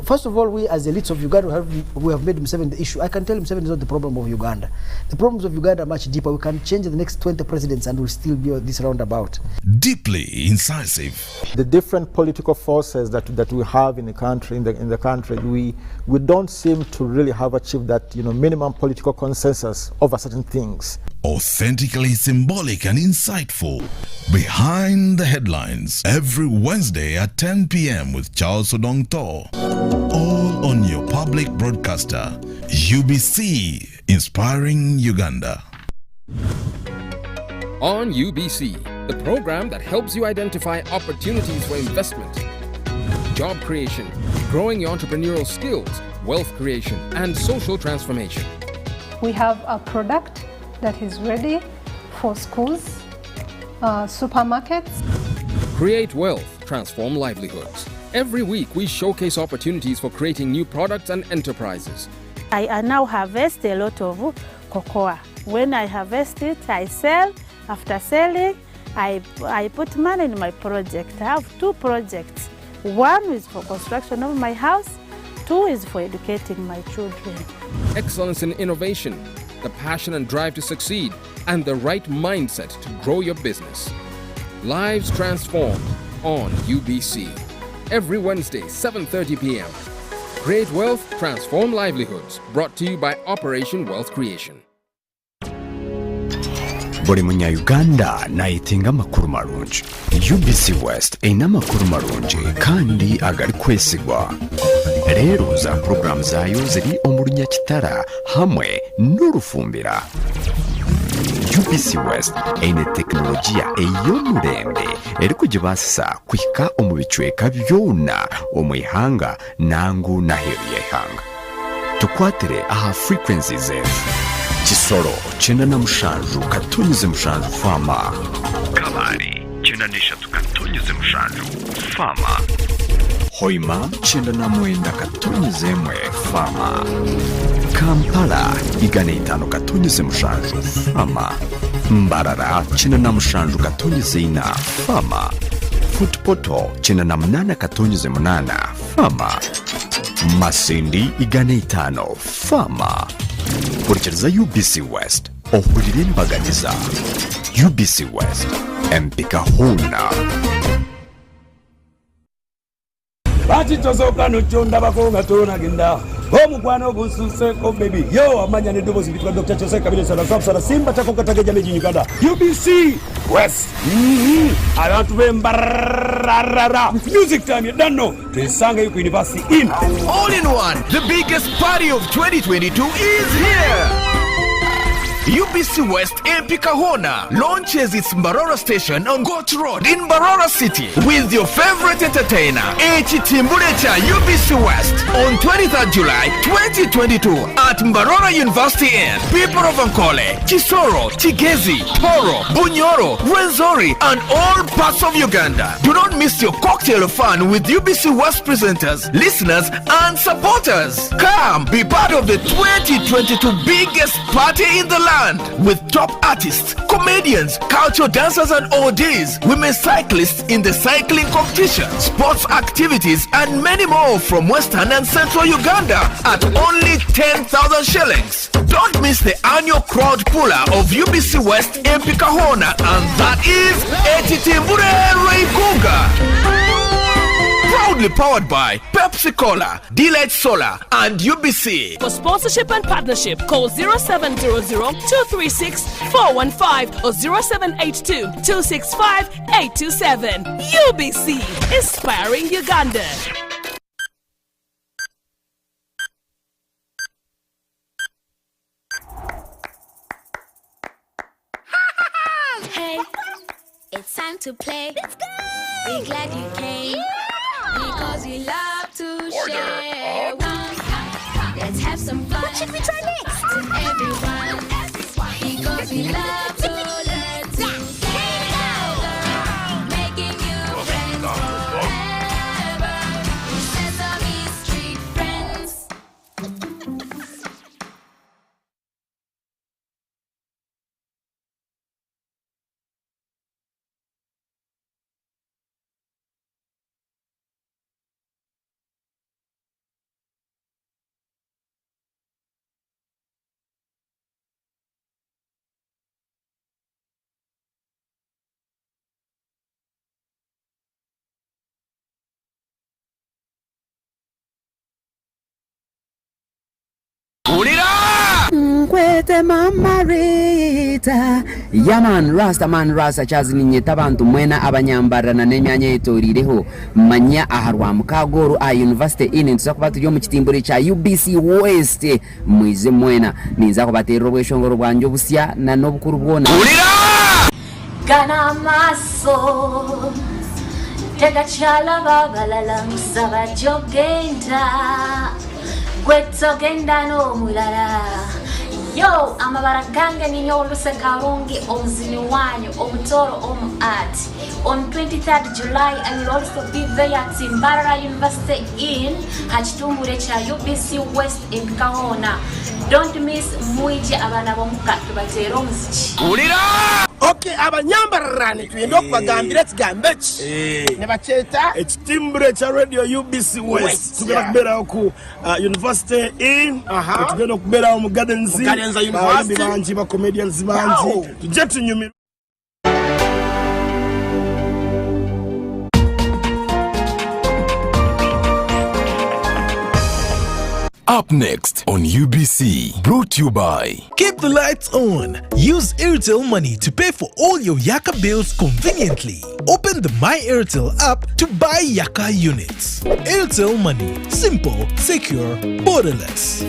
First of all, we as elites of Uganda, we have made Museveni the issue. I can tell Museveni is not the problem of Uganda. The problems of Uganda are much deeper. We can change the next 20 presidents and we'll still be this roundabout. Deeply incisive. The different political forces that we have in the country, we don't seem to really have achieved that minimum political consensus over certain things. Authentically symbolic and insightful. Behind the headlines every Wednesday at 10 p.m. with Charles Odong Thor. All on your public broadcaster, UBC, inspiring Uganda. On UBC, the program that helps you identify opportunities for investment, job creation, growing your entrepreneurial skills, wealth creation, and social transformation. We have a product that is ready for schools, supermarkets. Create wealth, transform livelihoods. Every week, we showcase opportunities for creating new products and enterprises. I now harvest a lot of cocoa. When I harvest it, I sell. After selling, I put money in my project. I have two projects. One is for construction of my house. Two is for educating my children. Excellence in innovation, the passion and drive to succeed, and the right mindset to grow your business. Lives transformed on UBC. Every Wednesday, 7:30 p.m. Create wealth, transform livelihoods. Brought to you by Operation Wealth Creation. Buli munya-Uganda nayitinga amakuru marungi. UBC West erina amakuru marungi kandi agali kwesigwa. Leero za programu zaayo ziri omu Lunyakitara hamwe n'Orufumbira. UBC West eine teknolojia ey'omurembe eri kugibasisa kuhika omu bicweka byona omwihanga nangu naheru y'eihanga. Tukwatire aha frequencies Kisoro 97.7 Fama, Kabari 93.7 Fama, Hoima 99.1 Fama, Kampala 5.7 Fama, Mbarara 97.4 Fama, Footpoto 98.8 Fama, Masindi 5 Fama. Kurikiriza UBC West ohurire mbaganiza UBC West empika huna bati tozoka no chonda bakonga tona genda omukwano gususeko baby yo amanya ne dobozi bitwa Dr. Jose Kabile sana simba tako katageja meji Uganda UBC West abantu bembarara music time don't know twisanga yuko university in all in one. The biggest party of 2022 is here. UBC West MP Kahona launches its Mbarara station on Goat Road in Mbarara City with your favorite entertainer, Timburecha UBC West on 23rd July 2022 at Mbarara University Inn. People of Ankole, Kisoro, Tigezi, Toro, Bunyoro, Rwenzori and all parts of Uganda. Do not miss your cocktail of fun with UBC West presenters, listeners and supporters. Come be part of the 2022 biggest party in the land. With top artists, comedians, cultural dancers and ODs, women cyclists in the cycling competition, sports activities and many more from Western and Central Uganda at only 10,000 shillings. Don't miss the annual crowd puller of UBC West MP Kahona, and that is Etitimbure Reigunga. Proudly powered by Pepsi Cola, Delight Solar and UBC. For sponsorship and partnership, call 0700-236-415 or 0782-265-827. UBC, inspiring Uganda. Hey, it's time to play. Let's go! We're glad you came. Because we love to share. Let's have some fun. What should we try next? Everyone. Because we love to learn together. Making new friends forever. Sesame Street friends. Kwete mama Rita Yaman Rasta chazi ninyeta abantu mwena abanyambarana n'emyanya etorireho manya aharwa mukagoro a University in tuzakuba tujyo mu kitimbure cha UBC West mwize mwena ninza kubatera obweshongoro bwanje obusya na nobukuru bwona Gana maso Tega chala babalala musaba jogenda Gwetogenda no mulala Yo, amabara gange ninyo olusekarungi omzini wanyu omutoro ati. On 23rd July, I will also be there at Mbarara University in Hachitumbure cha UBC West in Kahona. Don't miss mwije abana bomukatu batero muziki. Okay, abanyambarane tuyenda okubagambira ekigambo ne bakyeta ekitimbure kya radio UBC West tugenda kubeerawo ku University in tugenda okubeerawo mu Gardens University bangi ba comedians bangi tujje tunyumira. Up next on UBC, brought to you by Keep the lights on. Use Airtel Money to pay for all your Yaka bills conveniently. Open the My Airtel app to buy Yaka units. Airtel Money. Simple, secure, borderless.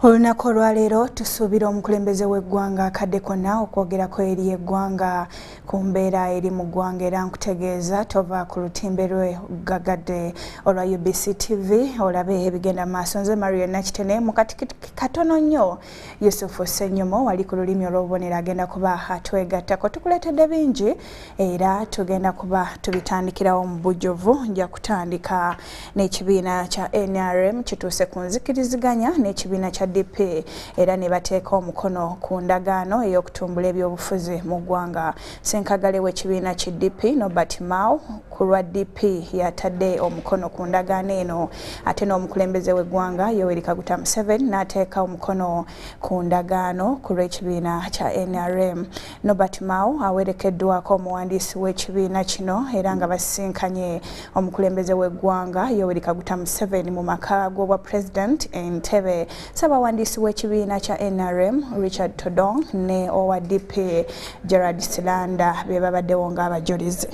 Olunaku olwaleero tusuubira omukulembeze w'eggwanga akadde konna okwogerako eri eggwanga ku mbeera eri mu ggwanga era nkutegeeza tova ku lutimbe lwe gagadde olwa UBC TV olabe ebigenda maaso. Nze Mario Nakitene mu katikiti katono nnyo Yusufu Ssenyomo wali ku lulimi olw'obubonero agenda kuba atwegattako. Tukuleetedde bingi era tugenda kuba tubitandikirawo mu bujjuvu. Nja kutandika n'ekibiina kya NRM kituuse ku nzikiriziganya n'ekibiina kya DP era ne bateeka omukono ku ndagaano ey'okutumbula ebyobufuzi mu ggwanga. Ssenkagale w'ekibiina ki DP Norbert Mao ku lwa DP yatadde omukono ku ndagaano eno ate n'omukulembeze w'eggwanga Yoweri Kaguta Museveni n'ateeka omukono ku ndagaano ku lw'ekibiina kya NRM. Norbert Mao awerekeddwako omuwandiisi w'ekibiina kino era nga basisinkanye omukulembeze w'eggwanga Yoweri Kaguta Museveni mu maka g'obwa President Entebbe. Ssabawandiisi w'ekibiina kya NRM Richard Todong ne owa DP Gerard Silanda be babaddewo ng'abajulizi.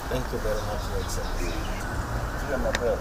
Thank you very much, Your Excellency. You are my brother.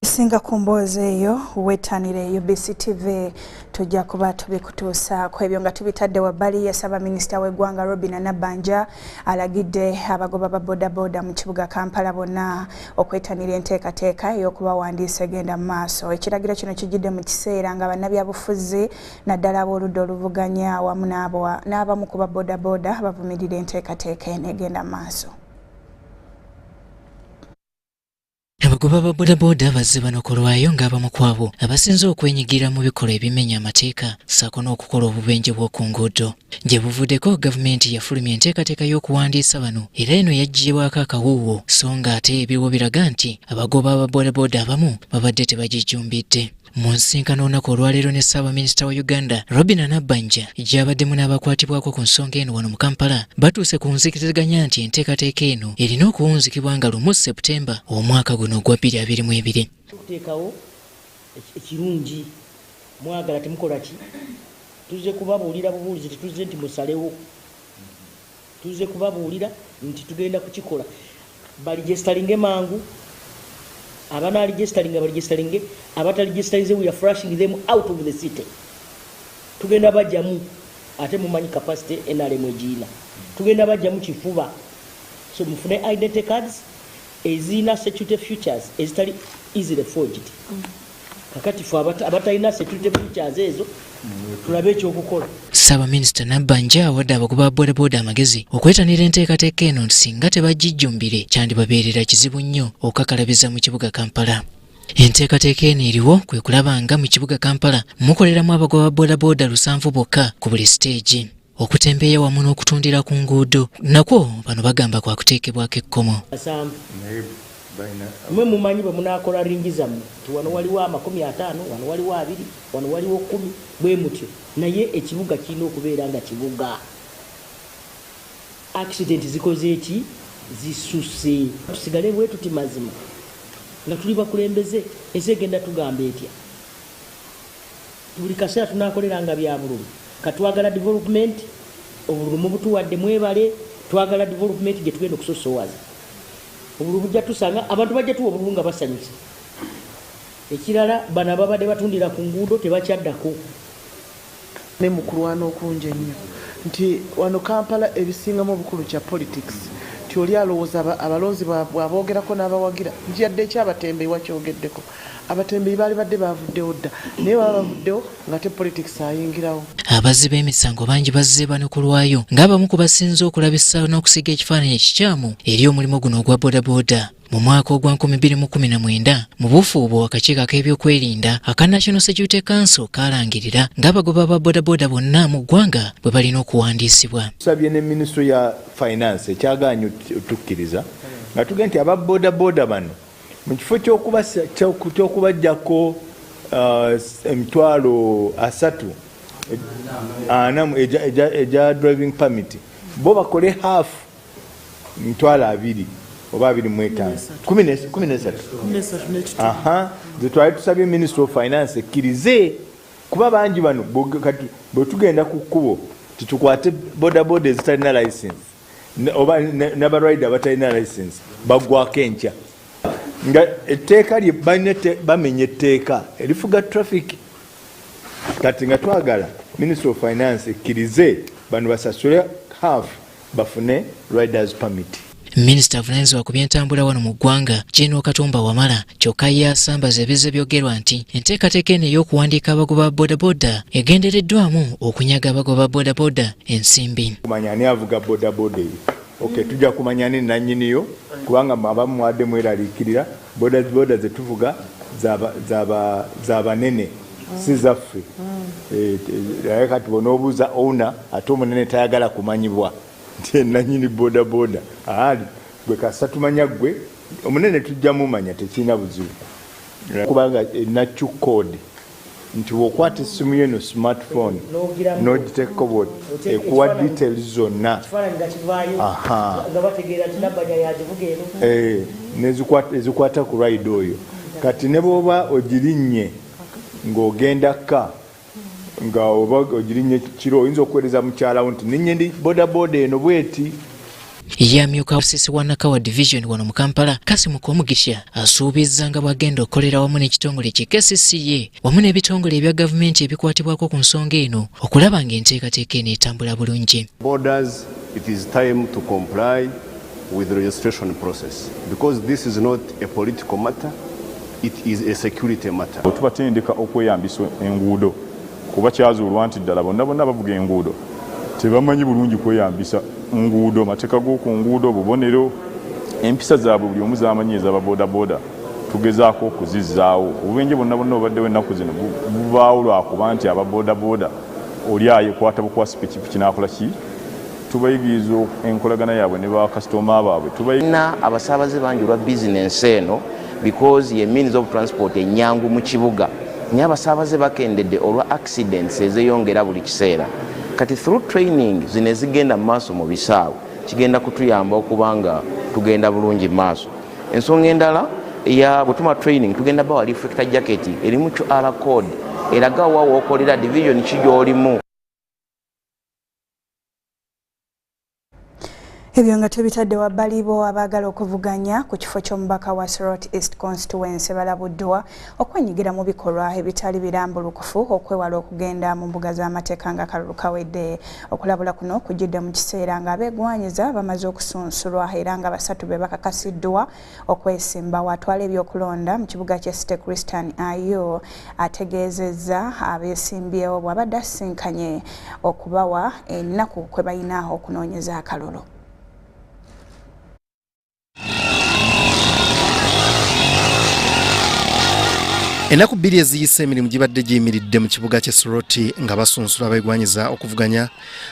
Singa ku mboozi eyo wettanire UBC TV tujja kuba tubikutuusaako. Ebyo nga tubitadde wabbali ya Ssaabaminisita w'eggwanga Robinah Nabbanja alagidde abagoba ba bodaboda mu kibuga Kampala bonna okwettanira enteekateeka ey'okubawandiisa egenda mu maaso. Ekiragiro kino kijjidde mu kiseera nga bannabyabufuzi naddala ab'oludda oluvuganya awamu n'abamu ku babodaboda bavumirira enteekateeka eno egenda mu maaso. Abagoba ba bodaboda bazze bano ku lwayo ng'abamu kwabo abasinze okwenyigira mu bikolwa ebimenya amateeka ssaako n'okukola obubenje bw'oku nguudo. Gye buvuddeko gavumenti yafulumya enteekateeka y'okuwandiisa bano era eno yaggibwako akawuuwo so nga ate ebiriwo biraga nti abagoba ba bodaboda abamu babadde tebagijjumbidde. Mu nsisinkano olunaku olwaleero ne Ssaabaminisita wa Uganda Robinah Nabbanja gy'abaddemu n'abakwatibwako ku nsonga eno wano mu Kampala batuuse ku nzikiriziganya nti enteekateeka eno erina okuwunzikibwa nga 1 Septemba omwaka guno gwa 2022. Tuteekawo ekirungi mwagala temukola ki tuzze kubabuulira bubuulizi tetuzze nti musalewo tuzze kubabuulira nti tugenda kukikola baligestalinge mangu abana registering abata registering we are flushing them out of the city tugenda bajamu ate mumanyi capacity NRM ejina tugenda bajamu kifuba so mufune identity cards ezina security features ezitali easily forged kakati fu abatalina security features ezo tulabe ekyokukola. Ssaabaminisita Nabbanja awadde abagoba ba bodaboda amagezi okwettanira enteekateeka eno singa tebagijjumbire kyandibabeerera kizibu nnyo okakalabiza mu kibuga Kampala. Enteekateeka eno eriwo kwe kulaba nga mu kibuga Kampala mukoleramu abagoba ba bodaboda 7 bokka ku buli siteegi. Okutembeeya wamu n'okutundira ku nguudo nakwo bano bagamba kwa kuteekebwako ekkomo. Mwe mumanyi bwe munaakola ringi zammwe wano waliwo 50 wano waliwo 2 wano waliwo 10 bwe mutyo naye ekibuga kirina okubeera nga kibuga. Accident zikoze eki zisuse tusigale bwe tuti mazima nga tuli bakulembeze ese genda tugamba etya buli kaseera tunakoleranga bya bululu katwagala development obululu mubutuwadde mwebale twagala development gye tugenda okusosowaza obululu bujja tusanga abantu bajja tuwa obululu nga basanyuse ekirala bano ababadde batundira ku nguudo tebakyaddako ne mu kulwana okungi ennyo nti wano Kampala ebisingamu obukulu kya politics nti oli alowooza abalonzi bw'aboogerako n'abawagira njyadde ekyabatembeyi wakyogeddeko abatembeyi baali badde bavuddewo dda naye baba bavuddewo nga te politics ayingirawo. Abazzi b'emisango bangi bazze bano ku lwayo ng'abamu ku basinze okulabisa n'okusiga ekifaananyi ekikyamu eri omulimu guno ogwa bodaboda. Mu mwaka ogwa 2019 mu bufuubo akakiiko ak'ebyokwerinda aka National Security Council kalangirira ng'abagoba ba bodaboda bonna mu ggwanga bwe balina okuwandiisibwa. Tusabye ne Ministry ya Finance ekyagaanyi tukkiriza nga tugenda nti aba bodaboda bano mu kifo ky'okubajjako emitwalo 3 eja driving permit bo bakole half emitwalo 2 oba 15 aha twali tusabye Ministry of Finance ekkirize kuba bangi bano bwe tugenda ku kkubo titukwate bodaboda ezitalina license oba n'abarayida abatalina license bagwako enkya nga etteeka lye bamenye etteeka erifuga traffic kati nga twagala Ministry of Finance ekkirize bano basasule half bafune riders permit. Minisita avunaanyizibwa ku byentambula wano mu ggwanga General Katumba Wamala kyokka yasambaza ebize byogerwa nti enteekateeka eno ey'okuwandiika abagoba bodaboda egendereddwamu okunyaga abagoba bodaboda ensimbi. Kumanya ani avuga bodaboda eyo tujja kumanya ni nannyiniyo kubanga abamu mwadde mweraliikirira bodaboda ze tuvuga z'abanene si zaffe kati bonoobuuza owner ate omunene tayagala kumanyibwa nti nannyini bodaboda ali gwe kasa tumanya gwe omunene tujja mumanya tekirina buzibu kubanga nachu code nti wokwata essimu yeno smartphone n'ogiteekako bwoti ekuwa details zonna ezikwata ku ride oyo kati ne bw'oba ogirinnye ng'ogenda ka nga oba ogirinnye kiro oyinza okuweereza mukyalawo nti ninye ndi bodaboda eno bweti. Yamyuka ofisisi wa Nakawa Division wano mu Kampala Kasimu Komugisha asuubizza nga bwagenda okukolera wamu n'ekitongole ki KCCA wamu n'ebitongole ebya gavumenti ebikwatibwako ku nsonga eno okulaba ng'enteekateeka eno etambula bulungi. Borders, it is time to comply with the registration process because this is not a political matter, it is a security matter. Tubatendeka okweyambisa enguudo kuba kyazuulwa nti ddala bonna bavuga enguudo tebamanyi bulungi kweyambisa nguudo mateeka g'oku nguudo bubonero empisa zaabwe buli omu z'amanyi ez'ababodaboda tugezaako okuzizzaawo obubenje bonna obaddewo ennaku zino bubaawo lwakuba nti ababodaboda oli ayekwata bukwasi pikipiki n'akola ki tubayigiriza enkolagana yaabwe ne bakasitoma baabwe na abasaabaze bangi olwa bizinensi eno because ye means of transport ennyangu mu kibuga naye abasaabaze bakendedde olwa accidents ezeyongera buli kiseera kati through training zino ezigenda mu maaso mu bisaawe kigenda kutuyamba okuba nga tugenda bulungi mu maaso. Ensonga endala bwe tuma training tugenda bawa reflector jacket erimu QR code eraga wa wookolera division ki gy'olimu. Ebyo nga tubitadde wabbali bo abaagala okuvuganya ku kifo ky'omubaka wa Soroti East Constituency balabuddwa okwenyigira mu bikolwa ebitali birambulukufu okwewala okugenda mu mbuga z'amateeka nga kalulu kawedde. Okulabula kuno kujjidde mu kiseera ng'abeegwanyiza bamaze okusunsulwa era nga 3 be bakakasiddwa okwesimba watwala ebyokulonda mu kibuga kye City Christian ayo ategeezezza abeesimbyewo bw'abadde asinkanye okubawa ennaku kwe balina okunoonyeza akalulu. Enaku 2 eziyise emirimu gibadde giyimiridde mu kibuga kye Soroti nga basunsula abeegwanyiza okuvuganya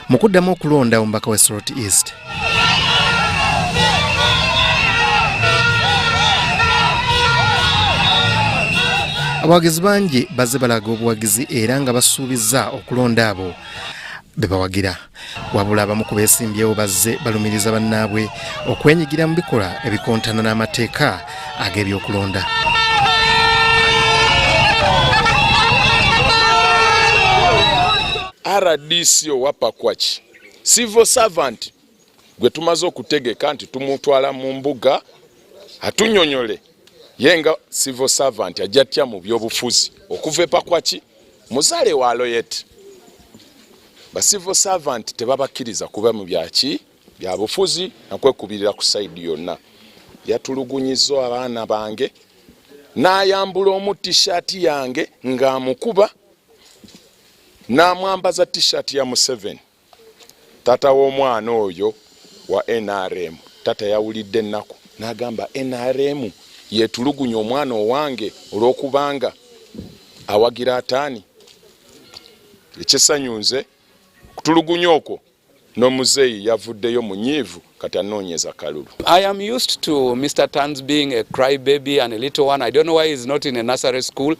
mu kuddamu okulonda omubaka wa Soroti East. Abawagizi bangi bazze balaga obuwagizi era nga basuubizza okulonda abo be bawagira. Wabula abamu ku beesimbyewo bazze balumiriza bannaabwe okwenyigira mu bikola ebikontana n'amateeka ag'ebyokulonda. RDC owapa kwachi civil servant gwe tumaze okutegeka nti tumutwala mu mbuga atunyonyole yenga civil servant ajatya mu byobufuzi okuva pakwachi muzale wa loyet ba civil servant tebabakiriza kuba mu byaki bya bufuzi nakwekubirira ku side yonna yatulugunyizo abaana bange n'ayambula omu t-shirt yange ng'amukuba n'amwambaza t-shirt ya Museveni. Tata w'omwana oyo wa NRM tata yawulidde ennaku n'agamba NRM yetulugunya omwana owange olw'okubanga awagira ataani ekisanyunze kutulugunya okwo n'omuzeeyi yavuddeyo munyiivu kati anoonyeza kalulu. I am used to Mr. Tans being a crybaby and a little one. I don't know why he's not in a nursery school,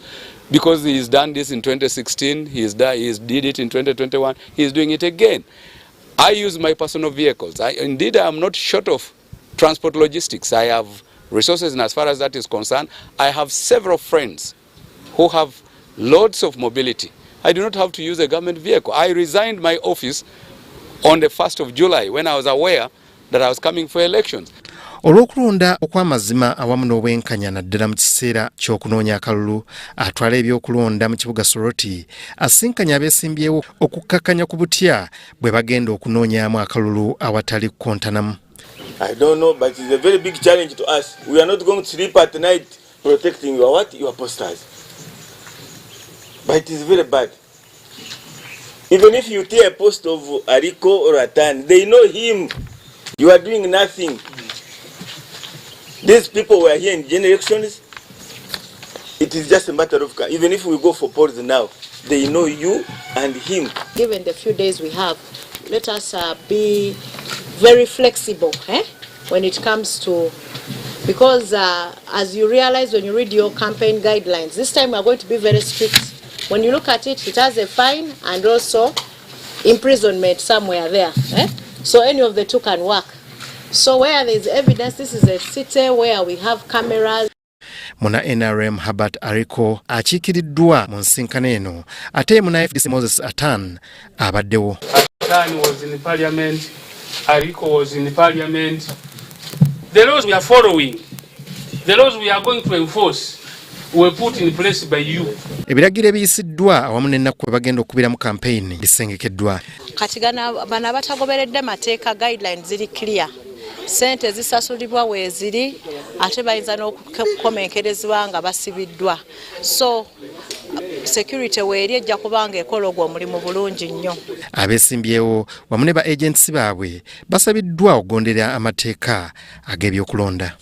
because he's done this in 2016, he did it in 2021, he's doing it again. I use my personal vehicles. Indeed, I am not short of transport logistics. I have resources, and as far as that is concerned, I have several friends who have loads of mobility. I do not have to use a government vehicle. I resigned my office on the 1st of July when I was aware that I was coming for elections. Olw'okulonda okw'amazima awamu n'obwenkanya naddala mu kiseera ky'okunoonya akalulu atwala ebyokulonda mu kibuga Soroti asinkanya abeesimbyewo okukakkanya ku butya bwe bagenda okunoonyaamu akalulu awatali kukontanamu. I don't know, but it's a very big challenge to us. We are not going to sleep at night protecting your posters. But it is very bad. Even if you tear a post of Ariko or Atan, they know him. You are doing nothing. These people were here in generations. It is just a matter of, even if we go for polls now, they know you and him. Given the few days we have, let us be very flexible when it comes to, because as you realize when you read your campaign guidelines, this time we are going to be very strict. When you look at it, it has a fine and also imprisonment somewhere there. So any of the two can work. So where there is evidence, this is a city where we have cameras. Muna NRM Herbert Ariko akiikiriddwa mu nsinkano eno ate muna FDC Moses Atan abaddewo. Atan was in the parliament, Ariko was in the parliament. The laws we are following, the laws we are going to enforce, were put in place by you. Ebiragiro ebiyisiddwa awamu n'ennaku kwe bagenda okubira mu campaign bisengekeddwa. Kati bano abatagoberedde mateeka guidelines ziri clear. Sente zisasulibwa weeziri ate bayinza n'okukomenkerezebwa nga basibiddwa. So security weeri ejja kubanga ekola ogwo omulimu bulungi nnyo. Abeesimbyewo wamu ne ba agency baabwe basabiddwa okugondera amateeka ag'ebyokulonda.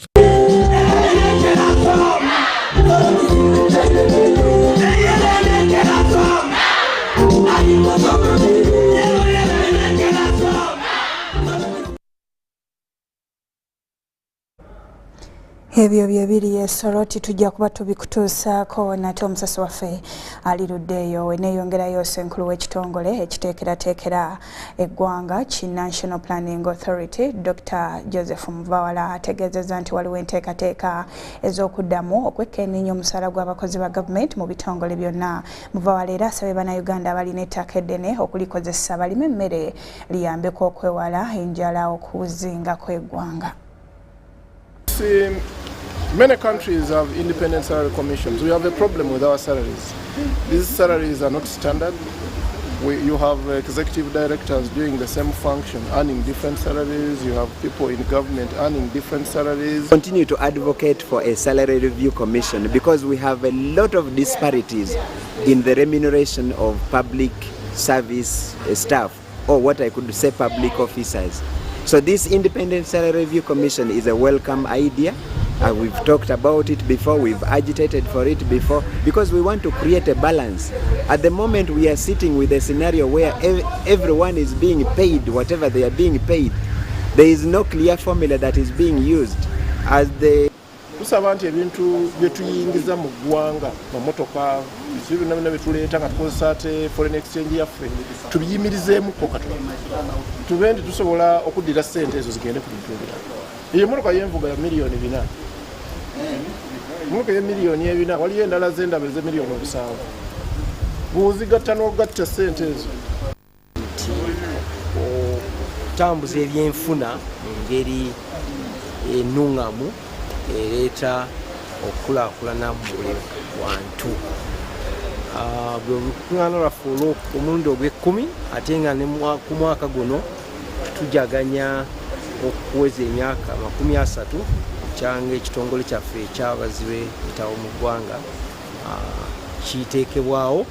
Ebyo byebiri Soroti tujja kuba tubikutuusaako nate omusasi waffe aliruddeeyo eneeyongerayo Ssenkulu w'ekitongole ekiteekerateekera eggwanga ki National Planning Authority Dr. Joseph Muvawala ategeezezza nti waliwo enteekateeka ez'okuddamu okwekenneenya omusaala gw'abakozi ba gavumenti mu bitongole byonna. Muvawala era asabye bannayuganda abalina ettaka eddene okulikozesa balime emmere liyambeko okwewala enjala okuzingako eggwanga. Many countries have independent salary commissions. We have a problem with our salaries. These salaries are not standard. You have executive directors doing the same function, earning different salaries. You have people in government earning different salaries. Continue to advocate for a salary review commission because we have a lot of disparities in the remuneration of public service staff, or what I could say public officers. So this independent salary review commission is a welcome idea. We've talked about it before, we've agitated for it before, because we want to create a balance. At the moment we are sitting with a scenario where everyone is being paid whatever they are being paid. There is no clear formula that is being used. As the tusaba nti ebintu bye tuyingiza mu ggwanga mamotoka byonna byetuleeta nga tukozesa ate foreign exchange yaffe tubiyimirizeemuko katono tube nti tusobola okuddira ssente ezo zigende ku bintu ebirala. Eyo emmotoka y'envuga ya miliyoni 4, emmotoka y'emiliyoni 4, waliyo endala z'endaba ez'emiliyoni 7. Bw'ozigatta n'ogatta ssente ezo okutambuza ebyenfuna mu ngeri ennuŋŋamu ereeta okukulaakulana mu buli wantu. Bwe lukuŋŋaana lwaffe omulundi ogw'ekkumi ate nga ne ku mwaka guno tujaganya okuweza emyaka 30 kyanga ekitongole kyaffe ekyabazibe ebitabo mu ggwanga kiteekebwawo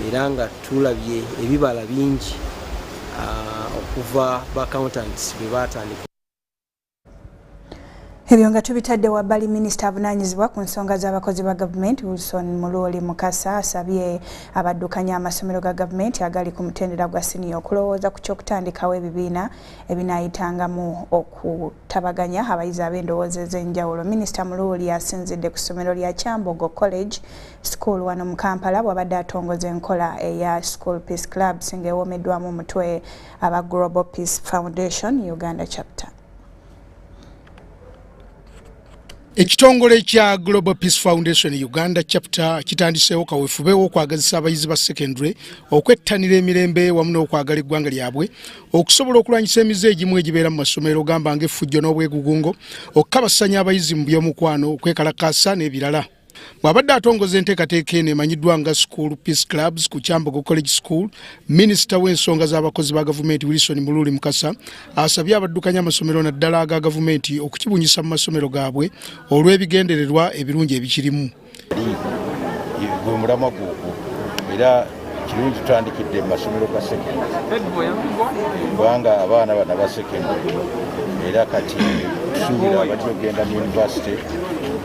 era nga tulabye ebibala bingi okuva ba-accountants bwe baatandika. Ebyo nga tubitadde wabbali minisita avunaanyizibwa ku nsonga z'abakozi ba gavumenti Wilson Muloli Mukasa asabye abaddukanya amasomero ga gavumenti agali ku mutendera gwa siniya okulowooza ku ky'okutandikawo ebibiina ebinaayitangamu okutabaganya abayizi ab'endowooza ez'enjawulo. Minisita Muloli asinzidde ku ssomero lya Kyambogo College School wano mu Kampala bw'abadde atongoza enkola eya School Peace Club singa ewoomeddwamu omutwe aba Global Peace Foundation Uganda Chapter. Ekitongole kya Global Peace Foundation Uganda Chapter kitandiseewo kaweefube w'okwagazisa abayizi ba secondary okwettanira emirembe wamu n'okwagala eggwanga lyabwe okusobola okulwanyisa emize egimu egibeera mu masomero ogamba ng'effujjo n'obwegugungo okukabasanya abayizi mu by'omukwano okwekalakaasa n'ebirala. Bw'abadde atongoza enteekateeka eno emanyiddwa nga School Peace Clubs ku Kyambogo College School, minisita w'ensonga z'abakozi ba gavumenti Wilson Muloli Mukasa asabye abaddukanya amasomero naddala aga gavumenti okukibunyisa mu masomero gaabwe olw'ebigendererwa ebirungi ebikirimu. Gwe mulamwa gwogwo era kirungi tutandikidde mu masomero ga sekendule kubanga abaana bana ba sekendule era kati tusuubira abati ogenda mu yunivasite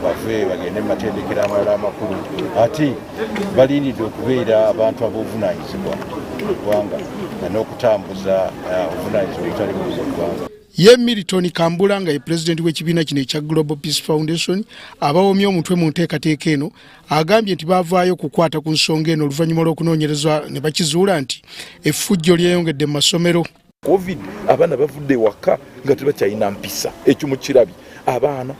bave bagende mu matendekero amalala amakulu ate balindidde okubeera abantu ab'obuvunaanyizibwa mu ggwanga n'okutambuza obuvunaanyizibwa obutali bubuze eggwanga. Ye Milton Kambula nga ye pulezidenti w'ekibiina kino ekya Global Peace Foundation abawomye omutwe mu nteekateeka eno agambye nti baavaayo okukwata ku nsonga eno oluvannyuma lw'okunoonyerezwa ne bakizuula nti effujjo lyeyongedde mu masomero. COVID abaana bavudde waka nga tebakyalina mpisa ekyo mukirabye abaana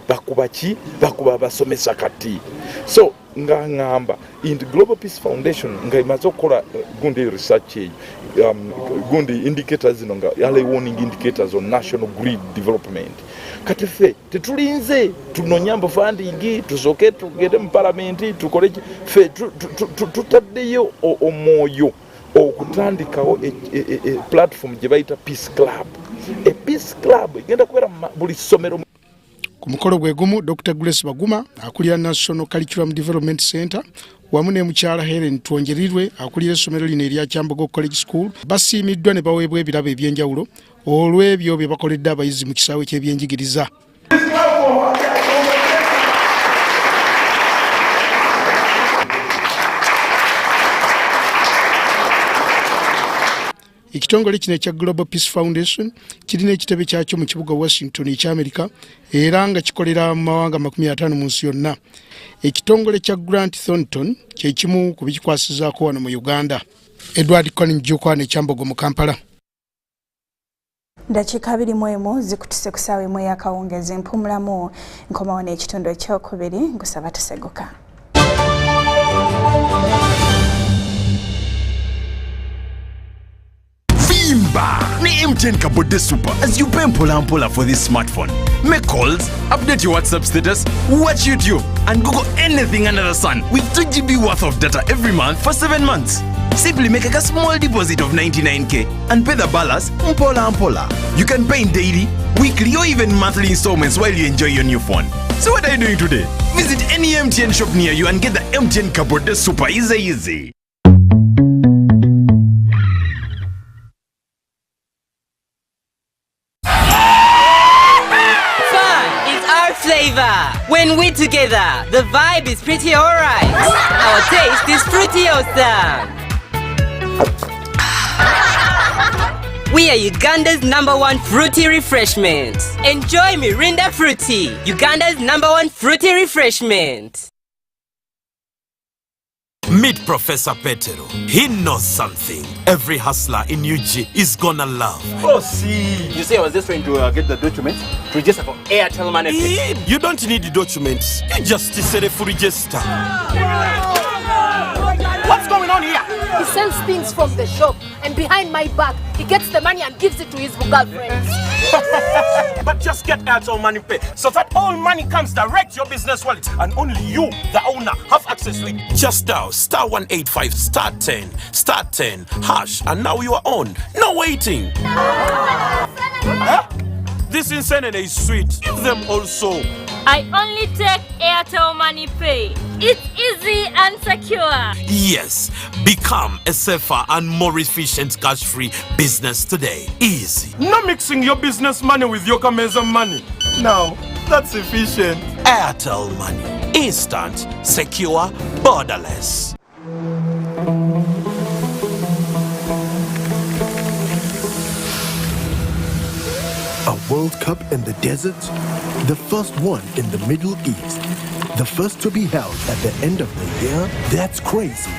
bakuba abasomesa kati so nga ngamba in the Global Peace Foundation nga imaze okukola gundi research gundi indicators zino nga early warning indicators on national grid development kati ffe tetulinze tunonyambo funding tusoke tugende mu parliament tukole ffe tutaddeyo omwoyo okutandikawo platform gye bayita Peace Club. Peace Club egenda kubeera buli ssomero. Ku mukolo gwe gumu Dr. Grace Baguma akulira National Curriculum Development Center wamu ne mukyala Helen Twongerirwe akulira essomero lino erya Kyambogo College School basiimiddwa ne baweebwa ebirabo eby'enjawulo olw'ebyo bye bakoledde abayizi mu kisaawe ky'ebyenjigiriza. Ekitongole kino ekya Global Peace Foundation kirina ekitebe kyakyo mu kibuga Washington eky'Amerika era nga kikolera mu mawanga 50 mu nsi yonna. Ekitongole kya Grant Thornton kye kimu ku bikikwasizaako wano mu Uganda. Edward Conning Jukwane Kyambogo mu Kampala. Dakiika 21 zikutuse ku ssaawa emu ey'akawungeezi mpumulamu nkomawo n'ekitundu ekyokubiri ngusaba tuseguka. Ni MTN Kabode Super as you pay mpola for this smartphone. Make calls, update your WhatsApp status, watch YouTube, and Google anything under the sun with 2 GB worth of data every month for 7 months. Simply make a small deposit of 99k and pay the balance mpola. You can pay in daily, weekly, or even monthly installments while you enjoy your new phone. So what are you doing today? Visit any MTN shop near you and get the MTN Kabode Super easy. Flavor. When we're together, the vibe is pretty alright. Our taste is pretty awesome. We are Uganda's #1 fruity refreshment. Enjoy Mirinda Fruity, Uganda's #1 fruity refreshment. Meet Professor Petero. He knows something every hustler in UG is gonna love. Oh, see. You say I was just trying to get the documents to register for Airtel Money. You don't need the documents. You just say for register. What's going on here? He sells things from the shop, and behind my back, he gets the money and gives it to his girlfriends. But just get Airtel Money Pay so that all money comes direct to your business wallet and only you, the owner, have access to it. Just dial *185 *10 hash and now you are on. No waiting. Huh? This insanity is sweet. Give them also. I only take Airtel Money Pay. It's easy and secure. Yes, become a safer and more efficient cash-free business today. Easy. No mixing your business money with your Kameza money. Now, that's efficient. Airtel Money. Instant, secure, borderless. A World Cup in the desert? The first one in the Middle East. The first to be held at the end of the year? That's crazy.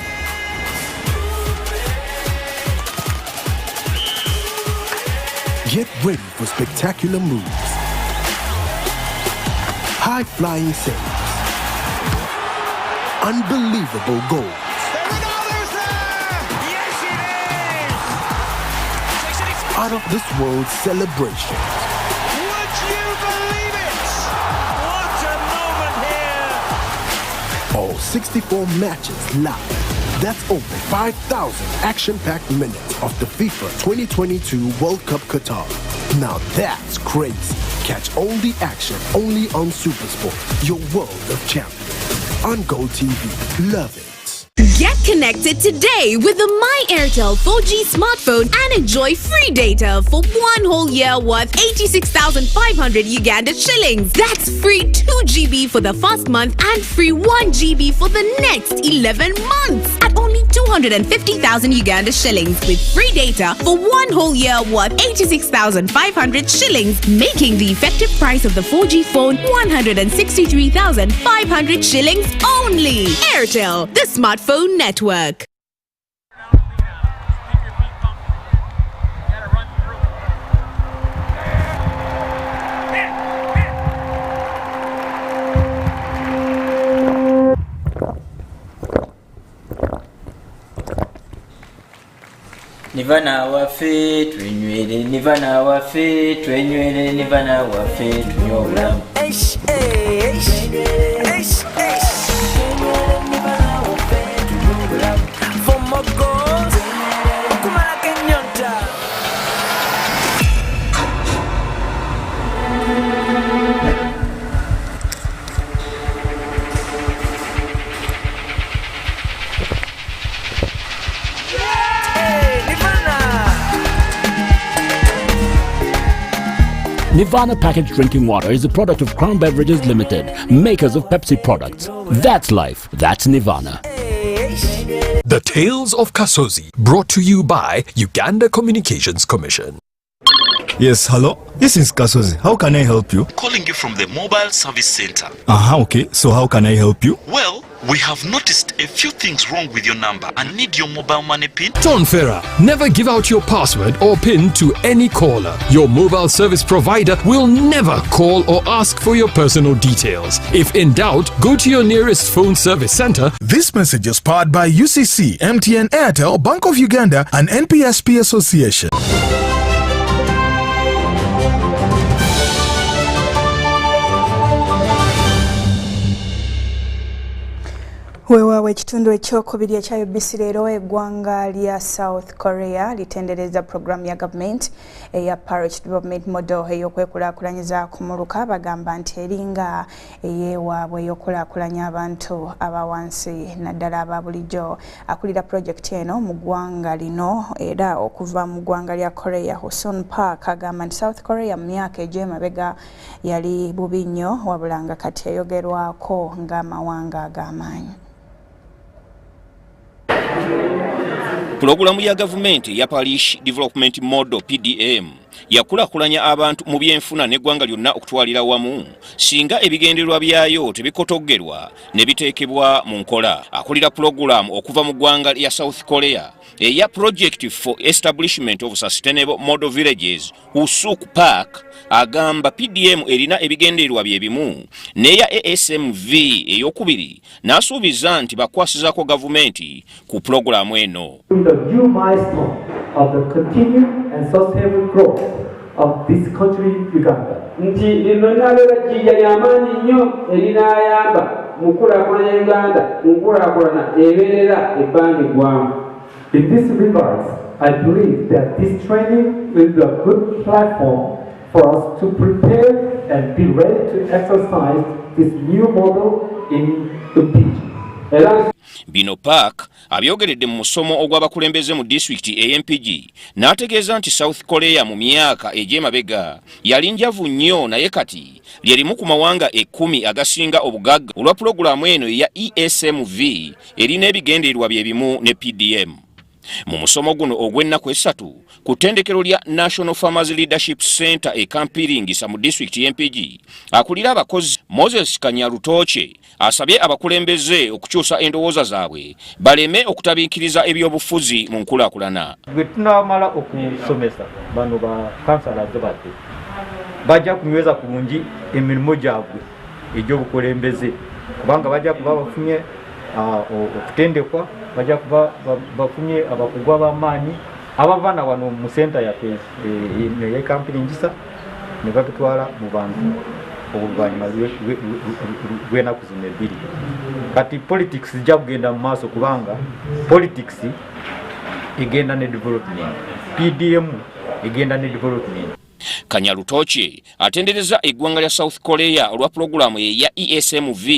Get ready for spectacular moves. High-flying saves. Unbelievable goals. Out of this world celebration. Would you believe it? What a moment here! All 64 matches live. That's over 5,000 action-packed minutes of the FIFA 2022 World Cup Qatar. Now that's crazy. Catch all the action only on SuperSport, your world of champions. On Go TV. Love it. Get connected today with the My Airtel 4G smartphone and enjoy free data for 1 whole year worth 86,500 Uganda shillings. That's free 2 GB for the first month and free 1 GB for the next 11 months at only 250,000 Uganda shillings with free data for 1 whole year worth 86,500 shillings, making the effective price of the 4G phone 163,500 shillings only. Airtel, the smartphone network. Nivana wafe twenywele, nivana wafe twenywele, nivana wafe tunyola. Eish, eish, eish, eish. Nirvana packaged drinking water is a product of Crown Beverages Limited, makers of Pepsi products. That's life. That's Nirvana. The Tales of Kasozi, brought to you by Uganda Communications Commission. Yes, hello? This is Kasozi. How can I help you? Calling you from the mobile service center. Okay. So how can I help you? Well, we have noticed a few things wrong with your number and need your mobile money PIN. John Ferrer, never give out your password or PIN to any caller. Your mobile service provider will never call or ask for your personal details. If in doubt, go to your nearest phone service center. This message is powered by UCC, MTN, Airtel, Bank of Uganda, and NPSP Association. Weewaabwe ekitundu ekyokubiri ekya UBC leero eggwanga lya South Korea litendereza programu ya gavumenti eya Parrot Development Model ey'okwekulaakulanyiza ku muluka bagamba nti eringa eyeewaabwe ey'okulaakulanya abantu abawansi naddala aba bulijjo. Akulira pulojekiti eno mu ggwanga lino era okuva mu ggwanga lya Korea Huson Park agamba nti South Korea mu myaka egy'emabega yali bubi nnyo wabula nga kati eyogerwako ng'amawanga ag'amaanyi. Pulogulamu ya gavumenti ya Parish Development Model PDM yakulakulanya abantu mu byenfuna n'eggwanga lyonna okutwalira wamu singa ebigendererwa byayo tebikotoggerwa ne biteekebwa mu nkola. Akulira pulogulaamu okuva mu ggwanga lya South Korea eya Project for Establishment of Sustainable Model Villages Usuk Park agamba PDM erina ebigendererwa bye bimu n'eya ASMV ey'okubiri n'asuubiza nti bakwasizako gavumenti ku pulogulaamu eno. Of the continued and sustainable growth of this country, Uganda. Nti linonalera kijja lyamaanyi nnyo erinayamba mu kulaakulanya Uganda mu kulaakulana ebeerera ebbanga eggwanvu. In this regards, I believe that this training will be a good platform for us to prepare and be ready to exercise this new model in the beach. Bino Park abyogeredde mu musomo ogw'abakulembeze mu district AMPG n'ategeeza nti South Korea mu myaka egy'emabega yali njavu nnyo naye kati lyerimu ku mawanga 10 agasinga obugagga olwa pulogulaamu eno eya ESMV erina ebigendererwa bye bimu ne PDM. Mu musomo guno ogw'ennaku esatu ku ttendekero lya National Farmers Leadership Center e Kampiringisa mu district MPG akulira abakozi Moses Kanyarutoche asabye abakulembeze okukyusa endowooza zaabwe baleme okutabiikiriza ebyobufuzi mu nkulaakulana. Bwe tunamala okusomesa bano ba kansalaze bate bajja kunyweza kulungi emirimu gyabwe egy'obukulembeze kubanga bajja kuba bafunye okutendekwa bajja kuba bafunye abakugwa b'amaanyi abavana wano mu senta yaffe ye Kampiringisa ne batutwala mu bantu obuvanyuma lw'ennaku zino ebbiri. Kati politics ijja kugenda mu maaso kubanga politics egenda ne development, PDM egenda ne development. Kanyarutoche atendereza eggwanga lya South Korea olwa pulogulaamu eya ESMV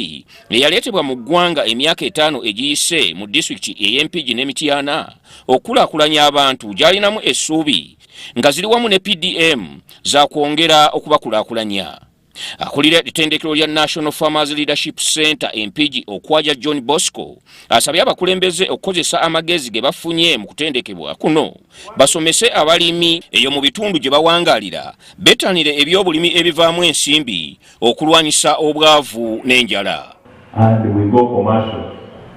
eyaleetebwa mu ggwanga emyaka 5 egiyise mu district AMPG n'Emityana okulaakulanya abantu gy'alinamu essuubi nga ziri wamu ne PDM za kwongera okubakulaakulanya. Akulira ettendekero lya National Farmers Leadership Center MPG okwaja John Bosco asabye abakulembeze okukozesa amagezi ge bafunye mu kutendekebwa kuno basomese abalimi eyo mu bitundu gye bawangaalira betanire ebyobulimi ebivaamu ensimbi okulwanyisa obwavu n'enjala. And we go commercial.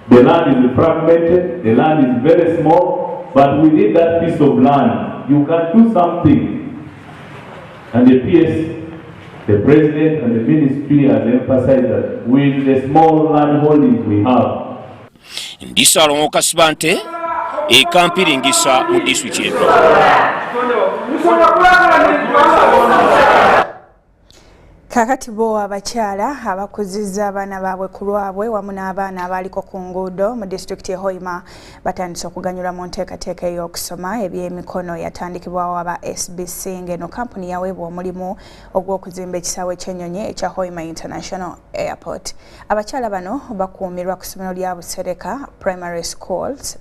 The land is fragmented, the land is very small, but we need that piece of land. You can do something. And the PS, the president and the ministry has emphasized that with the small land holdings we have. Ndisalo Kasibante e Kampiringisa mu district yetu. Kakati bo abakyala abakuzizza abaana baabwe ku lwabwe wamu n'abaana abaliko ku nguudo mu disitulikiti e Hoima batandise okuganyulwa mu nteekateeka ey'okusoma eby'emikono yatandikibwawo aba SBC ng'eno kampuni yaweebwa omulimu ogw'okuzimba ekisaawe ky'ennyonyi ekya Hoima International Airport. Abakyala bano bakuumirwa ku ssomero lya Busereka Primary Schools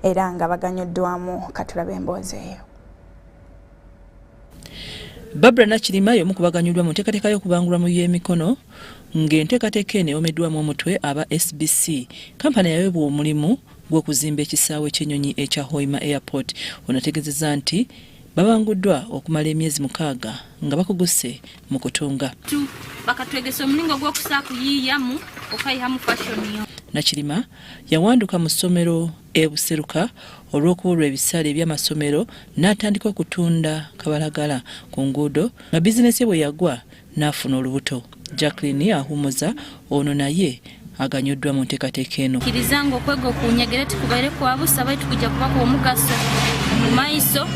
era nga baganyuddwamu katulabe emboozi eyo. Barbara Nakirima y'omu ku baganyuddwa mu nteekateeka y'okubangulwa mu by'emikono ng'enteekateeka eno ewomeddwamu omutwe aba SBC. Kampani yaweebwa omulimu gw'okuzimba ekisaawe ky'ennyonyi ekya Hoima Airport. Ono ategeezezza nti babanguddwa okumala emyezi 6 nga bakuguse mu kutunga. Bakatwegesa omulingo gw'okusa kuyiyamu okayihamu fashion yo. Nakirima yawanduka mu ssomero e Buseruka olw'okubulwa ebisale by'amasomero n'atandika okutunda kabalagala ku nguudo nga bizinesi bwe yagwa n'afuna olubuto. Jacqueline ahumuza ono naye aganyuddwa mu nteekateeka eno. Kirizanga okwega okunyegere tukubaire kwabusa baitu kujja kubako omugaso mu maiso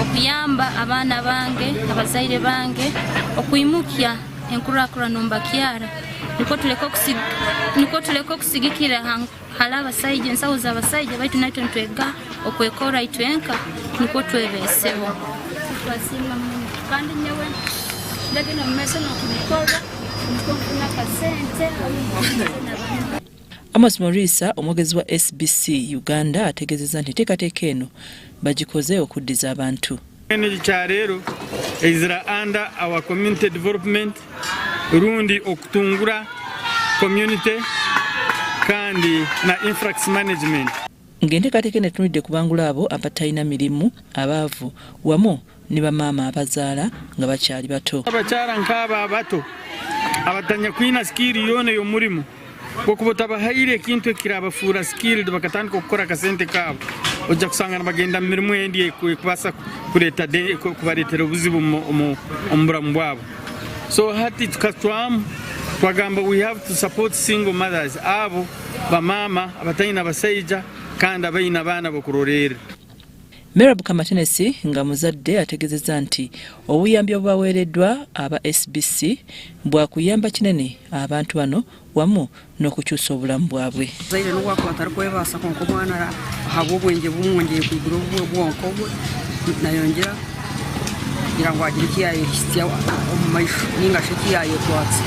okuyamba abaana bange abazaire bange okuyimukya enkulaakulana mbakyala niko tuleka okusigikira hala abasaija ensawo z'abasaija baitu naitwe ntwega okwekora itwenka niko twebeseho twasima kandi nyewe ndagenda mu maaso n'okubikora nikofuna kasente. Amos Morisa omwogezi wa SBC Uganda ategeezezza nti enteekateeka eno bagikoze okuddiza abantu. Kyaleero ezira under our community development rundi okutungura community kandi na infrastructure management. ng'enteekateeka eno etunulidde kubangula abo abatalina mirimu abaavu wamu ne bamaama abazaala nga bakyali bato. Abakyala nk'abo abato abatanya kwina sikiri yoona y'omulimu gw'okuba tabahaire ekintu ekirabafuura sikiri bakatandika okukora akasente kaabo ojja kusanga bagenda mu mirimu endi ekubaasa kubareetera obuzibu omu bulamu bwabo. So hati tukatwamu twagamba we have to support single mothers abo bamaama abatalina basaija kandi abalina abaana b'okurorera. Merab Kamatenesi nga muzadde ategeezezza nti obuyambi obubaweereddwa aba SBC bwakuyamba kinene abantu bano wamu n'okukyusa obulamu bwabwe. Zaire n'obwakuba tarikwebaasa konka omwana ahabwa obwengye bumwongeye kwigura obwonko bwe nayongera kugira ngo agire ekiyayehistya omu maisho ningashi ekiyayetwatse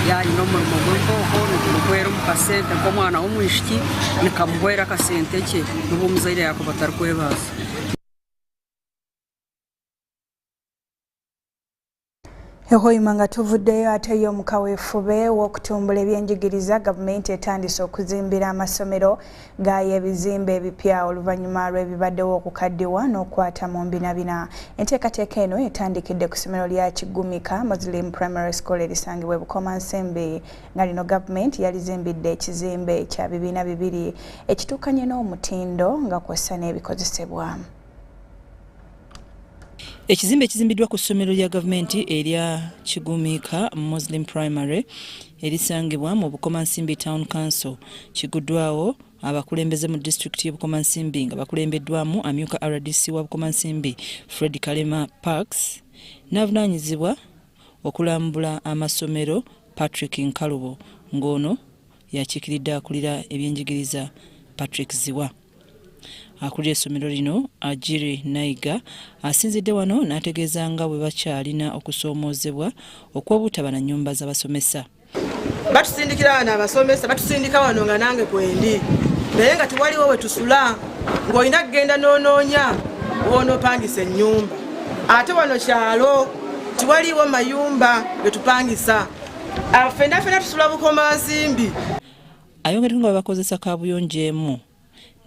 yayina omurimo gw'enkoko nigukwera omu kasente nk'omwana w'omwishiki nikamuhwera akasente kye n'obu omuzaire yakuba tarikwebaasa. Ehoima nga tuvuddeyo ate yo mukaweefube w'okutumbula ebyenjigiriza gavumenti etandise okuzimbira amasomero gayo ebizimbe ebipya oluvannyuma lw'ebibaddewo okukaddiwa n'okwata mu mbinabina. Enteekateeka eno etandikidde ku ssomero lya Kigumika Muslim Primary School erisangibwa e Bukomansimbi nga lino gavumenti yalizimbidde ekizimbe kya bibiina bibiri ekituukanye n'omutindo nga kw'ossa n'ebikozesebwa. Ekizimbe ekizimbiddwa ku ssomero lya gavumenti erya Kigumika Muslim Primary erisangibwa mu Bukomansimbi Town Council kiguddwawo abakulembeze mu district y'e Bukomansimbi nga bakulembeddwamu amyuka RDC wa Bukomansimbi Fred Kalema Parks n'avunaanyizibwa okulambula amasomero Patrick Nkalubo ng'ono yakiikiridde akulira ebyenjigiriza Patrick Ziwa. Akulira essomero lino Ajiri Naiga asinzidde wano n'ategeeza nga bwe bakyalina okusoomoozebwa okw'obutaba na nnyumba z'abasomesa. Batusindikira abaana abasomesa batusindika wano nga nange kwendi naye nga tewaliwo we tusula ng'olina kugenda n'onoonya wonoopangisa ennyumba ate wano kyalo tewaliwo mayumba ge tupangisa ffenna tusula Bukomansimbi. Ayongeddeko nga bakozesa kaabuyonjo emu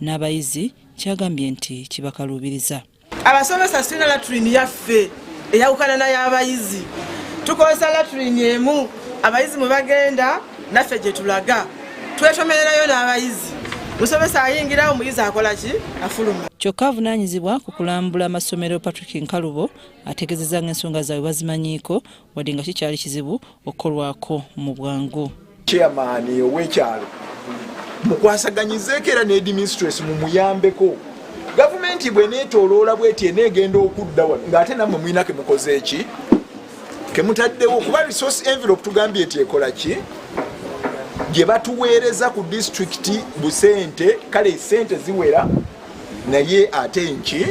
n'abayizi kyagambye nti kibakaluubiriza. Abasomesa tulina latrini yaffe eyawukana n'ay'abayizi tukozesa latrini emu abayizi mwe bagenda naffe gye tulaga twetomererayo n'abayizi musomesa ayingirawo omuyizi akola ki afuluma. Kyokka avunaanyizibwa ku kulambula amasomero Patrick Nkalubo ategeezezza ng'ensonga zaabwe bazimanyiiko wadde nga kikyali kizibu okukolwako mu bwangu. Chairman ow'ekyalo mukwasaganyizeeko era n'administration mumuyambeko. Gavumenti bw'eneetooloola bw'eti eneegenda okudda wano ng'ate nammwe mulina ke mukoze eki ke mutaddewo kuba resource envelope tugambye eti ekola ki gye batuweereza ku district busente kale sente ziwera naye ate nki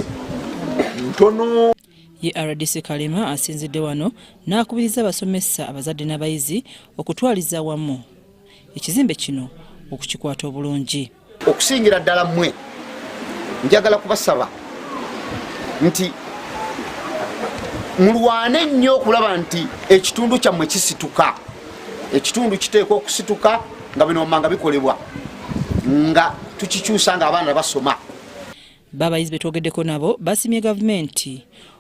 ntono. Ye RDC Kalema asinzidde wano n'akubiriza abasomesa abazadde n'abayizi okutwaliza wamu ekizimbe kino okukikwata obulungi. Okusingira ddala mmwe njagala kubasaba nti mulwane nnyo okulaba nti ekitundu kyammwe kisituka. Ekitundu kiteekwa okusituka nga bino manga bikolebwa nga tukikyusa nga abaana basoma. Babayizi betwogeddeko nabo basimye gavumenti